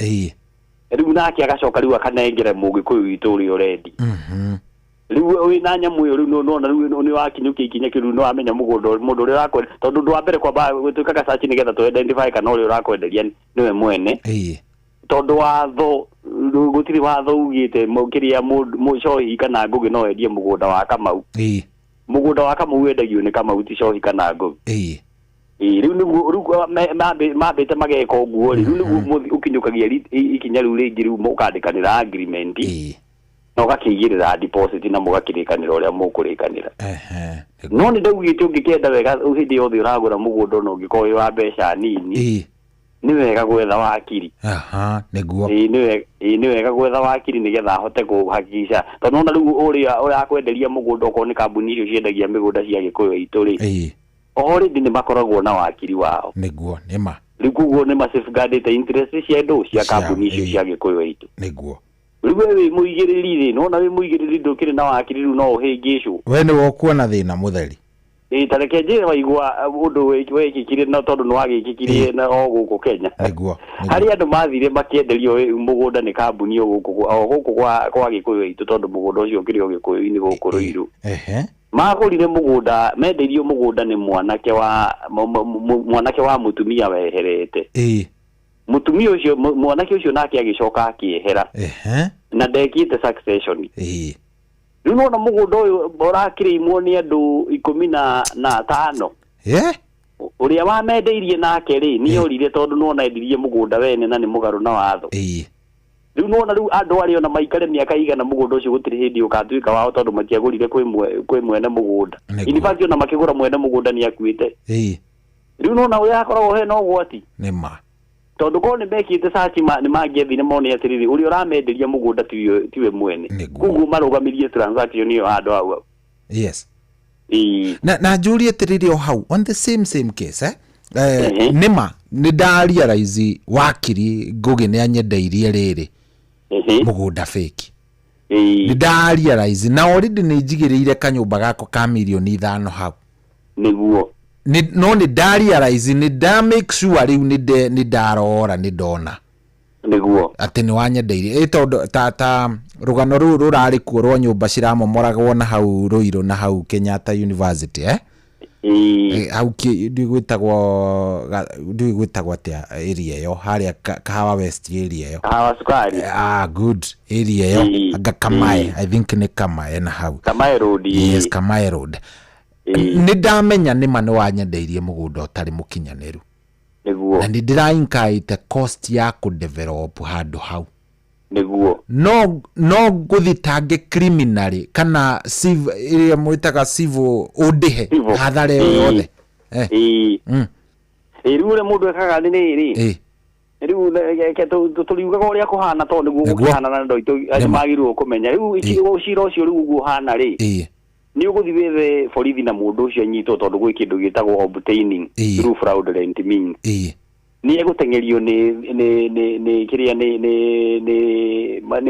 riu nake agacoka riu akanengera mugikuyu witu uri already riu wina nyamu yo riu nona riu ni wakinyukia ikinya kiru no amenya mugundo mundu uri urakwe tondu ndu wa mbere kwamba gwitukaga search nigetha tu identify kana uri urakwenderia niwe mwene tondu watho gutiri watho ugite mukiria mucohi kana ngugi no endie mugunda wa Kamau mugunda wa Kamau wendagio ni Kamau ti cohi kana ngugi riu nigu mabete mageko guo riu nigu ukinyukagia ikinya riu ringi riu mukandikanira agreement no gakigirira deposit na mugakirikanira uria mukurikanira no ni ndagugite ungikenda wega uhindi yothe uragura mugunda no ngikoyo wa mbeca nini ni wega gwetha wakiri niguo ni wega gwetha wakiri nigetha hote kuhakikisha tondu na riu uria urakwenderia mugunda uko ni kambuni icio ciendagia migunda cia gikuyu itu ri already ni makoragwo na wakiri wao niguo nima riu kuguo ni ma safeguarded interest cia ndo cia kambuni icio cia gikuyu itu niguo riu we muigiriri ri no na we muigiriri ndukire na wakiri riu no uhingicwo we ni wokuona thina mutheri tareke je waigua undu wekikire na tondu no agikikire na guku Kenya niguo hari andu mathire makienderio mugunda ni kambuni guku kwa gikuyu itu tondu mugunda ucio ukiri gikuyu ini guku ruiru magurire mugunda mendeirio mugunda ni mwanake wa mutumia weherete mutumia ucio mwanake ucio nake agicoka akiehera na ndekite succession riu no na mugunda uyu urakiriimwo ni andu 15 uria wamendeirie nake ri ni orire tondu no na endirie mugunda wene na ni mugaru na watho riu no na riu andu ario na maikare miaka igana mugunda ucio gutiri hindi ukatuika wao tondu matiagurire kwi mwene mugunda in fact na makigura mwene mugunda ni akuite riu no na uria akoragwo he no gwati nima tondu ko ni mekite search ni magethire mone atiriri uri uramenderia mugunda tiwe mwene kugu marugamirie transaction iyo andu au na julie atiriri o hau on the same case nima ni ndarealize wakiri ngugi ni anyendeirie riri mugunda fake ni ndarealize na already ni njigiriire kanyumba gako ka milioni 5 hau niguo no ni ndarealize ni da make sure riu ni ndarora ni ndona niguo ati ni wanyendeirie tondu ta rugano ru rurari kuo rwa nyumba ciramomoragwo na hau Ruiru na hau Kenyatta University hau ndigwitagwo atia area yo haria Kahawa West area yo Kahawa Sukari good area yo aga Kamae I think ni Kamae na hau Kamae Road yes Kamae Road ni ndamenya ni manu wanyendeirie mugunda utari mukinyaniru niguo na ni ndirainkaite cost ya ku develop handu hau niguo no guthitange criminally kana civil area mwitaga civil udihe hathare yothe riu mundu ekaga ni ri riu tuliugaga uria kuhana tondu guo kuhana na ndo itu magirwo kumenya riu ucira ucio riu guhana ri ni uguthi wethe borithi na mundu ucio anyitwo tondu gwi kindu gitagwo obtaining through fraudulent means ni egutengerio ni kiria ni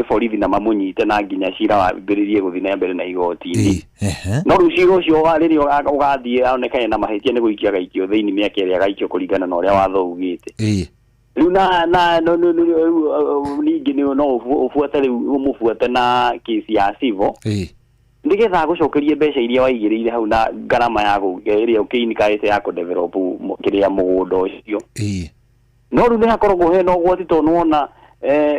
borithi na mamunyite na nginya cira wambiririe guthi na mbere na igoti-ini no riu cira ucio riri ugathie aonekane na mahitia ni guikia gaikio thiini miaka iria gaikio kuringana na uria watho ugite riu na ningi no ufuate riu umufuate na kesi ya civil ndigetha gucokerie mbeca iria waigiriire hau na garama ya iria ukiinikaite ya ku develop kiria mugunda ucio no riu ni hakoragwo he no gwati to nuona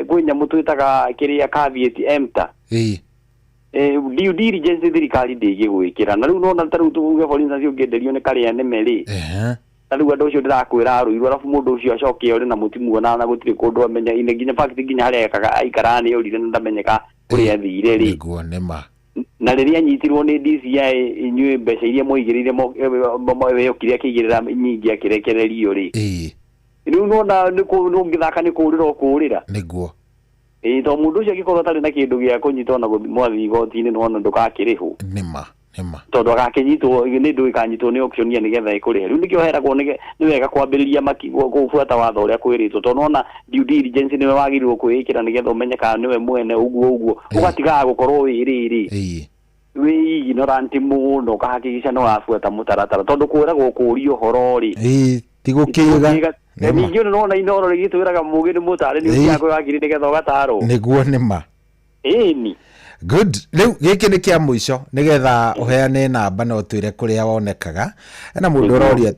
kwi nyamu twitaga kiria caveat emptor due diligence thirikari ndigigwikira na riu nona taru tuuge for instance ungenderio ni karia neme ri na riu andu ucio ndirakwira aruirwo arafu mundu ucio acoke uri na mutimu na gutiri kundu amenya ine nginya fact nginya haria ekaga aikarani urire ndamenyeka kuria thire ri niguo nima na riria nyitirwo ni DCI inyue mbeca iria moigirire mo kiria kigirira nyingi akirekererio ri riu nona no ngithaka ni kurira okurira niguo to mundu ucio gikorwo tari na kindu gia kunyitwo na mwathi igoti-ini nona ndukakiriho nima tondu agakinyitwo ni ndu ikanyitwo ni auctionia nigetha ikurihe riu nikio heragwo ni wega kwambiriria kufuata watho uria kwiritwo tondu nona due diligence niwe wagirwo kwikira nigetha umenye kana niwe mwene uguo ugatigaga gukorwo wiriri wi ignorant muno kahakikisha no afuata mutaratara tondu kwiragwo kurio horori tigukiga ningĩ nona inoro rigitwiraga mugi ni mutare ni ukiago wagiri nigetha ugataro niguo nima ni good riu giki ni kia muico nigetha uheane namba no twire kuria wonekaga na mundu uroria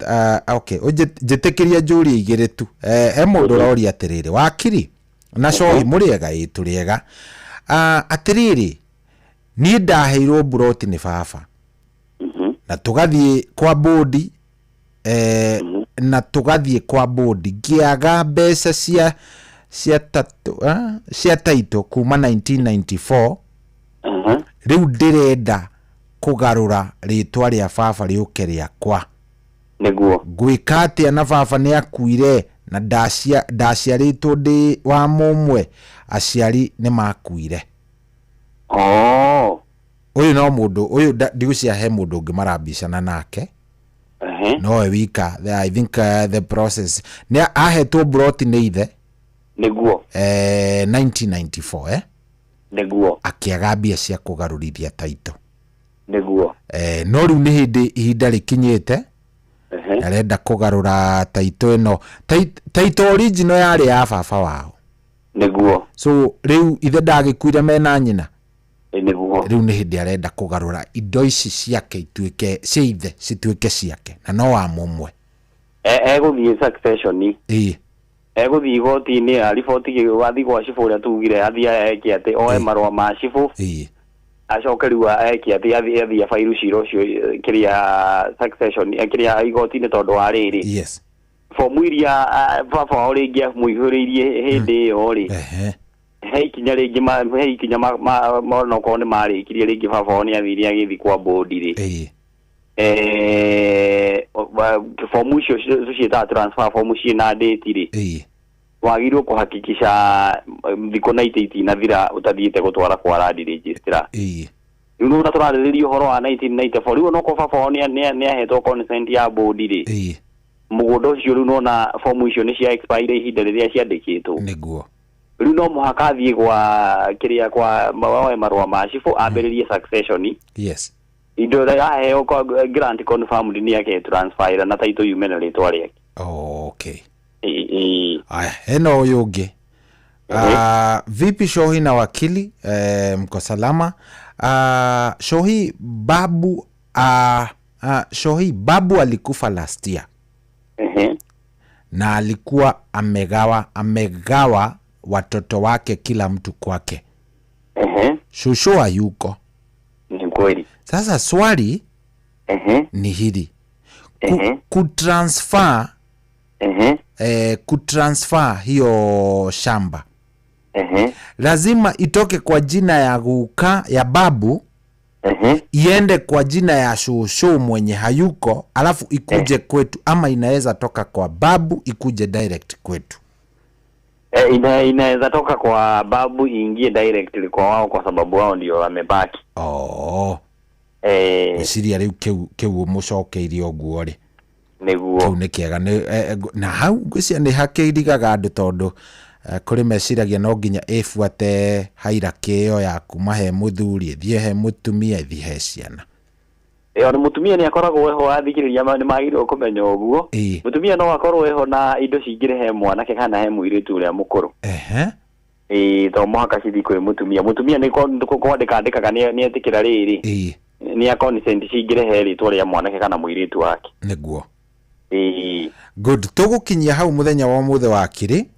okay ujitikiria njuri igire tu mundu uroria atiriri wakiri na cohi muriega ituriega atiriri ni ndaheirwo buroti ni baba na tugathie kwa bodi na tugathie kwa bodi giaga mbeca cia taito kuma 1994 riu ndirenda kugarura ritwa ria baba riuke riakwa niguo gwika atia na baba ni akuire na ndaciaritwo ndi wa mumwe aciari ni makuire uyu no mundu uyu ndigucia he mundu ungi marambicana nake no wika I think the process ni ahetwo broti ni ithe niguo 1994 niguo akiaga mbia cia kugarurithia taito niguo no riu ni hindi ihinda rikinyite arenda kugarura taito ino taito original yari ya baba wao niguo so riu ithe ndagikuire mena nyina niguo riu ni hindi arenda kugarura indo ici ciake ituike ciithe cituike ciake na no wa mumwe guthie succession guthie goti-ini ariboti wathi gwa cibu uria tugire athia eke ati oe marwa ma cibu acoke riu eke ati athia fairu ciro cio kiria succession kiria igoti-ini tondu wa riri yes fomu iria baba wao ringi muihuriirie hindi iyo ri hei kinya ringi hei kinya no ko ni marikirie ringi baba wao ni athiri agithi kwa bodi ri fomu cio ciita transfer fomu ciina date ri wagirwo kuhakikisha thiko 98 na thira utathiite gutwara kwa land register riu no turariririo horo wa 1994 riu no ko baba wao ni ahetwo consent ya bodi ri mugondo ucio riu nona fomu icio ni cia expire ihinda riria ciandikitwo niguo riu no muhaka thie kwa kiria kwa mawae marwa ma cibu ambiririe succession yes indo ya heo kwa grant confirmed ni yake transfer na taito yume ritwa riake okay aya eno uyu ungi vipi Shohi na wakili mko salama Shohi babu Shohi babu alikufa last year na alikuwa amegawa watoto wake kila mtu kwake shushu hayuko ni kweli sasa swali ni hili kutransfer kutransfer hiyo shamba lazima itoke kwa jina ya guka ya babu iende kwa jina ya shushu mwenye hayuko alafu ikuje kwetu ama inaweza toka kwa babu ikuje direct kwetu inaweza toka kwa babu iingie directly kwa wao kwa sababu wao ndio wamebaki siria riu kiu mucokeirio guo ri niguo kiu ni kiega na hau ngwiciria ni hakeirigaga andu tondu kuri meciragia no nginya ifuate hairaki iyo ya kuma he muthuri ithie he mutumia ithie he ciana ni mutumia ni akoragwo weho athikiriria ni magirwo kumenya uguo mutumia no akorwo weho na indo cingire he mwanake kana he muiritu uria mukuru to muhaka cithi kwi mutumia ni kwandika ni etikira riri ni a consent cingire he ritwa ria mwanake kana muiritu wake niguo good tugukinyia hau muthenya wa muthe wa kiri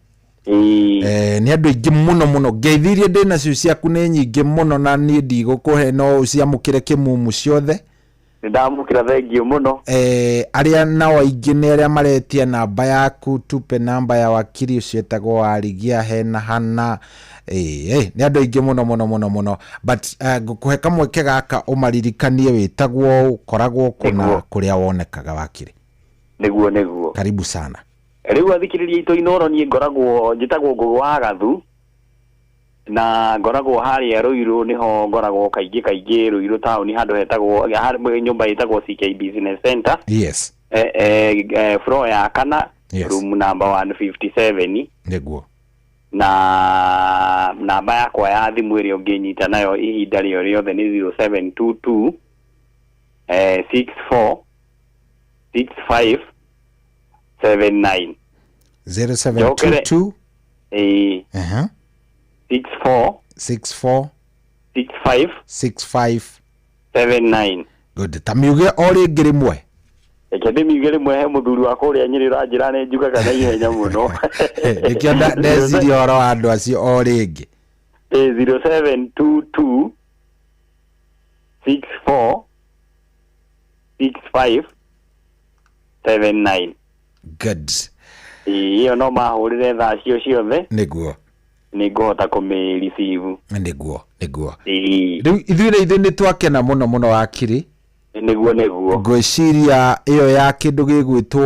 ni andu ingi muno ngeithirie ndina cio ciaku ni nyingi muno na ni ndigũkũhe no ciamũkĩre kĩmumu ciothe ndamũkĩra thengio muno aria nao aingĩ nĩ arĩa maretia namba yaku tupe namba ya wakiri ũcio etagwo Warigia hena hana nĩ andũ aingĩ muno but ngũkũhe kamweke gaka ũmaririkanie wĩtagwo ũkoragwo kuna kũrĩa wonekaga wakiri niguo karibu sana riu athikiriria ito inoro ni ngoragwo njitagwo Ngugu wa Gathu na ngoragwo haria Ruiru niho ngoragwo kaingĩ Ruiru town handu hetagwo nyumba itagwo CK Business Center yes floor ya kana room number 157 niguo na namba yakwa ya thimu ĩrĩa ũngĩnyita nayo ihinda rĩothe ni 0722 64 65 79 0722 64 65 79. Good. Tamiuge ori ngirimwe. Ekende migere mwe muthuri wa kuria nyiri ranjira ne njukaga na ihenya muno. Ekenda ndeziri oro andu acio ori ngi. 0722 64 65 79. Good. Iyo no mahurire thaa cio ciothe. Niguo. Niguhota kumi receive. Niguo. Riu ithuire ni twakena muno wakiri. Niguo. Ngwiciria iyo ya kindu gigwitwo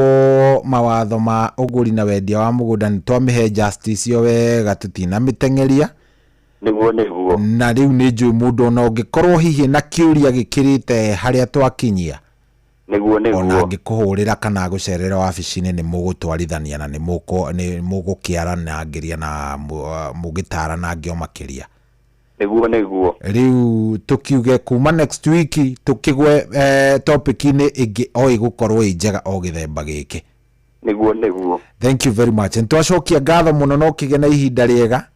mawatho ma uguri na wendia wa mugunda ni twamihe justice yo wega tutina mitengeria. Niguo. Na riu ni njui mundu no ngikorwo hihi na kiuria gikirite haria twakinyia. Niguo. Ona ngikuhurira kana gucerera wabici-ini ni mugutwarithania na ni mugukiarana ngiria na mugitara na ngio makiria. Niguo. Riu tukiuge kuma next week tukigwe topic-ini ingi o igukorwo njega o githemba giki. Niguo. Thank you very much. Ntwacokia ngatho muno no kige na ihinda riega.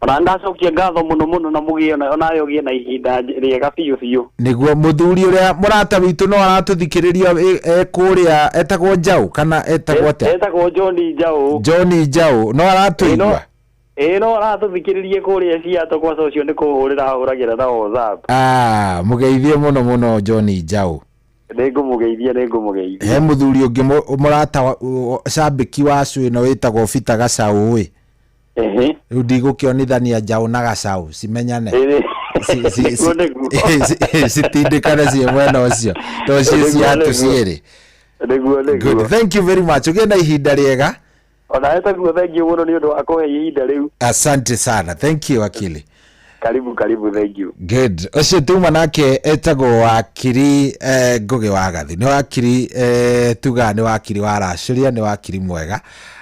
Ona ndacokia ngatho muno na mugie ona yo gie na ihinda riega biu. Niguo muthuri uria murata witu no aratuthikiriria kuria etagwo Njau kana etagwo ate? Etagwo Johnny Njau no aratuigua. No aratuthikiririe kuria cia to kwa socio ni kuhurira huragira na WhatsApp. Mugeithie muno Johnny Njau. Ningumugeithia. He muthuri ungi murata shabiki wa cui no witagwo Peter Gacau wi. Riu ndigukionithania Njau na Gacau cimenyane. Sitindikana cie mwena ucio to cie ciatu cieri. Good. Thank you very much. Ugena ihinda riega. Ona etagwo thank you muno ni undu wa kuhe ihinda riu. Asante sana. Thank you wakili. Karibu thank you. Good. Ucio tuma nake etagwo wakiri Ngugi wa Gathi. Ni wakiri tuga ni wakiri wa Racuria, ni wakiri mwega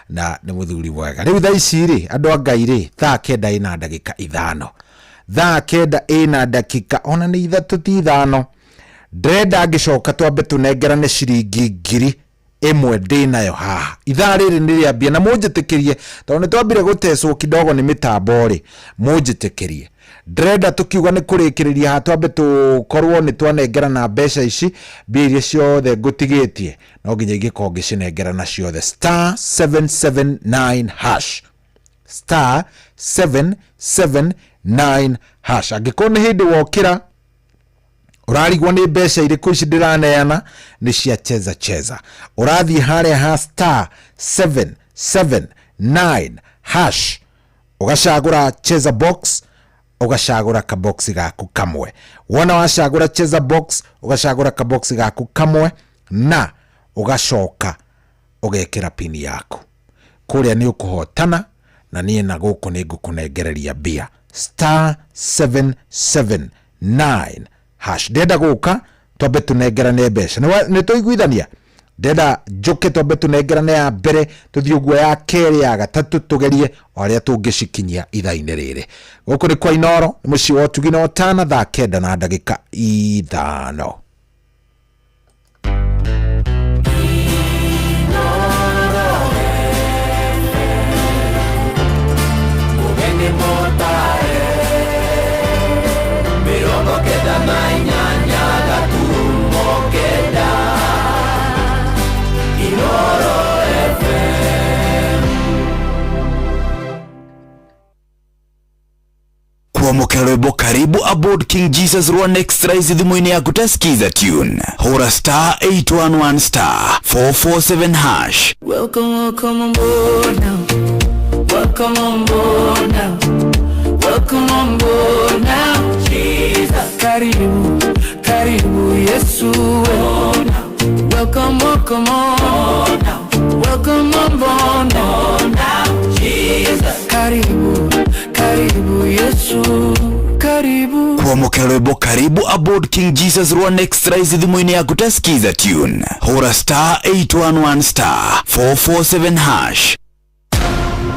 na ni muthuri mwega. Riu thaa ici ri andu a Ngai ri thaa 9 ina ndagika 5. Thaa 9 ina ndagika ona ni 3 ti 5. Ndrenda ngicoka twambe tunengerane ciringi ngiri imwe ndinayo haha. Ithaa riri ni riambia na munjitikirie tondu twambire gutecwo kidogo ni mitambo ri munjitikirie. Ndrenda tukiuga ni kurikiriria ha twambe tukorwo ni twanengerana mbeca ici biria ciothe ngutigitie no nginya igikorwo ngicinengerana ciothe *779 hash *779 hash. Angikorwo ni hindi wokira urarigwo ni mbeca iriku ici ndiraneana ni cia cheza. Urathie haria ha *779 hash ugacagura cheza box, ugacagura ka box gaku kamwe. Wona wacagura cheza box ugacagura ka box gaku kamwe na ugacoka ugekira pini yaku kuria ni ukuhotana na nie na guku ni ngukunengereria bia *779 hash. Ndenda guka twambe tunengerane mbeca ni tuiguithania. Ndenda njuke twambe tunengerane ya mbere tuthie uguo ya keri ya gatatu tugerie oria tungicikinyia ithaa-ini riri. Guku ni kwa Inoro ni mucii wa Tugi na Otana thaa 9 na ndagika 5. Kuamukira rwimbo karibu aboard King Jesus Rwan Extra thimũ-inĩ yaku tasikiza tune hura *811 447 hash. Welcome on board now. Welcome on board now. Welcome on board now. Jesus. Karibu Yesu. Welcome on now. Welcome on board now. Jesus. Karibu Yesu. Kuamukira rwimbo karibu aboard King Jesus Rwan Extra thimũ-inĩ yaku tasikiza tune hura *811 447 hash.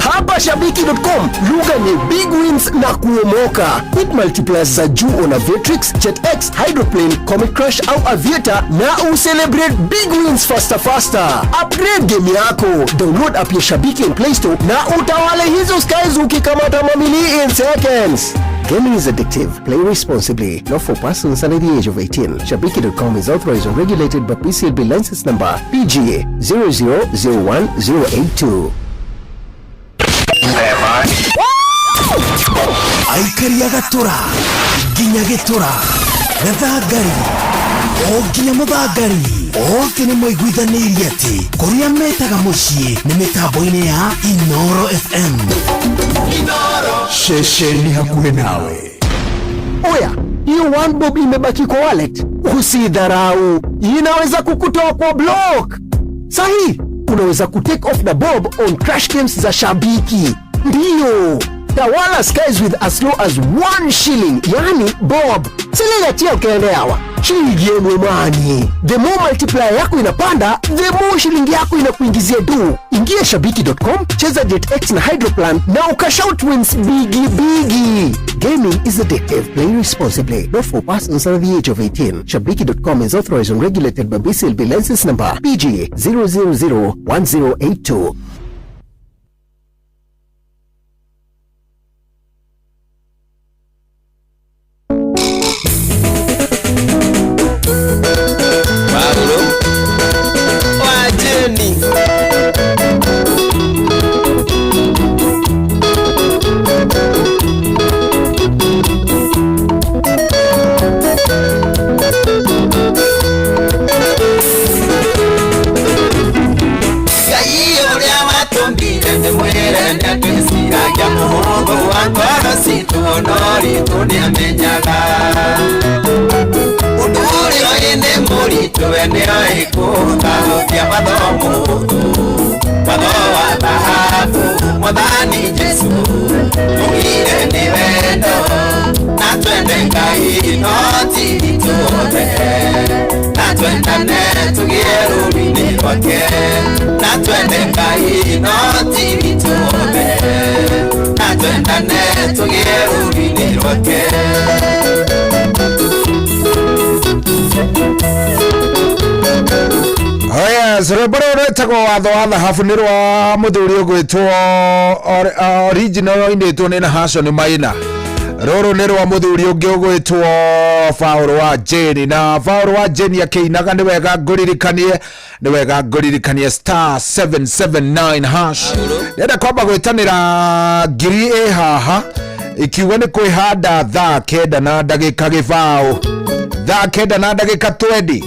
Hapa Shabiki.com, lugha ni big wins na kuomoka. Hit multipliers za juu on Aviatrix, JetX, Hydroplane, Comet Crush au Aviator na ucelebrate big wins faster. Upgrade game yako. Download app ya Shabiki in Play Store na utawale hizo skies ukikamata mamili in seconds. Gaming is addictive. Play responsibly. Not for persons under the age of 18. Shabiki.com is authorized and regulated by PCLB license number PGA 0001082. Aikari agatura ginya gitura gathangari o ginya muthangari o kene moiguithanirie ati kuria metaga mucii ni mitambo-ini ya Inoro FM. Inoro shesheni hakuhe nawe. Oya, hiyo 1 bob imebaki kwa wallet. Usidharau, inaweza kukutoa kwa block. Sahi, unaweza kutake off the bob on crash games za Shabiki. Ndiyo, tawala skies with as low as 1 shilling, yani bob. Siligatia ukielewa. Shilingi yenu mani. The more multiplier yako inapanda, the more shilingi yako inakuingizia du. Ingia Shabiki.com, cheza JetX na Hydroplan na ukashout wins bigi. Gaming is addictive. Play responsibly. Not for persons under the age of 18. Shabiki.com is authorized and regulated by BCLB license number PGA 0001082. Retagwo watho wa thahabu nĩ rwa mũthuri ũgwĩtwo original oinĩtwo nĩ Nahashon Maina. Rũrũ nĩ rwa mũthuri ũngĩ ũgwĩtwo Paul wa Jane, na Paul wa Jane akĩinaga nĩ wega ngũririkanie star 779 hash. Nenda kwamba gwĩtanĩra ngiri haha ikiuga nĩ kwĩhanda thaa 9 na ndagĩka gĩbao, thaa 9 na ndagĩka 20.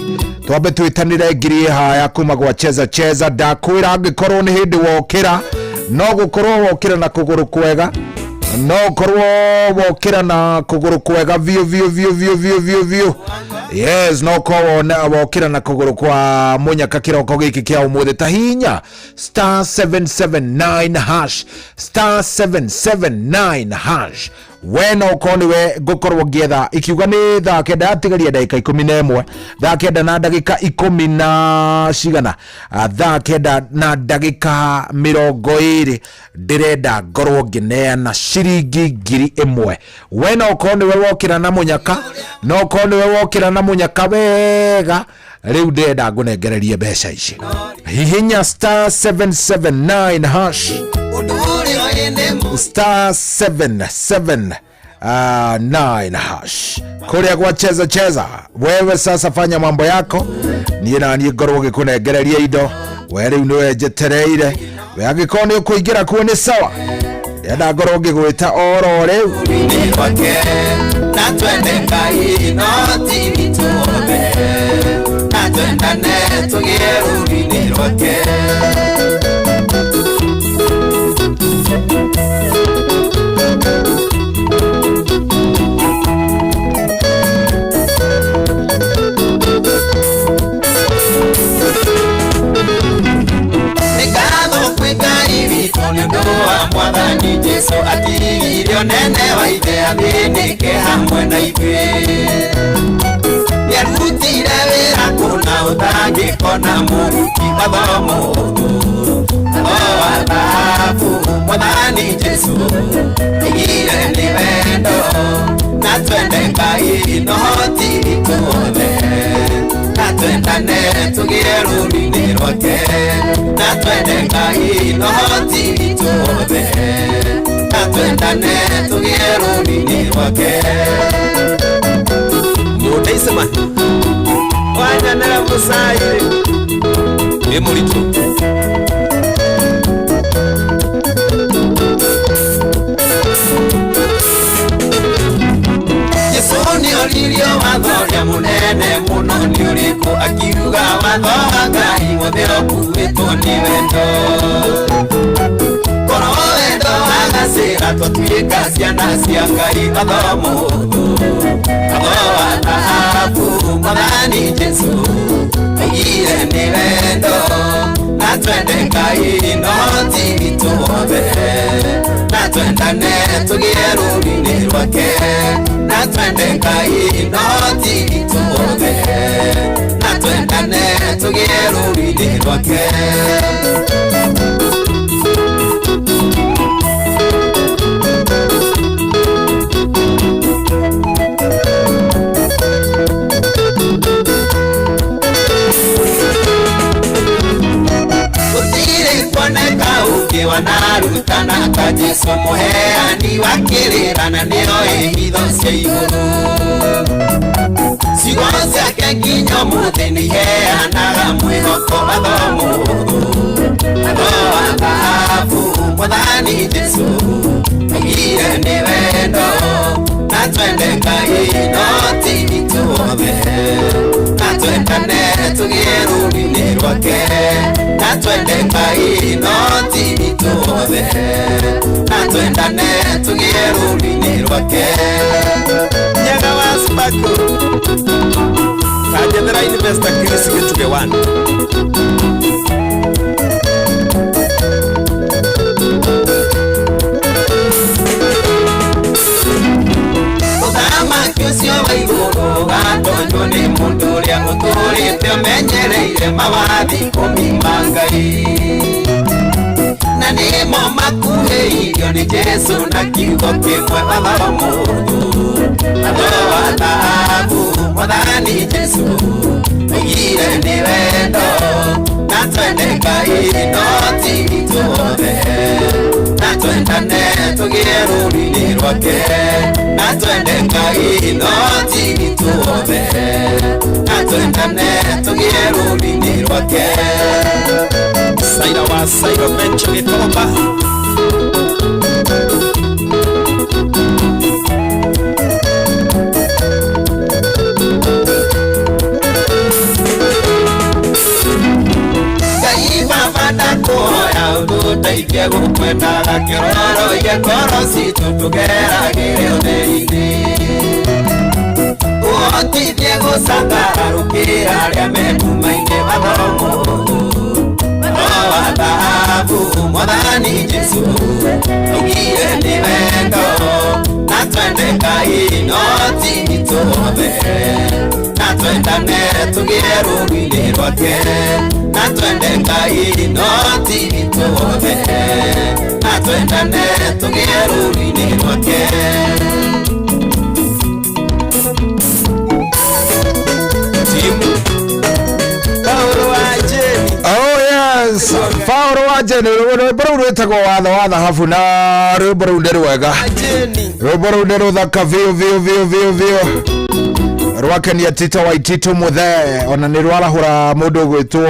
Twambe twitanire ngiri haya kuma gwa cheza ndakwira angikorwo ni hindi wokira no gukorwo wokira na kuguru kwega, no korwo wokira na kuguru kwega vio. Yes, no korwo wokira na kuguru kwa munyaka kiroko giki kia umuthi tahinya star 779 hash star 779 hash. Wena ukoni we gukorwo ngietha ikiuga ni thaa 9 atigaria ndagika 11, thaa 9 na ndagika 10 na cigana, thaa 9 na ndagika 20 ndirenda ngorwo ngineana ciringi ngiri 1. Wena ukoni we wokira na munyaka, no ukoni we wokira na munyaka wega, riu ndenda ngunengererie mbeca ici. Hihinya star 779 hash star 779 hash kuria kwa cheza. Wewe sasa fanya mambo yako, niĩ na niĩ ngorwo gĩkũnengereria indo, we rĩu nĩwe njetereire, we angĩkorwo nĩ ũkũingĩra kuo nĩ sawa, ndenda ngorwo ngĩgwĩta oro rĩu na twende Ngai no tivi tuombe, na twendane tũgĩe rũri-inĩ rwake. Mwathani Jesu atigirio nene wa ithe athĩnĩke hamwe na ithuĩ, nĩarutire wĩra kũna ũtangĩkona mũruti mathomo wa thahabu Mwathani Jesu igire ni wendo na twende Ngai no hoti tuothe na twendane tugire rũri-inĩ rwake na twende Ngai no hoti tuothe na twendane tugire rũri-inĩ rwake mũndũ isema wanyanera mũcai nĩ mũritũ Nĩoririo watho rĩa mũnene mũno nĩ ũrĩkũ akiuga watho wa Ngai wothe ũkuĩtwo nĩ wendo korwo wendo wagacĩra twatuĩka ciana cia Ngai watho mũhũthũ watho wa thahabu Mwathani Jesu aigire nĩ wendo na twende Ngai no ti witũ wothe na twendane tũgĩe rũri-inĩ rwake na twende Ngai no ti witũ wothe na twendane tũgĩe rũri-inĩ rwake wanarutana ka Jesu mũheani wa kĩrĩra nĩo hitho cia igũrũ ciugo ciake nginya ũmũthĩ nĩiheanaga mwĩhoko watho mũhũthũ watho wa thahabu Mwathani Jesu aigire nĩ wendo na twende Ngai no ti witũ wothe na twendane tũgĩe rũri-inĩ rwake na twende Ngai no ti witũ wothe na twendane tũgĩe rũri-inĩ rwake nyaga wa Sparko Kajethera Investor Chris Gĩtuge 1 Ucio wa igũrũ gatonywo nĩ mũndũ ũrĩa ũtũrĩte ũmenyereire mawathi ikũmi ma Ngai na nĩmo makuhĩirio nĩ Jesu na kiugo kĩmwe watho mũhũthũ watho wa thahabu Mwathani Jesu aigire nĩ wendo na twende Ngai no ti witũ wothe na twendane tũgĩe rũri-inĩ rwake na twende Ngai no ti witũ wothe na twendane tũgĩe rũri-inĩ rwake Saira wa Sairo Bencho Gĩkomba Ndaithie gũkwendaga kĩroro igĩkorwo citũ tũgeragĩre ũtheri-inĩ ũhotithie gũcangarũkĩra arĩa mekuuma-inĩ watho mũhũthũ watho wa thahabu Mwathani Jesu aigire nĩ wendo na twende Ngai no ti witũ wothe na twendane tũgĩe rũri-inĩ rwake na twende Ngai no ti witũ wothe na twendane tũgĩe rũri-inĩ rwake Paulo wa Jeni oh yes Paulo wa Jeni rwĩmbo rũu rwĩtagwo watho wa thahabu na rwĩmbo rũu nĩ rwega rwĩmbo rũu nĩ rũthaka biũ rwakenia Tito Waititu muthe ona nĩ rwarahũra mũndũ gwĩtwo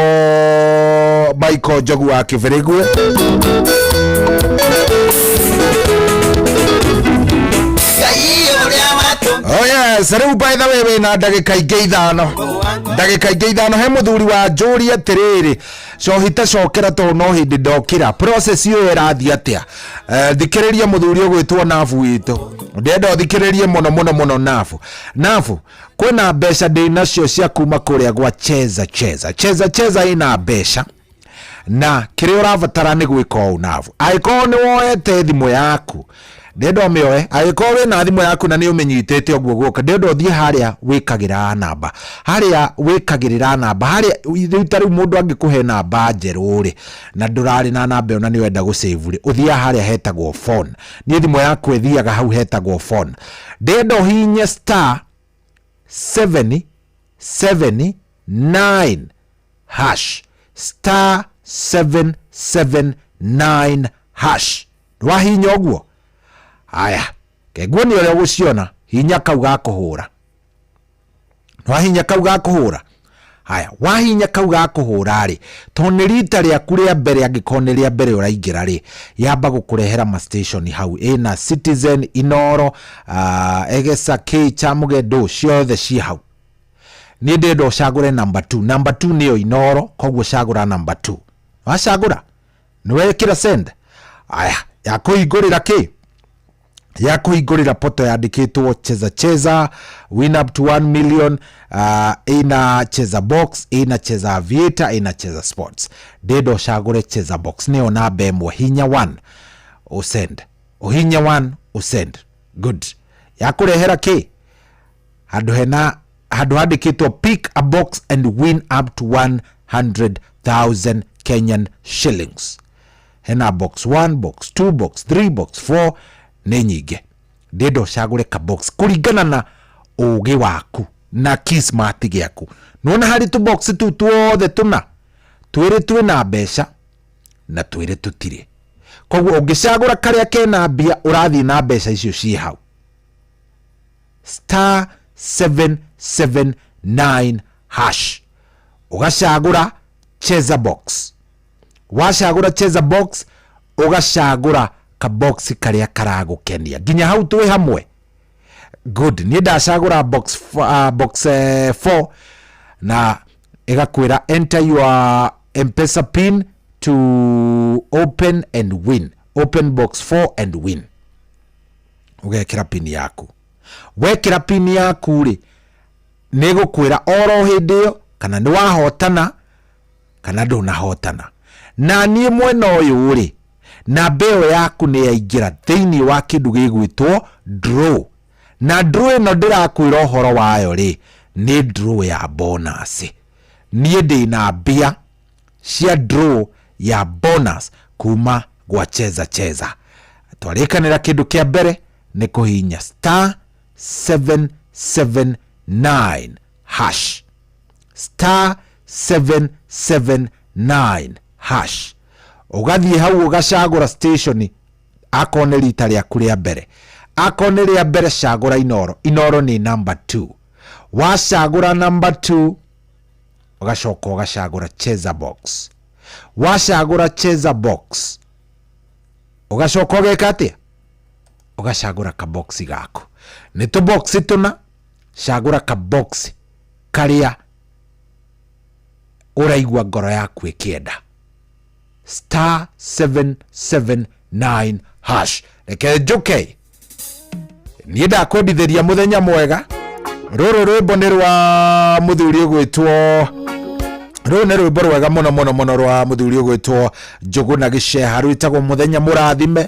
Michael Njogu wa Kĩbĩrĩgwe oh yes rĩu by the way wĩna ndagĩka ingĩ ithano he mũthuri wa njũria atĩrĩrĩ cohi tacokera to no hĩndĩ ndokĩra process ĩyo ĩrathiĩ atĩa thikĩrĩria mũthuri ũgwĩtwo Nafu witũ ndenda thikĩrĩrie mũno Nafu kwĩna mbeca ndĩ nacio cia kuma kũrĩa gwa cheza ina mbeca na kĩrĩa ũrabatara nĩ gwĩka ũũ Nafu angĩkorwo nĩ woete thimũ yaku ndendo mioe agĩkorwo wĩ na thimũ yaku na nĩ ũmenyitĩte ũguo guoka ndendo thiĩ harĩa wĩkagĩra namba harĩa rĩu ta rĩu mũndũ angĩkũhe namba njerũ rĩ na ndũrarĩ na namba ĩyo na nĩ wenda gũsave rĩ ũthiaga harĩa hetagwo phone niĩ thimũ yaku ĩthiaga hau hetagwo phone ndendo hinya star 779 hash star 779 hash wahinya ũguo haya keguo nĩ ũrĩa gũciona hinya kau ga kũhũra wahinya kau ga kũhũra haya wahinya kau ga kũhũra rĩ to nĩ rita rĩaku rĩa mbere angĩkorwo nĩ rĩa mbere ũraingĩra rĩ yamba gũkũrehera ma station hau ĩna Citizen Inoro Egesa K Chamũgedo ciothe ciĩ hau niĩ ndĩrenda ũcagũre number 2 nĩyo Inoro koguo cagũra number 2 wacagũra nĩ wekĩra send haya ya kũhingũrĩra kĩ ya kũhingũrĩra poto yandĩkĩtwo cheza win up to 1 million ina cheza box ina cheza aviator ina cheza sports ndĩrenda ũcagũre cheza box nĩyo namba ĩmwe hinya 1 usend uhinya 1 usend good ya kũrehera kĩ handũ handĩkĩtwo pick a box and win up to 100,000 Kenyan shillings hena box 1 box 2 box 3 box 4 nĩ nyingĩ ndĩrenda ũcagũre ka box kũringana na ũgĩ waku na kismat gĩaku nona harĩ tu box tu tuothe tuna twĩrĩ twĩna mbeca na twĩrĩ tũtirĩ koguo ũngĩcagũra karĩa kena mbia ũrathiĩ na mbeca icio ciĩ hau star 779 hash ũgacagũra cheza box wacagũra cheza box ũgacagũra ka box karĩa karagũkenia nginya hau twĩ hamwe good niĩ ndacagũra box 4 na ĩgakwĩra enter your M-Pesa pin to open and win open box 4 and win ũgekĩra pin yaku wekĩra pin yaku rĩ nĩ gũkwĩra oro hĩndĩ ĩyo kana nĩ wahotana kana ndũnahotana na niĩ mwena ũyũ rĩ namba ĩyo yaku nĩ yaingĩra thĩinĩ wa kĩndũ gĩgwĩtwo draw na draw ĩno ndĩrakwĩra ũhoro wayo rĩ nĩ draw ya bonus niĩ ndĩna mbia cia draw ya bonus kuma gwa cheza twarĩkanĩra kĩndũ kĩa mbere nĩ kũhinya star 779 hash star 779 hash ugathiĩ hau ũgacagũra station akorwo nĩ rita rĩaku rĩa mbere akorwo nĩ rĩa mbere cagũra Inoro nĩ number 2 wacagũra number 2 ũgacoka ũgacagũra cheza box wacagũra cheza box ũgacoka ũgeka atĩa ũgacagũra ka box gaku nĩ tũ box tũna cagũra ka box karĩa ũraigua ngoro yaku ĩkĩenda star 779 hash reke njoke niĩ ndakwendithĩria mũthenya mwega rũrũ rwĩmbo nĩ rwa mũthuri ũgwĩtwo rũrũ nĩ rwĩmbo rwega mũno rwa mũthuri ũgwĩtwo Njũgũna Gĩceha rwĩtagwo mũthenya mũrathime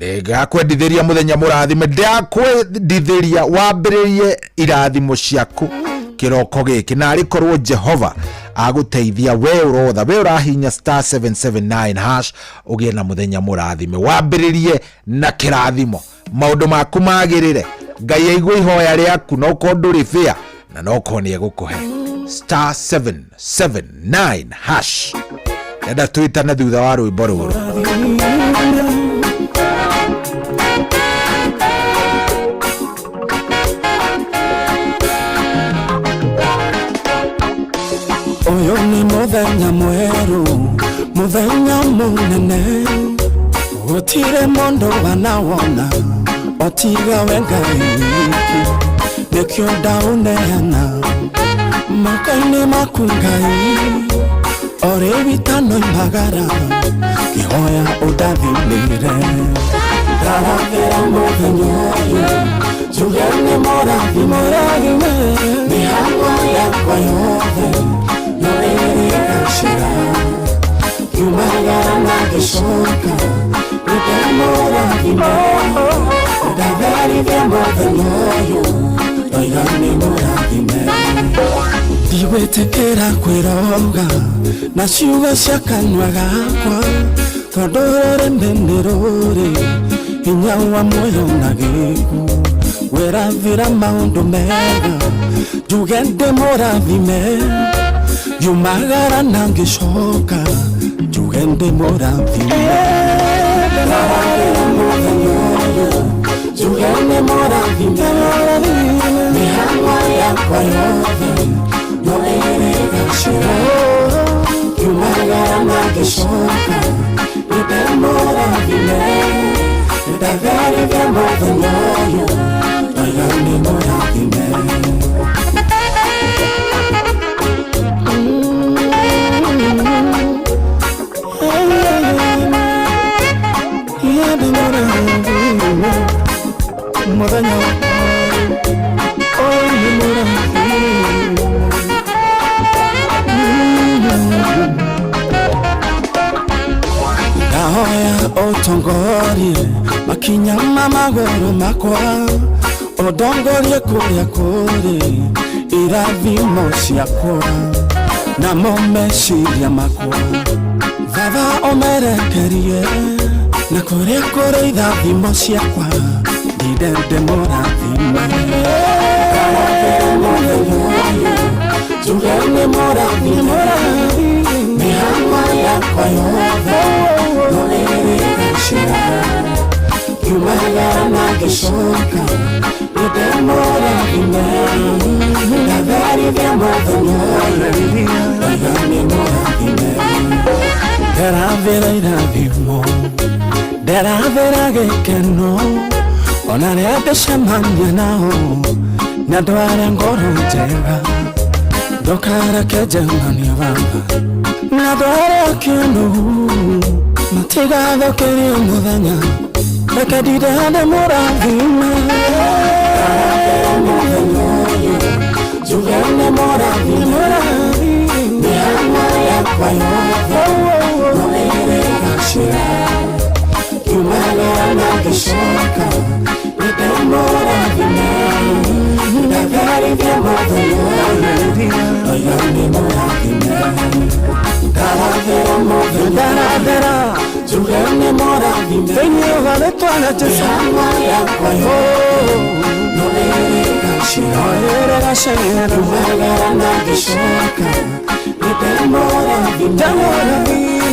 ndakwendithĩria mũthenya mũrathime ndakwendithĩria wambĩrĩrie irathimo ciaku kĩroko gĩkĩ na arĩkorwo Jehova agũteithia we ũrotha we ũrahinya star 779 hash ũgĩe na mũthenya mũrathime wambĩrĩrie na kĩrathimo maũndũ maku magĩrĩre Ngai aigua ihoya rĩaku no ko ndũrĩ fair na no ko nĩ egũkũhe star 779 hash enda twĩtane thutha wa rwĩmbo rũrũ Oyo ni muthenya mweru muthenya munene gutire mundu wanawona otiga we Ngai nikio ndauneana makaine maku Ngai ore bitano imagara ihoya udathimire ndarathera muthenya uyu jugene morathime mihango yakwa yothe Shira, you might get a shock. You can more moyo Toigane mũrathime Ndigwĩtĩkĩra kwĩroga na ciugo cia kanua gakwa tondũ rũrĩmĩ nĩ rũrĩ hinya wa muoyo na gĩkuũ wĩrathĩra maũndũ mega njuge ndĩ mũrathime ngiumagara na ngĩcoka njuge ndĩ mũrathime njuge nĩ mũrathime mĩhang'o yakwa yothe no ĩrĩgacĩra ngiumagara na ngĩcoka ndĩ mũrathime ndagarĩria mũthenya ũyũ Toigane mũrathime Mũthenya ũyũ nĩ mũrathime Ndahoya ũtongorie makinya ma magũrũ makwa ũndongorie kũrĩa kũrĩ irathimo ciakwa namo meciria makwa Baba ũmerekerie na kũrĩa kũrĩ irathimo ciakwa ndinde ndĩ mũrathime njuge nĩ mũrathime mĩhang'o yakwa yothe no ĩrĩgacĩra ngiumagara na ngĩcoka ndĩ mũrathime ndagarĩria mũthenya ũyũ Toigane mũrathime nderathĩra irathimo nderathĩra gĩkeno ona rĩa ndĩcemania nao na ndware ngoro njega ndokareke njemania Baba na ndware kĩndũ matigathũkĩrie mũthenya reke ndinde ndĩ mũrathime njuge nĩ mũrathime mĩhang'o yakwa yothe no ĩrĩgacĩra ngiumagara na ngĩcoka ndĩ mũrathime ndagarĩria mũthenya ũyũ Toigane mũrathime ndarathĩra mũthenya ndarathĩra njuge nĩ mũrathime thĩinĩ wa rĩtwa rĩa Jesũ mĩhang'o yakwa yothe no ĩrĩgacĩra ngiumagara na ngĩcoka ndĩ mũrathime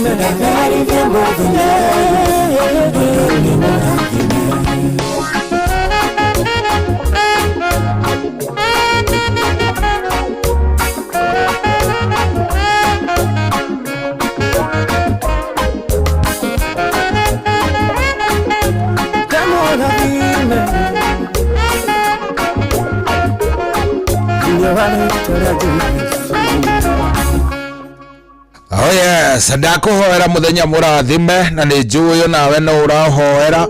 ndagarĩria mũthenya ũyũ Toigane mũrathime Oh yes, ndakuhoera muthenya mũrathime na nĩ njũĩ onawe no ũrahoera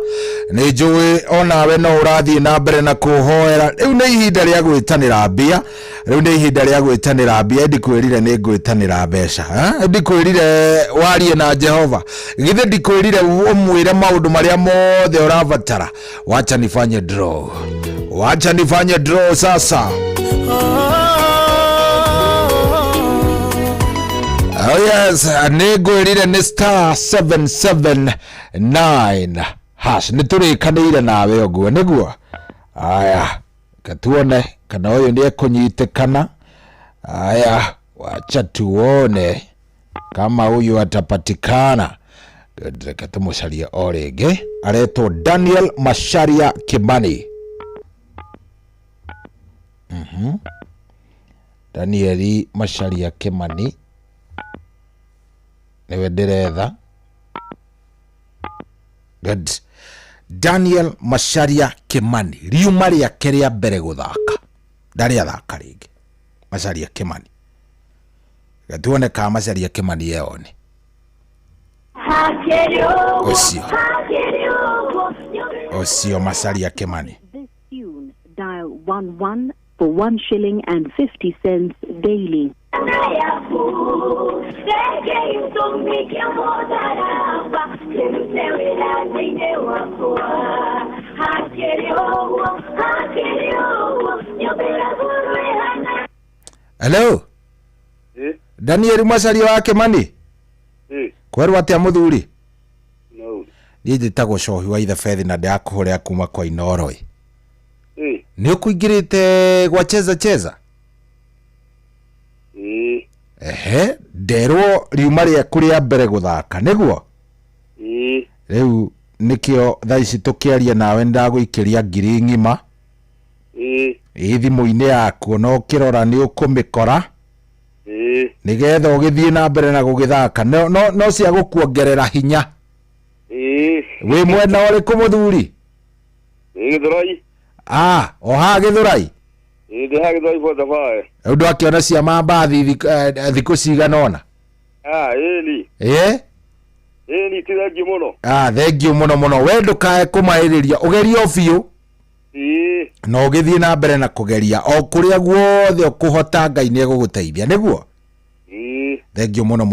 nĩ njũĩ onawe no ũrathiĩ na mbere na kũhoera rĩu nĩ ihinda rĩa gwĩtanĩra mbia rĩu nĩ ihinda rĩa gwĩtanĩra mbia ndikwĩrire nĩ gwĩtanĩra mbeca ndikwĩrire warie na Jehova githĩ ndikwĩrire ũmwĩre maũndũ marĩa mothe ũrabatara wacha nifanye draw sasa Oh yes, nĩngwĩrire nĩ star 779 hash nĩtũrĩkanĩire nawe ũguo nĩguo aya katuone kana ũyũ nĩ ekũnyitĩkana aya wacha tuone kama huyu atapatikana reke tũmũcarie o rĩngĩ aretwo Daniel Macharia Kimani Daniel Macharia Kimani niwe ndiretha good Daniel Macharia Kimani riuma rĩake rĩa mbere gũthaka ndarĩ athaka rĩngĩ Macharia Kimani gatuone ka Macharia Kimani yeone Osio Macharia Kimani dial 11 for 1 shilling and 50 cents daily. Hello. Daniel Masario wake mani. Kweru atia muthuri? No. Ni njitagwo Cohi wa ithe Fethi na ndakuhorea kuma kwa Inoro. Ni ukuingirite gwa cheza? Nderwo riuma ria kuria mbere guthaka niguo? Riu nikio thaici tukiaria nawe ndaguikiria ngiri ngima. Thimu-ini yaku no kirora ni ukumikora. Nigetha ugithie na mbere na gugithaka no cia gukuongerera hinya. Wi mwena uriku muthuri? Githurai. Oha Githurai. Ndiha Githurai bota bae. Undu akiona cia mambathi thiku cigana ona? Eli. Eli thengiũ mũno. Thengiũ mũno we ndukae kumaĩrĩria ugeria biũ. No ugithie na mbere na kugeria o kuria guothe ukuhota Ngai ni egũgũteithia niguo? Thengiũ mũno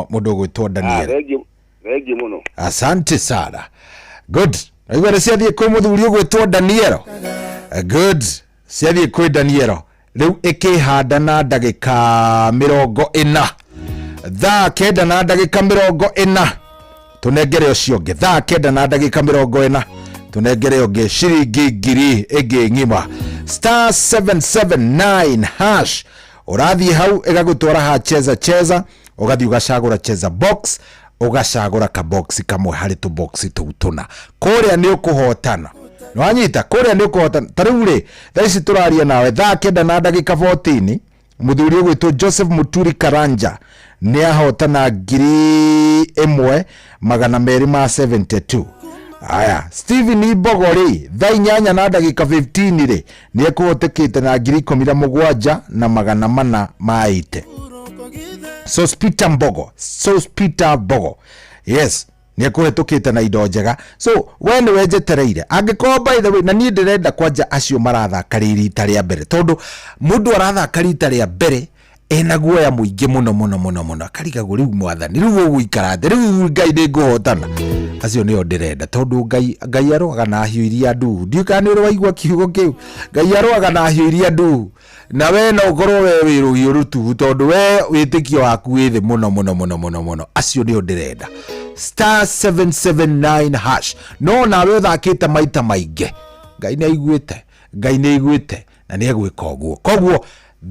mundu gwitwo Daniel. Thengiũ mũno. Asante sana. Good. Aigua ciathie kwi muthuri ugwitwo Daniel. Good. Ciathie kwi Daniel. Riu ikihanda na ndagika 40. Thaa 9 na ndagika 40. Tunengere ucio ngi thaa 9 na ndagika 40. Tunengere ungi ciringi ngiri igi ngima *779# urathie hau igagutwara ha cheza ugathie ugacagura cheza box ugacagura ka box kamwe hari tu box tutuna kuria ni ukuhotana nwanyita kuria ni ukuhotana taruri thaici turaria nawe thaa 9 na ndagika 14 muthuri gwitwo Joseph Muturi Karanja ni ahotana ngiri 1,272. Aya, Steven Ibogori thaa 8 na ndagika 15 ri ni ekuhotekete na ngiri 17,400 maite. Sospita Mbogo. Yes, ni ekuhetukite na indo njega. So, we ni wejetereire. Angiko by the way na ni ndirenda kwanja acio marathaka rita ria mbere. Tondu mundu arathaka rita ria mbere ena guoya muingi muno akariga riu mwathani riu uguikara riu Ngai ni nguhotana. Acio ni ndirenda tondu Ngai aroaga na hiu iria ndu. Ndiuka ni waigua kiugo kiu. Ngai aroaga na hiu iria ndu. Na we no ukorwo we wiruhio rutu tondu we witikio waku withi muno. Acio ni ndirenda. *779# no nawe uthakite maita maingi. Ngai ni aiguite na ni egwika uguo. Koguo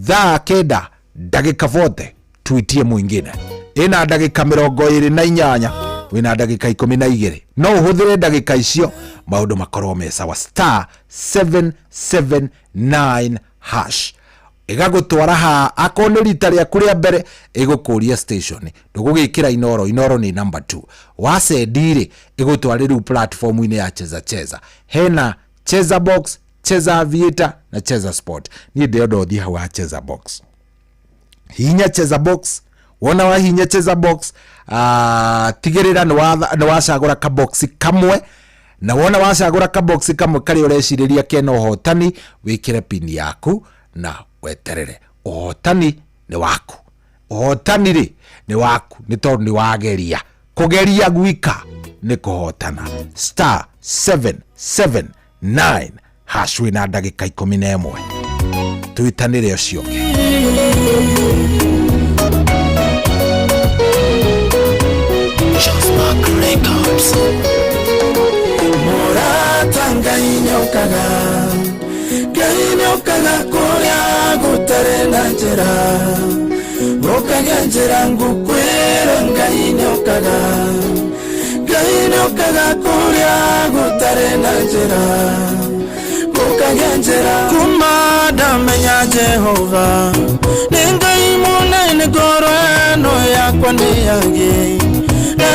thaa 9 ndagika 40 tweetie mwingine. Ina ndagika 28 wina ndagika 12 no uhuthire ndagika icio maundu makorwo me sawa. *779# igagutwara ha akone rita ria kuria mbere igukuria station ndugugikira Inoro ni number 2 wasendire igutwara riu platform ine ya cheza hena cheza box, cheza aviator na cheza sport. Ni ndio ndothi hau ha cheza box. Hinya cheza box, wona wa hinya cheza box, tigirira ni wacagura ka box kamwe na wona wacagura ka box kamwe kari ureciriria kena uhotani wikire pin yaku na weterere. Uhotani ni waku. Uhotani ri ni waku ni tondu ni wageria. Kugeria gwika ni kuhotana. *779# wina ndagika 11 twitanire ucio Mark Records. Morata ngainyokaga kuria gutare na njira ngokaga njira ngukwira ngainyokaga kuria gutare na njira ngokaga njira kuma ndamenya Jehova ni Ngai munene ngoro eno yakwa ni yangi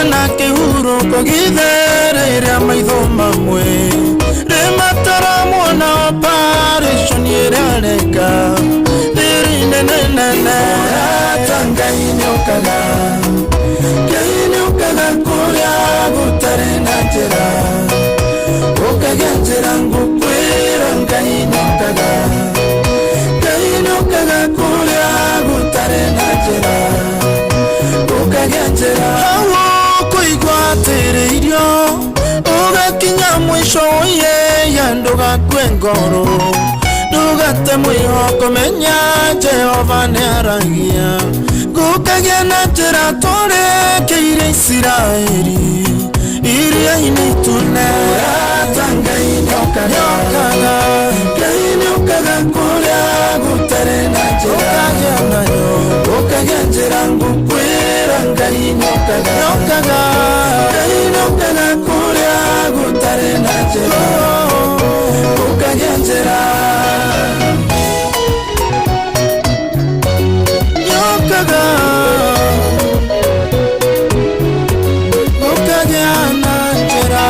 na kihuruko githerera maitho mamwe rematara mwana operation yerareka dirinenene tangainyokaga kuria gutare na njira ukaga njira ngukwira ngainyokaga kuria gutare na njira ukaga njira kuigwatirĩirio ũgakinya mwisho ye kwengoro ndugate mwihoko menya Jehova nĩaragia ngukagia na njĩra tũrĩkĩire Isiraeli iria-inĩ itune Ngai nĩokaga kũrĩa gũtarĩ na njĩra ngukagia njĩra ngũkwĩra Ngai nĩokaga kũrĩa gũtarĩ na njĩra ngukagia njĩra nĩokaga ngukagia na njĩra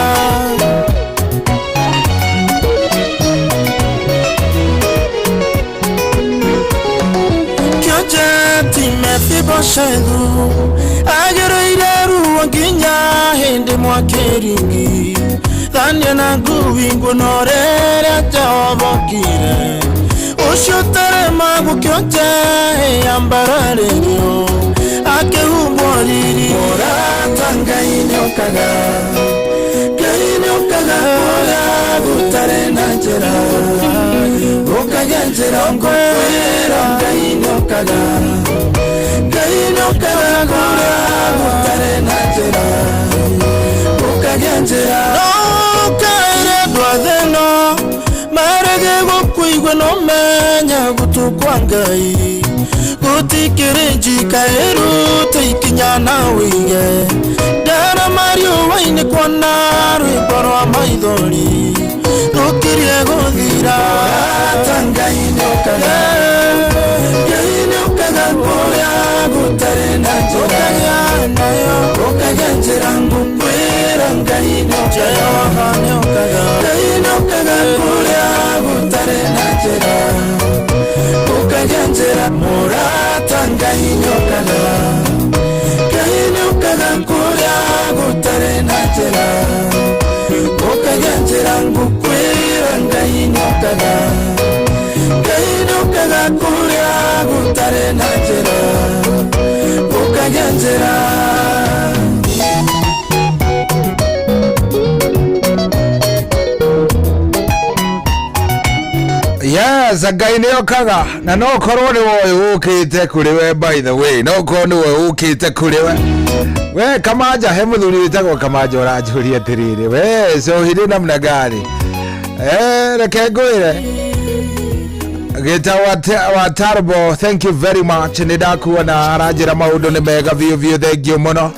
kĩonjeti Mefiboshethu agereire ruo nginya hĩndĩ mwakĩringi thania na ngui ngũnorere Jehova okire ũcio ũtarema gũkĩonje ambararĩrio akĩhumbwo riri mũrata Ngai nĩokaga kũrĩa gũtarĩ na njĩra ũkagia njĩra ngũkwĩra Ngai nĩokaga kũrĩa gũtarĩ na njĩra ũkagia njĩra ũkaire ndwathĩno marege gũkũigua no menya gũtũkwa Ngai gũtikĩrĩ njikaĩru tĩikinya na wĩige ndara mariũa-inĩ kuona rwĩmbo rwa maithori rũkĩrie gũthira Ngai nĩokaga kũrĩa gũtarĩ na njĩra ũkagia njĩra ngũkwĩra Ngai nĩokaga kũrĩa gũtarĩ na njĩra ũkagia njĩra mũrata Ngai nĩokaga kũrĩa gũtarĩ na njĩra ũkagia njĩra ngũkwĩra Ngai nĩokaga kũrĩa gũtarĩ na njĩra ũkagia njĩra Yes, Ngai nĩokaga na no korwo nĩ woĩ ũkĩte kũrĩ we, by the way no korwo nĩ woĩ ũkĩte kũrĩ we Kamanja he mũthuri wĩtagwo Kamanja ũranjũria atĩrĩrĩ we cohiri namna gani reke ngwĩre Gita wa Tarbo, thank you very much. Nĩndakuona aranjĩra maũndũ nĩ mega biũ thengio mũno.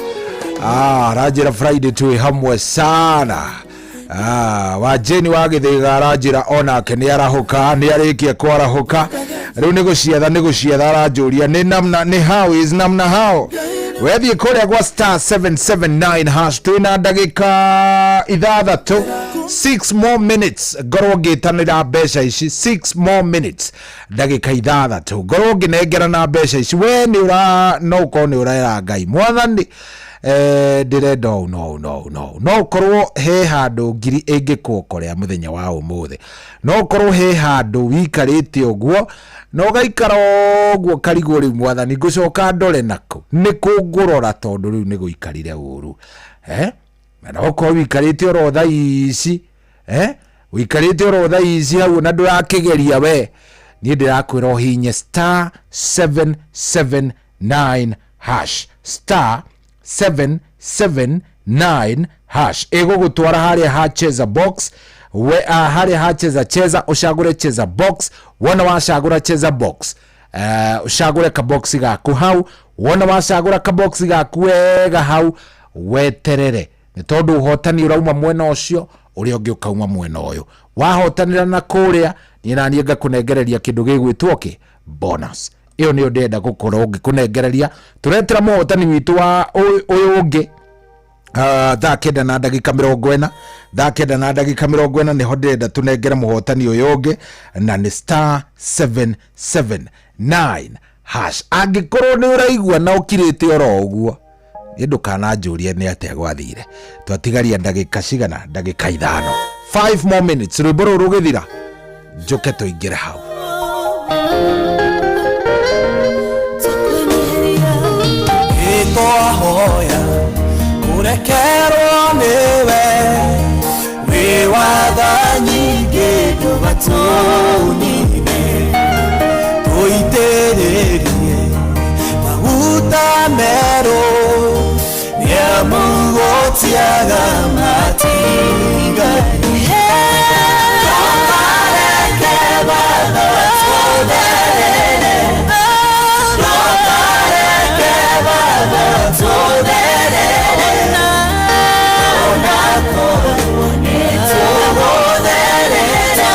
Aranjĩra Friday tu hamwe sana. Wa Jeni wa Gĩthĩga aranjĩra onake nĩarahũka nĩarĩkia kwarahũka rĩu nĩgũcietha aranjũria nĩ how is namna how wethiĩ kũrĩa gwa star 779 hash twĩna ndagĩka 6 6 more minutes ngorwo ngĩtanĩra mbeca ici 6 more minutes ndagĩka 6 ngorwo ngĩnengerana mbeca ici we no ũkorwo nĩ ũrera Ngai mwathani ndĩrenda no korwo he handũ ngiri ĩngĩkũkorĩa mũthenya wa ũmũthĩ no korwo he handũ wikarĩte ũguo no gaikara ũguo karigwo rĩu mwathani ngũcoka ndore nako nĩ kũngũrora tondũ rĩu nĩ gũikarire ũru no korwo wikarĩte oro thaa ici wikarĩte oro thaa ici hau na ndũrakĩgeria we niĩ ndĩrakwĩra ũhinye star 779 hash star 779 hash ĩgũgũtwara harĩa ha cheza box harĩa ha cheza ũcagũre cheza box wona wacagũra cheza box ũcagũre ka box gaku hau wona wacagũra ka box gaku wega hau weterere nĩ tondũ ũhotani ũrauma mwena ũcio ũrĩa ũngĩ ũkauma mwena ũyũ wahotanĩra na kũrĩa niĩ naniĩ ngakũnengereria kĩndũ gĩgwĩtwo kĩ bonus iyo nĩ ndenda gũkorwo ngĩkũnengereria turetera mũhotani witũ wa ũyũ ũngĩ thaa 9 na ndagĩka 40 thaa 9 na ndagĩka 40 nĩho ndĩrenda tũnengere mũhotani ũyũ ũngĩ na nĩ star 779 hash angĩkorwo nĩ ũraigua na ũkirĩte oro ũguo nĩ ndũkananjũrie nĩ atĩa gwathire twatigaria ndagĩka cigana ndagĩka 5 5 more minutes rwĩmbo rũrũ rũgĩthira njoke tũingĩre hau twahoya urekerwo niwe wi watha nyingĩ tũnine tũitĩrĩrie maguta merũ nĩamu gũtiaga matigari ndũkareke watho tũtherere ndũkareke watho tũtherere onakorwo nĩtũgũtherera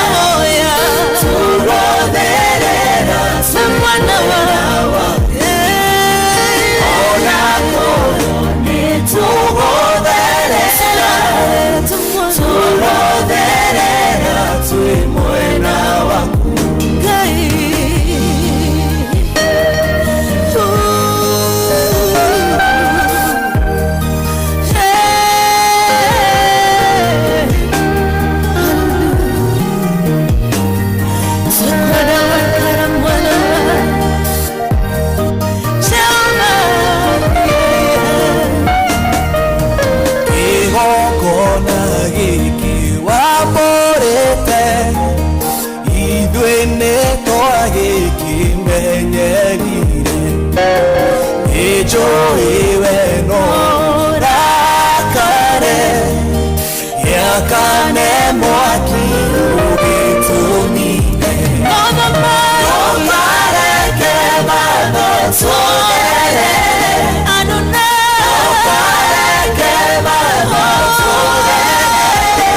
tũgũtherera mwana waku onakorwo nĩtũgũtherera tũgũtherera twĩ mwena waku Ngai yakane mwaki ugitumine ndokareke watho tũtherere ndokareke watho tũtherere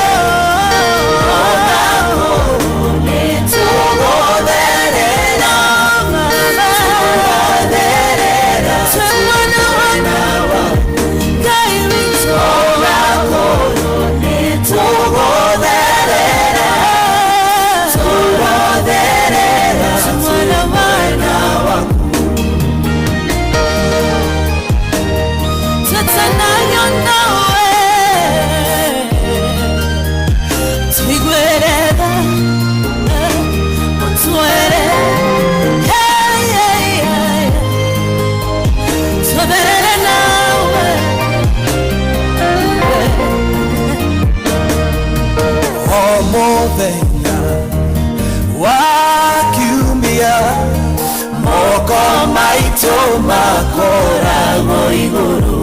onakorwo nĩtũgũtherera tũgũtherera twĩ mwena waku Ngai witũ onakorwo tũgũtherera tũgũtherera twĩ mwena waku tũtananyo nawe twigwĩretha ũtwere tũtherere nawe o mũthenya wa kiumia moko maitũ makoragwo igũrũ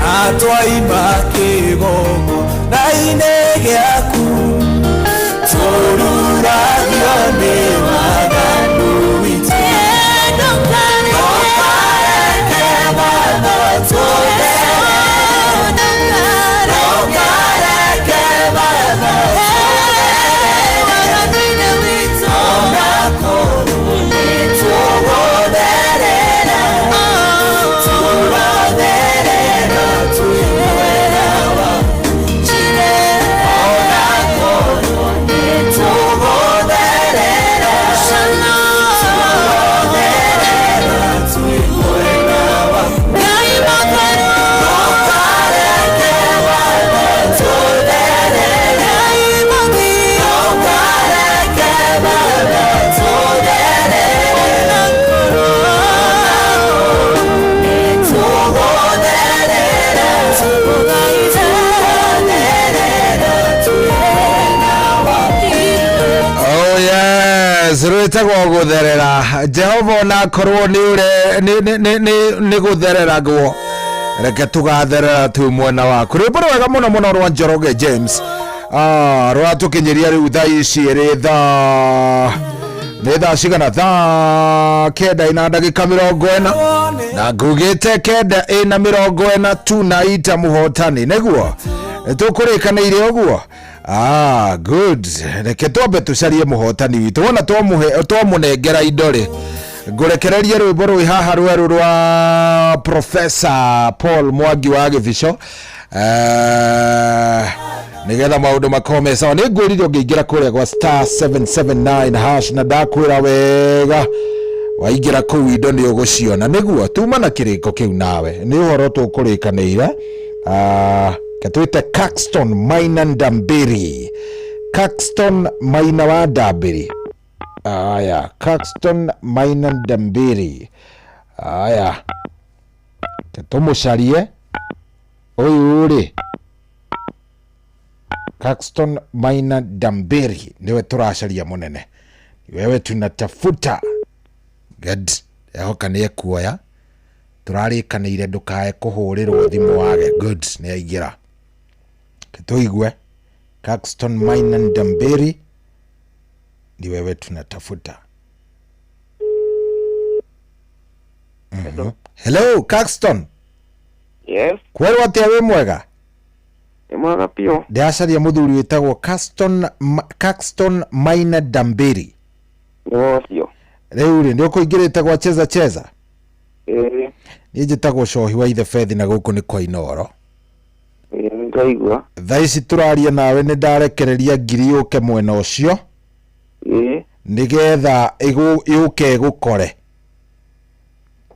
na twaima kĩgongona-inĩ gĩaku tũruragio nĩ waganu witũ ndũkareke watho tũtherere ndũkareke watho tũtherere onakorwo nĩtũgũtherera tũgũtherera twĩ mwena waku onakorwo nĩtũgũtherera tũgũtherera twĩ mwena waku ndũkareke watho tũtherere ndũkareke watho tũtherere nĩtũgũtherera tũgũtherera twĩ mwena waku Oh yes, rwĩtagwo gũtherera. Jehova onakorwo nĩ gũthereragwo, reke tũgatherera twĩ mwena waku. Rwĩmbo rwega mũno mũno rwa Njoroge James rwatũkinyĩria rĩu thaa ici nĩ thaa cigana thaa 9:40 na ngugĩte 9:40 tunaita mũhotani nĩguo tũkũrĩkanĩire ũguo. Good. Reke twambe tũcarie mũhotani witũ wona twamũnengera indo rĩ ngũrekererie rwĩmbo rwĩ haha rwerũ rwa Professor Paul Mwangi wa Gĩbico nigetha maũndũ makome sawa. Nĩ ngwĩrire ũngĩingĩra kũrĩa gwa *779# na ndakwĩra wega waingĩra kũu indo nĩ ũgũciona nĩguo tuma na kĩrĩko kĩu nawe nĩ ũhoro tũkũrĩkanĩire. Katwite Caxton Maina Ndambiri, Caxton Maina wa Ndambiri. Aya, Caxton Maina Ndambiri. Aya, katumucarie uyu ri Caxton Maina Damberi niwe turacaria munene. Wewe tunatafuta good ehoka ni ekuoya turarikanire ndukae kuhurirwo thimu wage good ni aigira kituigwe Caxton Maina Damberi ni wewe tunatafuta. Hello Caxton. Yes. Kwero atia we mwega? Mwega pio. Ndiacaria muthuri witagwo Caxton Maina Damberi. Ndio. Riu ri ndio kuingirite gwa cheza. Ni njitagwo Cohi wa Ithe Fethi na guku ni kwa Inoro. Ngaigua. Thaici turaria nawe ni ndarekereria ngiri yuke mwena ucio. Nigetha yuke gukore.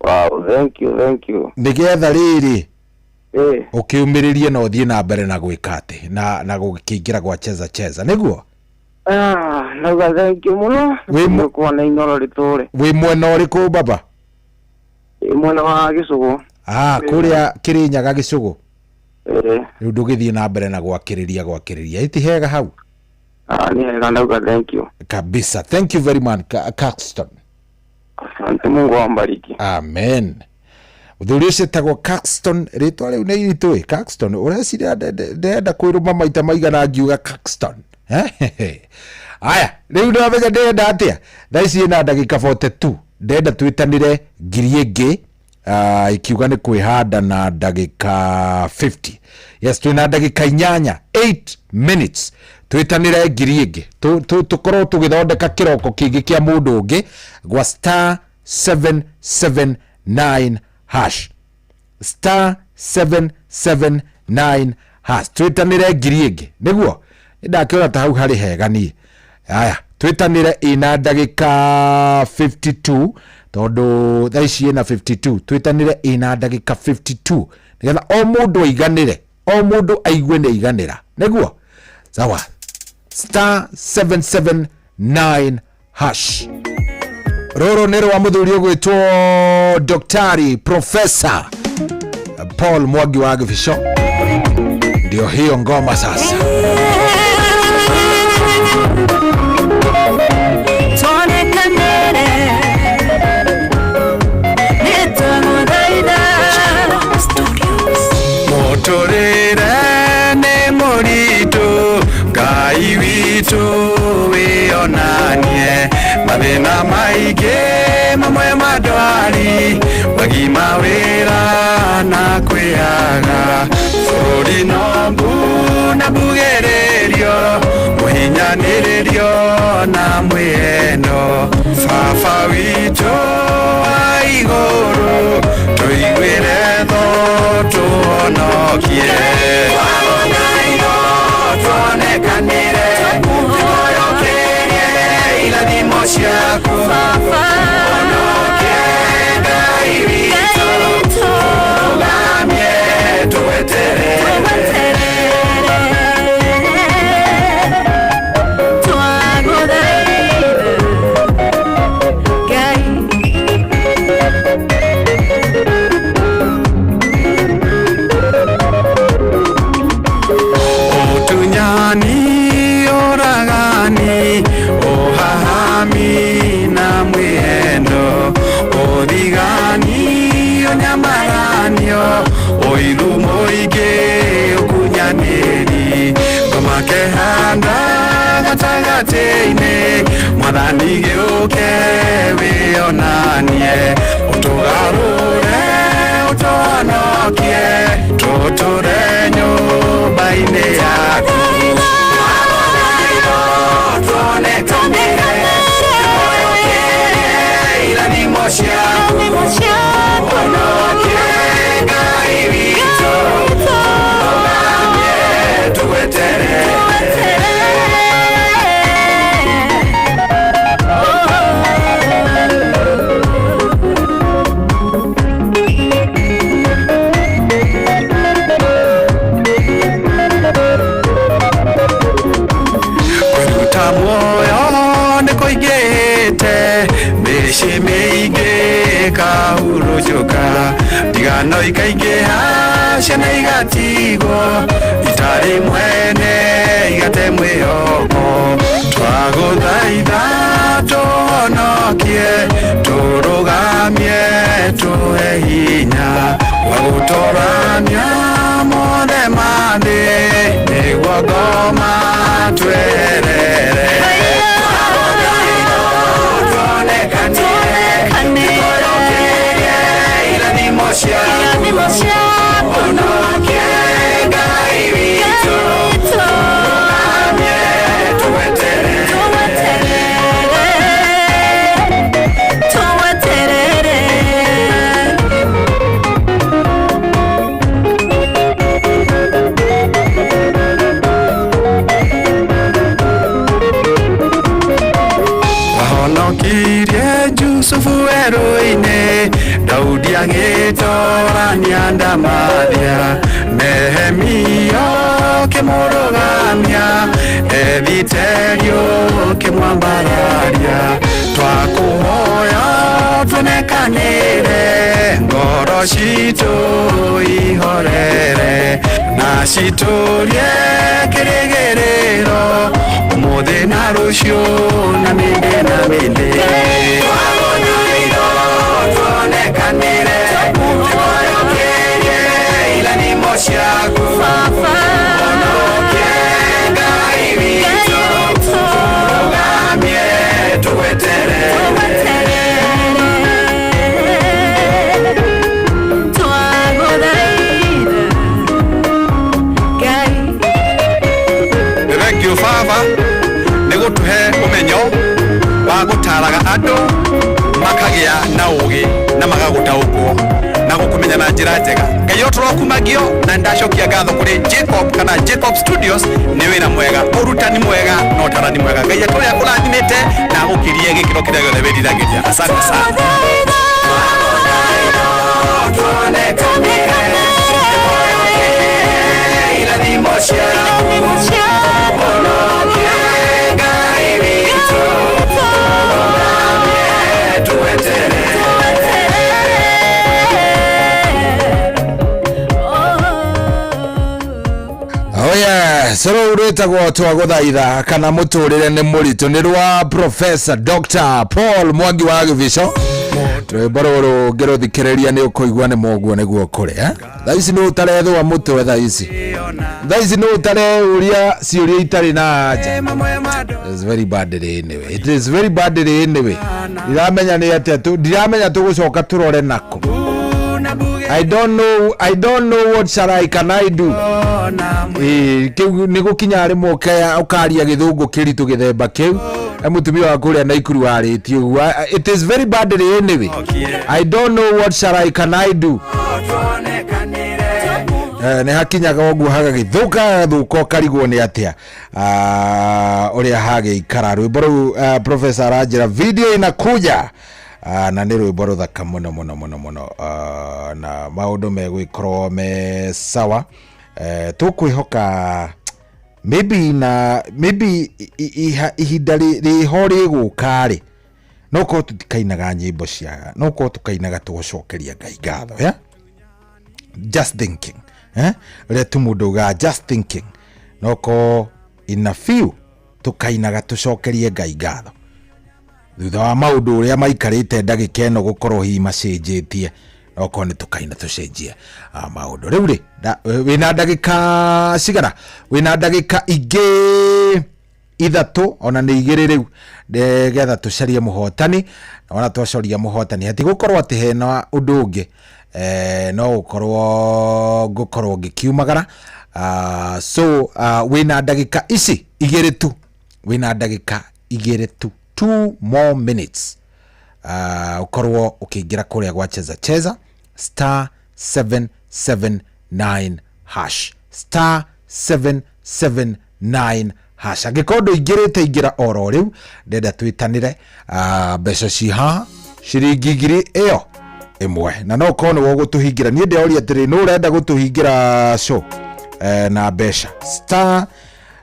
Wow, thank you. Nigetha riri ukiumiririe na uthie na mbere na gwika ati na gukiingira gwa cheza niguo. Nauga thank you muno. We kwa na Inoro ritore. We mwena uriku baba? Mwena wa Gicugu. Kuria Kirinyaga Gicugu. Riu ndugithie na mbere na gwakiriria iti hega hau. Ni hega nauga thank you. Kabisa. Thank you very much Caxton. Asante, Mungu ambariki. Amen. Uthuri ucio tagwo Caxton ritwa riu ni iritui Caxton ureciria ndenda kwiruma maita maigana ngiuga Caxton. Aya, riu ndamenya ndenda atia thaici ina ndagika 42 ndenda twitanire ngiri ingi ikiuga ni kwihanda na ndagika 50. Yes, twina ndagika 8 minutes twitanire ngiri ingi tukorwo tugithondeka kiroko kingi kia mundu ungi gwa star 779 hash star 779 hash twitanire ngiri ingi niguo ndakiona ta hau hari hega ni. Aya, twitanire ina ndagika 52 tondu thaici ina 52 twitanire ina ndagika 52 nigetha o mundu aiganire o mundu aigue ni aiganira niguo sawa. Star 779 hash. Roro nero wa muthuri ugwitwo Daktari Professor Paul Mwangi wa Gibico. Ndio hiyo ngoma sasa. Motorere ne morito Ngai witu wionanie mathina maige mamwe madwari wagima wira na kwiaga bũrũri nombu na mbugererio muhinyanirerio na mwendo baba witu wa igũrũ tũiguĩre tho tuonokie tuonekanire tuoyokerie irathimo ciaku onokie Ngai witũ tũgamie tweterere mwathani gĩũke wĩonanie ũtũgarũre ũtũhonokie tũtũre nyũmba-inĩ yaku tuonekanire tuoyokerie irathimo ciaku ũhonokie Ngai witũ tũgamie tweterere mĩciĩ mĩingĩ kahurũnjũka igano ikaingĩha ciana igatigwo itarĩ mwene igate mwĩhoko twagũthaitha tũhonokie tũrũgamie tũhe hinya wa gũtũramia mothe mathĩ nĩguo ngoma tweherere Yusufu weru-inĩ Daudi agĩtorania ndamathia Nehemia kĩmũrũgamia Ethiterio kĩmwambararia twakũhoya tuonekanĩre ngoro citũ ihorere na citũrie kĩrĩgĩrĩro ũmũthĩ na rũciũ na mĩndĩ na mĩndĩ tuonekanĩre tũgoyokerie iranimo ciaku ũhonokie Ngai witũ tũrũgamie tũgweterere Baba nĩgũtũhe ũmenyo wa gũtaraga andũ makagĩa na ũgĩ na magagũtaũkwo na gũkũmenya na njĩra njega Ngai ũtũrokumagio na ndacokia ngatho kũrĩ Jacob kana Jacob Studios nĩ wĩra mwega ũrutani mwega na ũtarani mwega Ngai atũrĩa kũrathimĩte na gũkĩrie gĩkĩro kĩrĩa gĩothe wĩriragĩria asante sana Soro uretagwo twagũthaitha kana mũtũrĩre nĩ mũritũ nĩ rwa Professor Dr. Paul Mwangi wa Gĩbico rwĩmbo rũrũ ngĩrũthikĩrĩria nĩ ũkũigua nĩ moguo nĩguo kũrĩ thaa ici nĩ ũtarethũa mũtwe thaa ici nĩ ũtareuria ciũria itarĩ na anja It is very bad anyway. It is very bad anyway. Ndiramenya nĩ atĩa ndiramenya tũgũcoka tũrore nako I don't know what shall I can I do nĩ gũkinya rĩmwe ũkaria gĩthũngũ kĩritũ gĩthemba kĩu mũtumia wa kũrĩa Naikuru warĩtie ũguo it is very bad anyway I don't know what shall I can I do nĩ hakinyaga ũguo hagagĩthũka karigwo nĩ atĩa ũrĩa hagĩikara rwĩmbo rũu Professor aranjĩra video inakuja na nĩ rwĩmbo rũthaka mũno na maũndũ megwĩkorwo me sawa tũkwĩhoka maybe ihinda rĩho rĩgũka-rĩ no korwo tũtikainaga nyĩmbo cia no korwo tũkainaga tũgũcokeria Ngai ngatho just thinking rĩrĩa tũmũndũga just thinking no korwo in a few tũkainaga tũcokerie Ngai ngatho thutha wa maũndũ ũrĩa maikarĩte ndagĩka ĩno gũkorwo hihi macenjetie no korwo nĩ tũkaina tũcenjie maũndũ rĩu rĩ wĩna ndagĩka cigana wĩna ndagĩka ingĩ ithatũ ona nĩ igĩrĩ rĩu nĩgetha tũcarie mũhotani ona twacoria mũhotani hatigũkorwo atĩ hena ũndũ ũngĩ no ngũkorwo ngĩkiumagara so wĩna ndagĩka ici igĩrĩ tu wĩna ndagĩka igĩrĩ tu 2 more minutes ukorwo ukĩingira kũrĩa gwa cheza *779# *779# angĩkorwo ingĩrĩte ingĩra oro rĩu ndenda twĩtanĩre mbeca ciha ciringi ngiri ĩyo ĩmwe na no korwo nĩwo gũtũhingira niĩ ndĩoria atĩrĩ nĩ ũrenda gũtũhingira show na mbeca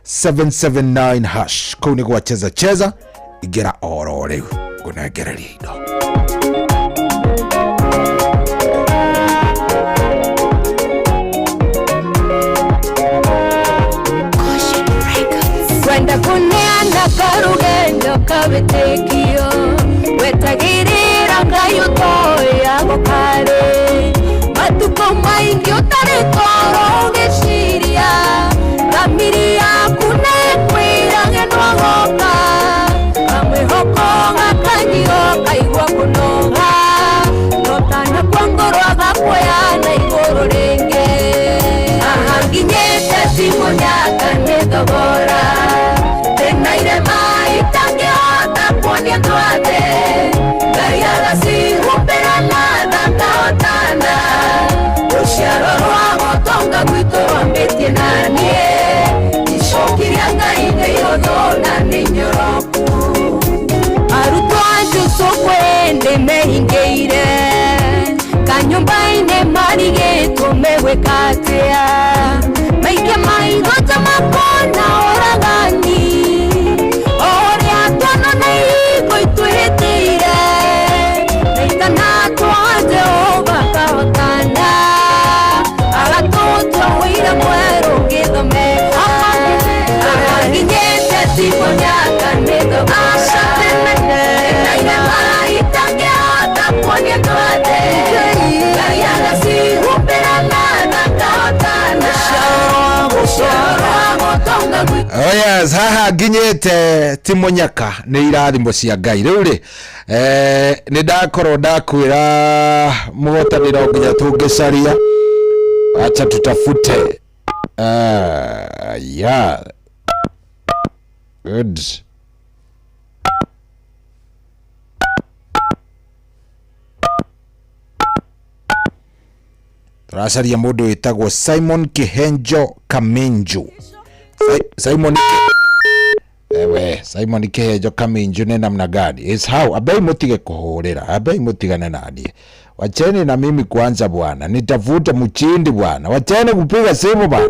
*779# kũu nĩ gwa cheza ingĩra oro rĩu ngũnengereria indo nyumba-inĩ marigĩtwo megwĩka atĩa maingĩ maigota makona ũragani o ũrĩa twana na ihingo itwĩhĩtĩire na itanatwa Jehova kahotana agatũtua wĩira mwerũ ngĩthomeka aginyĩte tibonyaka nĩthomeka naire maraitangĩhota kuonia twathe gaiaga cihumbĩrana na kahotana Oh yes, haha nginyĩte timonyaka nĩ irathimo cia Ngai rĩu rĩ nĩ ndakorwo ndakwĩra mũgotanĩro nginya tũngĩcaria acha tutafute yeah good tũracaria mũndũ wĩtagwo Simon Kihenjo Kaminju. Simon Simon Kihenjo Kaminju ni namna gani? Is how abei mutige kuhurira, abei mutigane nani. Wacheni na mimi kwanza bwana, nitafuta mchindi bwana. Wacheni kupiga simu bwana.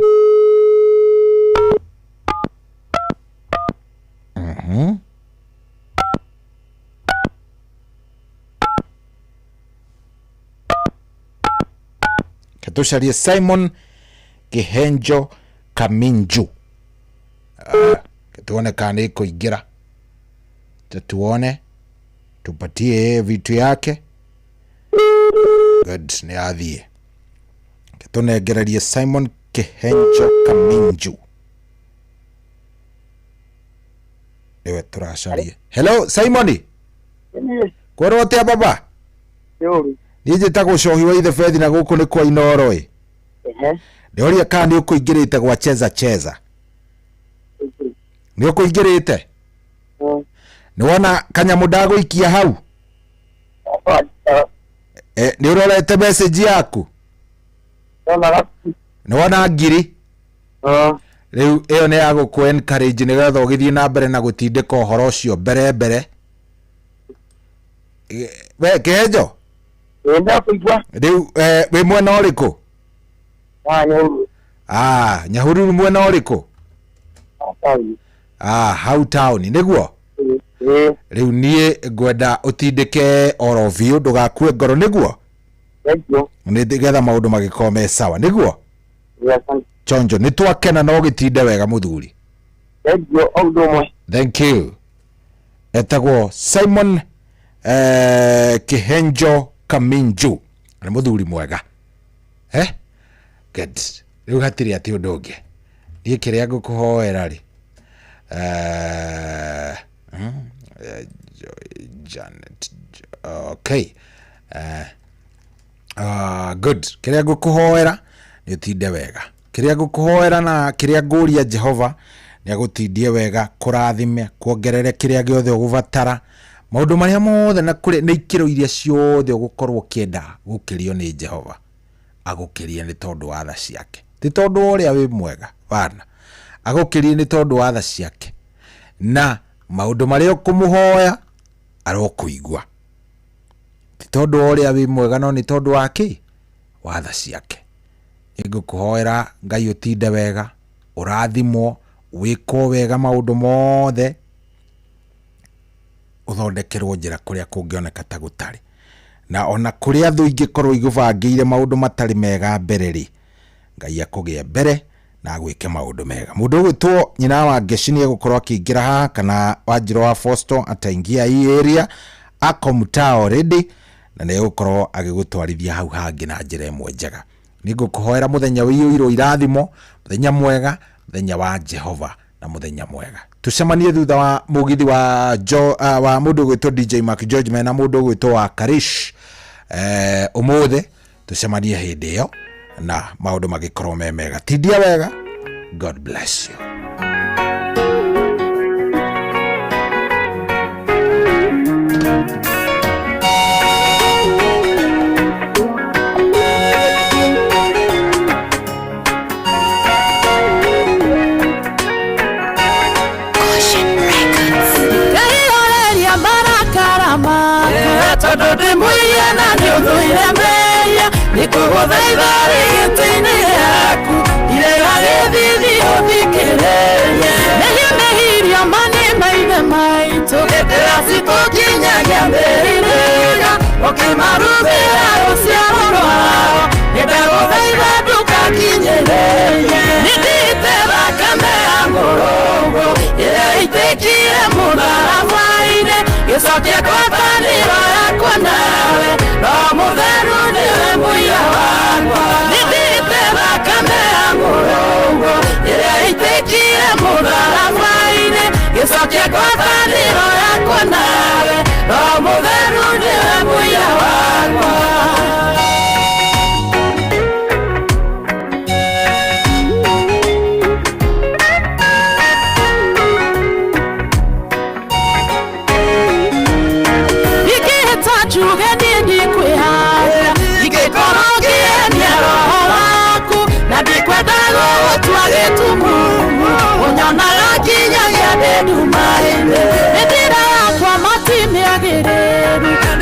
Katushari Simon Kihenjo Kaminju. Tuone kani kuingira. Tuone tupatie vitu yake. Good, ni athie. Tunegererie Simon Kihenjo Kaminju. Ewe turasharie. Hello Simon. Kworote baba? Yuri. Nije tagucohi wa ithe Fethi na guku ni kwa Inoro e. Ndoria kandi ukuingirite gwa cheza. Ni ukuingirite? Ni wona kanyamu ndaguikia hau? Ni urorete message yaku? Ni wona ngiri? Riu iyo ni ya guku encourage ni getha ugithie na mbere na gutindika uhoro ucio mbere. We Kihenjo? Nenda kuigwa. Riu we mwena uriku? Nyahururu. Nyahururu mwena uriku? Hau town niguo? Riu nie ngwenda utindike orofio ndugakue ngoro niguo? Ni ndigetha maundu magikome sawa niguo? Chonjo ni twakena no gitinde wega muthuri. Thank you. Etagwo Simon Kihenjo Kaminju ni muthuri mwega. Good. Riu hatiri ati undu ungi. Ni kiria ngukuhoera ri. Janet. Okay. Good. Kiria ngukuhoera ni utinde wega. Kiria ngukuhoera na kiria nguria Jehova ni agutindie wega, kurathime, kuongerere kiria giothe ugubatara. Maundu maria mothe na kuri ni ikiro iria ciothe ugukorwo kienda gukirio ni Jehova. Agukirie ni tondu wa tha ciake. Ti tondu uria wi mwega bana. Agukirie ni tondu wa tha ciake. Na maundu maria ukumuhoya arokuigwa. Ti tondu uria wi mwega no ni tondu wake wa tha ciake. Ngukuhoera Ngai utinde wega, urathimwo, wiko wega maundu mothe. Uthondekerwo njira kuria kungioneka ta gutari. Na ona kuria thu ingikorwo igubangire maundu matari mega mbere ri, Ngai akugie mbere na gwike maundu mega. Mundu gwitwo nyina wa Ngeci gukorwo akiingira haha kana Wanjiru wa Fosto ataingia hii area akomuta already na ne gukorwo agigutwarithia hau hangi na njira imwe njega. Nigukuhoera muthenya wiyuirwo irathimo, muthenya mwega, muthenya wa Jehova na muthenya mwega. Tucemanie thutha wa mugithi wa wa mundu gwitwo DJ Mark George mena mundu gwitwo wa Karish umuthe tucemanie hindi iyo na maundu magikorwo mega. Tindia wega. God bless you. Todo de muy llena de ndagũthaitha rĩgĩtĩ-inĩ rĩaku irega gĩthithi ũthikĩrĩrie nĩhiũmĩhirio mani maithe maitũ hĩndĩra citũkinyagia mbĩrĩrĩra ũkĩmarumĩra rũciaro rwao nĩndagũthaitha ndũkakinyĩrĩrie nĩndite thakame ya mũrũgũ ĩrĩa itĩkire mũtharaba-inĩ gĩcokia ngwatanĩro yakwa nawe no mũtheru nĩwe mũira wakwa nĩndite thakame ya mũrũgũ ĩrĩa itĩkire mũtharaba-inĩ gĩcokia ngwatanĩro yakwa nawe no mũtheru nĩwe mũira wakwa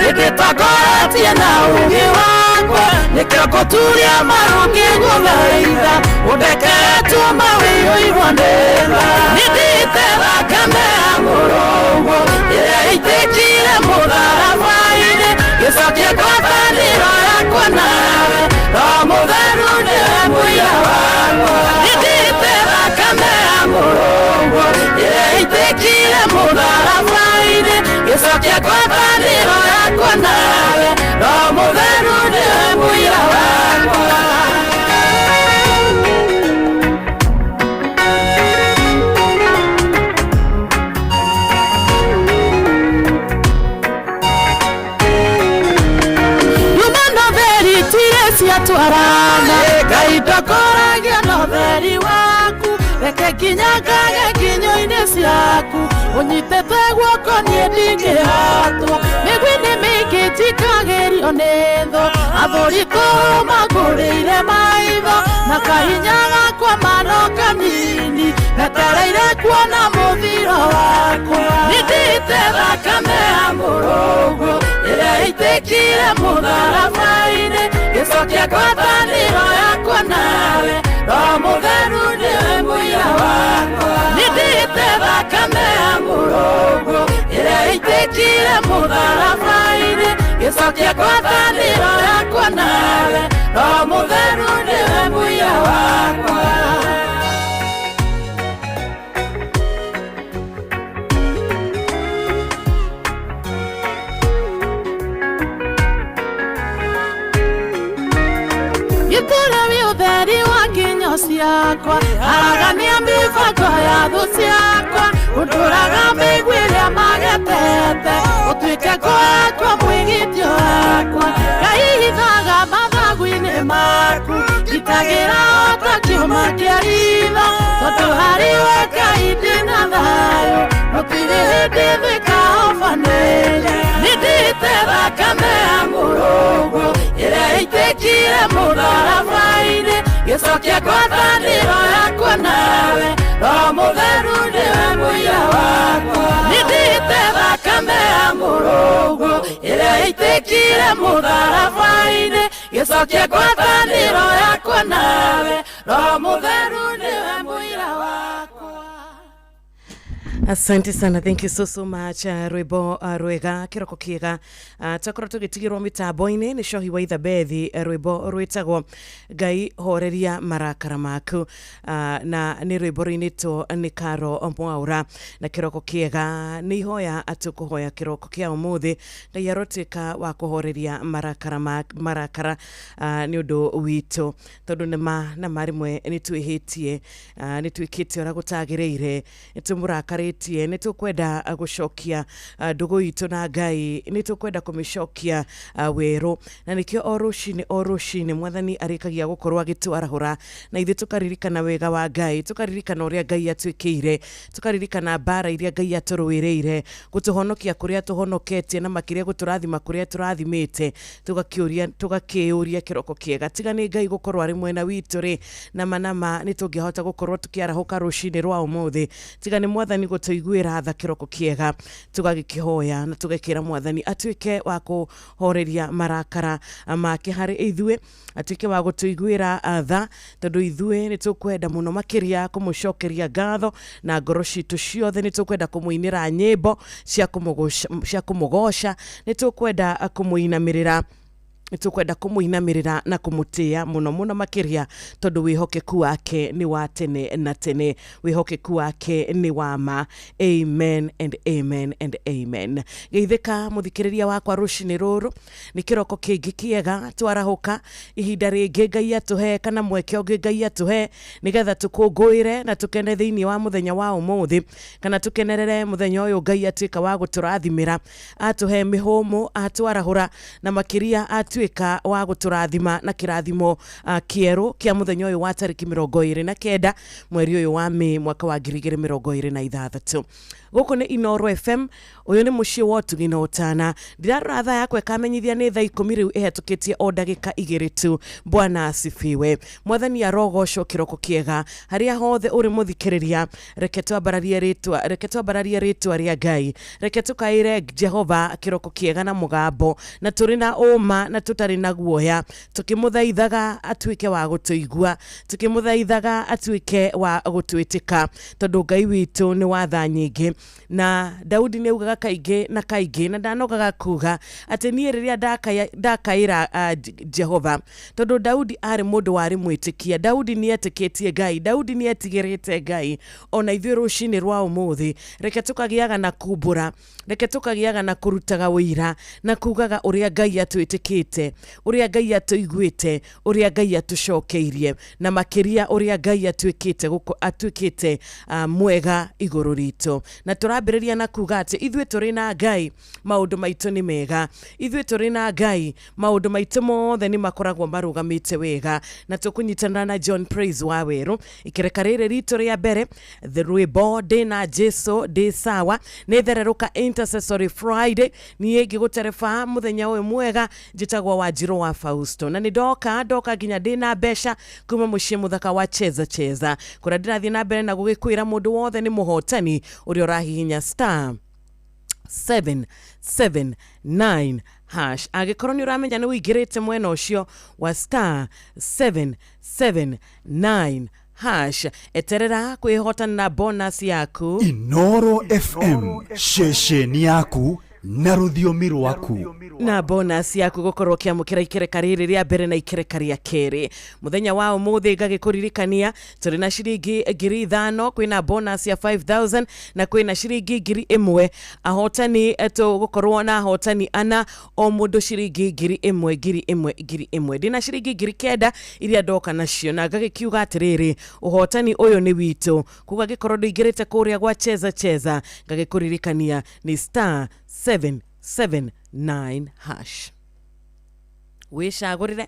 nĩndĩtongoretie na ũgĩ wakwa nĩkĩo ngũturia marũngĩ gũthaitha ũndekere tuma wĩyũirwo nĩtha nĩndite thakame ya mũrũgũ ĩrĩa itĩkire mũtharaba-inĩ gĩcokia ngwatanĩro yakwa nawe no mũtheru nĩwe mũira wakwa nĩndite thakame ya mũrũgũ ĩrĩa itĩkire mũtharaba-inĩ gĩcokia ngwatanĩro yakwa nawe no mũtheru nĩwe mũira wakwa ciatwarana Ngai ndokoragia na ũtheri waku reke nginyangage nginyo-inĩ ciaku ũnyitĩte guoko niĩ ndingĩhatwo mĩgwi-inĩ mĩingĩ njikagĩrio nĩ thũ athũri tũmagũrĩire maitho na kahinya gakwa mano kanini gatereire kuona mũthiro wakwa nĩndite thakame ya mũrũgũ ĩrĩa itĩkire mũtharaba-inĩ gĩcokia ngwatanĩro yakwa nawe no mũtheru nĩwe mũira wakwa nĩndite thakame ya mũrũgũ ĩrĩa itĩkire mũtharaba-inĩ gĩcokia ngwatanĩro yakwa nawe no mũtheru nĩwe mũira wakwa ciakwa aragania mĩbango ya thũ ciakwa ũndũraga mĩigua ĩrĩa magetete ũtuĩke ngwakwa mwĩgitio wakwa ngahihithaga mathagu-inĩ maku ngitagĩra ota kĩũma kĩa ritho tondũ harĩ we Ngai ndĩna thayũ gũtirĩ hĩndĩ thĩ kahobanĩre nĩndite thakame ya mũrũgũ ĩrĩa itĩkire mũtharaba-inĩ gĩcokia ngwatanĩro yakwa nawe no mũtheru nĩwe mũira wakwa nĩndite thakame ya mũrũgũ ĩrĩa itĩkire mũtharaba-inĩ gĩcokia ngwatanĩro yakwa nawe no mũtheru nĩwe mũira wakwa. Asante sana, thank you so much. Rwĩmbo rwega kĩroko kĩega twakorwo tũgĩtigĩrwo mĩtambo-inĩ nĩ Cohi wa Ithabethi rwĩmbo rwĩtagwo Ngai horeria marakara maku na nĩ rwĩmbo rũinĩtwo nĩ Karo Mwaura na kĩroko kĩega nĩ ihoya atũkũhoya kĩroko kĩa ũmũthĩ Ngai arotĩka wa kũhoreria marakara nĩ ũndũ witũ tondũ na marimwe nĩ twĩhĩtie nĩ twĩkĩte ũrĩa gũtagĩrĩire nĩ tũmũrakarĩtie nĩ tũkwenda gũcokia ndũgũ itũ na Ngai nĩ tũkwenda kũmĩcokia werũ na nĩkĩo o rũcinĩ Mwathani arĩkagia gũkorwo agĩtwarahũra na ithuĩ tũkaririkana wega wa Ngai tũkaririkana ũrĩa Ngai atwĩkĩire tũkaririkana mbara iria Ngai atũrũĩrĩire gũtũhonokia kũrĩa tũhonoketie na makĩria gũtũrathima kũrĩa tũrathimĩte tũgakĩũria kĩroko kĩega tiga nĩ Ngai gũkorwo arĩ mwena witũ rĩ nama nĩ tũngĩhota gũkorwo tũkĩarahũka rũcinĩ rwa ũmũthĩ tiga nĩ Mwathani gutuiguira tha kiroko kiega tugagikihoya na tugekira mwathani atuike wa kuhoreria marakara make hari ithue atuike wa gutuiguira tha tondu ithue ni tukwenda muno makiria kumucokeria ngatho na ngoro citu ciothe ni tukwenda kumuinira nyimbo cia kumugosha ni tukwenda kumuinamirira tukwenda kumuinamirira na kumutia muno makiria tondu wihokeku wake ni wa tene na tene, wihokeku wake ni wa ma. Amen and amen and amen. Geithika muthikiriria wakwa rucini ruru ni kiroko kingi kiega twarahuka ihinda ringi Ngai atuhe kana mweke ungi Ngai atuhe nigetha tukunguire na tukene thiini wa muthenya wa umuthi kana tukenerere muthenya uyu Ngai atuika wa guturathimira atuhe mihumu atwarahura na makiria atuika wa guturathima na kirathimo kieru kia muthenya uyu wa tariki 29 mweri uyu wa Mei mwaka wa 2026. Guku ni Inoro FM, uyu ni mucii wa Tugino Utana. Ndirarora tha yakwa ikamenyithia ni thaa 10 riu ihatukitie o ndagika 2 tu. Bwana asifiwe. Mwathani arogocwo kiroko kiega haria hothe uri muthikiriria, reke twambararie ritwa ria Ngai, reke tukaire Jehova kiroko kiega na mugambo na turi na uma na tutari na guoya, tukimuthaithaga atuike wa gutuigua, tukimuthaithaga atuike wa gutwitika tondu Ngai witu ni wa tha nyingi. Na Daudi ni ugaga kaingi na ndanogaga kuga ati nie riria ndakaira Jehova tondu Daudi ari mundu wari mwitikia. Daudi ni etikitie Ngai, Daudi ni etigirite Ngai. Ona ithuĩ rucini rwa umuthi reke tukagiaga na kumbura, reke tukagiaga na kurutaga wira na kugaga uria Ngai atwitikite, uria Ngai atuiguite, uria Ngai atucokeirie na makiria uria Ngai atuikite mwega iguru ritu. Na turambiriria na kuga ati ithuĩ turi na Ngai maundu maitu ni mega, ithuĩ turi na Ngai maundu maitu mothe ni makoragwo marugamite wega. Na tukunyitana na John Praise wa Weru ikireka riri ritu ria mbere the rwimbo ndi na Jesu ndi sawa ni thereruka Intercessory Friday ni ngigutereba muthenya uyu mwega njitagwo Wanjiru wa Fausto na ni ndoka nginya ndi na besha kuma mucii muthaka wa cheza kuria ndirathie na mbere na gugikwira mundu wothe ni muhotani uria urahihinya star 779 hash. Agikorwo ni uramenya ni wigirite mwena ucio wa star 779 hash eterera kwihotana na bonus yaku. Inoro FM shesheni yaku na rũthiomi rwaku na bonus yaku gukorwo kiamukira ikereka riri ria mbere na ikereka ria keri. Muthenya wa umuthi ngagikuririkania turi na ciringi 5,000 kwina bonus ya 5,000 na kwina ciringi 1,000. Ahotani gukorwo na ahotani ana o mundu ciringi 1,000. Ndina ciringi 9,000 iria ndoka nacio na ngagikiuga atiriri uhotani uyu ni witu kuga gikorwo nduingirite kuria gwa cheza ngagikuririkania ni star 779 hash. Wishagurire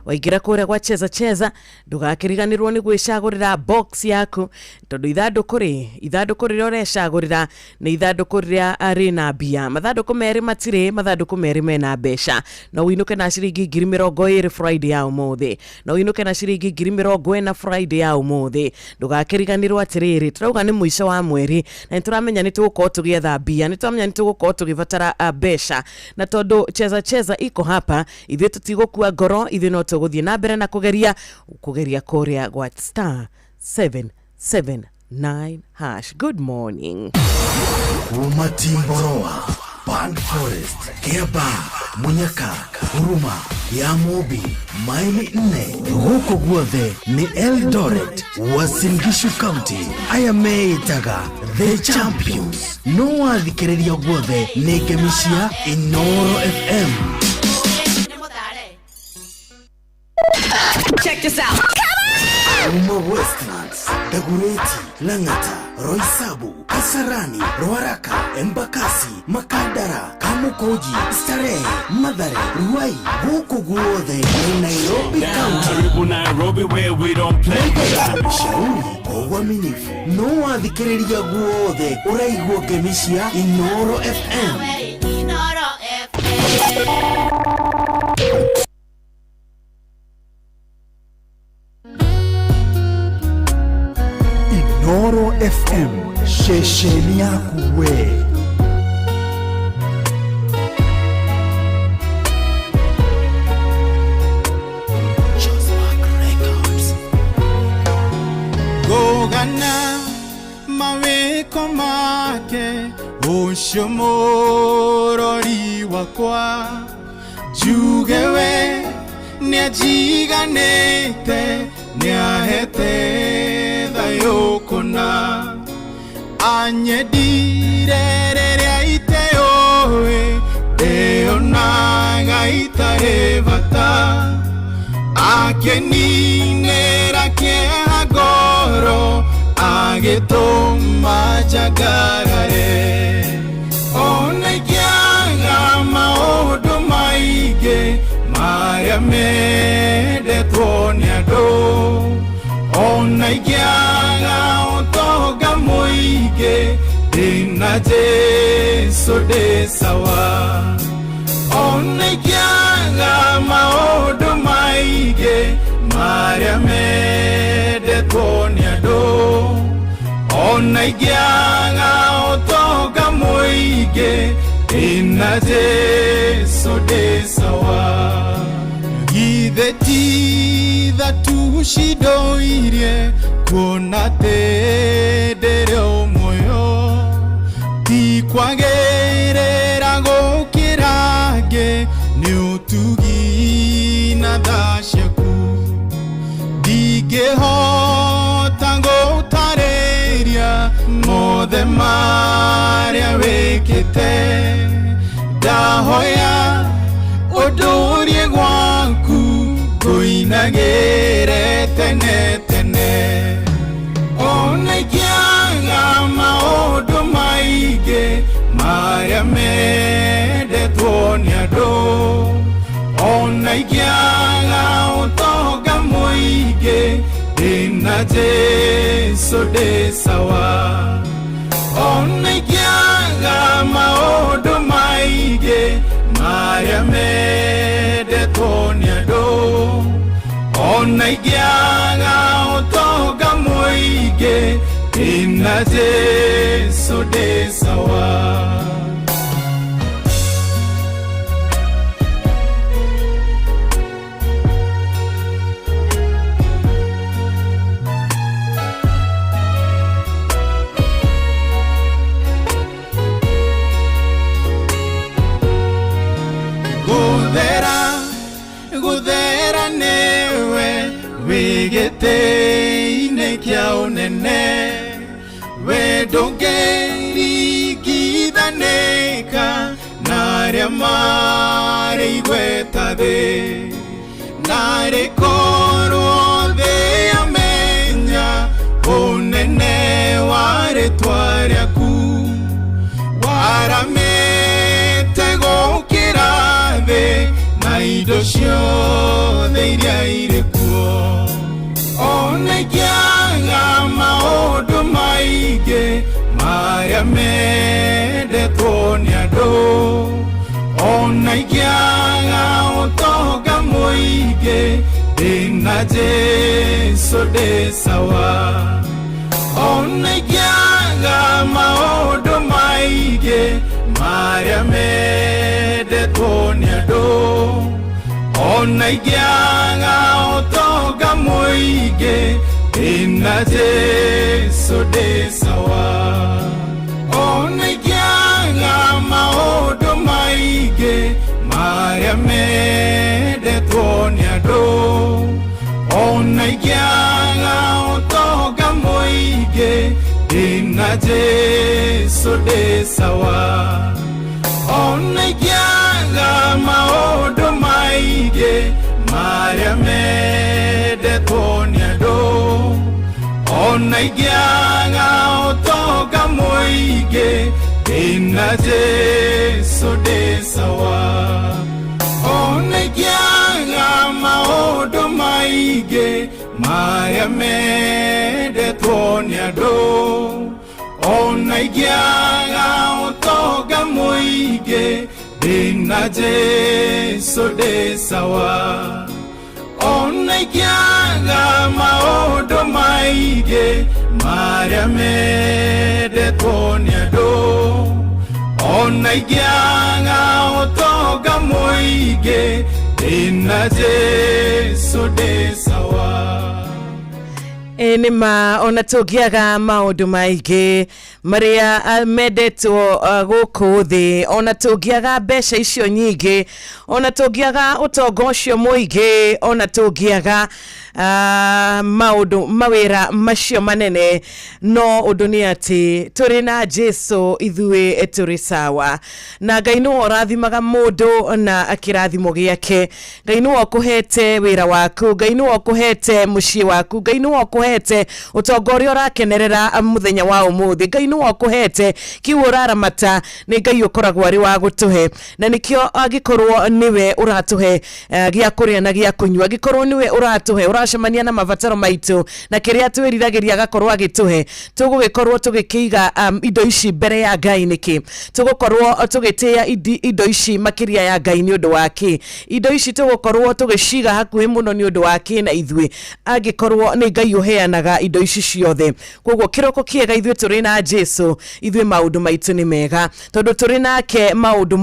waigira kuria gwa cheza ndugakiriganirwo ni gwicagurira box yaku tondu ithanduku ria urecagurira ni ithanduku ria ari na mbia. Mathanduku meri matire, mathanduku meri mena mbeca. No winuke na ciringi 20,000 Friday ya umuthi, no winuke na ciringi 20,000 Friday ya umuthi. Ndugakiriganirwo atiriri turauga ni mwisho wa mweri na nituramenya ni tugukorwo tugietha mbia, nituramenya ni tugukorwo tugibatara mbeca na tondu cheza iko hapa ithuĩ tutigukua ngoro, ithuĩ no tuguthie na mbere na kugeria kuria gwa star 779 hash. Good morning. Umatimboroa Pan Forest, Kiaba, Munyaka, Huruma, Yamobi, Maili 4, huko guothe ni Eldoret, Uasin Gishu County. Aya meitaga The Champions. No wathikiriria guothe ni Gemishia Inoro FM. Check this out. Uma Westlands, Dagoretti, Langata, Roysabu, Kasarani, Ruaraka, Embakasi, Makadara, Kamukoji, Starehe, Mathare, Ruai, huko guothe ni Nairobi County. Nairobi where we don't play. Shauri kwa uaminifu. No wathikiriria guothe uraigua Gemishia Inoro FM. Inoro FM. Noro FM, shesheni yaku we. Gogana maweko make ushomorori wakwa jugewe niajiganete niahete thayokona anyedirere iteoe eonaga itarevata akeninera kiagoro agetoma jagarare onekiaga maodo maige Maria mede toniado onekiaga otoga moige dina Jesu de sawa onekiaga maodo maige Maria mede toniado onaigiaga otoga moige ina Jesu de sawa githeti thatu shidoirie kuona tedere omoyo ti kwagerera gukirage ni utugi na thashaku digehota gutareria mothe maria wekete ndahoya udurie gwaku guinagire tene tene onaigiaga maundu maige maria mendetwo ni andu onaigiaga utoga muige dina Jesu de sawa onaigiaga maundu maige Maria mendetwo ni andu onaigiaga utoga muige dina Jesu de sawa Gudera newe wigete ine kia unene we dongeri gidaneka naria mare igweta de nare koro de amenya unene ware twariaku waramete gokirave indo ciothe iria irĩ kuo onaigiaga maũndũ maingĩ maria mendetwo nĩ andũ onaigiaga ũtonga mũingĩ ndĩna Jesu ndĩ sawa onaigiaga maũndũ maingĩ maria mendetwo nĩ andũ onaigiaga utoga muige ina Jesu de sawa onaigiaga maundu maige maria mendetwo ni andu onaigiaga utoga muige ina Jesu de sawa onaigiaga maundu maige maria mendetwo ni andu onaigiaga utoga muige ina Jesu de sawa onaigiaga maundu maige maria mendetwo ni andu onaigiaga utoga muige dina Jesu de sawa onaigiaga maundu maige maria mendetwo nĩ andũ ona ingĩaga ũtonga mũingĩ ndĩna Jesu ndĩ sawa. Nĩma ona tũngĩaga maũndũ maingĩ marĩa mendetwo gũkũ thĩ, ona tũngĩaga mbeca icio nyingĩ, ona tũngĩaga ũtonga ũcio mũingĩ, ona tũngĩaga mawĩra macio manene, no ũndũ nĩ atĩ tũrĩ na Jesu ithuĩ tũrĩ sawa. Na Ngai nĩwe ũrathimaga mũndũ na kĩrathimo gĩake. Ngai nĩwe ũkũhete wĩra waku, Ngai nĩwe ũkũhete mũciĩ waku, Ngai nĩwe ũkũhete ũtonga ũrĩa ũrakenerera mũthenya wa ũmũthĩ, Ngai nĩwe ũkũhete kiugo ũraramata, nĩ Ngai ũkoragwo arĩ wa gũtũhe. Na nĩkĩo angĩkorwo nĩwe ũratũhe gĩa kũrĩa na gĩa kũnyua, angĩkorwo nĩwe ũratũhe, ũracemania na mabataro maitũ na kĩrĩa twĩriragĩria agakorwo agĩtũhe, tũgũgĩkorwo tũgĩkĩiga indo ici mbere ya Ngai nĩkĩ? Tũgũkorwo tũgĩtĩa indo ici makĩria ya Ngai nĩ ũndũ wake. Indo ici tũgũkorwo tũgĩciga hakuhĩ mũno nĩ ũndũ wake na ithuĩ, angĩkorwo nĩ Ngai ũheanaga indo ici ciothe. Koguo kĩroko kĩega ithuĩ tũrĩ na Jesu, ithuĩ maũndũ maitũ nĩ mega tondũ tũrĩ nake maũndũ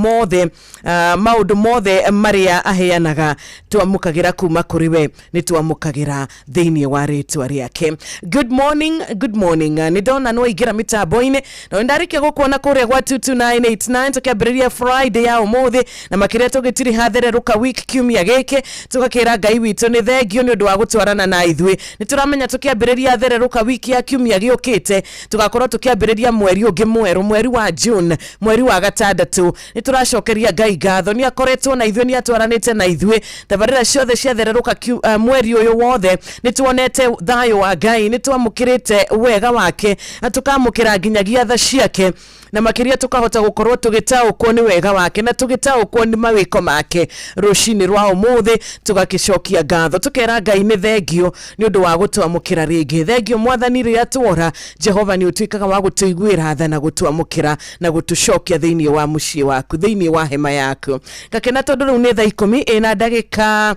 mothe marĩa aheanaga twamũkagĩra kuma kũrĩ we, nĩ twamũkagĩra thĩinĩ wa rĩtwa rĩake. Good morning, good morning. Nĩ ndona nĩ waingĩra mĩtambo-inĩ na ndarĩkia gũkuona kũrĩa gwa 22989 tũkĩambĩrĩria Friday ya ũmũthĩ na makĩria tũgĩtiri hathererũka week kiumia gĩkĩ, tũgakĩra Ngai witũ nĩ thengio nĩ ũndũ wa gũtwarana na ithuĩ. Nĩ tũramenya tũkĩambĩrĩria thererũka wiki ya kiumia gĩũkĩte, tũgakorwo tũkĩambĩrĩria mweri ũngĩ mwerũ, mweri wa June, mweri wa gatandatũ. Nĩ tũracokeria Ngai ngatho, nĩ akoretwo na ithuĩ, nĩ atwaranĩte na ithuĩ tabarĩra ciothe cia thererũka mweri ũyũ wothe. Nĩ tuonete thayũ wa Ngai, nĩ twamũkĩrĩte wega wake, na tũkamũkĩra nginyagia tha ciake, na makĩria tũkahota gũkorwo tũgĩtaũkwo nĩ wega wake na tũgĩtaũkwo nĩ mawĩko make. Rũcinĩ rwa ũmũthĩ tũgagĩcokia ngatho, tũkera Ngai nĩ thengio nĩ ũndũ wa gũtwamũkĩra rĩngĩ. Thengio Mwathani rĩrĩa tuora, Jehova nĩ ũtuĩkaga wa gũtũiguĩra tha na gũtwamũkĩra na gũtũcokia thĩinĩ wa mũciĩ waku, thĩinĩ wa hema yaku. Gakena tondũ rĩu nĩ thaa 10 na ndagĩka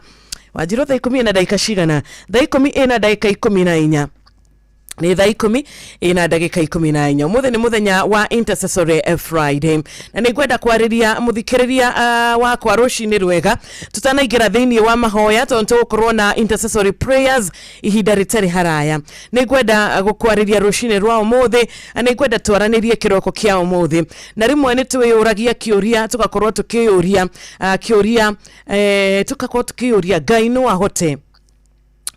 Wanjirũ thaa 10 na ndagĩka cigana? Thaa 10 na ndagĩka 14. Nĩ thaa 10 na ndagĩka 14. Ũmũthĩ nĩ mũthenya wa Intercessory Friday, na nĩ ngwenda kwarĩria mũthikĩrĩria wakwa rũcinĩ rwega tũtanaingĩra thĩinĩ wa mahoya, tondũ tũgũkorwo na intercessory prayers ihinda rĩtarĩ haraya. Nĩ ngwenda gũkwarĩria rũcinĩ rwa ũmũthĩ, nĩ ngwenda twaranĩrie kĩroko kĩa ũmũthĩ, na rĩmwe nĩ twĩyũragia kĩũria, tũgakorwo tũkĩyũria Ngai no ahote.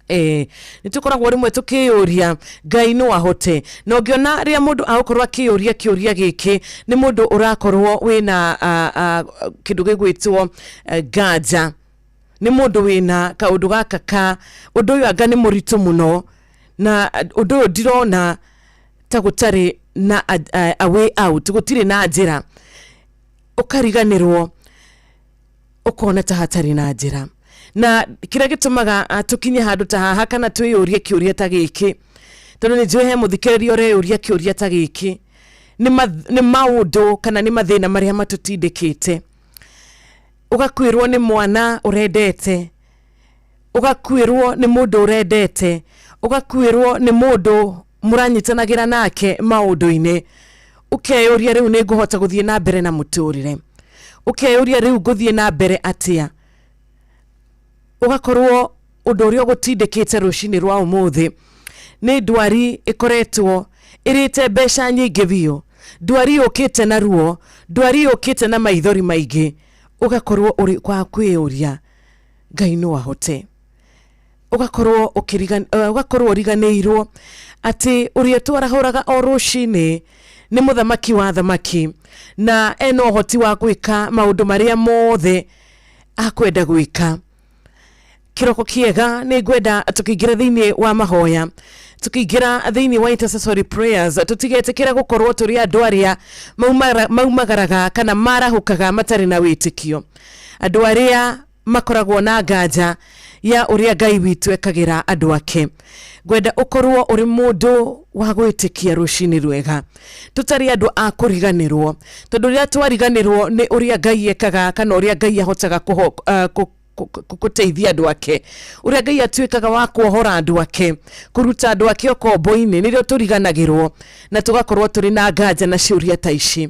Nĩ tũkoragwo rĩmwe tũkĩyũria Ngai no ahote, na ũngĩona rĩrĩa mũndũ agũkorwo akĩyũria kĩũria gĩkĩ nĩ mũndũ ũrakorwo wĩna kĩndũ gĩgwĩtwo nganja, nĩ mũndũ wĩna kaũndũ gaka ka ũndũ ũyũ anga nĩ mũritũ mũno, na ũndũ ũyũ ndirona ta gũtarĩ na a way out, gũtirĩ na njĩra, ũkariganĩrwo ũkona ta hatarĩ na njĩra. Na kĩrĩa gĩtũmaga tũkinye handũ ta haha kana twĩyũrie kĩũria ta gĩkĩ, tondũ nĩ njũĩ he mũthikĩrĩria ũreyũria kĩũria ta gĩkĩ, nĩ maũndũ kana nĩ mathĩna marĩa matũtindĩkĩte. Ũgakuĩrwo nĩ mwana ũrendete, ũgakuĩrwo nĩ mũndũ ũrendete, ũgakuĩrwo nĩ mũndũ mũranyitanagĩra nake maũndũ-inĩ, ũkeyũria rĩu nĩ ngũhota gũthiĩ na mbere na mũtũrĩre, ũkeyũria rĩu ngũthiĩ na mbere atĩa. Ũgakorwo ũndũ ũrĩa ũgũtindĩkĩte rũcinĩ rwa ũmũthĩ nĩ ndwari ĩkoretwo ĩrĩte mbeca nyingĩ biũ, ndwari yũkĩte na ruo, ndwari yũkĩte na maithori maingĩ, ũgakorwo ũrĩ kwa kwĩyũria Ngai no ahote. Ũgakorwo ũriganĩirwo atĩ ũrĩa twarahũraga o rũcinĩ nĩ mũthamaki wa thamaki, na ena ũhoti wa gwĩka maũndũ marĩa mothe akwenda gwĩka. Kĩroko kĩega nĩ ngwenda tũkĩingĩra thĩinĩ wa mahoya, tũkĩingĩra thĩinĩ wa intercessory prayers, tũtigetĩkĩra gũkorwo tũrĩ andũ arĩa maumagaraga kana marahũkaga matarĩ na wĩtĩkio, andũ arĩa makoragwo na nganja ya ũrĩa Ngai witũ ekagĩra andũ ake. Ngwenda ũkorwo ũrĩ mũndũ wa gwĩtĩkia rũcinĩ rwega, tũtarĩ andũ a kũriganĩrwo, tondũ rĩrĩa twariganĩrwo nĩ ũrĩa Ngai ekaga kana ũrĩa Ngai ahotaga guteithia andu ake uria Ngai atuikaga wa kuohora andu ake kuruta andu ake okombo-ini nirio turiganagirwo na tugakorwo turi na nganja na ciuria ta ici.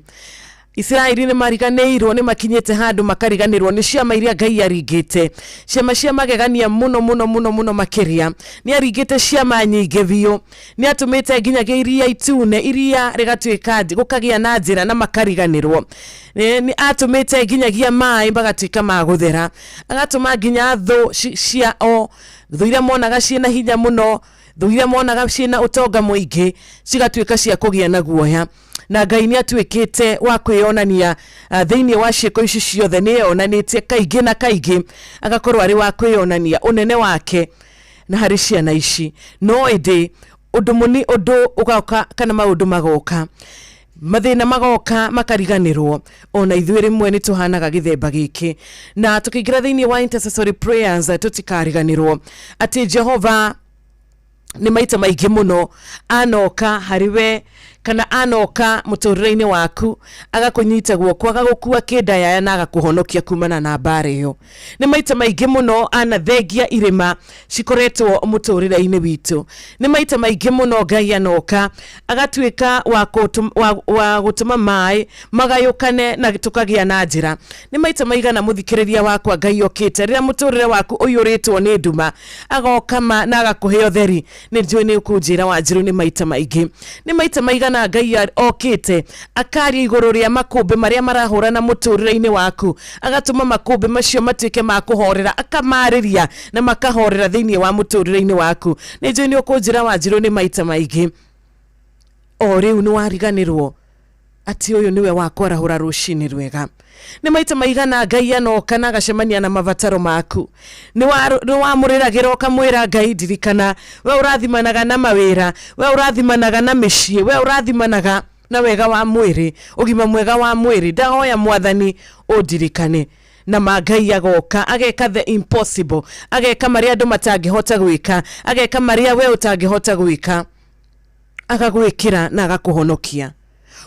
Israeli ni mariganirwo ni makinyete handu makariganirwo ni ciama iria Ngai aringite, ciama cia magegania muno makiria, ni aringite ciama nyingi biu, ni atumite nginyagia iria itune iria rigatuika gukagia na njira na makariganirwo, ni atumite nginyagia mai bagatuika maguthera, agatuma nginya thu cia o thu iria monaga ciina hinya muno, thu iria monaga ciina utonga muingi cigatuika cia kugia na guoya. Na Ngai ni atuikite wa kwionania thiini wa ciiko ici ciothe ni onanitie kaingi na kaingi agakorwo ari wa kwionania unene wake na hari ciana ici. No indi undu ugoka kana maundu magoka mathina magoka makariganirwo ona ithuĩ rimwe ni tuhanaga githemba giki na tukiingira thiini wa intercessory prayers tutikariganirwo ati Jehova ni maita maingi muno anoka hariwe kana anoka muturire-ini waku agakunyita guoko agagukua kidaya na agakuhonokia kumana na mbara iyo. Ni maita maingi muno anathengia irima cikoretwo muturire-ini witu. Ni maita maingi muno Ngai anoka agatuika wa gutuma mai magayukane na tukagia na njira. Ni maita maigana muthikiriria wakwa Ngai okite rira muturire waku uyuritwo ni nduma agokama na agakuhe utheri. Ni njui ni ukunjira wanjiru ni maita maingi. Ni maita maigana Ngai okite akaria iguru ria makumbi maria marahura na muturire-ini waku agatuma makumbi macio matuike ma kuhorera akamariria na makahorera thiini wa muturire-ini waku. Ni njui ni ukunjira wanjiru ni maita maingi o riu ni wariganirwo ati uyu niwe wakorahura rucini rwega. Ni maita maigana Ngai anoka na agacemania na mabataro maku. Ni wamuriragira ukamwira Ngai ndirikana we urathimanaga na mawira, we urathimanaga na micii, we urathimanaga na wega wa mwiri, ugima mwega wa mwiri. Ndahoya Mwathani undirikane na Ngai agoka ageka the impossible, ageka maria andu matangihota gwika, ageka maria we utangihota gwika, agagwikira na agakuhonokia.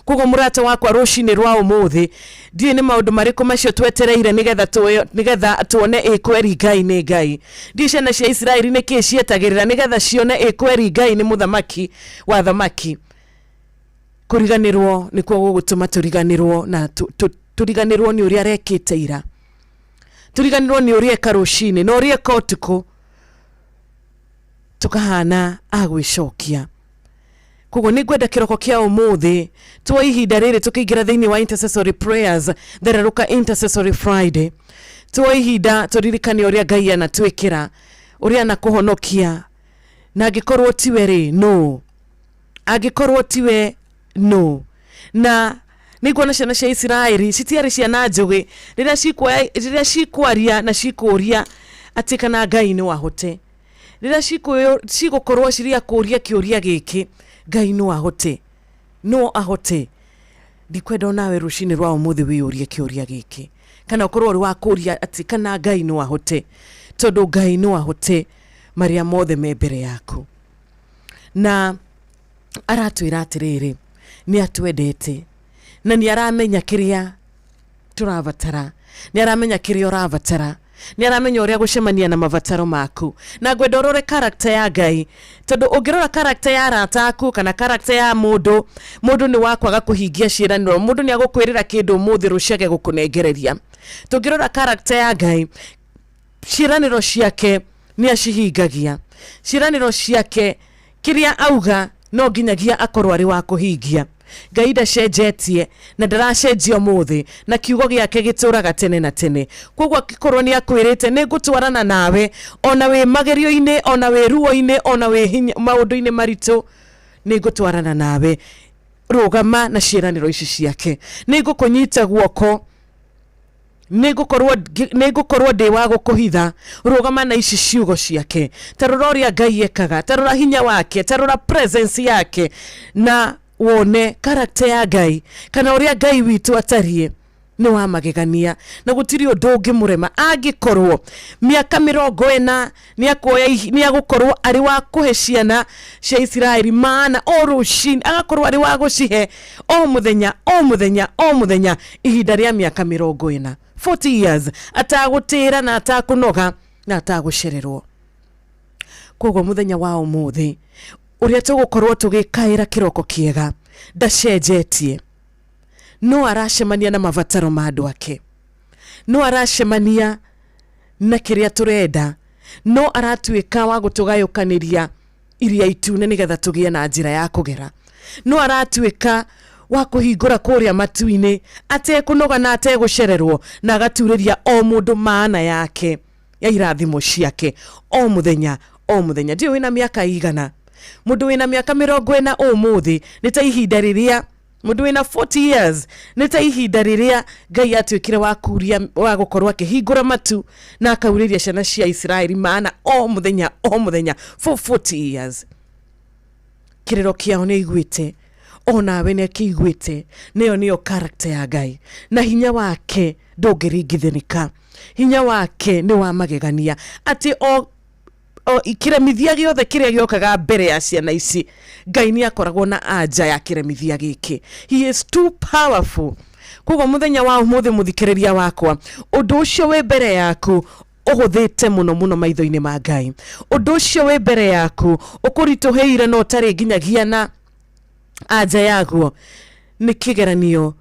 Kugo murata wakwa rucini rwa umuthi ndie ni maundu mariku macio twetereire nigetha tuone ikweri Ngai ni Ngai. Ndie ciana cia Israeli ni kicietagirira nigetha cione ikweri Ngai ni muthamaki wa thamaki. Kuriganirwo nikuo gugutuma turiganirwo na turiganirwo ni uria rekite ira, turiganirwo ni uria karucini no uria kotuko tukahana agwicokia. Kugo ni gwenda kiroko kia umuthi tuwa ihinda riri tukiingira thiini wa intercessory prayers theraruka intercessory Friday. Tuwa ihinda turirikane uria Ngai anatwikira, uria anakuhonokia, na angikorwo tiwe ri no, angikorwo tiwe no. Na niguona ciana cia Israeli citiari ciana njugi riria cikwaria na cikuria ati kana Ngai ni wahote, riria cigukorwo ciria kuria kiuria giki Ngai no ahote, no ahote. Ndikwenda nawe rucini rwa umuthi wiyurie kiuria giki kana ukorwo uri wa kuria ati kana Ngai no ahote, tondu Ngai no ahote maria mothe me mbere yaku. Na aratwira atiriri ni atwendete na ni aramenya kiria turavatara, ni aramenya kiria uravatara, ni aramenya uria gucemania na mavataro maku. Na gwenda urore character ya Ngai, tondu ungirora character ya rataku kana character ya mundu ni wakwaga kuhingia ciiraniro, mundu ni agukwirira kindu muthi ruciage gukunengereria. Tungirora character ya Ngai, ciiraniro ciake ni acihingagia, ciiraniro ciake kiria auga no nginyagia akorwo ari wa kuhingia. Ngai ndacenjetie na ndaracenjio muthi na kiugo giake gituraga tene na tene. Koguo akikorwo ni akwirite ni gutwarana nawe ona we magerio-ini, ona we ruo-ini, ona we maundu-ini maritu, ni gutwarana nawe. Rugama na ciiraniro ici ciake, ni gukunyita guoko, ni gukorwo ndi wa gukuhitha. Rugama na ici ciugo ciake, tarora uria Ngai ekaga, tarora hinya wake, tarora presence yake, na wone character ya Ngai kana uria Ngai witu atarie ni wa magegania na gutiri undu ungimurema. Angikorwo miaka 40 ni agukorwo ari wa kuhe ciana cia Israeli mana o rucini, agakorwo ari wa gucihe o muthenya ihinda ria miaka 40. 40 years atagutira na atakunoga na atagucererwo. Koguo muthenya wa umuthi uria tugukorwo tugikaira kiroko kiega ndacenjetie. No aracemania na mavataro ma andu ake, no aracemania na kiria turenda, no aratuika wa gutugayukaniria iria itune nigetha tugie na njira ya kugera, no aratuika wa kuhingura kuria matuine atekunoga na ategucererwo na agaturiria o mundu maana yake ya irathimo ciake o muthenya o muthenya. Ndio wina miaka igana, mundu wina miaka 40 umuthi nita ihinda riria, mundu wina 40 years nita ihinda riria Ngai atuikire wa kuria wa gukorwa akihingura matu na akauriria ciana cia Israeli maana o muthenya for 40 years. Kiriro kiao ni igwite, ona we ne kiigwite, niyo character ya Ngai na hinya wake ndungiringithanika. Hinya wake ni wa magegania ati o ikiremithia giothe kiria giokaga mbere ya ciana ici Ngai ni akoragwo na anja ya kiremithia giki. He is too powerful. Koguo muthenya wa umuthi muthikiriria wakwa, undu ucio we mbere yaku uguthite muno maitho-ini ma Ngai. Undu ucio we mbere yaku ukurituheire no tari nginyagia na anja yaguo ni kigeranio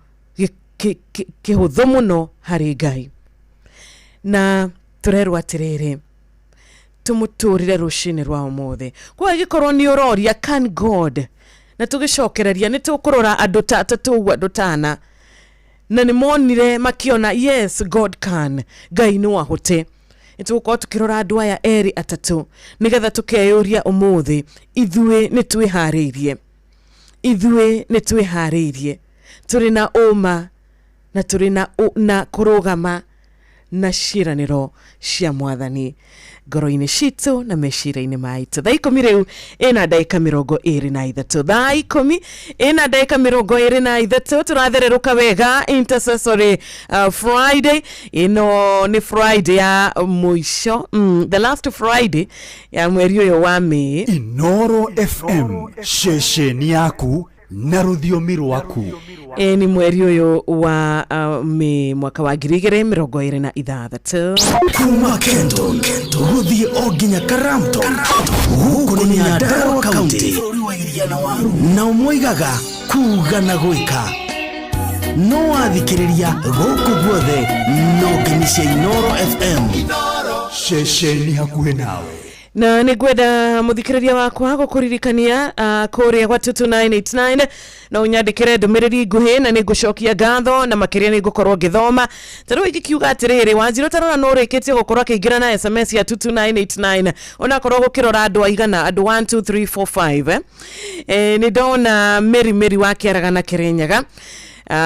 kihuthu muno hari Ngai. Na turerwa atiriri tumuturire rushini rwa umuthi. Kwa gikorwo ni uroria can God na tugicokereria ni tukurora andu tatatu andu tana na ni monire makiona yes God can, Ngai no ahote. Ituko tukirora andu aya eri atatu nigetha tukeyuria umuthi ithue ni twihariirie turi na uma na turi na kurugama na ciraniro cia Mwathani ngoro-ini citu na mecira-ini maitu. Thaa 10 riu ina ndagika 23. Thaa 10 ina ndagika 23 turathireruka wega intercessory Friday. Ino ni Friday ya mwisho, the last Friday ya mweri uyu wa Mei. Inoro FM shesheni yaku na rudhiomi rwaku. Ni mweri uyu wa Mei mwaka wa 2026. Kuma Kendo guthie oginya Karamto guku ni Nyandarua County na umwigaga kuga na gwika no athikiriria guku guothe no nginycia Inoro FM shesheni hakuhe nawe. Na nigwenda muthikiriria wakwa gukuririkania kuria gwa 2989 na unyandikire ndumiriri nguhi na nigucokia ngatho na makiria nigukorwo ngithoma. Taro ikiuga atiriri wanjiro tarora no rikitie gukorwo akiingira na SMS ya 22989 ona korwo gukirora andu aigana andu 1 2 3 4 5 ni ndona Meri wa Kiaragana Kirinyaga.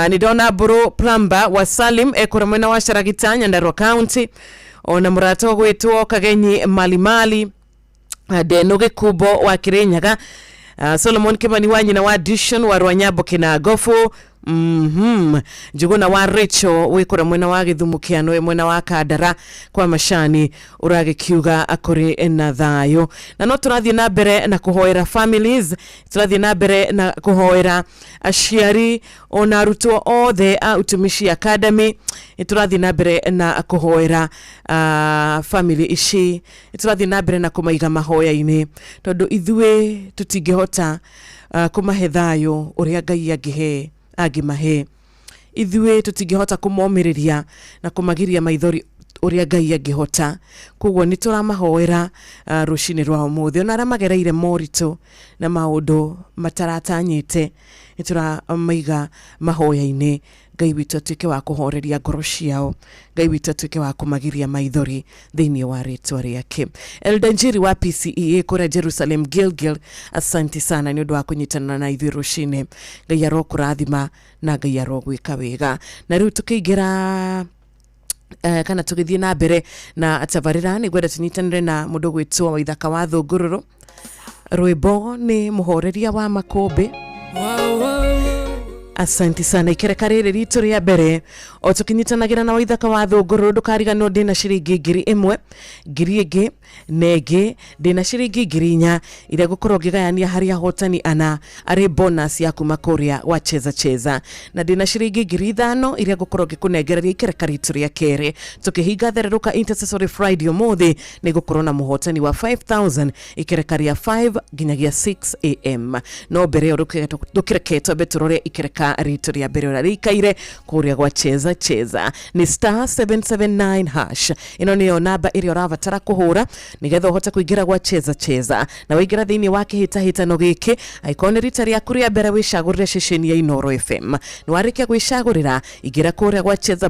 Ni ndona Buru Plumber wa Salim ekora mwena wa Sharagita Nyandarua County. Ona murato gwitwo Kagenyi Malimali Denoge Kubo wa Kirinyaga. Solomon Kimani wa nyina wa Dishon wa Rwanyabo Kinagofu. Njuguna wa Richo wikora mwena wa Githumukiano mwena wa Kadara kwa Mashani uragikiuga akori na thayo. Na no turathie na mbere na kuhoera families, turathie na mbere na kuhoera aciari ona arutwo othe a Utumishi Academy. Turathie na mbere na kuhoera family ici, turathie na mbere na kumaiga mahoya-ini tondu ithue tutingihota kumahe thayo uria Ngai agimahe. Ithue tutingihota kumomiriria na kumagiria maithori uria Ngai angihota. Koguo ni turamahoera rushini rwa umuthi ona aramagereire moritu na maundu mataratanyite ni turamaiga mahoya-ini. Ngai witu atuike wa kuhoreria ngoro ciao, Ngai witu atuike wa kumagiria maithori thiini wa ritwa riake. Eldanjiri wa PCEA kura Jerusalem Gilgil, asante sana ni undu wa kunyitana na ithui rushini. Ngai arokurathima na Ngai arogwika wega. Na riu tukiingira kana tugithie na mbere na atavarira ni gwenda tunyitanire na mundu gwitwo Waithaka wa Thungururu. Rwimbo ni muhoreria wa makombe. Asante sana ikereka riri ritu ria mbere o tukinyitanagira na Waithaka wa Thungururu ndukariganwo ndina ciringi 1000 ngiri ingi nege ndina ciringi 4,000 iria gukorwo ngigayania hari ahotani ana ari bonus ya kuma kuria wa cheza na ndina ciringi 5,000 iria gukorwo ngikunengereria ikereka ritu ria kere tukihinga thereruka Intercessory Friday omuthi ni gukorwo na muhotani wa 5,000 ikereka ria 5 ginyagia 6 am no mbere yo rukireketwo beturore ikereka ritu ria mbere ora rikaire kuria gwa cheza ni *779 hash. Ino niyo namba iria urabatara kuhura nigetha uhote kuingira gwa cheza na waingira thiini wa kihitahitano giki aikone rita ria kuria mbere wicagurire ceceni ya Inoro FM ni warikia gwicagurira igira kuria gwa cheza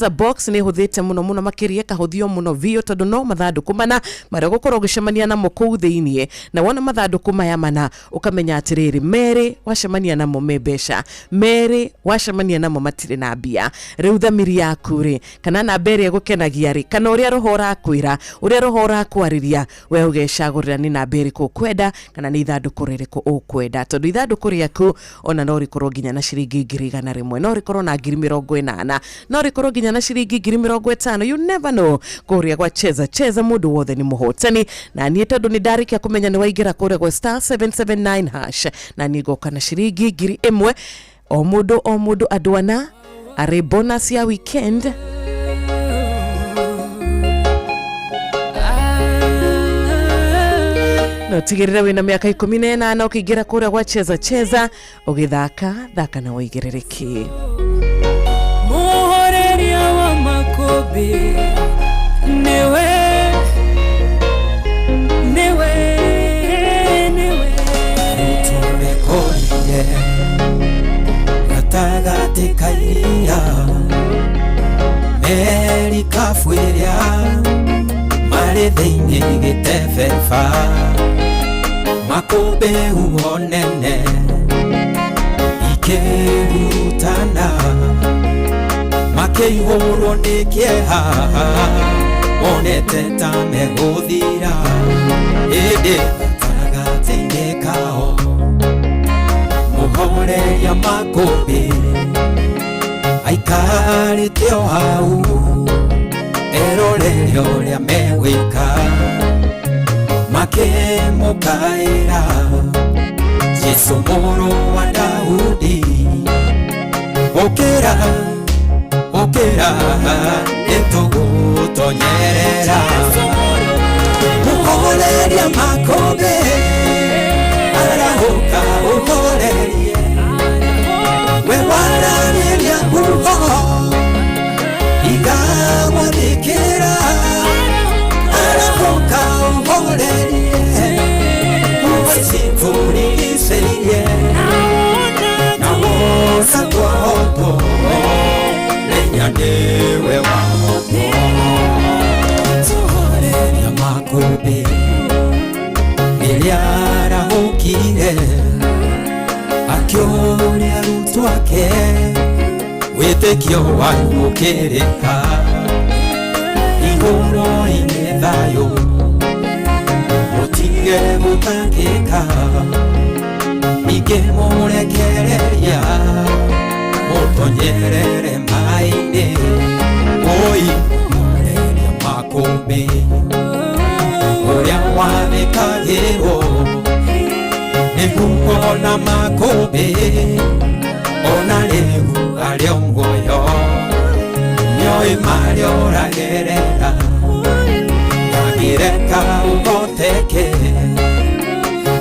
box ni huthite muno makiria kahuthio muno vio tondu no mathanduku mana maria gukorwo gicemania namo kuu thiini na wona mathanduku maya mana ukamenya atiriri Mary wacemania namo mebesha Mary wacemania namo matire na mbia riu thamiri yaku ri kana na mbere gukenagia ri kana uria rohora kwira uria rohora kwariria we ugecagurira ni na mbere ku kwenda kana ni ithanduku ririku ukwenda tondu ithanduku riaku ona no rikorwo nginya na ciringi 100 no rikorwo na 80,000 no rikorwo nginya na ciringi 50,000 you never know kuria gwa cheza mundu wothe ni muhotani na nie tondu ni ndarikia kumenya ni waingira kuria gwa *779 hash na ni goka na ciringi 1,000 o mundu adwana are bonus ya weekend no tigirira wina miaka 18 ukiingira kuria gwa cheza ugithaka na waigerereki muhoreria wa makobe niwe utumekorie gatagati kairia meri kafuiria mari thiini gitebeba makobe uonene ikirutana makeihurwo ni kieha onete ta meguthira indi gatagati kao muhoreria makobe aikarite o hau erorere uria megwika makemukaira Jesu muru wa Daudi okera etugutonyerera muhoreria makobe arahuka uhorerie we warareria uho igagwathikira arahuka uhorerie uwesiturigicerie na wosa twahoto lenyanewe wahoto tuhoreria makobe iria arahukire akioria arutwo ake witikio wanyukirika iguru-ini thayu mutige gutangika ingimurekereria mutonyerere mai-ini oi muhoreria makobe uria wathikagirwo niguo na makobe ona riu ari o muoyo nioi maria uragerera agireka ugoteke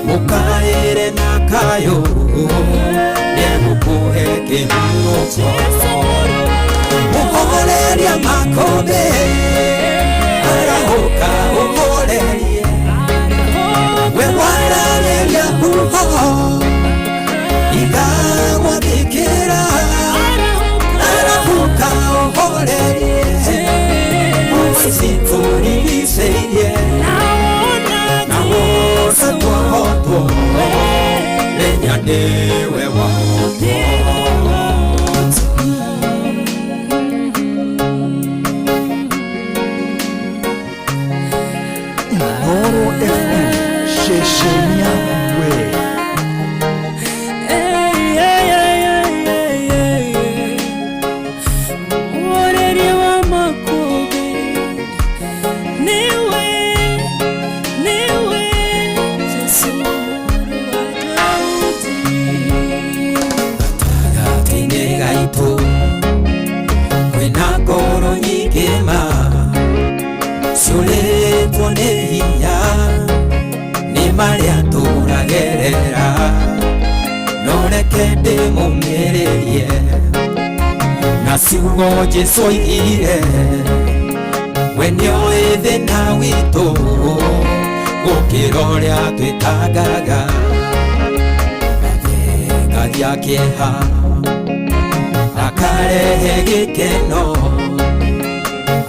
mukaire na kayo niegukuhe kihuruko muhoreria makobe arahuka uhorerie we warareria uho igagwathikira arahuka uhorerie uwesiturigicerie na wosa twahoto lenyanewe wahoto Inoro FM shesheni yaku we muhoreria wa makobe niwe maria turagerera noreke ndĩmũmĩrĩrie na ciugo Jesũ oigire we nĩoĩ thĩna witũ gũkĩra ũrĩa twĩtangaga athengagia kĩeha akarehe gĩkeno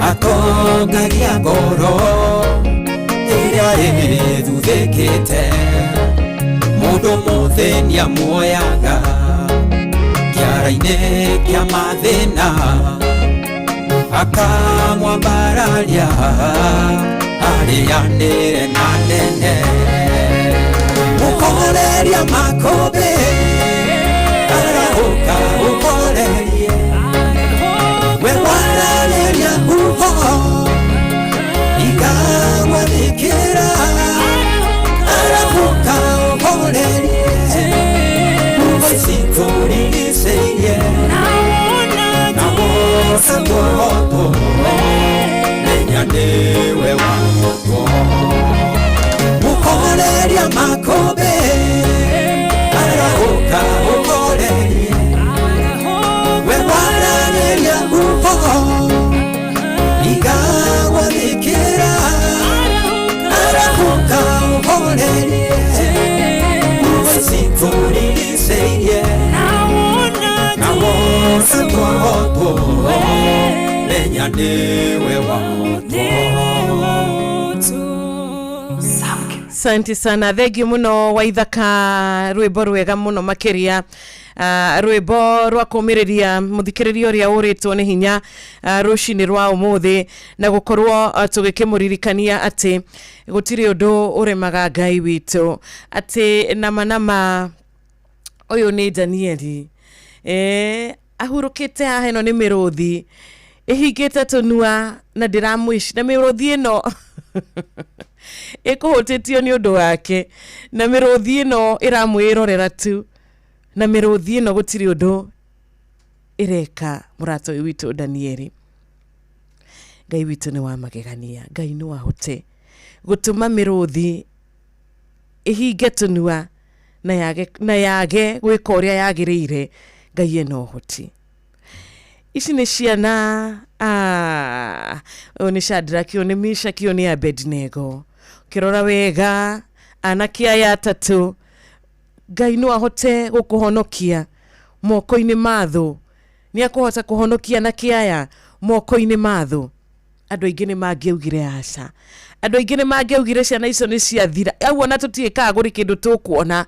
atongagia ngoro ĩrĩa ĩthuthĩkĩte mũndũ mũthĩnia muoyaga kĩara-inĩ kĩa mathĩna akamwambararia arĩanĩre na nene mũkoreria makũmbĩ arahũka ũkorerie we wararĩria nguho ikamwathĩkĩra arahũka ũkorerie nguho ici tũrigicĩirie na wosa tũhotwo menya nĩwe wahotwo mũkoreria makũmbĩ arahũka ũkorerie we wararĩria nguho igagwathĩkĩra arahũka ũkorerie nguo ici tũrigicĩirie na wosa tũhotwo menya nĩwe wahotwo. Asante sana, thengio muno Waithaka, rwĩmbo rwega muno makiria, rwĩmbo rwa kũmĩrĩria mũthikĩrĩria ũrĩa ũrĩtwo nĩ hinya rũcinĩ rwa ũmũthĩ na gũkorwo tũgĩkĩmũririkania atĩ gũtirĩ ũndũ ũremaga Ngai witũ, atĩ nama ũyũ nĩ Danieli ahurũkĩte haha, ĩno nĩ mĩrũthi ĩhingĩte tũnua na ndĩramwĩci na mĩrũthi ĩno ĩkũhũtĩtio nĩ ũndũ wake na mĩrũthi ĩno ĩramwĩrorera tu na mĩrũthi ĩno gũtirĩ ũndũ ĩreka mũrata ũyũ witũ Danieli. Ngai witũ nĩ wa magegania, Ngai nĩ wahote gũtũma mĩrũthi ĩhinge tũnua na yage gwĩka ũrĩa yagĩrĩire. Ngai ena ũhoti. Ici nĩ ciana nĩ Shadrach, nĩ Meshach, nĩ Abednego. Kĩrora wega anake aya atatũ, Ngai no ahote gũkũhonokia moko-inĩ ma thũ. Nĩ akũhota kũhonokia anake aya moko-inĩ ma thũ. Andũ aingĩ nĩ mangĩaugire aca, andũ aingĩ nĩ mangĩaugire ciana icio nĩ ciathira, au ona tũtiĩkaga gũrĩ kĩndũ tũkuona,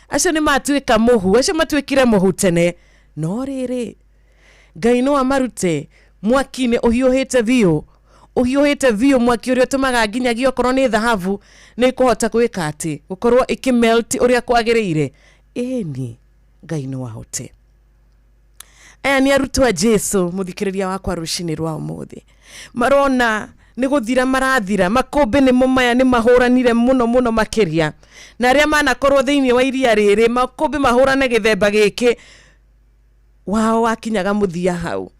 acio nĩ matuĩka mũhu, acio matuĩkire mũhu tene. No rĩrĩ Ngai no amarute mwaki-inĩ ũhiũhĩte biũ, mwaki ũrĩa ũtũmaga nginyagia okorwo nĩ thahabu nĩ kũhota gwĩka atĩ gũkorwo ĩkĩmelt ũrĩa kwagĩrĩire. Ĩni Ngai no ahote. Aya nĩ arutwo a Jesũ, mũthikĩrĩria wakwa rũcinĩ rwa ũmũthĩ, marona nĩ gũthira marathira, makũmbĩ nĩ maya nĩ mahũranire mũno makĩria, na arĩa manakorwo thĩinĩ wa iria rĩrĩ makũmbĩ mahũrane gĩthemba gĩkĩ wao wakinyaga mũthia hau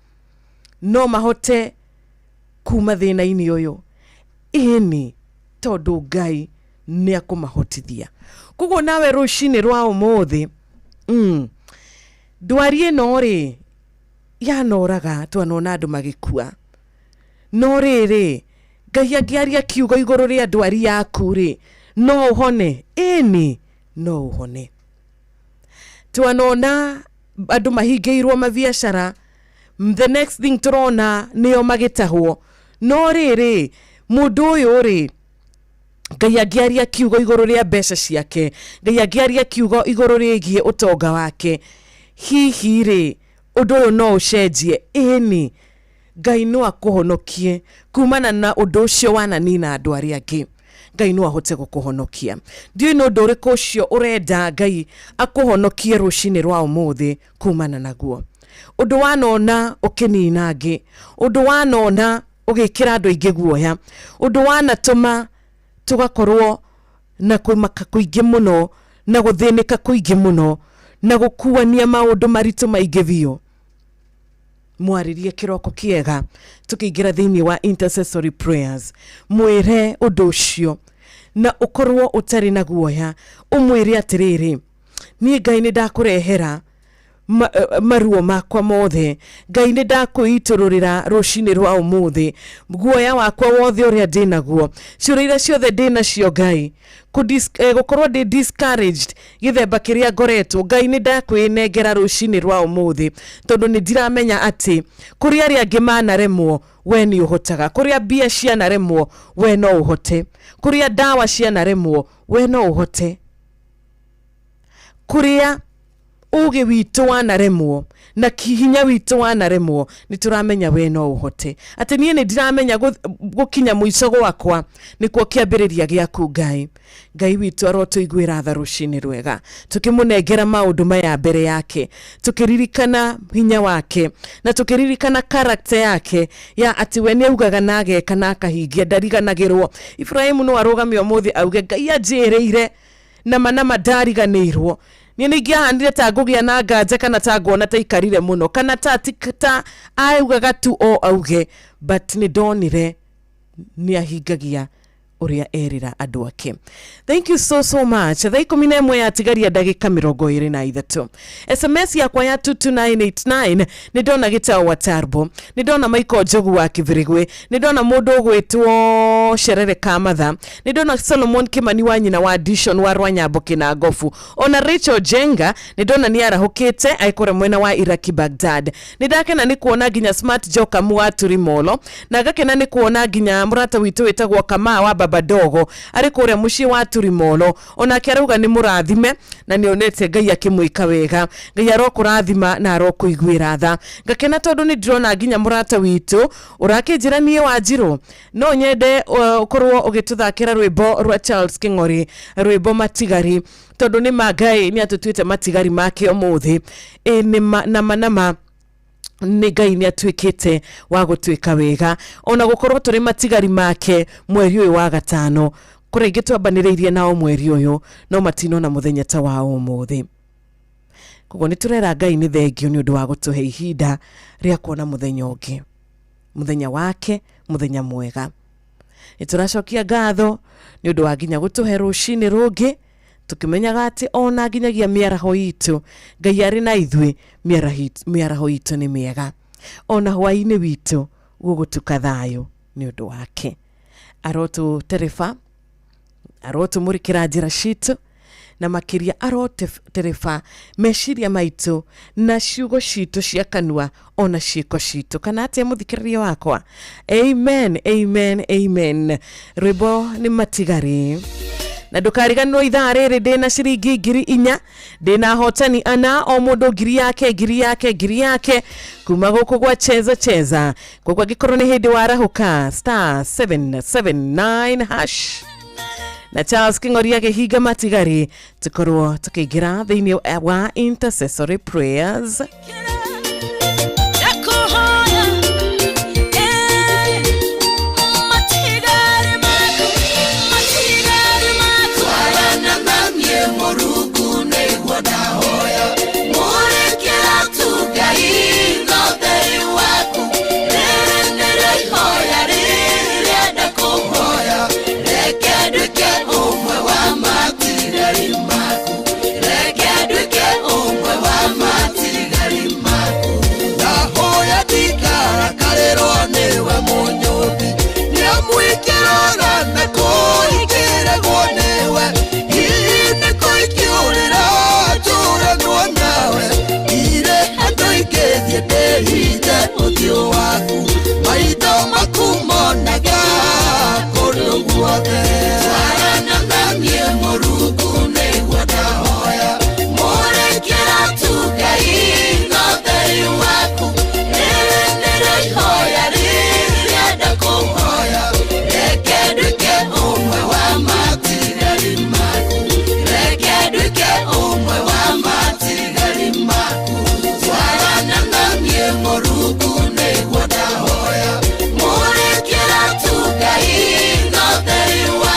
no mahote kuma thĩna-inĩ ũyũ. Ĩni tondũ Ngai nĩ akũmahotithia. Koguo nawe rũcinĩ rwa ũmũthĩ ndwari ĩno rĩ yanoraga, twanona andũ magĩkua, no rĩrĩ Ngai angĩaria kiugo igũrũ rĩa ndwari yaku rĩ no ũhone. Ĩni no ũhone. Twanona andũ mahingĩirwo mabiacara, the next thing tũrona nĩo magĩtahwo, no rĩrĩ mũndũ ũyũ rĩ Ngai angĩaria kiugo igũrũ rĩa mbeca ciake, Ngai angĩaria kiugo igũrũ rĩgiĩ ũtonga wake, hihi rĩ ũndũ ũyũ no ũcenjie. Ĩni Ngai no akũhonokie kumana na ũndũ ũcio wananina andũ arĩa angĩ. Ngai no ahote gũkũhonokia. Ndiũĩ nĩ ũndũ ũrĩkũ ũcio ũrenda Ngai akũhonokie rũcinĩ rwa ũmũthĩ kumana naguo. Ũndũ wanona ũkĩnina angĩ, ũndũ wanona ũgĩkĩra andũ aingĩ guoya, ũndũ wanatũma tũgakorwo na kũmaka kũingĩ mũno na gũthĩnĩka kũingĩ mũno na gũkuania maũndũ maritũ maingĩ biũ. Mwarĩrie kĩroko kĩega tũkĩingĩra thĩinĩ wa intercessory prayers, mwĩre ũndũ ũcio na ukorwo utari na guoya umwire atiriri ni Ngai ni ndakurehera maruo makwa mothe Ngai ni ndakuitururira rucini rwa umuthi guoya wakwa wothe uria ndinaguo ciurira ciothe ndinacio Ngai gukorwo ndi discouraged githemba kiria ngoretwo Ngai ni ndakwinengera rucini rwa umuthi tondu ni ndiramenya ati kuria ri angi manaremwo we ni uhotaga kuria bia cianaremwo we no uhote kuria dawa cianaremwo we no uhote kuria uge witu wanaremwo na kihinya witu wanaremwo ni turamenya we no uhote ati nie ni ndiramenya gukinya muico gwakwa nikuo kiambiriria giaku Ngai witu arotuiguira tha rucini rwega tukimunengera maundu maya mbere yake tukiririkana hinya wake na tukiririkana character yake ya ati we ni augaga nage kana kahingia ndariganagirwo Ibrahimu no arugamio muthi auge Ngai anjireire na manama ndariganirwo ni ngiahandire ta ngugia na nganja kana ta nguona ta ikarire muno kana ta augaga tu o auge but ni donire ni ahingagia uria erira andu ake. Thank you so much. Thai 11 ya tigaria ndagika 23 SMS yakwa ya 22989 ni ndona Gitau wa Tarbo ni ndona Michael Jogu wa Kivurigwe ni ndona mundu gwitwo Sherere Kamatha ni ndona Solomon Kimani wa nyina wa Dishon wa Rwanyambo Kinangofu ona Rachel Jenga ni ndona ni arahukite aikore mwena wa Iraki Baghdad ni ndakena ni kuona ginya Smart Joka wa Turimolo na gakena ni kuona ginya murata witu witagwo Kama wa Badogo ari kuria muci wa Turimolo ona kiaruga ni murathime na ni onete Ngai akimwika wega Ngai arokurathima na arokuiguira tha ngakena tondu ni ndrona ginya murata witu urakijira nie wa Njiro no nyende ukorwo ugituthakira rwimbo rwa Charles King'ori rwimbo Matigari tondu ni Ngai ni atutwite matigari make umuthi ni nama ni Ngai ni atwikite wa gutwika wega ona gukorwo turi matigari make mweri uyu wa gatano kurenge twambaniriirie nao mweri uyu no matino na muthenya ta wa umuthi koguo ni turera Ngai ni thengio ni undu wa gutuhe ihinda ria kuona muthenya ungi muthenya wake muthenya mwega ituracokia ngatho ni undu wa ginya gutuhe rucini rungi tukimenyaga ati ona ginyagia miaraho itu Ngai ari na ithui miaraho itu ni miega ona hwaini witu gugutuka thayo ni undu wake arotu terefa arotu murikira njira citu na makiria arote terefa meshiria maitu na ciugo citu cia kanua ona ciiko citu kana ate muthikiriria wakwa amen amen amen rwimbo ni Matigari na ndukariganwo ithaa riri ndina ciringi 4,000 ndina hotani ana o mundu ngiri yake kuma guku gwa cheza kwa gikorwo ni hindi warahuka *779 hash na Charles King'ori agihinga Matigari tukorwo tukigira thiini wa intercessory prayers. Morekera tugai no teri wa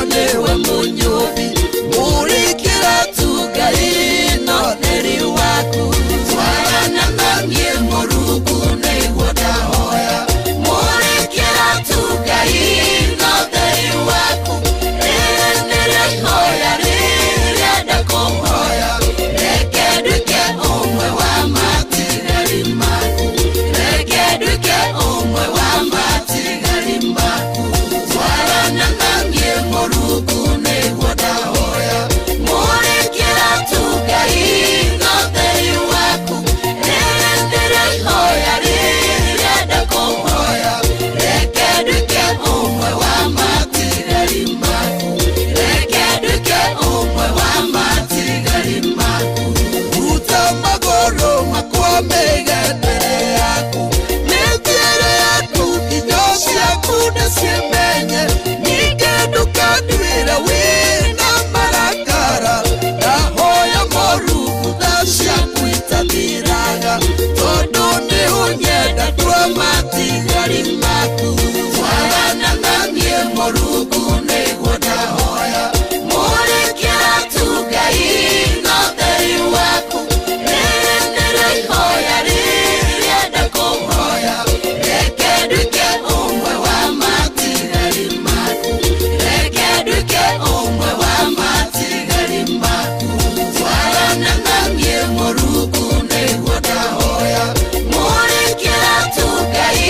niwe munyubi murikira tugai no theri waku twarana nanie muruku niguo ndahoya murikira tugai no theri waku nĩrĩhoya rĩrĩenda kũhoya reke nduĩke ũmwe wa matigari maku reke nduĩke ũmwe wa matigari maku twarana nanie mũrungu nĩguo ndahoya mũrĩkĩra tugai no theri waku nĩrĩhoya rĩrĩenda kũhoya reke nduĩke ũmwe wa matigari maku reke nduĩke ũmwe wa matigari maku ruta magũrũ makwa mĩgendere yaku mĩthiĩre yaku indo ciaku ndĩcimenye ningĩ ndũkanduĩre wĩna marakara ndahoya mũrungu tha ciaku itathiraga tondũ nĩũnyenda ndua matigari maku twarana nanie mũrungu nĩguo ndahoya mũrĩkĩra tugai no theri waku nĩrĩhoya rĩrĩenda kũhoya reke nduĩke ũmwe wa matigari maku reke nduĩke ũmwe wa matigari maku twarana nanie mũrungu nĩguo ndahoya mũrĩkĩra tugai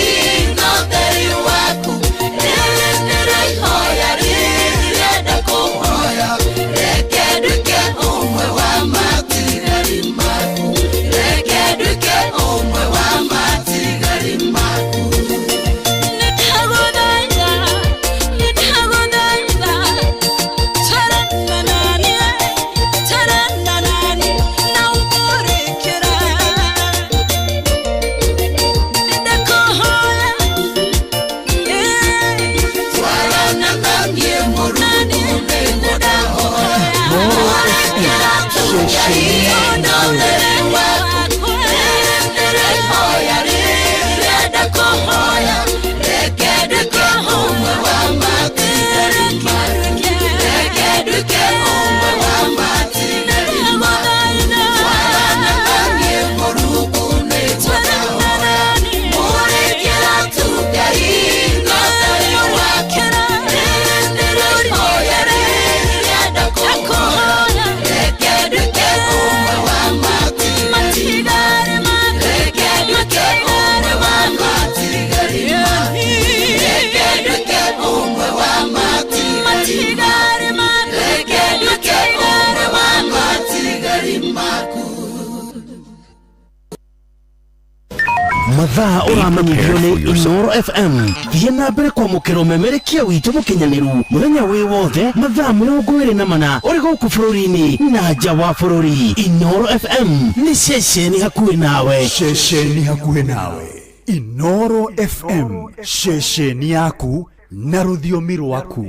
no theri waku nĩrĩhoya rĩrĩenda kũhoya reke nduĩke ũmwe wa matigari maku reke nduĩke ũmwe wa matigari maku twarana nanie mũrungu nĩguo ndahoya mũrĩkĩra tugai no theri waku nĩrĩhoya rĩrĩenda kũhoya reke nduĩke ũmwe wa matigari maku reke nduĩke ũmwe wa matigari maku twarana nanie mũrungu nĩguo ndahoya mũrĩkĩra tugai no theri waku nĩrĩhoya rĩrĩenda kũhoya reke nduĩke ũmwe wa matigari maku reke nduĩke ũmwe wa matigari maku reke nduĩke ũmwe wa matigari maku reke nduĩke ũmwe wa matigari maku mathaa ũramenyithio nĩ Inoro FM thiĩ na mbere kwamũkĩra ũmemerekia witũ mũkinyanĩru mũthenya wĩ wothe mathaa 24 ũrĩ gũkũ bũrũri-inĩ na nja wa bũrũri. Inoro FM nĩ ceceni hakuhĩ nawe, ceceni hakuhĩ nawe. Inoro FM, ceceni yaku na rũthiomi rwaku.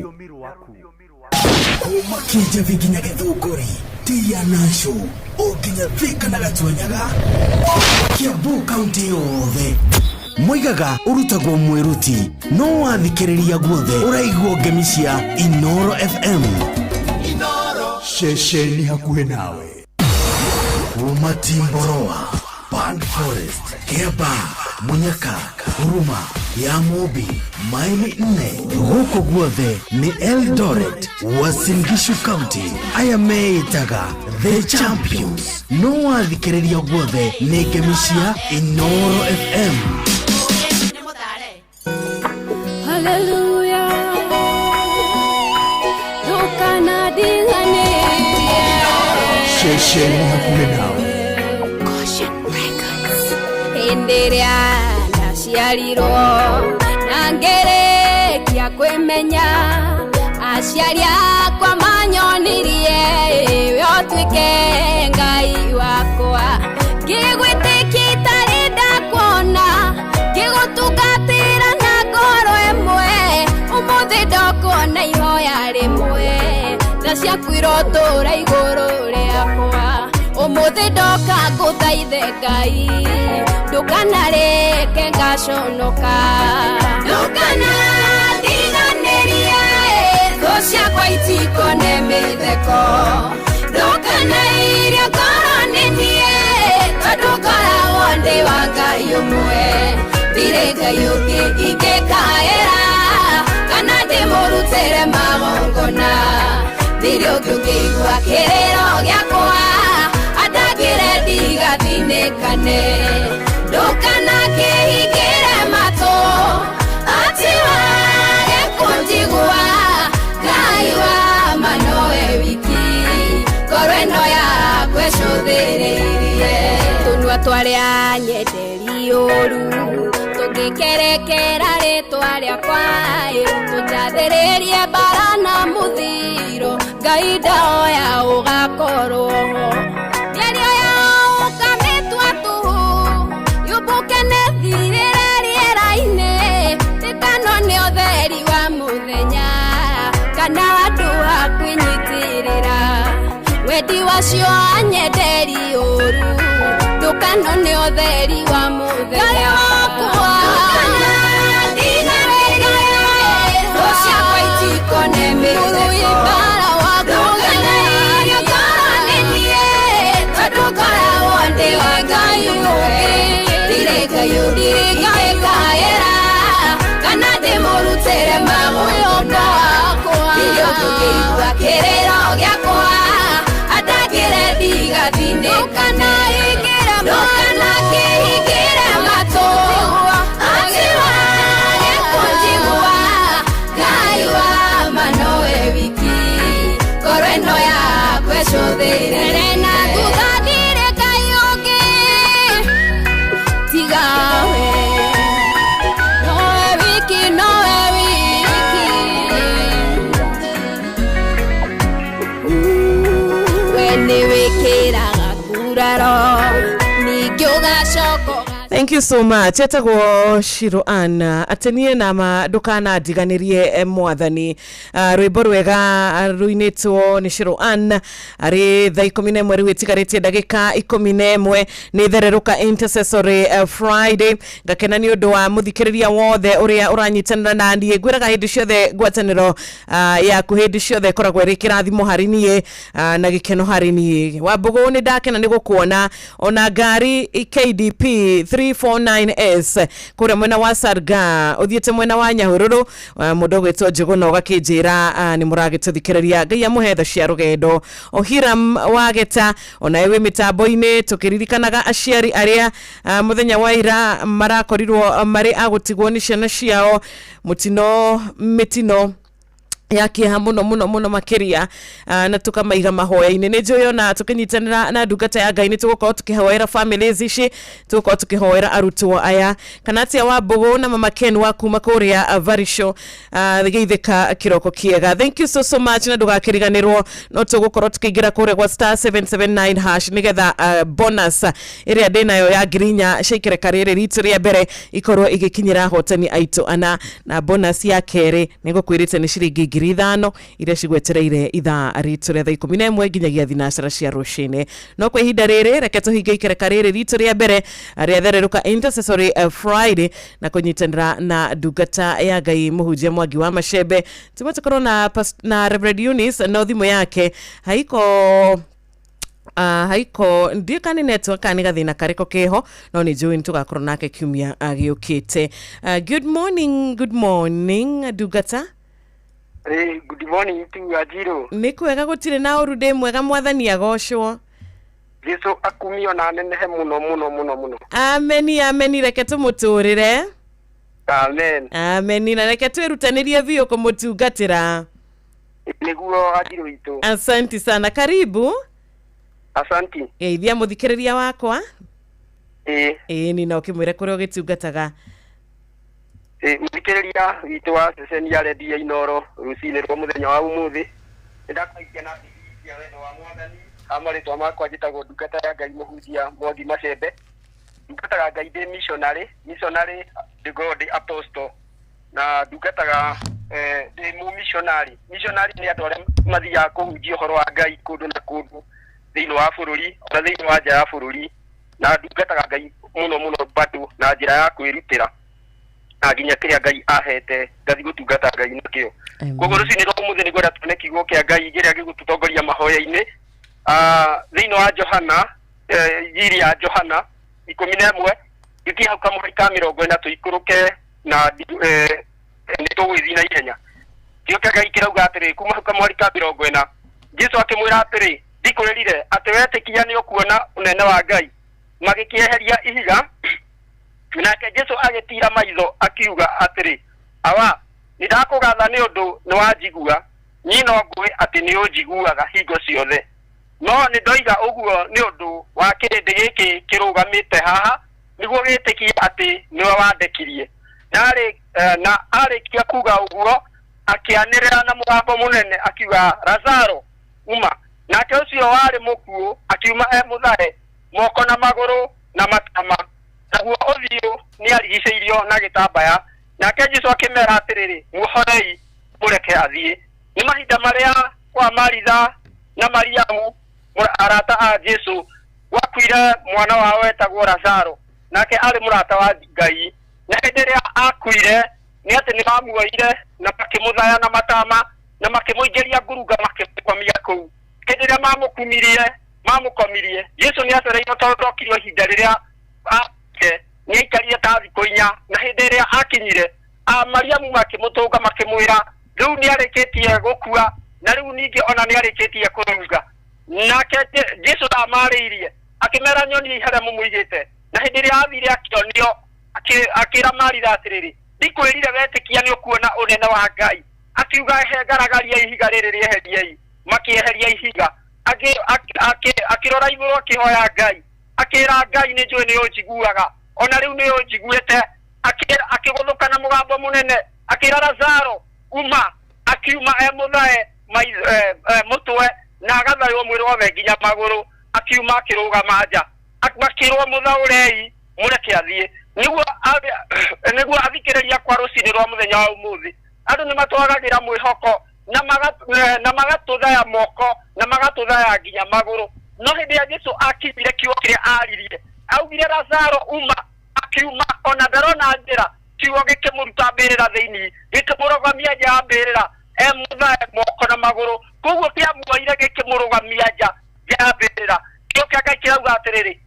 Kĩnja nginya Gĩthũngũri Tia Nasho nginya Thika na Gatwenyaga Kiambu kaunti yothe moigaga ũrutagwo mwĩruti no wathikĩrĩria guothe ũraigwo ngemi cia Inoro FM. Inoro, ceceni hakuhĩ nawe. Kuma Timboroa, Band Forest, Kiaba, Munyaka, Huruma, Yamobi, Maili 4 gũkũ guothe nĩ Eldoret, Uasin Gishu County. Aya meitaga The Champions no wathikĩrĩria guothe nĩ ngemi cia Inoro FM. Hallelujah, Dokana Dilane, ceceni hakuhĩ nawe. Enderea naciarirwo na ngerekia kwĩmenya aciari akwa manyonirie we ũtuĩke Ngai wakwa ngĩgwĩtĩkia itarĩ ndakuona ngĩgũtungatĩra na ngoro ĩmwe ũmũthĩ ndokuona ihoya rĩmwe tha ciaku irotũũra igũrũ rĩakwa ũmũthĩ ndoka ngũthaithe Ngai ndũkanareke ngaconoka ndũkanandiganĩrie thũ Russia quite economideko Dokana iria koronenie Tadukara wonde wanga yumwe Birega yuki ikekaera Kana demorutere magongona Dirio kukigwa kerero gyakwa Adagire diga dinekane Dokana kehigere mato Atiwa ekunjigwa Gaiwa manoe wiki Koreno ya kweshodhereirie Tunwa twaria nyenderi oru Tugikerekera ritwa kwae Tujathererie bara na muthiro Gaida oya ugakorwo Yario ya ukamitwa tuhu Yubuke nethirire riera-ine Tikano ni utheri wa muthenya Kana andu akwinyitirira Wedi wacio anyenderi oru Dukano ni utheri wa muthenya Dukana dina regayo Russia quite economideko Dukana irio koronenie Tadukara wonde wanga yumwe Direga ikaera Kana demorutere magongona Dirio kukigwa kerero gyakwa Adagire diga dinekane Dukana kehigire mato Atiwa ekunjigwa Gaiwa manoe wiki Koreno ya kweshodheire Na tutadire kayoge Tigawe Noe wiki Wene wekeraga kuraro Nigyoga shoko Thank you so much. Etagwo Shiro Ann atenie nama ndukana ndiganirie mwathani rwimbo rwega ruinitwo ni Shiro Ann ari thaa 11 riu itigarĩtie ndagĩka 11 ni thereruka intercessory Friday ngakena ni undu wa muthikĩrĩria wothe uria uranyitanĩra na niĩ ngwĩraga hĩndĩ ciothe ngwatanĩro yaku hĩndĩ ciothe koragwo ĩrĩ kĩrathimo harĩ niĩ na gĩkeno harĩ niĩ Wambugu ni ndakena ni gukuona ona ngari KDP 349S kure mwena wa Sarga uthiete mwena wa Nyahururu mundu gwitwo Njuguna ugakĩnjĩra ni muragĩtũthikĩrĩria Ngai amuhe cia rugendo Ohiram Wageta ona ewe mitambo-inĩ tukiririkanaga aciari aria muthenya wa ira marakorirwo marĩ agũtigwo nĩ ciana ciao mitino yakia muno makiria na tukamaiga mahoya-inĩ nĩ njũĩ ona tũkĩnyitanĩra na ndungata ya Ngai nĩ tũgũkorwo tũkĩhoera families ici tũgũkorwo tũkĩhoera arutwo aya kana atia Wambugu na mama Ken wa kuma kũrĩa Varisho gĩithĩka kĩroko kĩega. Thank you so much na ndũgakĩriganĩrwo no tũgũkorwo tũkĩingĩra kũrĩa gwa *779# nĩgetha bonus ĩrĩa ndĩnayo ya ngirinya ciaikĩrĩka rĩrĩ ritũ rĩa mbere ikorwo igĩkinyĩra hotani aitũ ana na bonus ya kerĩ nĩngũkwĩrĩte nĩ ciringi 5,000 iria cigwetereire ithaa ritũ rĩa thaa 11 nginyagia thinacara cia rũcinĩ no kwa ihinda rĩrĩ reke tũhinge ikereka rĩrĩ ritũ rĩa mbere rĩa thereruka intercessory Friday na kũnyitanĩra na ndungata ya Ngai mũhunjia Mwangi wa Macembe tũkorwo na Reverend Eunice no thimũ yake haiko ndikani network ani gathina kariko keho no ni njui nitugakorwo nake kiumia giukite. Good morning ndungata. Good morning to Ajiro. Nĩ kwega gũtirĩ na ũru ndĩ mwega mwathani agocwo. Jesu akumio na nenehe muno. Amen reke tũmũtũrĩre. Amen. Na reke twĩrutanĩrie biũ kũmũtungatĩra. Nĩguo Ajiro witũ. Asante sana, karibu. Asante. Geithia mũthikĩrĩria wakwa. Ni na ũkĩmwĩre kũrĩa ũgĩtungataga. Mũthikĩrĩria witũ wa ceceni ya redio Inoro rũcinĩ rwa mũthenya wa ũmũthĩ nĩndakũikia na cia wendo wa mwathani amarĩtwa makwa njĩtagwo ndungata ya Ngai mũhunjia Mwangi Macembe ndungataga Ngai ndĩ missionary the God apostle na ndungataga ndĩ mu missionary nĩ andũ arĩa mathiaga kũhunjia ũhoro wa Ngai kũndũ na kũndũ thĩinĩ wa bũrũri ona thĩinĩ wa nja ya bũrũri na ndungataga Ngai mũno bado na njĩra ya kwĩrutĩra aginya kiria Ngai ahete gathi gutungata Ngai nakio koguo rucini rwa umuthi ni gwenda tuone kiugo kia Ngai giria gigututongoria mahoya-ini thiini wa Johana yiri ya Johana 11 giki hau kamwe ka 40 tuikuruke na ni tugwithi na ihenya kio kia Ngai kirauga atiri kuma hau kamwe ka 40 Jesu akimwira atiri ndikurerire ati wetikia ni ukuona unene wa Ngai magikieheria ihiga nake Jesu agitira maitho akiuga atiri awa nidakugatha ni undu ni wanjigua nyino ngui ati ni unjiguaga hingo ciothe no ni ndoiga uguo ni undu wa kirindi giki kirugamite haha niguo gitikie ati niwe wandekirie na arikia kuga uguo akianirira na mugambo munene akiuga Lazaro uma nake ucio wari mukuo akiuma muthae moko na maguru na matama naguo uthio ni arigiceirio na gitambaya nake Jesu akimera atiriri muhorei mureke athie ni mahinda maria kwa Maritha na Mariamu arata a Jesu wakwire mwana wao etagwo Lazaro nake ari murata wa Ngai na henderia akwire ni ati ni mamuoire na makimuthaya na matama na makimuingiria ngurunga makimukomia kuu henderia mamukomirie Jesu ni atereire tondokirio ihinda riria ni aikarire ta thikũ 4 na henderia akinyire Mariamu makimutunga makimwira riu ni arikitie gukua na riu ningi ona ni arikitie kurunga nake Jesu amariirie akimera nyoni ihere mumuigite na henderia athire akionio akira Maritha atiriri ndikwirire wetikia ni ukuona unene wa Ngai akiuga hengaragaria ihiga riri rieheriei makieheria ihiga akirora iguru akihoya Ngai akira Ngai ni njui ni unjiguaga ona riu ni unjiguite akiguthuka na mugambo munene akira Lazaro uma akiuma muthae mutwe na agathayo mwiri wothe nginya maguru akiuma akirugama nja akirwo muthaurei mureke athie niguo athikiriria kwa rucini rwa muthenya wa umuthi andu ni matwagagira mwihoko na magatuthaya moko na magatuthaya nginya maguru no hindi ya Jesu akibire kiugo kiria aririe augire Lazaro uma akiuma ona ndarona njira kiugo gikimuruta mbirira thiini gikimurugamia nja mbirira muthae moko na maguru koguo kiamuoire gikimurugamia nja mbirira kio kia Ngai kirauga atiriri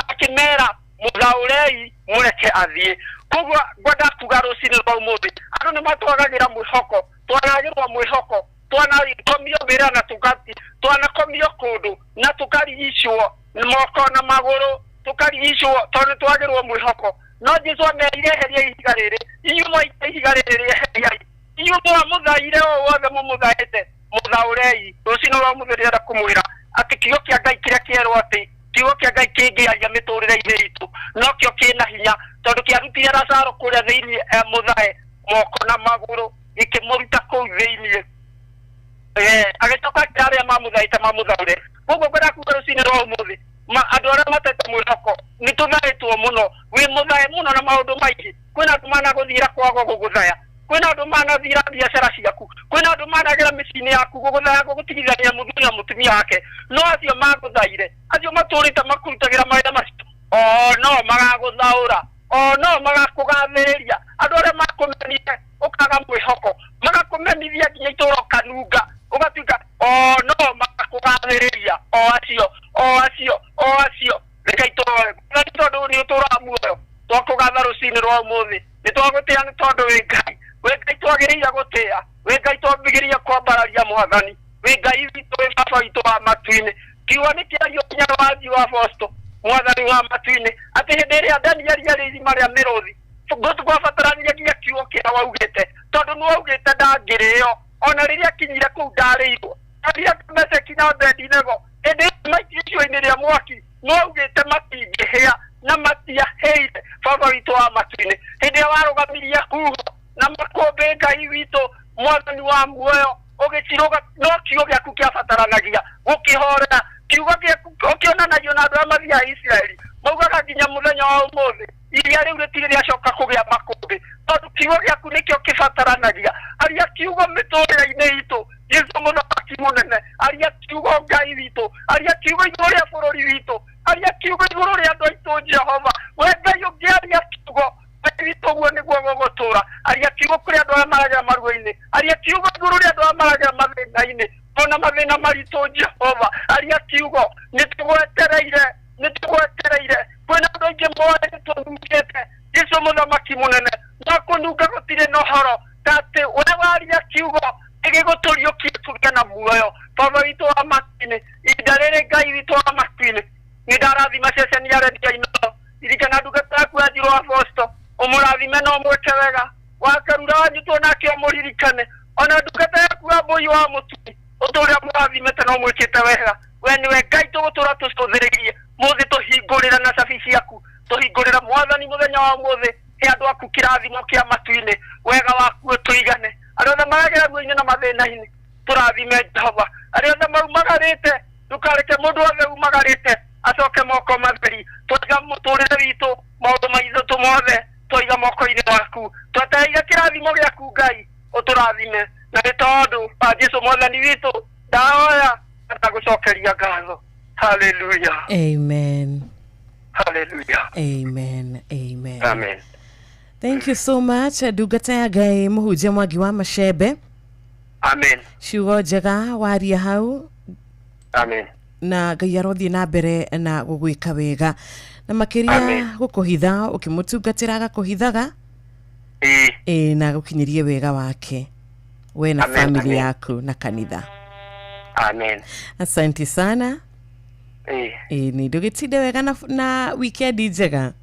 akimera muthaurei mureke athie koguo ngwenda kuga rucini rwa umuthi andu ni matwagagira mwihoko twanagirwa mwihoko twanakomio mbirira na tukati twanakomio kundu na tukarigicwo moko na maguru tukarigicwo tondu twagirwo mwihoko no Jesu amerieheria ihiga riri inyumo ihiga riri rieheria inyumo muthaire o wothe mumuthaite muthaurei rucini rwa umuthi ndirenda kumwira ati kiugo kia Ngai kiria kierwo ati kiugo kia Ngai kingiaria miturire-ini itu no kio kina hinya tondu kiarutire Lazaro kuria thiini muthae moko na maguru gikimuruta kuu thiini agitoka aria mamuthaite mamuthaure koguo ngwenda kuga rucini rwa umuthi andu aria matete mwihoko ni tuthaitwo muno wi muthae muno na maundu maingi kwina andu managuthira kwago guguthaya kwina andu manathira biacara ciaku kwina andu managira micini yaku guguthaya gugutigithania muthuri na mutumia wake no acio maguthaire acio maturite makurutagira maitha macio no magaguthaura no magakugathiriria andu aria makumenire ukaga mwihoko magakumenithia nginya ituro kanunga ugatuika no magakugathiriria acio reke tondu ni utura muoyo twakugatha rucini rwa umuthi ni twagutia ni tondu wi Ngai twagiriire gutia wi Ngai twambigiririe kwambararia mwathani wi Ngai witu wi baba witu wa matu-ini kiugo ni kiario kinya wathi wa Fosto mwathani wa matu-ini ati hindi iria Danieli yari irima ria miruthi gwabatarania nginya kiugo kiria waugite tondu ni waugite ndangirio ona riria kinyire kuu ndariirwo aria tumete kinya Abedinego hindi maicio-ini ria mwaki no waugite matingihia na matiaheire baba witu wa matu-ini hindi warugamirie huho na makombe Ngai witu mwathani wa muoyo ugiciruga no kiugo giaku kiabataranagia gukihorera kiugo giaku ukionanagia na andu amathia Israeli maugaga nginya muthenya wa umuthi iria riu ritiri riacoka kugia makumbi tondu kiugo giaku nikio kibataranagia aria kiugo miturire-ini itu Jesu muthaki munene aria kiugo Ngai witu aria kiugo iguru ria bururi witu aria kiugo iguru ria andu aitu Jehova we Ngai ungiaria kiugo witu toguo niguo gogotura aria kiugo kuri andu amaraga maruini aria kiugo nguru ri andu amaraga mathina-ini ona mathina maritu Jehova aria kiugo nitugwetereire kwena andu aingi moe nitugukete Yesu muthamaki munene nakununga gutire no horo tati wewe aria kiugo igiguturiokie tugia na muoyo baba witu wa makini idarere Ngai witu wa makini nidarathima ceceni ya redio ino irikana ndungata yaku Anjirũ Aposto umurathime no mweke wega wakarura wanyu tuonake umuririkane ona ndungata yaku Ambui wa Mũturi uturia murathimete no mwikite wega we niwe Ngai tugutura tucũthĩrĩirie muthi tuhingũrĩra na cabi ciaku tuhingũrĩra Mwathani muthenya wa muthi he andu aku kirathimo kia matu-ini wega waku tuigane arĩa othe maragera guoinĩ na mathĩna-inĩ tũrathime Jehova arĩa othe maumagarĩte ndukareke mũndũ othe umagarĩte acoke moko matheri twiga mũtũrĩre witũ maũndũ maitũ tumothe twiga moko-inĩ waku twetereire kĩrathimo gĩaku Ngai ũtũrathime na nĩ tondũ Jesũ Mwathani witũ ndahoya na gũcokeria ngatho. Hallelujah. Amen. Hallelujah. Amen. Amen. Amen. Thank you so much. Ndungata ya Ngai Mũhunjia Mwangi wa Macembe. Amen. Ciugo njega waria hau. Amen. Na Ngai arothie na mbere na gũgwĩka wega na makĩria gũkũhitha ũkĩmũtungatĩra agakũhithaga na gũkinyĩrie wega wake we na family yaku na kanitha. Amen. Asante sana. Ni ndũgĩtinde wega na weekend njega.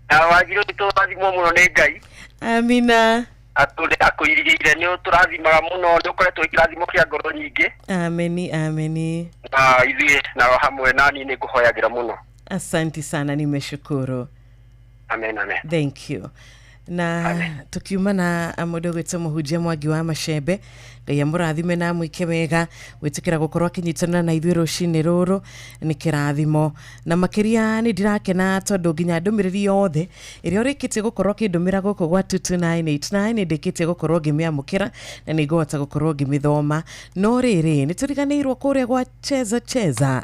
Wagĩrĩirwo tũrathimwo mũno nĩ Ngai. Amina. Akũirigĩire nĩ ũtũrathimaga mũno nĩ ũkoretwo kĩrathimo kĩa ngoro nyingĩ. Ameni. Na ithuĩ na hamwe nani nĩ ngũhoyagĩra mũno. Asante sana, nimeshukuru. Amen. Thank you. Na tukiuma na mũndũ gwĩtwo Mũhunjia Mwangi wa Macembe, Ngai amũrathime na mwĩke wega gwĩtĩkĩra gũkorwo akĩnyitana na ithuĩ rũcinĩ rũrũ nĩ kĩrathimo na makĩria nĩ ndirakena tondũ nginya ndũmĩrĩri yothe ĩrĩa ũrĩkĩtie gũkorwo kĩndũmĩra gũkũ gwa 22989 ndĩkĩtie gũkorwo ngĩmĩamũkĩra na nĩ ngũhota gũkorwo ngĩmĩthoma no rĩrĩ nĩ tũriganĩirwo kũrĩa gwa cheza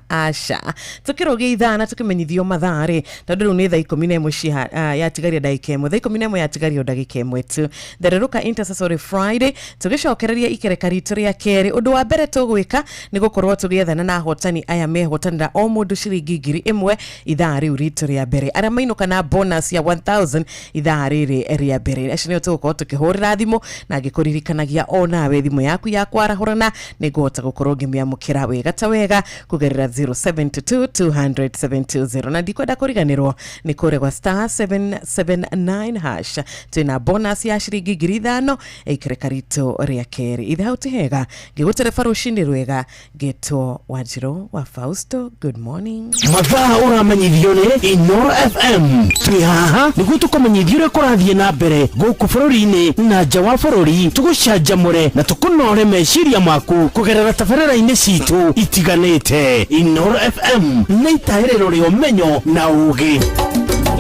aca tũkĩrogia ithana tũkĩmenyithio mathaa rĩ tondũ rĩu nĩ thaa 11 yatigaria ndagĩka ĩmwe thaa 11 yatigaria ndagĩka ĩmwe tu thererũka Intercessory Friday tũgĩcokereria ikereka ritũ rĩa kerĩ ũndũ wa mbere tũgwĩka nĩ gũkorwo tũgĩethana na ahotani aya mehotanĩra o mũndũ ciringi 1,000 ithaa rĩu ritũ rĩa mbere arĩa mainũka na bonus ya 1,000 ithaa rĩrĩ rĩa mbere acio nĩo tũgũkorwo tũkĩhũrĩra thimũ na ngĩkũririkanagia o nawe thimũ yaku ya kwarahũrana nĩ ngũhota gũkorwo ngĩmĩamũkĩra wega ta wega kũgerera 0722 na ndikwenda kũriganĩrwo nĩ kũrĩa gwa star 779 hash twĩna bonus ya ciringi 5,000 ikereka ritũ rĩa kerĩ ithe hau tihega ngĩgũtereba rũcinĩ rwega ngetwo Wanjirũ wa Fausto. Good morning. Mathaa ũramenyithio nĩ Inoro FM twĩ haha nĩguo tũkũmenyithia ũrĩa kũrathiĩ na mbere gũkũ bũrũri-inĩ na nja wa bũrũri tũgũcanjamũre na tũkũnore meciria maku kũgerera tabarĩra-inĩ citũ itiganĩte. Inoro FM nĩ itaĩrĩro rĩa ũmenyo na ũũgĩ.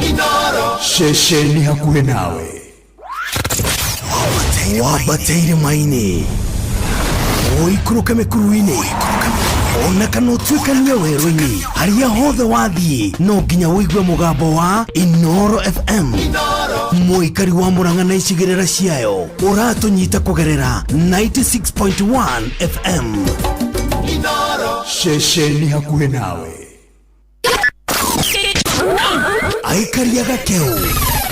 Inoro ceceni hakuhĩ nawe wabateire maini oikũrũke mĩkuru-inĩ ona kana ũtuĩkanie werũ-inĩ harĩa hothe wathiĩ no nginya wĩigue mũgambo wa Inoro FM. Mũikari wa Mũrang'a na icigĩrĩra ciayo ũratũnyita kũgerera 96.1 FM. Inoro ceceni hakuhĩ nawe. Aikari agakeu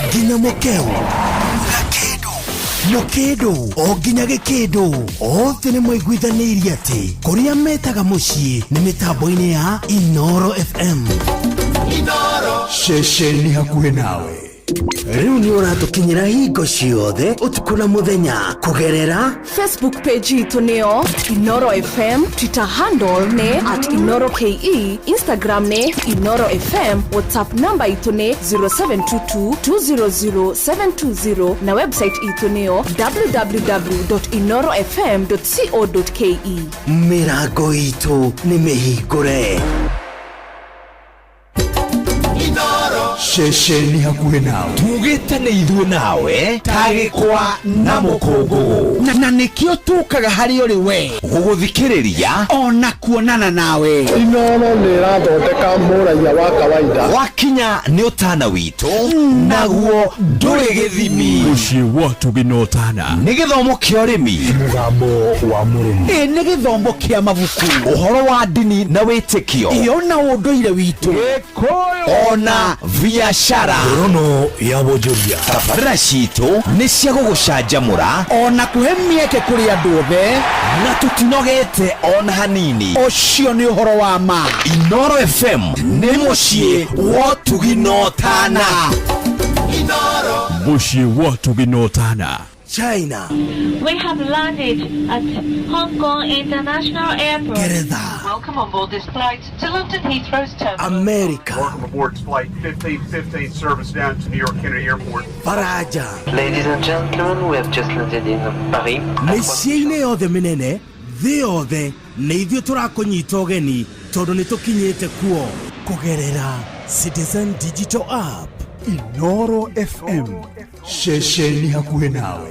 nginya mũkeu Mũkĩndũ o nginya gĩkĩndũ othe nĩ mwaiguithanĩirie atĩ kũrĩa metaga mũciĩ nĩ mĩtambo-inĩ ya Inoro FM. Inoro ceceni hakuhĩ nawe. Rĩu nĩ ũratũkinyĩra hingo ciothe ũtukũ na mũthenya kũgerera Facebook page itũ nĩyo Inoro FM, Twitter handle nĩ @InoroKE, Instagram nĩ Inoro FM, WhatsApp number itũ nĩ 0722200720 na website itũ nĩyo www.inorofm.co.ke. Mĩrango itũ nĩ mĩhingũre. Shesheni hakuhe nawe. Tugitane ithuĩ nawe tagĩkwa na mũkũngũgũ na nĩkĩo tũkaga harĩ ũrĩ we gũgũthikĩrĩria ona kuonana nawe. Inooro nĩrathondeka mũraia wa kawaida. Wakinya nĩ ũtana witũ naguo ndũrĩ gĩthimi. Mũciĩ wa Tuginotana nĩ gĩthomo kĩa ũrĩmi, mũgambo wa mũrĩmi, nĩ gĩthomo kĩa mabuku, ũhoro wa ndini na wĩtĩkio, ona ũndũire witũ, ona biacara, rono ya wonjoria. Tabarĩra citũ nĩ cia gũgũcanjamũra ona kũhe mĩeke kũrĩ andũ othe na tũtinogete ona hanini. Ũcio nĩ ũhoro wa ma. Inooro FM nĩ mũciĩ wa Tuginotana. Mũciĩ wa Tuginotana. China. We have landed at Hong Kong International Airport. Geretha. Welcome on board this flight to London Heathrow's terminal. America. Welcome aboard flight 1515 service down to New York Kennedy Airport. Faraja. Ladies and gentlemen, we have just landed in Paris. Mĩciĩ-inĩ yothe mĩnene thĩ yothe nĩ ithuĩ tũrakũnyita ũgeni tondũ nĩ tũkinyĩte kuo kũgerera Citizen Digital App. Inooro FM. Shesheni hakuhe nawe.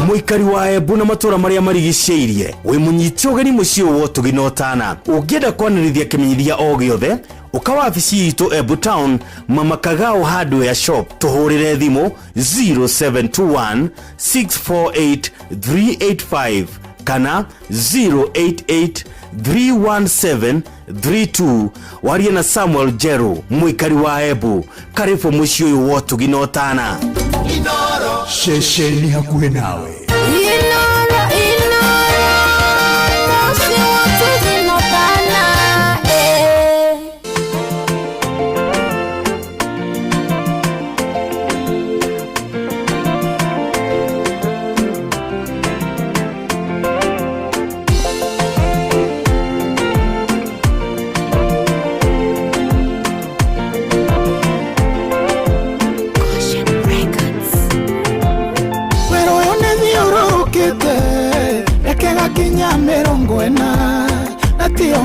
Mũikari wa Embu na matũra marĩa marigicĩirie wĩ mũnyiti ũgeni mũciĩ wa Tuginotana. Ũngĩenda kwanĩrĩria kĩmenyithia o gĩothe ũka wabici itũ Embu Town Mama Kagao Hardware Shop. Tũhũrĩre thimũ 0721 648 385 kana 088 317 32. Warie na Samuel Jero, mũikari wa Embu. Karibu mũciĩ ũyũ wa Tuginotana. Shesheni hakuhe nawe.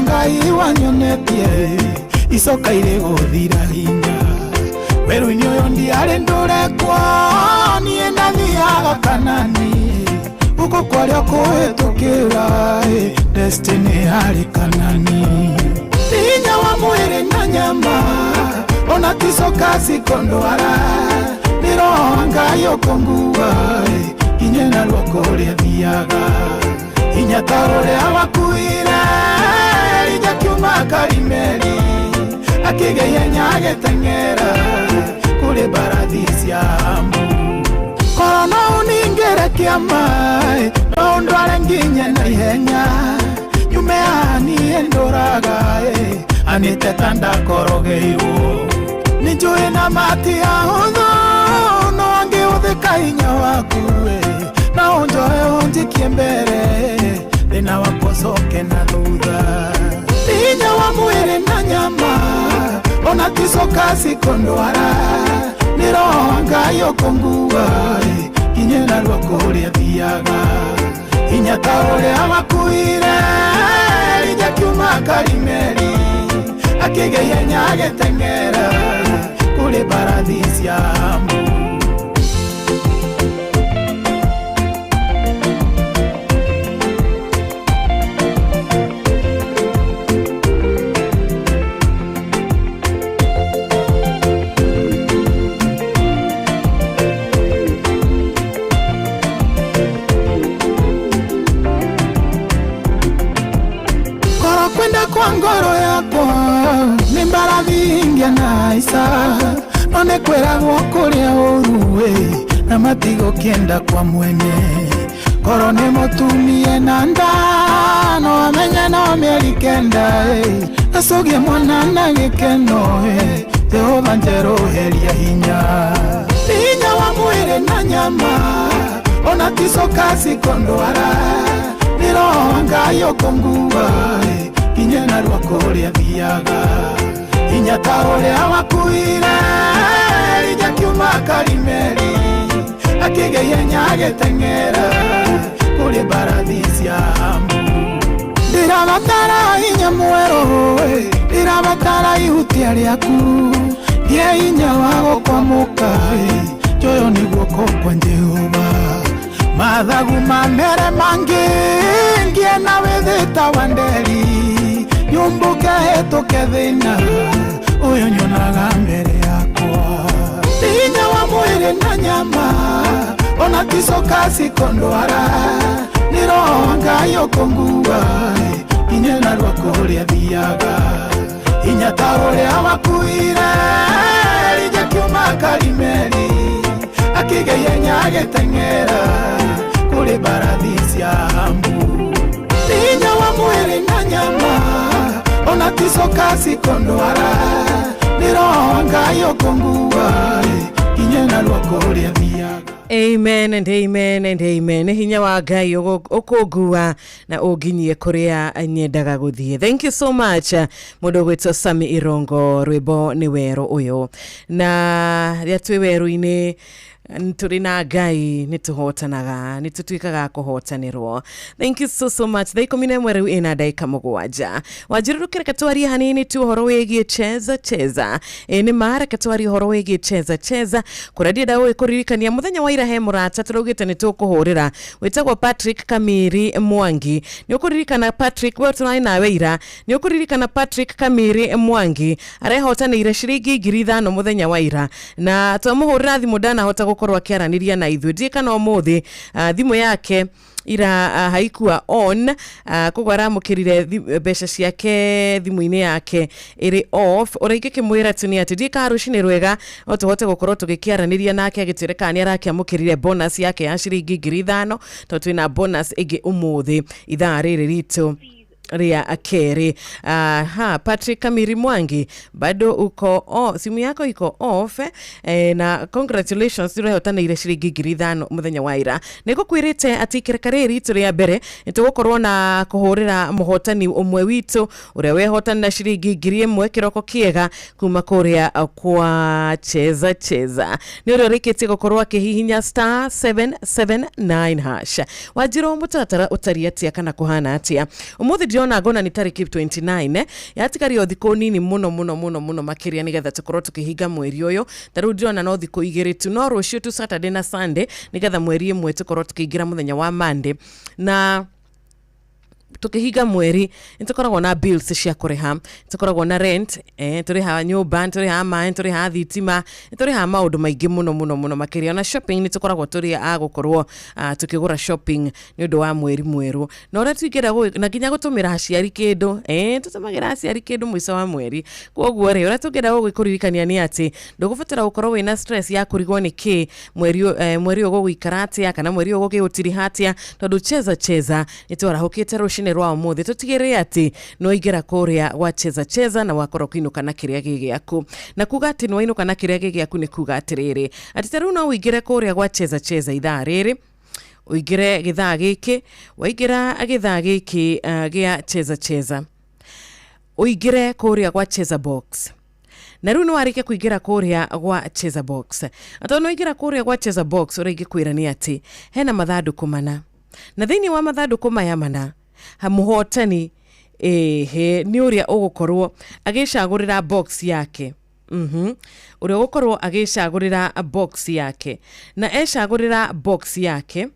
Ngai wanyonetie icoka ire guthira hinya weru-inĩ ũyũ ndiarĩ ndũrekwo niĩ ndathiaga Kanani gũkũ kwarĩa kũhĩtũkĩra destiny harĩ Kanani hinya wa mwĩrĩ na nyama ona ticoka cikondwara nĩ roho Ngai ũkũngua inye na ruoko rũrĩa thiaga hinya ta rũrĩa wakuire kiuma Karimeli akĩgeia nyagĩteng'era kũrĩ mbarathi cia Embu korona uningĩre kĩama no ndware nginye na ihenya nyume niĩ ndũraga anĩte ta ndakorogeirwo nĩ njũĩ na matia hũthũ no angĩhũthĩka hinya waku na ũnjoe ũnjikie mbere thĩna wakocoke na thutha hinya wa mwĩrĩ na nyama ona ticoka cikondwara nĩ roho Ngai ũkũngua inye na ruoko rũrĩa thiaga hinya ta ũrĩa wakuire Elija kiuma Karimeli akĩgeia nyagĩteng'era kũrĩ mbarathi cia Embu kwa ngoro yakwa nĩ mbarathi ingia na isa no nĩ kwĩragwo kũrĩa ũru na matigo kĩenda kwa mwene koro nĩ mũtumie na nda no amenye no mĩeri kenda acogie mwana na gĩkeno Jehova njeroheria hinya wa mwĩrĩ na nyama ona ticoka cikondwara nĩ roho Ngai ũkũngua inye na ruoko rũrĩa thiaga hinya ta ũrĩa wakuire Elija kiuma Karimeli akĩgeia nyagĩteng'era kũrĩ mbarathi cia Embu ndĩrabatara hinya mwerũ irabatara ihutia riaku ye inya wago kwa mukai joyo ni guoko kwa Jehova mathagu mamere mangi ngie na wethita wanderi nyumbuke hetoke thina uyo nyonaga mbere yakwa inya wa mwiri na nyama ona tisoka sikondwara niro ngayo kongua inya na rwako ria thiaga inya taro ria wakuire rija kiuma karimeri akigeye nyage tengera kuri baradhi cia Hambu inya wa mwiri na nyama ona tisoka sikondwara niro ngayo kongua inya na rwako ria thiaga. Amen and amen and amen. Hinya wa Ngai ukugua na uginyie kuria nyendaga guthie. Thank you so much mundu gwitwo Sami Irongo rwimbo ni wero uyo na ria twi weru-ini turi na Ngai nituhotanaga nitutuikaga kuhotanirwo. Thank you so much. Thaikomine mweru ina daika mugwaja wajirurukire katwari hanini tu horo wegie cheza ni mara katwari horo wegie cheza kuradia dawe kuririkania muthenya wa ira he murata turugite ni tukuhurira witagwo Patrick Kamiri Mwangi ni ukuririkana Patrick we tunai nawe ira ni ukuririkana Patrick Kamiri Mwangi arehotanire ciringi 5,000 muthenya wa ira na twamuhurira thimu dana hota gukorwa kiaraniria na ithu ndika no muthi thimu yake ira haikuwa on kugwara mukirire besha ciake thimu-ini yake iri off uraike kimwira tuni ati ndika rucini rwega otuhote gukorwo tugikiaraniria nake agitwirekania arake amukirire bonus yake ya ciringi 5,000 to twina bonus igi umuthi ithaa riri ritu ria akeri. Patrick Kamiri Mwangi bado uko simu yako iko off na congratulations turehotana ile ciringi 5,000 muthenya wa ira niko kwirite ati kirkareri turia mbere nitugukorwo na kuhurira muhotani umwe witu uria wehotana na ciringi 1,000 kiroko kiega kuma kuria kwa cheza ni uria rikitie gukorwo akihihinya *779 hash wajiro mutatara utaria tia kana kuhana atia umuthi Diona gona ni tariki 29 yatikario thiko nini muno makiria nigetha tukorwo tukihinga mweri uyu taru Diona no thiko igiri tu no rucio tu Saturday na Sunday nigetha mweri imwe tukorwo tukiingira muthenya wa Monday na tukihiga mweri nitukoragwo na bills cia kuriha tukoragwo na rent turiha nyumba turiha maĩ turiha thitima turiha maundu maingi muno makiria na shopping nitukoragwo turi gukorwo tukigura shopping ni undu wa mweri mweru na ora tuigira na nginya gutumira aciari kindu tutumagira aciari kindu mwico wa mweri koguo ri ora tugira gukuririkania ni ati ndugubatara gukorwo wina stress ya kurigwo ni ki mweri uguikara atia kana mweri ugugutiriha atia tondu cheza nitwarahukite rucini rwa umuthi tutigire ati no igera kuria wa cheza na wakoro kwinuka na kiria gigiaku na kuga ati no inuka na kiria gigiaku ni kuga atiriri ati taru no igere kuria gwa cheza ithaa riri uigire githaa giki waigira githaa giki gia cheza uigire kuria gwa cheza box na riu no warike kuigira kuria gwa cheza box ato no igira kuria gwa cheza box urige kwirania ati hena mathanduku mana na thiini wa mathanduku maya mana muhotani ni uria ugukorwo agicagurira box yake uria ugukorwo agicagurira box yake na ecagurira box yake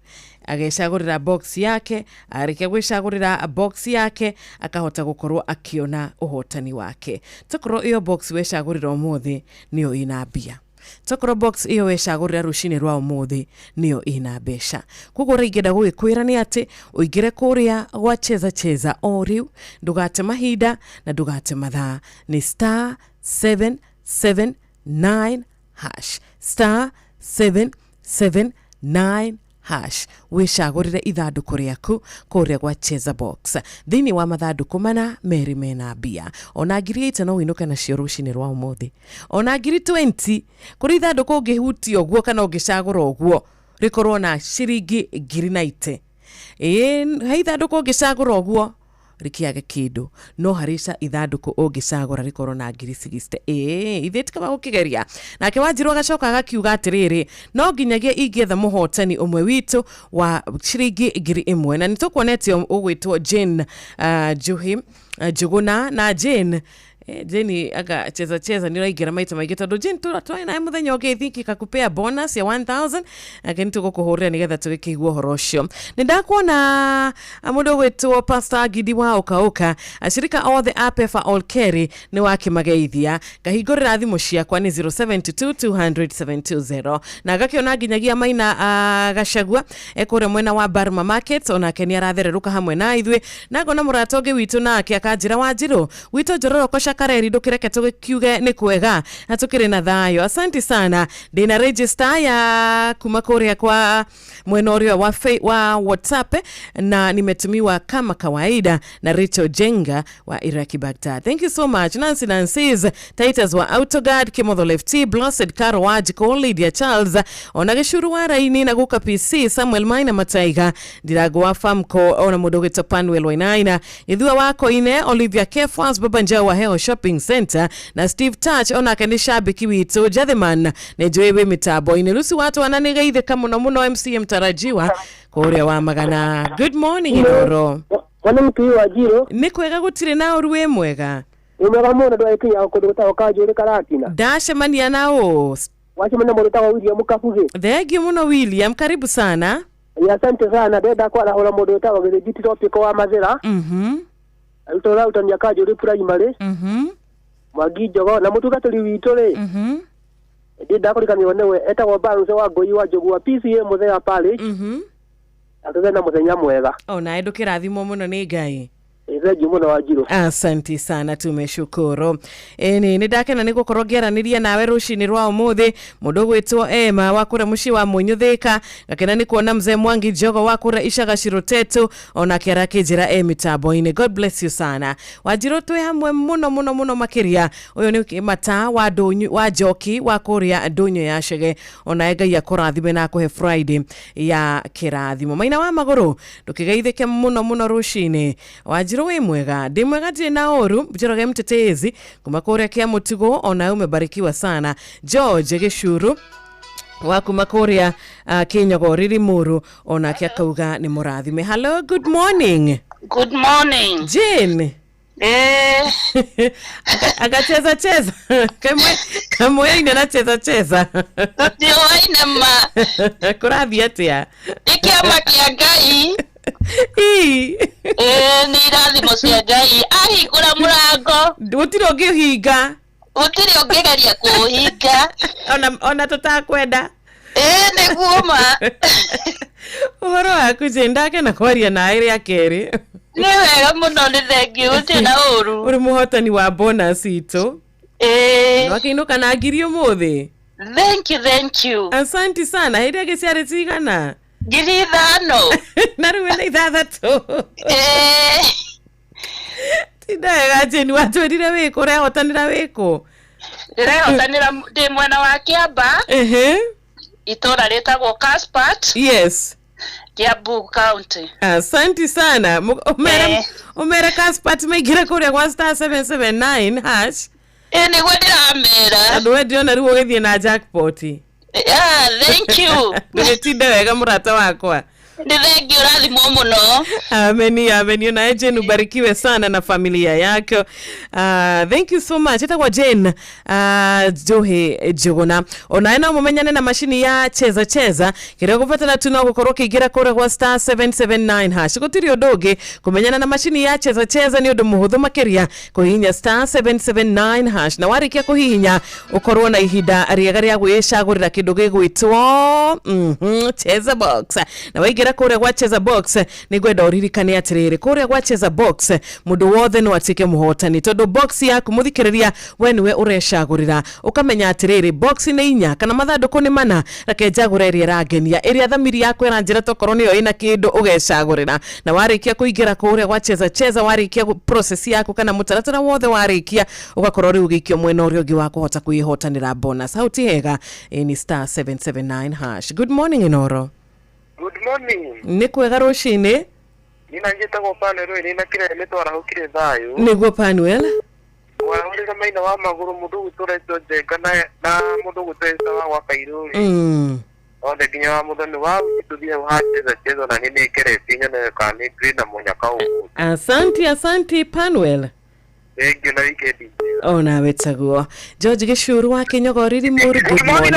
agecagurira box yake arike gwicagurira box yake akahota gukorwo akiona uhotani wake tukorwo iyo box wecagurira umuthi niyo ina mbia Tokoro box iyo wecagurira rucini rwa umuthi niyo ina besha kugura igenda guikwira ni ati uigire kuria gwa cheza o riu ndugate mahinda na ndugate mathaa ni *779 hash *779 hash wicagurire ithanduku riaku kuria gwa cheza box thiini wa mathanduku mana meri mena mbia ona ngiri 8 no winuka na cio rucini rwa umuthi ona ngiri 20 kuri ithanduku ungihuti oguo kana ungicagura oguo rikorwo na ciringi 90 he ithanduku ungicagura oguo rikiage kindu no harisa ithanduku ungicagura rikorwo na ngiri 60 ithitika bagukigeria nake wanjirwo gacoka gakiuga atiriri no nginyagia ingietha muhotani umwe witu wa ciringi 1,000 na nitukwonetio ugwitwo Jane Juhi Juguna na Jane Jenny aga cheza ni raigira maita maingĩ tondu Jenny twaĩ naye mũthenya ũngĩ thinki kakupea bonus ya 1000 again tugukuhurira nigetha tugikigua horo ucio. Nindakuona mundu wetwo Pastor Gidi wa Okauka ashirika all the APEFA all carry ni wakimageithia ngahingurira thimu ciakwa ni 0722000720 na gakiona nginyagia Maina Gachagua ekore mwena wa Barma Market ona keni arathereruka hamwe na ithuĩ na ngona muratonge witu nake akanjira Wanjiru wito Njororoko Shakareri ndukireke tugikiuge ni kwega na tukiri na thayo. Asante sana. Ndina register ya kuma kuria kwa mwena urio wa WhatsApp na nimetumiwa kama kawaida na Rachel Jenga wa Iraki Baghdad. Thank you so much. Nancy's Titus wa Autoguard Kimotho Lefty Blessed Caro Wajiko Lydia Charles onageshuru wa Raini na Guka PC Samuel Maina Mataiga Dirago wa Famco ona Mudogeta Panwell Wainaina Idhua wako ine Olivia Kefas Babanja wa Heo Shopping Center na Steve Touch ona kanishabiki wito Jatheman nejoewe mitabo inerusi watu wananigeithe kama muno MCM tarajiwa kuria wa magana. Good morning Inoro. Wana mtu wa Jiro ni kwega gutire na uruwe mwega umega muno ndwaiki ya kuduta Kanjuri Karatina ndacemania nao wacemania muruta wa William Kafuge. Thegi muno William, karibu sana. Asante sana. Ndenda kwa hola mundu ta wa Githiti topic wa Mazira. Alitola utania Kanjuri primary. Mwagijogo na mutugaturi witu ri. Ndenda kulikaniwa newe etagwo Baruse wa Ngoi wa Jogu wa PCA Muthea Parish. Atuzena muthenya mwega. Ona edu kirathimo muno ni Ngai. Asante sana, tumeshukuru. Ni ndakena niko korogeraniria nawe rushini rwa umuthi mundu gwitwo Emma wakura mushi wa Munyuthika gakena ni kuona mzee Mwangi Jogo wakura Ishaga Shirotetu ona kera kijira emitabo ine. God bless you sana. Wajiro twe hamwe muno makiria. Uyo ni mata wa donyu wa Joki wa kuria donyo ya shege ona ega ya korathime na kuhe Friday ya kirathimo. Maina wa maguru ndukigeithike muno rushini. Wajiro we mwega ndimwega tire na oru Njoroge mtetezi kuma kuria kia Mutugo ona umebarikiwa sana. George Gishuru wa kuma kuria Kinyago Ririmuru ona kia kauga ni murathime. Hello, good morning. Good morning Jane. Agacheza kama ina na cheza ndio aina ma kurathi atia ikiama kia Ngai ni rathimo cia Ngai ahingura murango utiri ungihinga utiri ungigeria kuhinga ona tutakwenda niguo ma uhoro waku jendake na kwaria na iri akeri ni wega muno ni thengiu uti na uru uri muhotani wa bonus itu wakiinuka na ngiri umuthi. Thank you asante sana. Hĩndĩ gĩciarĩ cigana? 5,000 na rĩu nĩ 6 tidega Jeni watwĩrire wĩkũ ũrehotanĩra wĩkũ? Ndĩrehotanĩra ndĩ mwena wa Kiamba itũra rĩtagwo Caspat. Yes, Kiambu County. Asante sana. Umere Caspat maigira kuria kwa *779 hash. Nĩguo ndĩramera. Andũ wendio na rĩu ũgĩthiĩ na jackpot. Thank you. Ndĩtinde wega mũrata wakwa. Ndithengio rathimo muno. Ameni na Jane ubarikiwe sana na familia yako. Thank you so much. Etagwa Jane Johe Jogona. Onaena mumenyane na mashini ya cheza kirego patana tuna gukorwo kigira kore kwa *779 hash. Gutiri ndoge kumenyana na mashini ya cheza ni undu muhuthu makiria kuhinya *779 hash na warikia kuhinya ukorwo na ihinda riega ria gwicagurira kindu gigwitwo cheza box na waigira kuria kwa cheza box ni gwenda uririkane atiriri kuria kwa cheza box mundu wothe no atike muhotani tondu box yaku muthikiriria we niwe urecagurira ukamenya atiriri box ni inya kana mathanduku ni mana reke njagura iria rangenia iria thamiri yaku iranjira tokorwo niyo ina kindu ugecagurira na warikia kuingira kuria kwa cheza warikia process yaku kana mutaratara wothe warikia ugakorwo riu gikio mwena urio ngi wa kuhota kuihotanira bonus hauti hega ni *779 hash. Good morning Inoro. Good morning. Ni kwega rushini? Nina njitagwo Panwell nina kire mitwara hukire thayu. Niguo Panwell? Waurira Maina wa maguru mundu guturetwo Njenga na mundu gutesa wa gwa Kairuri. Onde kinya wa muthoni wa tuthie cheza na nini kire pinya na kani green na munyaka ugu. Asante Panwell. Thank you na weekend. Ona wetaguo. George Gishuru wa Kenyogoriri Muru. Good morning.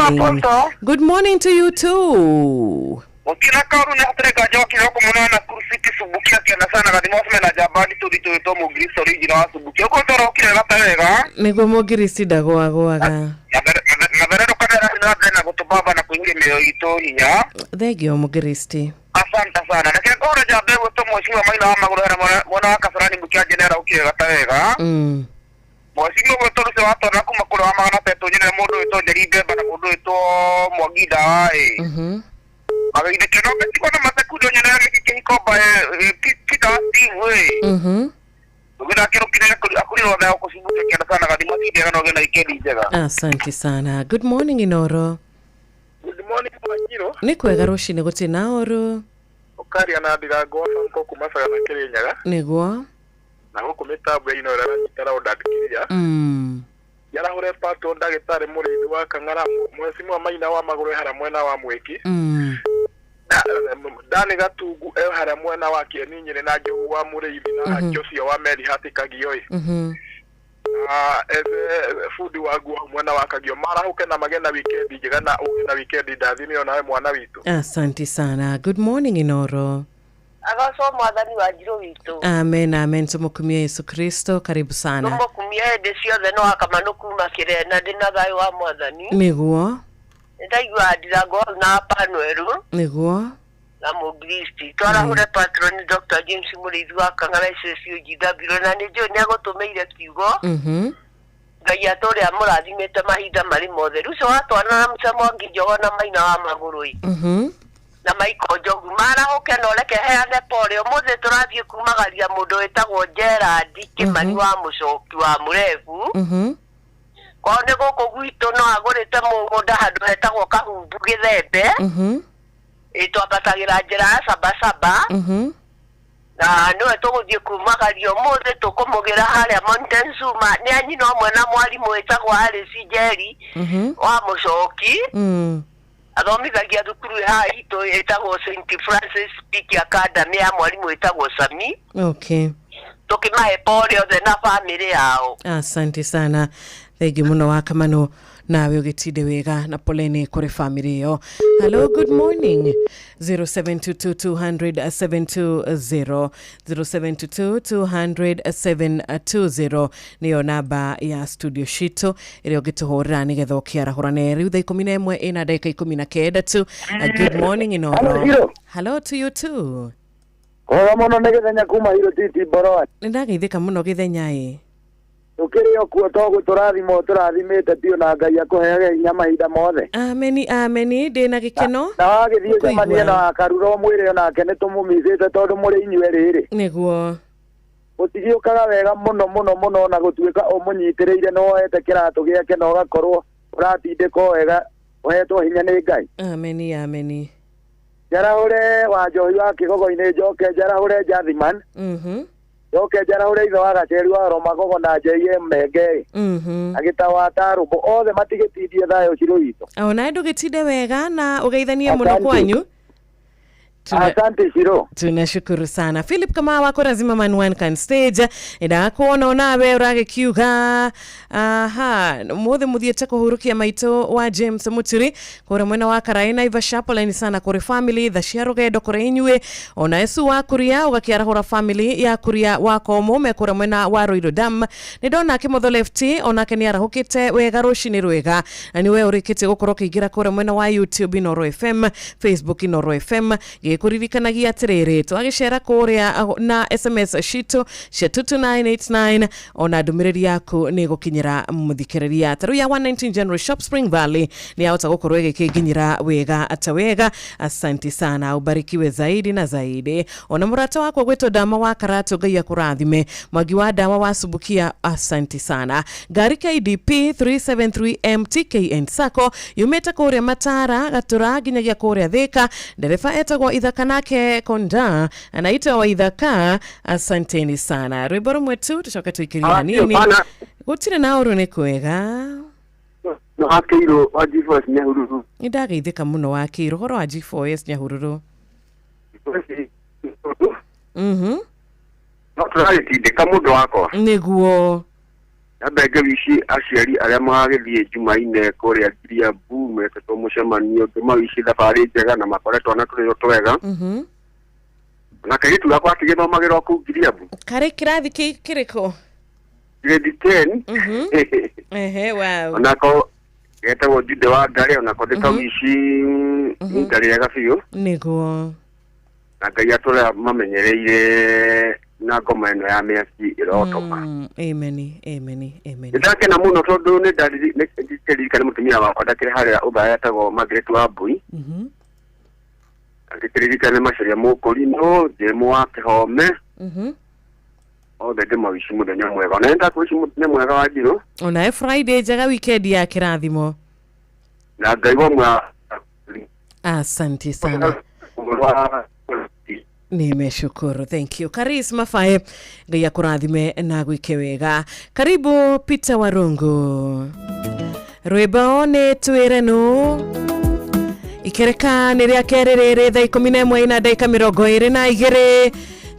Good morning to you too. Ukina karu na hatreka joki loko mwana na kurusiti subukia kena sana kadi mosme na jabani tu dito ito mugirisi original wa subukia. Uko toro ukina gata wega? Nego mugirisi dagoagoaga. Na verero kamera na kutubaba na kuingi meo ito hinya. Thegio mugirisi. Asante sana. Na kaya kore jabe uto mweshima maina wa magurera mwana waka sarani bukia jenera ukina gata wega? Mweshima uto ruse wato na kumakura wa magana peto jenera mudu ito jeribe bana mudu ito mwagida wae. Magiging kinobe tiko na matakudo niya na kikikoba kita Steve. Ugina kero kinaya akuri wa dayo kusibuke kana sana kadi mwati dia no gena ikedi jega. Asante sana. Good morning Inoro. Good morning Mwanyiro. Ni kwega rushine guti naoro. Okari anadira go sanko kumasa na kere nyaga. Niguo. Na go kumeta bwe Inoro na kitara odadikiria. Yara hore pato ndagitare muri wa kangara mwesimu wa maina wa maguru hara mwena wa mweki. Dani gatugu hara mwena wa kieninyire na jogu wa mureithi na Josia wa meri hatikagio food wagu mwena wa kagio mara huke na magena weekend jega na na weekend ndathini ona mwana witu. Asante sana. Good morning Inoro. Agaso mwathani wa njiro witu. Amen, amen. Tumukumia Yesu Kristo. Karibu sana. Tumukumia ende ciothe no akamanuku makire na ndina thayo wa mwathani. Niguo. Ndaigua ndirago na panweru. Niguo. Na mugristi. Twara hure patron Dr. James Murithi wa Kangara SSUGW na nijo ni agotumeire kiugo. Ngai atore amurathimete mahinda mari mothe. Rucio watwana na mcamo ngijogo na maina wa magurui. Na maiko jogu mara hoke no reke heane pole omuthe turathie kumagaria mundu etagwo Gerard Kimani wa mucoki wa murefu kone goko gwito no agurite mugunda handu hetagwo kahumbu githembe itwambatagira njira sabasaba na no tuguthie kumagaria omuthe tukumugira haria Mountain Zuma ni anyino amwe na mwarimu etagwo Alice Jerry wa mucoki athomithagia thukuru ha ito etagwo St Francis Peak Academy ya mwalimu etagwo Sami. Okay. Tukimahe pole othe na family yao. Asante sana. Thegi muno wakamano nawe ugitide wega na poleni kore family yo. Hello, good morning. 0722000720 0722000720 niyo namba ya studio shito ile ugituhurira nigetha ukiarahurane riu thaa 11 ina dakika 19 tu. Good morning Inoro. Hello to you too. Ola mono negethenya kuma hiro titi boroa. Nindageithika muno githenya Ukiri okuo togo turathimite tio na Ngai akuheage hinya mahinda mothe. Ameni ameni ndina gikeno. Na wagithie cemania na karuro mwire ona kene tumumicite tondu muri inywe riri. Niguo. Utigiukaga wega muno na gutuika umunyitireire no wete kiratu giake no gakorwo uratindiko wega wehetwo hinya ni Ngai. Ameni ameni. Jarahure wa Njohi wa Kigogo-ini Njoke Jarahure Jathiman. Njoke Jarahure ithe wa Gaceri wa Romagogo na JM Menge. Agitawa Tarubo othe matigitindie thayo ciro itu. Ona ndugitinde wega na ugeithanie muno kwanyu. Asante Shiro. Tunashukuru sana. Philip kama wako lazima man one can stage. Ida kuona onawe uragikiuga muthe muthiete kuhurukia maito wa James Muturi kore mwena wa Karaina Iva Chaplain sana kore family the sharugedo kore inywe ona Yesu wa kuria ugakiarahura family ya kuria wako mume kore mwena wa Roido Dam nidona kimotho lefty ona keni arahukite wega rushini rwega ni we urikite gukoroka igira kore mwena wa YouTube Inoro FM Facebook Inoro FM kuririkanagia atiriri twagicera kuria na SMS shito cia 22989 ona ndumiriri yaku ni gukinyira muthikiriria taru ya 119 General Shop Spring Valley ni auta gukorwo igikinyira wega atawega. Asante sana, ubarikiwe zaidi na zaidi. Ona murata wako gwetwo Dama wa Karatu Ngai akurathime mwagi wa Dama wa Subukia. Asante sana. Gari KDP 373 MTKN Sacco yumeta kuria Matara gatura ginyagia kuria Thika dereva etagwo Ithaka nake konda anaitwa wa Ithaka. Asanteni sana. Rwiboro mwetu tushoka tuikiria nini gutire na uru ni kwega no hakiro wa G4S Nyahururu. Ndageithika muno wa kiro horo wa G4S Nyahururu. No try to de kamundo wako niguo Abega wishi aciari aria magithie Jumaine kuria Kiria Bume to mucemanio ngema wishi thabari njega na makoretwo na turiro twega. Na kaitu gakwa kigithomagirwo ku Kiria Bu. Kare kirathi kiriko? Grade 10. Wow. Onako getagwo Jude wa Ngare onako ndikawishi ngari ya gabiũ. Niguo. Na Ngai atũra mamenyereire na ngoma ĩno ya mĩaki ĩrotoka. Amen. Ndakena mũno tondũ nĩ ndaririkana mũtumia wakwa ndakĩrĩ harĩa ũthaya etagwo Margaret Wambui. Ndĩkĩririkane Macharia Mũkũrinũ, Jemu wa Kĩhome. Othe ndĩmawishi mũthenya mwega. Na ndakwĩshi mũthenya mwega wa Njirũ. Ona Friday njega weekend ya kĩrathimo. Na Ngai wamwa. Asante sana. Nimeshukuru, thank you. Karisma Faye, Ngai akurathime na gwike wega. Karibu Peter Warungu. Rwĩmbo nĩ twĩrenu. Ikereka nĩ rĩa kerĩrĩrĩ thaa 11 na dakika 22.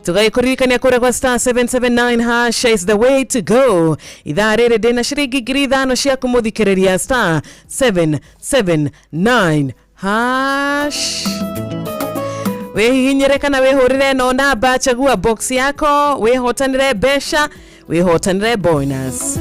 Tugaikurikania kura kwa star 779 # is the way to go. Ithaa rĩrĩ ndĩna ciringi 5,000 cia kumuthikĩrĩria star 779 #. Wehihinyire kana wehurire no namba, chagua box yako, wehotanire besha, wehotanire bonus.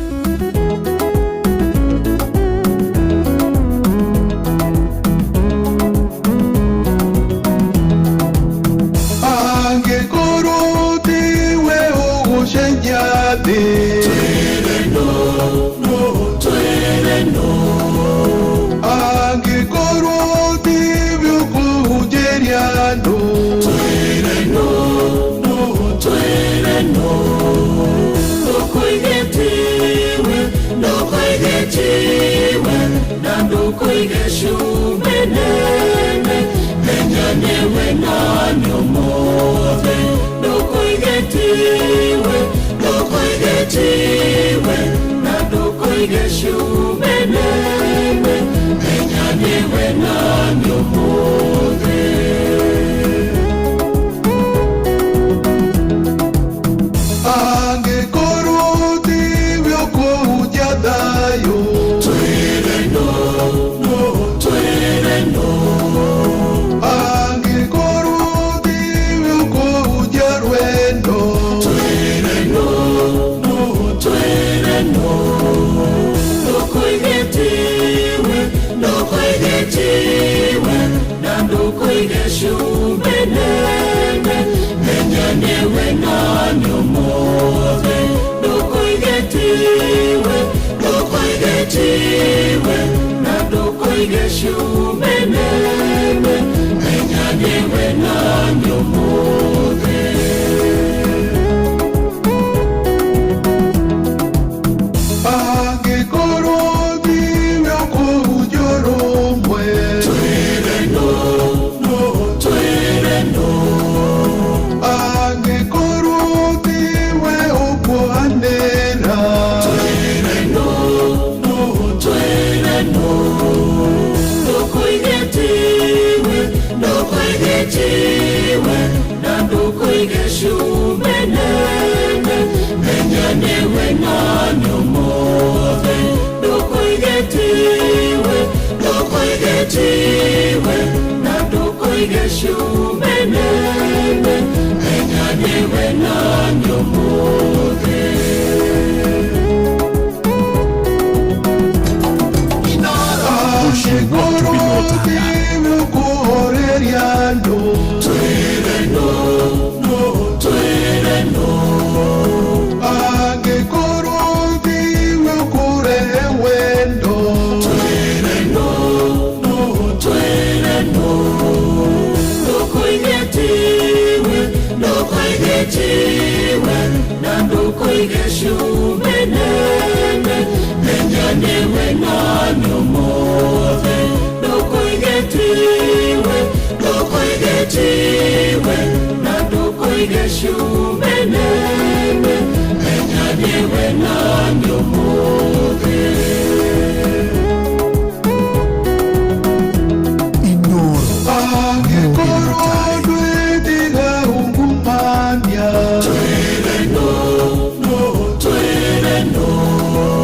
Twireno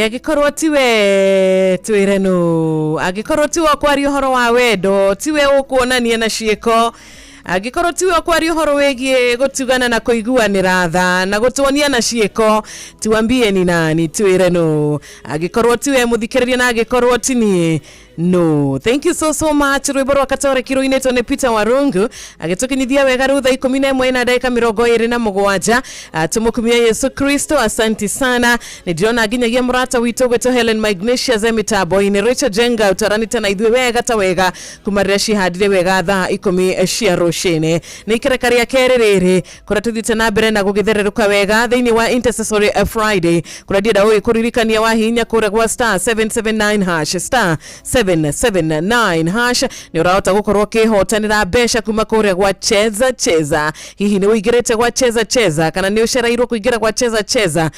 Agikorwo tiwe twire no agikorwo tiwe kwari uhoro wa wendo tiwe ukuonania na cieko agikorwo tiwe kwari uhoro wegie gutugana na kuiguanira tha na gutuonia na cieko tuambie ni nani twire no agikorwo tiwe muthikiriria na agikorwo tini no. Thank you so much. Rwimbo rwa Katore Kiro ineto ne Peter Warungu agitukinithia wega rutha 11 na dakika 27 tumukumia Yesu Kristo. Asante sana. Nidiona ginyagia murata wito gweto Helen Magnesius Emitabo ine Richard Jenga utarani tena idwe wega ta wega kumareshi hadire wega tha 10 cia roshene ni kirekaria kererere kuratuthite na mbere na gugithererũka wega thiini wa Intercessory Friday kuradia dawe kuririkania wa hinya kura gwa star 779 hash star 779 hash ni urahota gukorwo kihotanira besha kuma kuria gwa cheza hihi ni uigirete gwa cheza kana ni usherairwo kuigira gwa cheza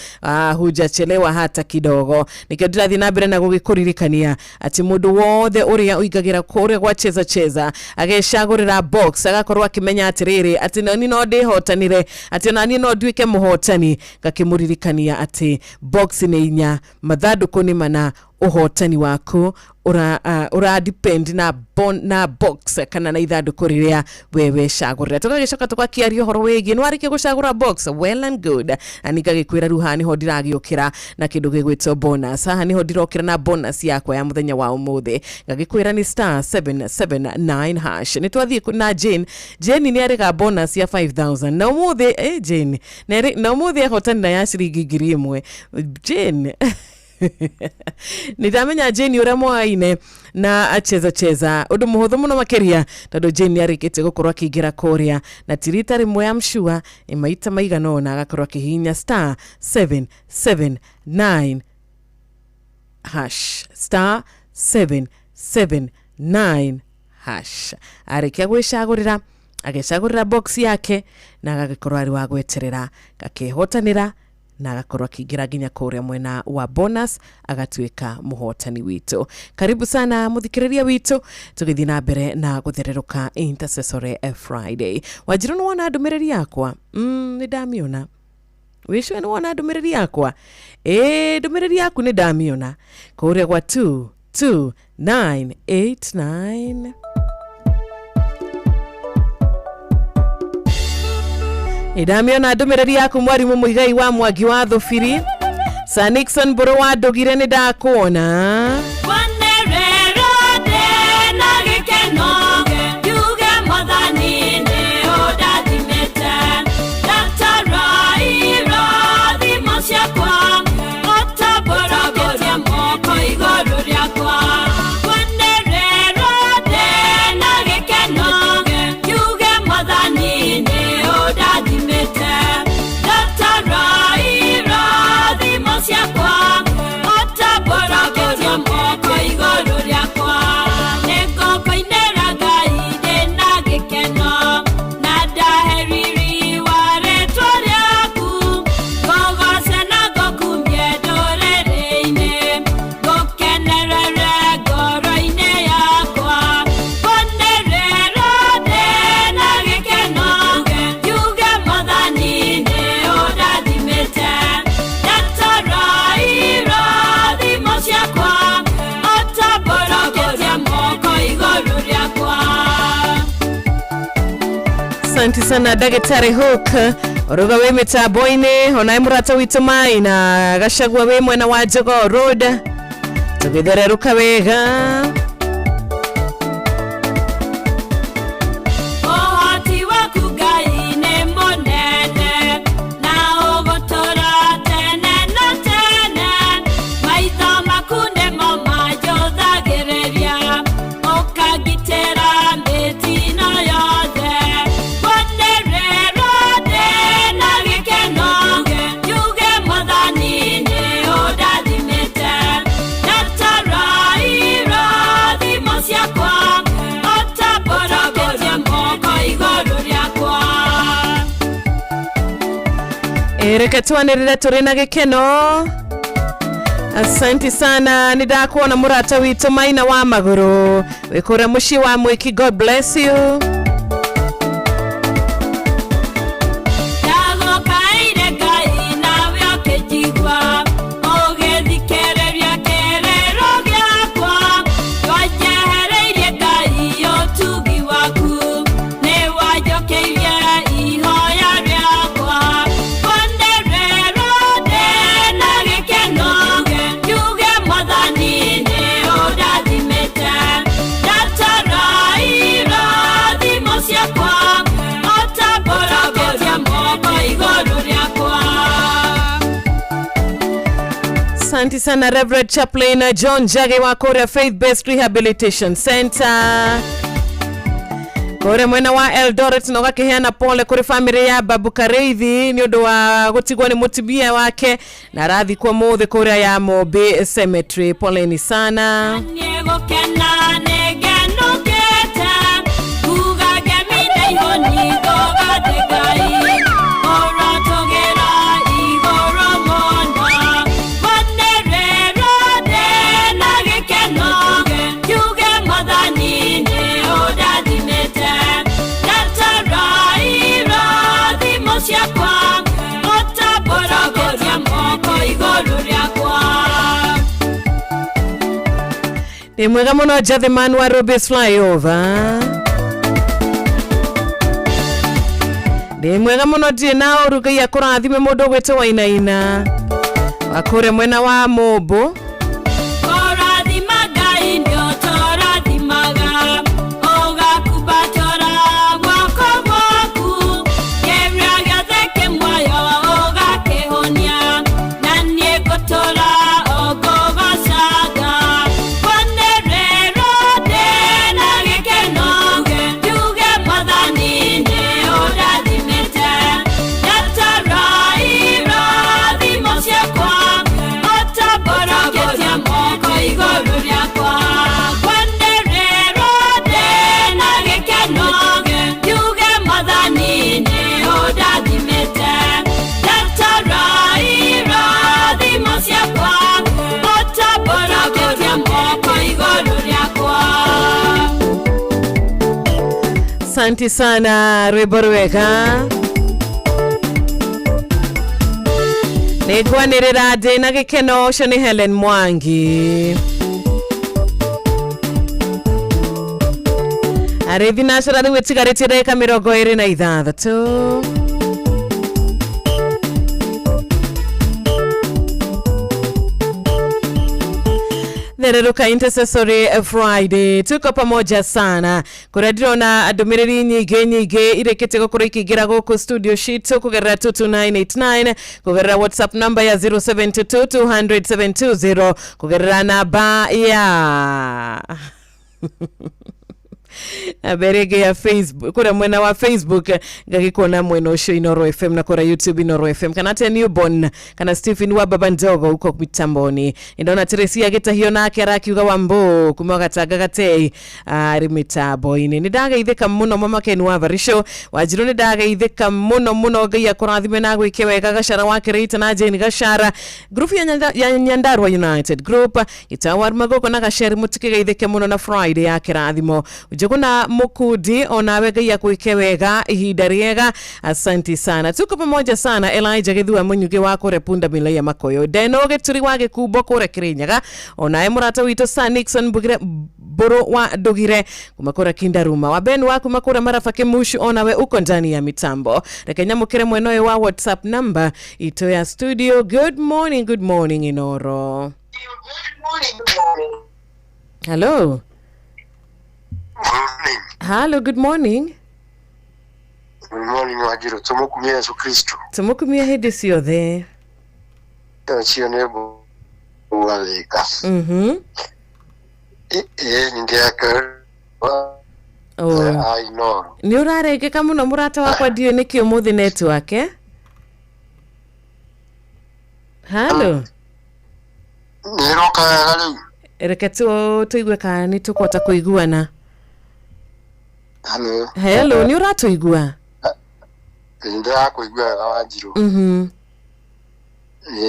hujachelewa hata kidogo nikio ndirathi na mbere na gugikuririkania ati mundu wothe uria uigagira kuria gwa cheza ageshagurira box agakorwo akimenya atiriri ati nani no ndihotanire ati nani no nduike muhotani gakimuririkania ati box ni inya mathanduku ni mana uhotani wako ura depend na box kana na ithanduku riria wewe shagurira tugagicoka tugakiaria horo wegi nwarike gucagura box well and good aniga gikwira ruhani ho ndiragiukira na kindu gigwitwo bonus haha niho ndirokira na bonus yakwa ya muthenya wa umuthi ngagikwira ni star 779 hash ni twathie na Jane ni arega bonus ya 5000 na umuthi Jane na umuthi ahotani na ya shiringi 1000 Jane nitamenya Jane ura mwaine na acheza undu muhuthu muno makeria tondu Jane arikite gukorwa kigira koria na tirita rimwe amshua imaita maigano na agakorwa kihinya star 779 hash star 779 hash arikia gwicagurira agecagurira box yake na agakorwa ari wa gweterera gakihotanira na agakorwa kigira ginya kuria mwena wa bonus agatuika muhotani wito. Karibu sana muthikiriria wito tugithi na mbere na guthereruka Intercessory Friday. Wajiru no wana ndumiriri yakwa ni damiona wisho no wana ndumiriri yakwa ndumiriri yaku ni damiona kuria kwa 22989 idamiona ndumiriri yaku mwarimu muigai wa Mwangi wa Thubiri Sir Nixon Buru wa Ndugire ni ndakuona Asante sana Daktari Hook uruga we metaboine onai murata witumai na gashagwa we mwena wa Jogo Road tugithereruka wega reke twanirire turi na gikeno Asante sana nidakuona murata witu Maina wa Maguru wikure mushi wa Mwiki. God bless you. Asante sana Reverend Chaplain John Jage wa Korea Faith Based Rehabilitation Center. Kore mwena wa Eldoret no gakiheana pole kuri family ya Babu Kareithi ni undu wa gutigwo ni mutibia wake na rathi kwa mothe Korea ya Mobe Cemetery. Pole ni sana. Ni mwega muno Jathiman wa Robes Flyover. Ni mwega muno dina orugai akurathime mundu gwetwo Wainaina wakure mwena wa Mobo. Asante sana Reborweka. Negwanirira de na gikeno shoni Helen Mwangi. Arethi nashara wetigaretire ka 26. Nereruka Intercessory Friday tuko pamoja sana kuradona adumiriri nyige irekete gukora ikigira goko studio sheet kugerera 22989 kugerera WhatsApp number ya 0722200720 kugerera namba ya aberege ya Facebook kura mwena wa Facebook ngakikona mwena osho Inoro FM na kura YouTube Inoro FM kana te newborn kana Stephen wa baba ndogo uko mitamboni indona Teresia geta hiyo nake arakiuga wambo kumwagataga gatei rimitabo ine nidaga itheka muno mama Ken wa Varisho wajirone daga itheka muno gaya kurathime na gwikewega gashara wake Rita na Jane gashara group ya Nyandarua United group itawar magoko na gashari mutikega itheke muno na Friday yake rathimo Joguna Mukudi onawega ya kuikewega ihinda riega. Asante sana tuko pamoja sana. Elijah Githua munyuge wako repunda mila ya Makoyo denoge turi wage kubo kore Kirinyaga onae murata wito Sir Nixon Boro wa Dogire kumakora Kindaruma waben wako makora Marafake Mushu onawe uko ndani ya mitambo rekenya mukire mwenoe wa WhatsApp number ito ya studio. Good morning Inoro. Hello. Hello, good morning. Good morning, Wajiro. Tumukumia Yesu Kristo. Tumukumia hedi siyo the. Tachio nebo uwalika. Nindiaka. I know. Ni urarege kama no murata wakwa dio niki umuthi network eh? Hello. Niroka galiu. Reke tuigwe ka ni tukota kuiguana. Hello, ni uratuigua? Nda kuigua Wajiro.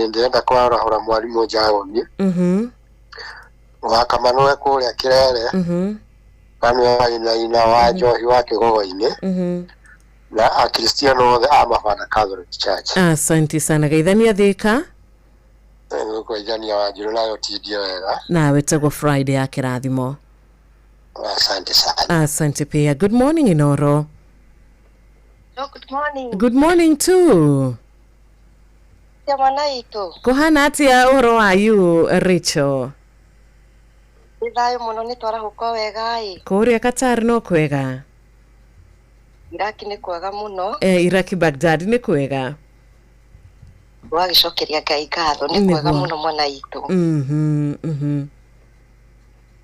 ndenda kwarahura mwarimu Njagoni wa Kamanoe kuria Kirere kana ina wa Njohi wa Kigogo-ini na Akristiano othe a Mabanda Catholic Church. Asante sana Geithania Thika. Kwa Geithania Wanjiru nayo tidio wega. Na wetagwo Friday ya kirathimo. Asante sana. Asante pia. Good morning Inoro. No, good morning. Good morning too. Mwana itu. Kuhana atia uhoro wa you Rachel? Thayo muno ni twara huko wega i. Kuria Qatar no kwega. Iraki ni kwega muno. Iraki Baghdad ni kwega. Wagicokeria Ngai ngatho ni kwega muno mwana itu.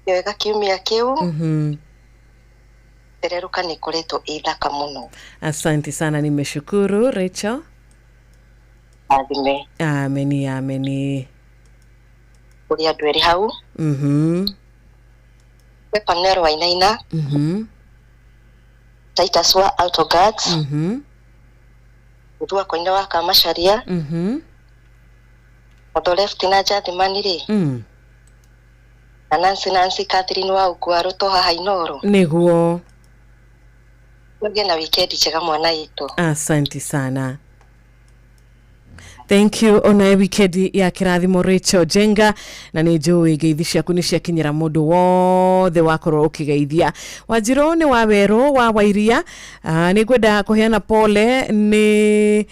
Wega kiumia kiu. Tereruka ni koreto ithaka muno. Asante sana, nimeshukuru Rachel. Adime. Ameni ameni. Uri adweri hau. Pepa Nero Wainaina. Titus wa Autoguards. Udua koinda wa Kamasharia. Odo left na Jathimanire. Nancy Catherine wa Ugwaro toha Hainoro. Niguo. Mwege na weekend chega mwana itu. Asante sana. Thank you. Ona wikendi ya kirathimo Rachel Jenga na ni njui ngeithi ciaku ni ciakinyira mundu wothe wakorwo ukigeithia. Wanjiru ni wa Weru wa Wairia ni gwenda kuheana pole ni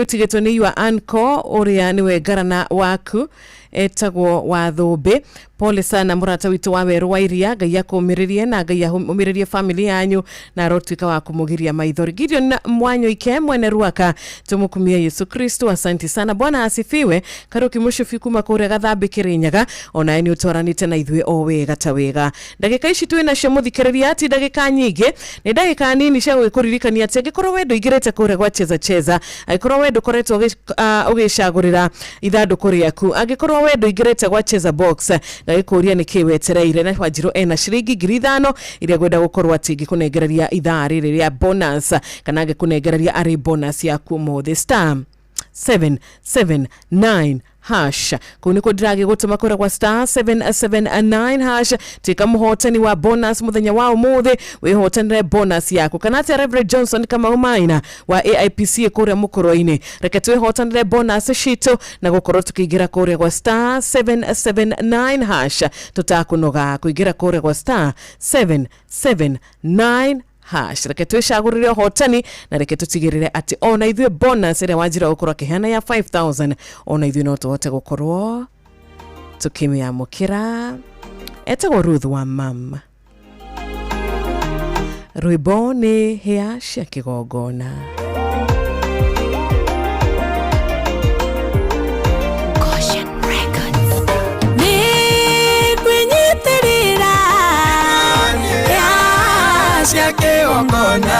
utigitwo ni your uncle uria niwe garana waku etagwo wa Thumbi. Pole sana murata witu wa Weru wa Iria, Ngai akumiririe na Ngai umiririe family yanyu na rotwika wa kumugiria maithori. Gideon Mwanyo Ike mwene Ruaka, tumukumia Yesu Kristo. Asante sana, Bwana asifiwe. Karuki mushufi kuma kure Gathambi Kirinyaga, ona ni utoranite na ithwe o wega ta wega. Ndagika ici twina cio muthikiriria ati ndagika nyingi ni ndagika nini cia gwikuririkania ati angikorwo wendo igirete kure gwa cheza angikorwo wendo koretwo ugicagurira ithanduku riaku, angikorwo wendo igirete gwa cheza box gagikuria ni kiwetereire na Wanjiru ena ciringi 5,000 iria gwenda gukorwo ati ngikunegereria ithaa riri ria bonus kana ngikunegereria ari bonus yaku mothe star 779 hash kuniko dragi gutuma kura kwa star 779 hash tika muhotani wa bonus muthenya wa umuthe wihotanire bonus yako kana ati Reverend Johnson kama umaina wa AIPC kuria mukoro-ini reke twihotanire bonus shito na gukorwo tukigira kuria kwa star 779 hash tutakunoga kuigira kuria kwa star 779 hash reke twicagurire hotani na reke tutigirire ati ona ithwe bonus ira Wanjiru ukorwo kihana ya 5,000 ona ithwe no tuhote gukorwo tukimiamukira. Etagwo Ruth wa mama rwimbo ni hia cia kigongona. Siake ongona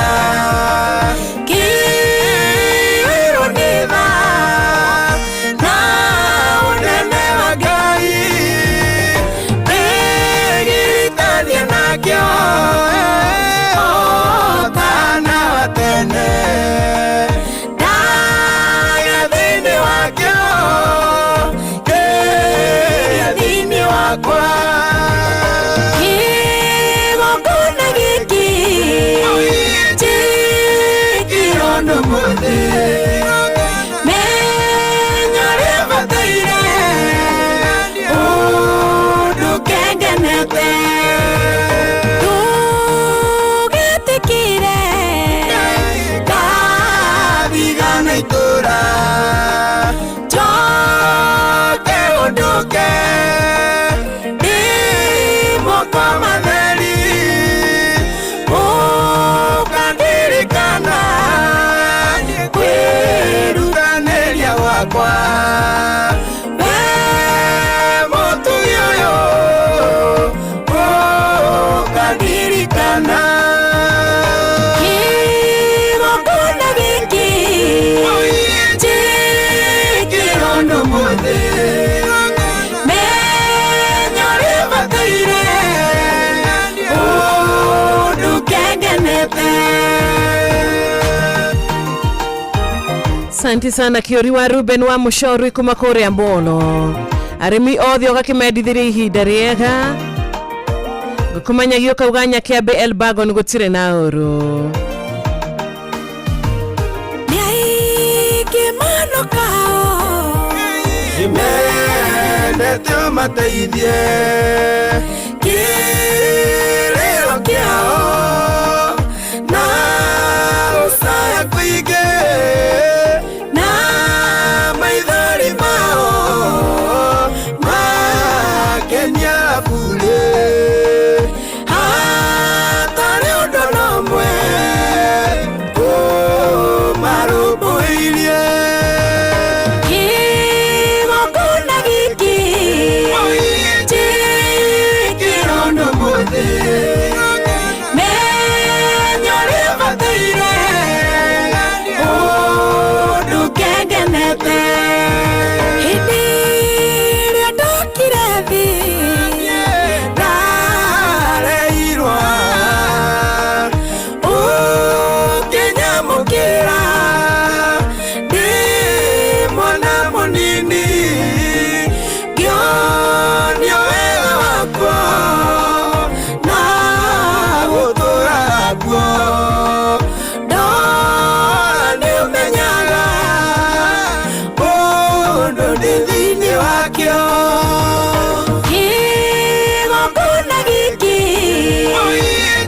kiwiru niva na unene wa Ngai begiritania nakio otana watene Asante sana Kiori wa Ruben wa Mushori kuma Korea Mbono. Arimi othio gakimendithiri ihinda riega. Gukumanya gio kauganya kia BL Bagon gutire na uru. Nyai kimano kao. Imende te mateithie. Kirero kiao. Na usaya kuige. Na maithari mao. Kenya bule. Hatare odonomwe. Marubo ilie. Kimokuna giki. Chikirondo mode. Menyore bataire. Odukengenete. Hindire dokirevi. Nareirwa. Kenya mukira. Di mwana munini. Gionio wega wako. Na gutura wako. Ndoni umenyaga. Undu ndi thini wakio. Kimokuna giki.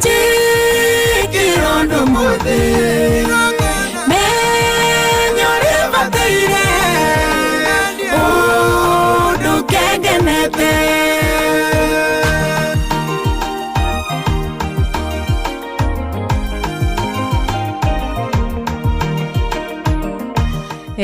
Chikirondo mothe. Menyore bataire. Odukengenete.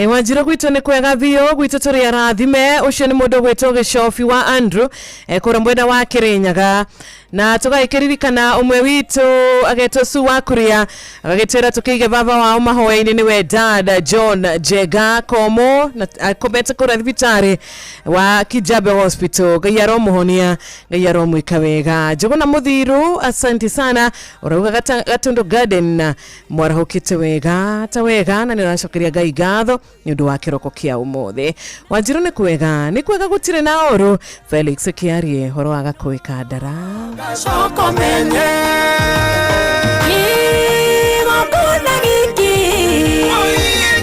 Wanjira gwitũ nĩ kwega biũ gwitũ tũrĩ arathime ũcio nĩ mũndũ gwĩtwo Gĩcobi wa Andrew kũrĩa mwena wa Kĩrĩnyaga na tũgagĩkĩririkana ũmwe witũ agetwo Su wa Kuria agagĩtwĩra tũkĩige baba wao mahoya-inĩ nĩwe dad John Jega Komo na akomete kũrĩa thibitarĩ wa Kijabe Hospital. Ngai aromũhonia, Ngai aromwĩka wega. Njũgũna Mũthiru, asante sana. Ũrauga Gatundu Garden mwarahũkĩte wega ta wega na nĩũracokeria Ngai ngatho nĩ ũndũ wa kĩroko kĩa ũmũthĩ. Wanjirũ nĩ kwega gũtirĩ na ũru. Felix Kiarie horo wa Gakũĩ Kandara. Soko menye. Kimokuna giki.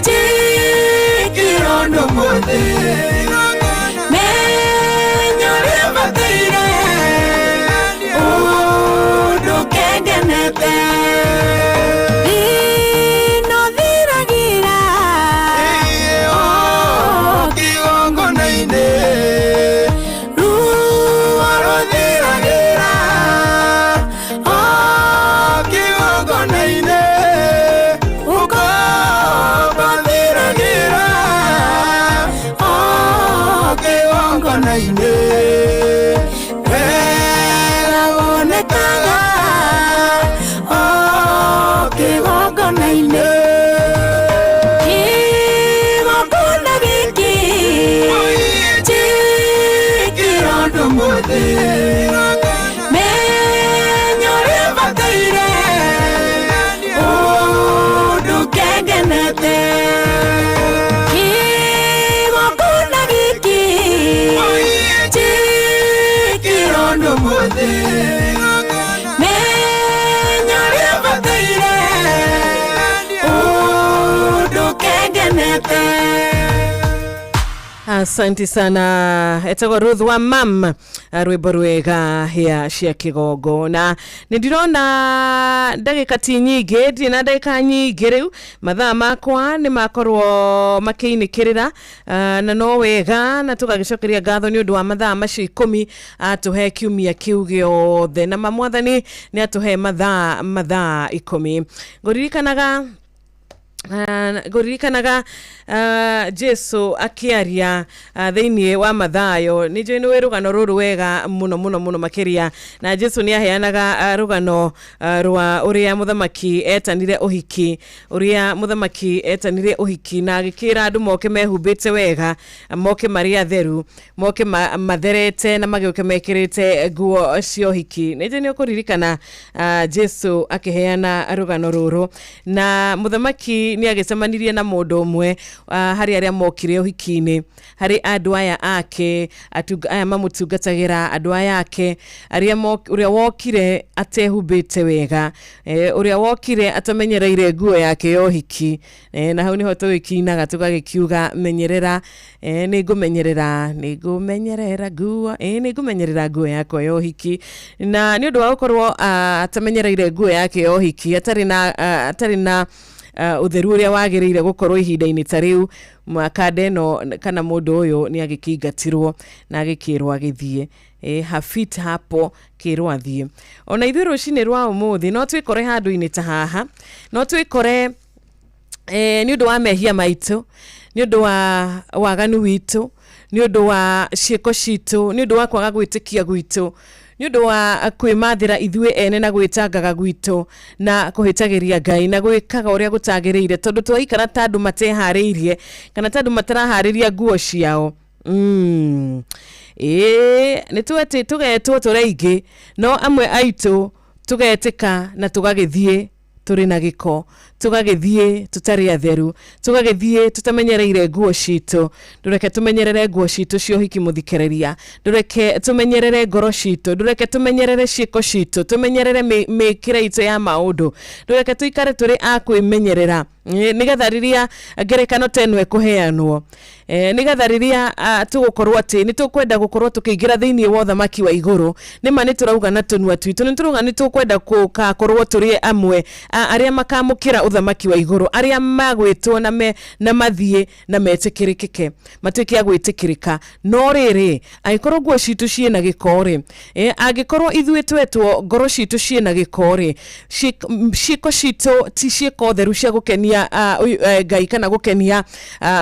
Chikirondo mothe. Menyore bataire. Odukengenete. Inothiragira. Kigongona-inĩ. Ruo ruthiragira. Kigongona-inĩ. Ũkombathiragira. Kigongona-inĩ. Wega wonekaga. Kigongona-inĩ. Kimokuna giki. Chikirondo mothe. Menyore bataire. Odukengenete. Kimokuna giki. Chikirondo mothe. Menyore bataire. Odukengenete. Asante sana etagwo Ruth wa mam rwĩmbo rwega hĩa cia kĩgongona. Nĩ ndirona ndagĩka ti nyingĩ ndirĩ na ndagĩka nyingĩ rĩu mathaa makwa nĩ makorwo makĩinĩkĩrĩra na no wega na tũgagĩcokeria ngatho nĩ ũndũ wa mathaa macio 10 atũhe kiumia kĩu gĩothe na mamwathani nĩ atũhe mathaa 10. Ngũririkanaga Jesu akĩaria thĩinĩ wa Mathayo nĩ njũĩ nĩ wĩ rũgano rũrũ wega mũno makĩria na Jesu nĩ aheanaga rũgano rwa ũrĩa mũthamaki etanire ũhiki na agĩkĩra andũ moke mehumbĩte wega, moke marĩ atheru, moke matherete na magĩũke mekĩrĩte nguo cia ũhiki. Nĩ njũĩ nĩ ũkũririkana Jesu akĩheana rũgano rũrũ na mũthamaki hiki ni agicemanirie na mundu umwe hari aria mokire uhiki-ini hari andu aya ake aya mamutungatagira andu aya ake uria wokire atehumbite wega uria wokire atamenyereire nguo yake ya uhiki na hau niho tugikinaga tugagikiuga menyerera nigumenyerera nguo nigumenyerera nguo yako ya uhiki na ni undu wa gukorwo atamenyereire nguo yake ya uhiki atari na utheru uria wagiriire gukorwo ihinda-ini ta riu makande no kana mundu uyu ni agikingatirwo na agikirwo agithie hafit hapo kirwo athie ona ithuĩ rũcinĩ rwa ũmũthĩ no twikore handu-inĩ ta haha no twikore ni undu wa mehia maitũ ni undu wa waganu witũ ni undu wa ciĩko citũ ni undu wa kwaga gwĩtĩkia gwitũ ni undu wa kwimathira ithuĩ ene na gwitangaga gwitũ na kuhitagiria Ngai na gwikaga uria gutagiriire tondu twaikara ta andu matehariirie kana ta andu matarahariria nguo ciao ni tugetwo turaingi no amwe aitu tugetika na tugagithie turi na giko tugagithie tutari atheru tugagithie tutamenyereire nguo citu ndureke tumenyerere nguo citu cio hiki muthikereria ndureke tumenyerere ngoro citu ndureke tumenyerere ciĩko citu tumenyerere mĩkĩre itu ya maundu ndureke tuikare turi akwimenyerera nigetha riria ngerekano tenwe kuheanwo nigetha riria tugukorwo ati ni tukwenda gukorwo tukiingira thiini wa uthamaki wa iguru nima ni turauga na tunua twitu ni turauga ni tukwenda gukorwo turi amwe aria makamukira uthamaki wa iguru aria magwitwo na mathie na metikirikike matuike ya gwitikirika no riri agikorwo nguo citu ciina gikori agikorwo ithuĩ twetwo ngoro citu ciina gikori ciĩko citu ti ciĩko theru cia gukenia Ngai kana gukenia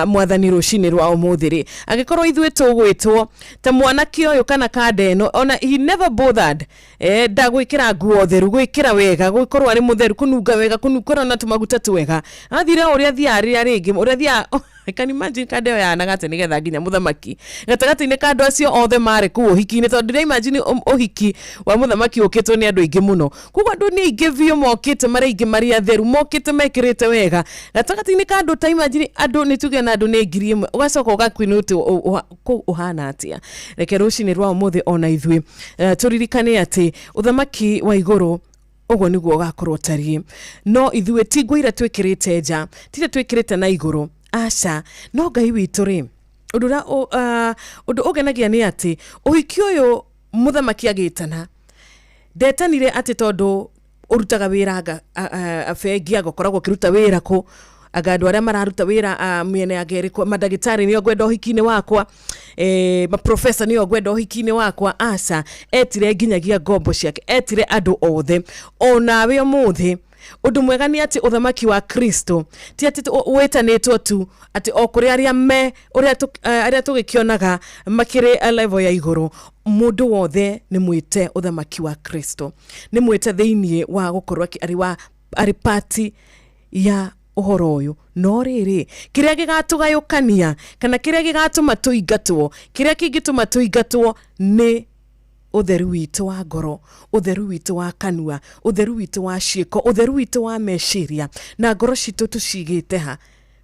mwathani rũcinĩ rwa ũmũthĩ agikorwo ithuĩ tũgwĩtwo ta mwanake ũyũ kana kandeno ona he never bothered ndagwĩkĩra nguo theru gwĩkĩra wega gũkorwo ari mutheru kununga wega kunukora na tumaguta twega athire uria thiaria ringi uria thia I can imagine kandeo ya nagate nigetha nginya muthamaki gatagati-inĩ ka andũ acio othe marĩ kũu ũhiki-inĩ tondũ ndĩra imagine ũhiki wa muthamaki ũkĩtwo nĩ andũ aingĩ mũno koguo andũ nĩ aingĩ biũ mokĩte marĩ aingĩ marĩ atheru mokĩte mekĩrĩte wega gatagati-inĩ ka andũ ta imagine andũ nĩ tuge na andũ nĩ ngiri ĩmwe ũgacoka ũgakwĩna ũtĩ ũhana atĩa reke rũcinĩ rwa ũmũthĩ ona ithuĩ tũririkane atĩ ũthamaki wa igũrũ ugo niguo gakorwo tariĩ no ithuĩ ti nguo iria twĩkĩrĩte nja ti iria twĩkĩrĩte na igũrũ aca no Ngai witũ rĩ undu ugenagia ni ati uhiki uyu muthamaki agitana ndetanire ati tondu urutaga wira afengi agokoragwo kiruta wira ku agandu aria mararuta wira miene ya geri kwa madagitari niyo gwenda uhiki-ini wakwa maprofesa niyo gwenda uhiki-ini wakwa aca etire nginyagia ngombo ciake etire andu othe onawe umuthi undu mwega ni ati uthamaki wa Kristo ti ati wetanitwo tu ati okuri aria aria tugikionaga makire level ya iguru mundu wothe ni mwite uthamaki wa Kristo ni mwite thiini wa gukorwa ari party ya uhoro uyu no riri kiria gigatugayukania kana kiria gigatuma tuingatwo kiria kingituma tuingatwo ni utheru witũ wa ngoro utheru witũ wa kanua utheru witũ wa ciĩko utheru witũ wa meciria na ngoro citũ tucigĩte ha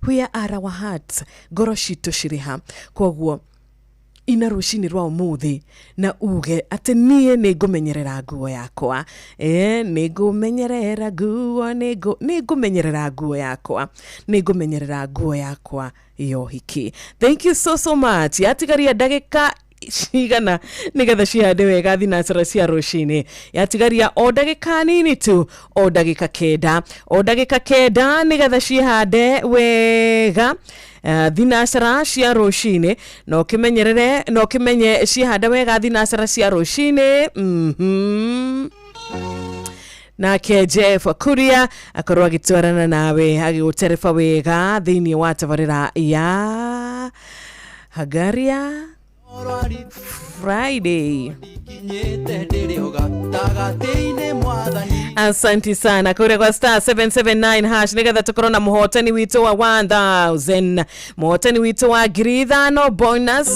where are our hearts ngoro citũ cirĩ ha koguo ina rũcinĩ rwa ũmũthĩ na uge atĩ niĩ nĩ ngũmenyerera nguo yakwa nĩ ngũmenyerera nguo nĩ ngũmenyerera nguo yakwa nĩ ngũmenyerera nguo yakwa ya ũhiki. Thank you so much. Yatigaria ndagĩka cigana nigetha cihande wega thinacara cia rũcinĩ yatigaria o ndagĩka nini tu o ndagĩka kenda nigetha cihande wega thinacara cia rũcinĩ no kimenyerere no kimenye cihande wega thinacara cia rũcinĩ nake Jeff Kuria akorwo agĩtwarana nawe agĩgũtereba wega thĩinĩ wa tabarĩra ya Hagaria Friday. Asante sana kure kwa star 779 hash nigetha tukorwo na muhotani witũ wa 1000 muhotani witũ wa ngiri bonus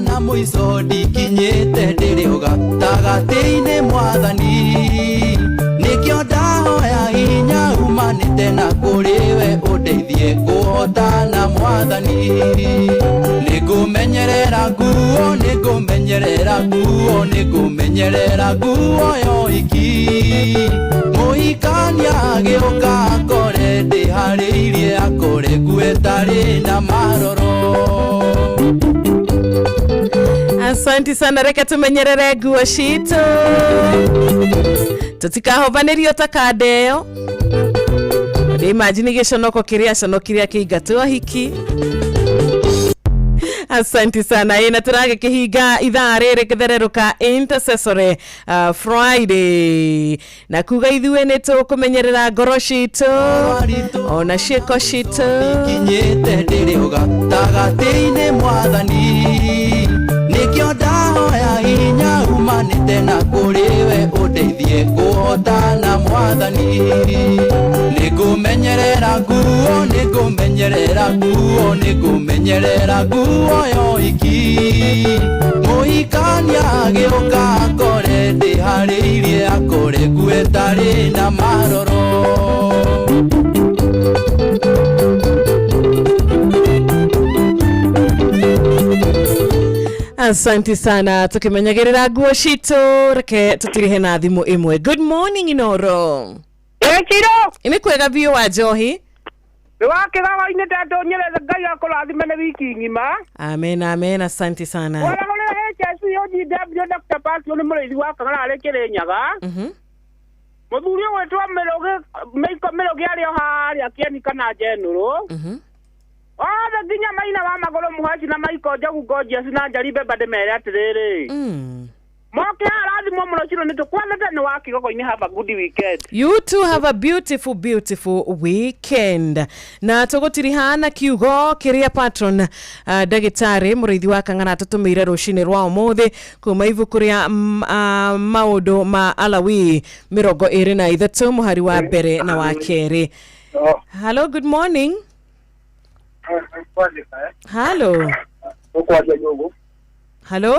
na muico ndikinyite ndiri gatagati-inĩ mwathani nikio ndahoya hinya umanite na kuri we undeithie kuhota na mwathani nigumenyerera nguo nigumenyerera nguo yo iki muhikania gioka akore ndihariirie akore guetari na maroro. Asante sana, reka tumenyerere nguo citu tutikahobanirio takadeo imagine gĩconoko kĩrĩa kĩingatwo hiki. Asante sana, ina turage kihiga ithaa rĩrĩ gĩthererũka Intercessory Friday na kuga ithuĩ nĩ tũkũmenyerera ngoro citũ ona ciĩko citũ kinyĩte ndĩrĩ gatagatĩ-inĩ mwathani nĩkĩo ndahoya hinya umanĩte na kũrĩ we ũndeithie kũhota na mwathani nĩngũmenyerera nguo yo iki mũhikania gĩũka akore ndĩharĩirie akore guetarĩ na maroro. Asante sana, tukimenyagĩrĩra nguo citũ reke tutirihe na thimũ ĩmwe. Good morning Inoro. Chiro. Ini kwega biũ wa Njohi. Wakĩgaga-inĩ ndanyerere Ngai akũrathime nĩ wiki ng'ima. Amen, amen, asante sana. Wala HSC OGW Dr. Pastor nĩ mũrĩithi wa Kang'ara arĩ Kĩrĩnyaga. Mũthuri wetwa Mĩroge arĩ o harĩa Kĩeni kana Njenũrũ. Othe nginya Maina wa Magũrũ Mũhaci na Maiko Njogu Gorgeous na Njaribe ndĩmere atĩrĩrĩ. Moke arathimwo mũno Chiro nĩtũkwanĩte nĩ wa Kigogo-inĩ. Have a good weekend. You too have a beautiful weekend. Na tũgũtirihana kiugo kĩrĩa patron ndagĩtarĩ mũrĩithi wa Kang'ara tũtũmĩire rũcinĩ rwa ũmũthĩ kuma ibuku rĩa maũndũ ma Alawi 23 mũhari wa mbere na wa kerĩ. Hello, good morning. Hello. Hello.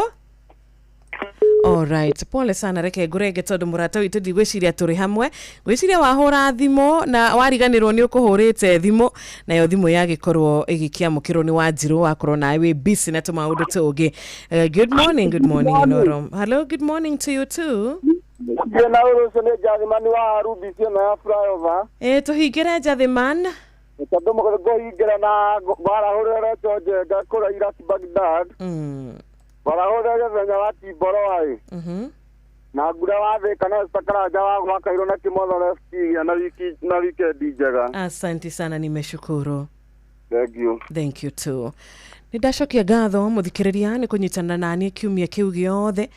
All right, pole sana, reke ngũrenge tondũ mũrata witũ ndigwĩciria tũrĩ hamwe. Gwĩciria wahũra thimũ na wariganĩrwo nĩ ũkũhũrĩte thimũ nayo thimũ yagĩkorwo ĩgĩkĩamũkĩrwo nĩ Wanjirũ wakorwo nawe wĩ busy na tũmaũndũ tũngĩ. Good morning Inoro. Hello, good morning to you too. Ndĩna ũrũcio nĩ Njathimani wa Ruby ciana ya flyover. Tũhingĩre Njathimani. Tondũ mũgũhingĩra na barahũrĩre Njenga kũrĩa Iraq Baghdad. Barahũrĩre thenya wa Timboroai. Na ngura wa Thĩka no Sakaraja wa Makairũ na Kĩmotho Lefti na wikendi njega. Asante sana, nimeshukuru. Thank you too. Nĩndacokia ngatho mũthikĩrĩria nĩ kũnyitana naniĩ kiumia kĩu gĩothe.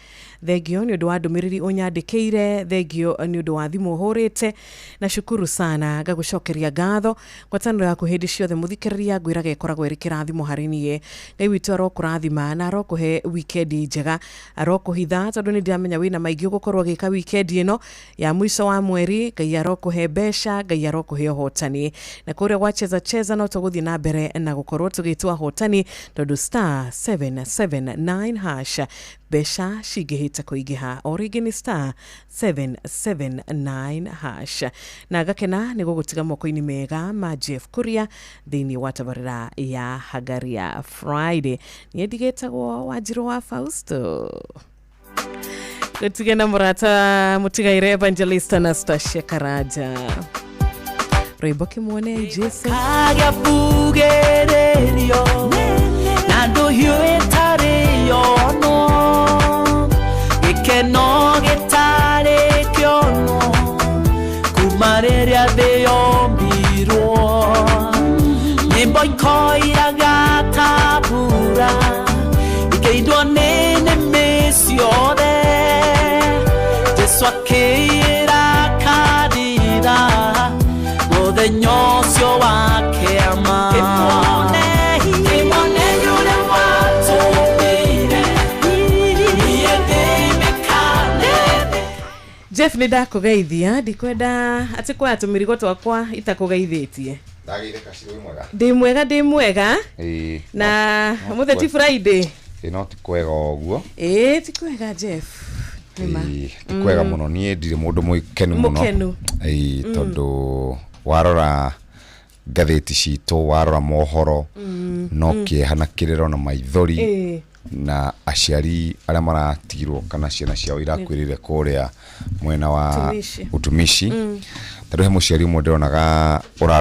Thengio nĩ ũndũ wa ndũmĩrĩri ũnyandĩkĩire, thengio nĩ ũndũ wa thimũ ũhũrĩte, na shukuru sana, ngagũcokeria ngatho ngwatanĩro yaku hĩndĩ ciothe mũthikĩrĩria, ngwĩraga ĩkoragwo ĩrĩ kĩrathimo harĩ niĩ. Ngai witũ arokũrathima na arokũhe wikendi njega, arokũhitha tondũ nĩ ndĩramenya wĩna maingĩ ũgũkorwo gĩka wikendi ĩno ya mũico wa mweri. Ngai arokũhe mbeca, Ngai arokũhe ũhotani, na kũrĩa gwa cheza no tũgũthiĩ na mbere na gũkorwo tũgĩtwa hotani tondũ *779# besha cingĩhĩte kũingĩha o rĩngĩ nĩ *779# na gakena nĩ gũgũtiga moko-inĩ mega ma Jeff Kuria thĩinĩ wa tabarĩra ya Hagaria Friday. Niĩ ndigĩtagwo Wanjirũ wa Fausto. Gũtige na mũrata mũtigaire Evangelist Anastasia Karaja. Rwĩmbo kĩmwone Jesu agĩbugererio na ndũhiũ ĩtarĩ yono gĩkeno gĩtarĩ kĩono kuma rĩrĩa thĩ yombirwo nyĩmbo ikoiraga ta mbura ikĩindwo nĩ nĩmĩ ciothe Jesu akĩĩra kanitha mũthenya ũcio wa kĩama Jeff nĩ ndakũgeithia, ndikwenda atĩ kwa tũmĩrigo twakwa itakũgeithĩtie. Ndĩ mwega. Na mũthĩ ti Friday. No ti kwega ũguo. Ti kwega Jeff. Ti kwega mũno, niĩ ndirĩ mũndũ mũkenu mũno. Tondũ warora ngathĩti citũ warora mohoro no kĩeha na kĩrĩro na maithori na aciari arĩa maratigirwo kana ciana ciao irakwĩrĩre kũrĩa mwena wa utumishi tondũ he mũciari ũmwe ndĩronaga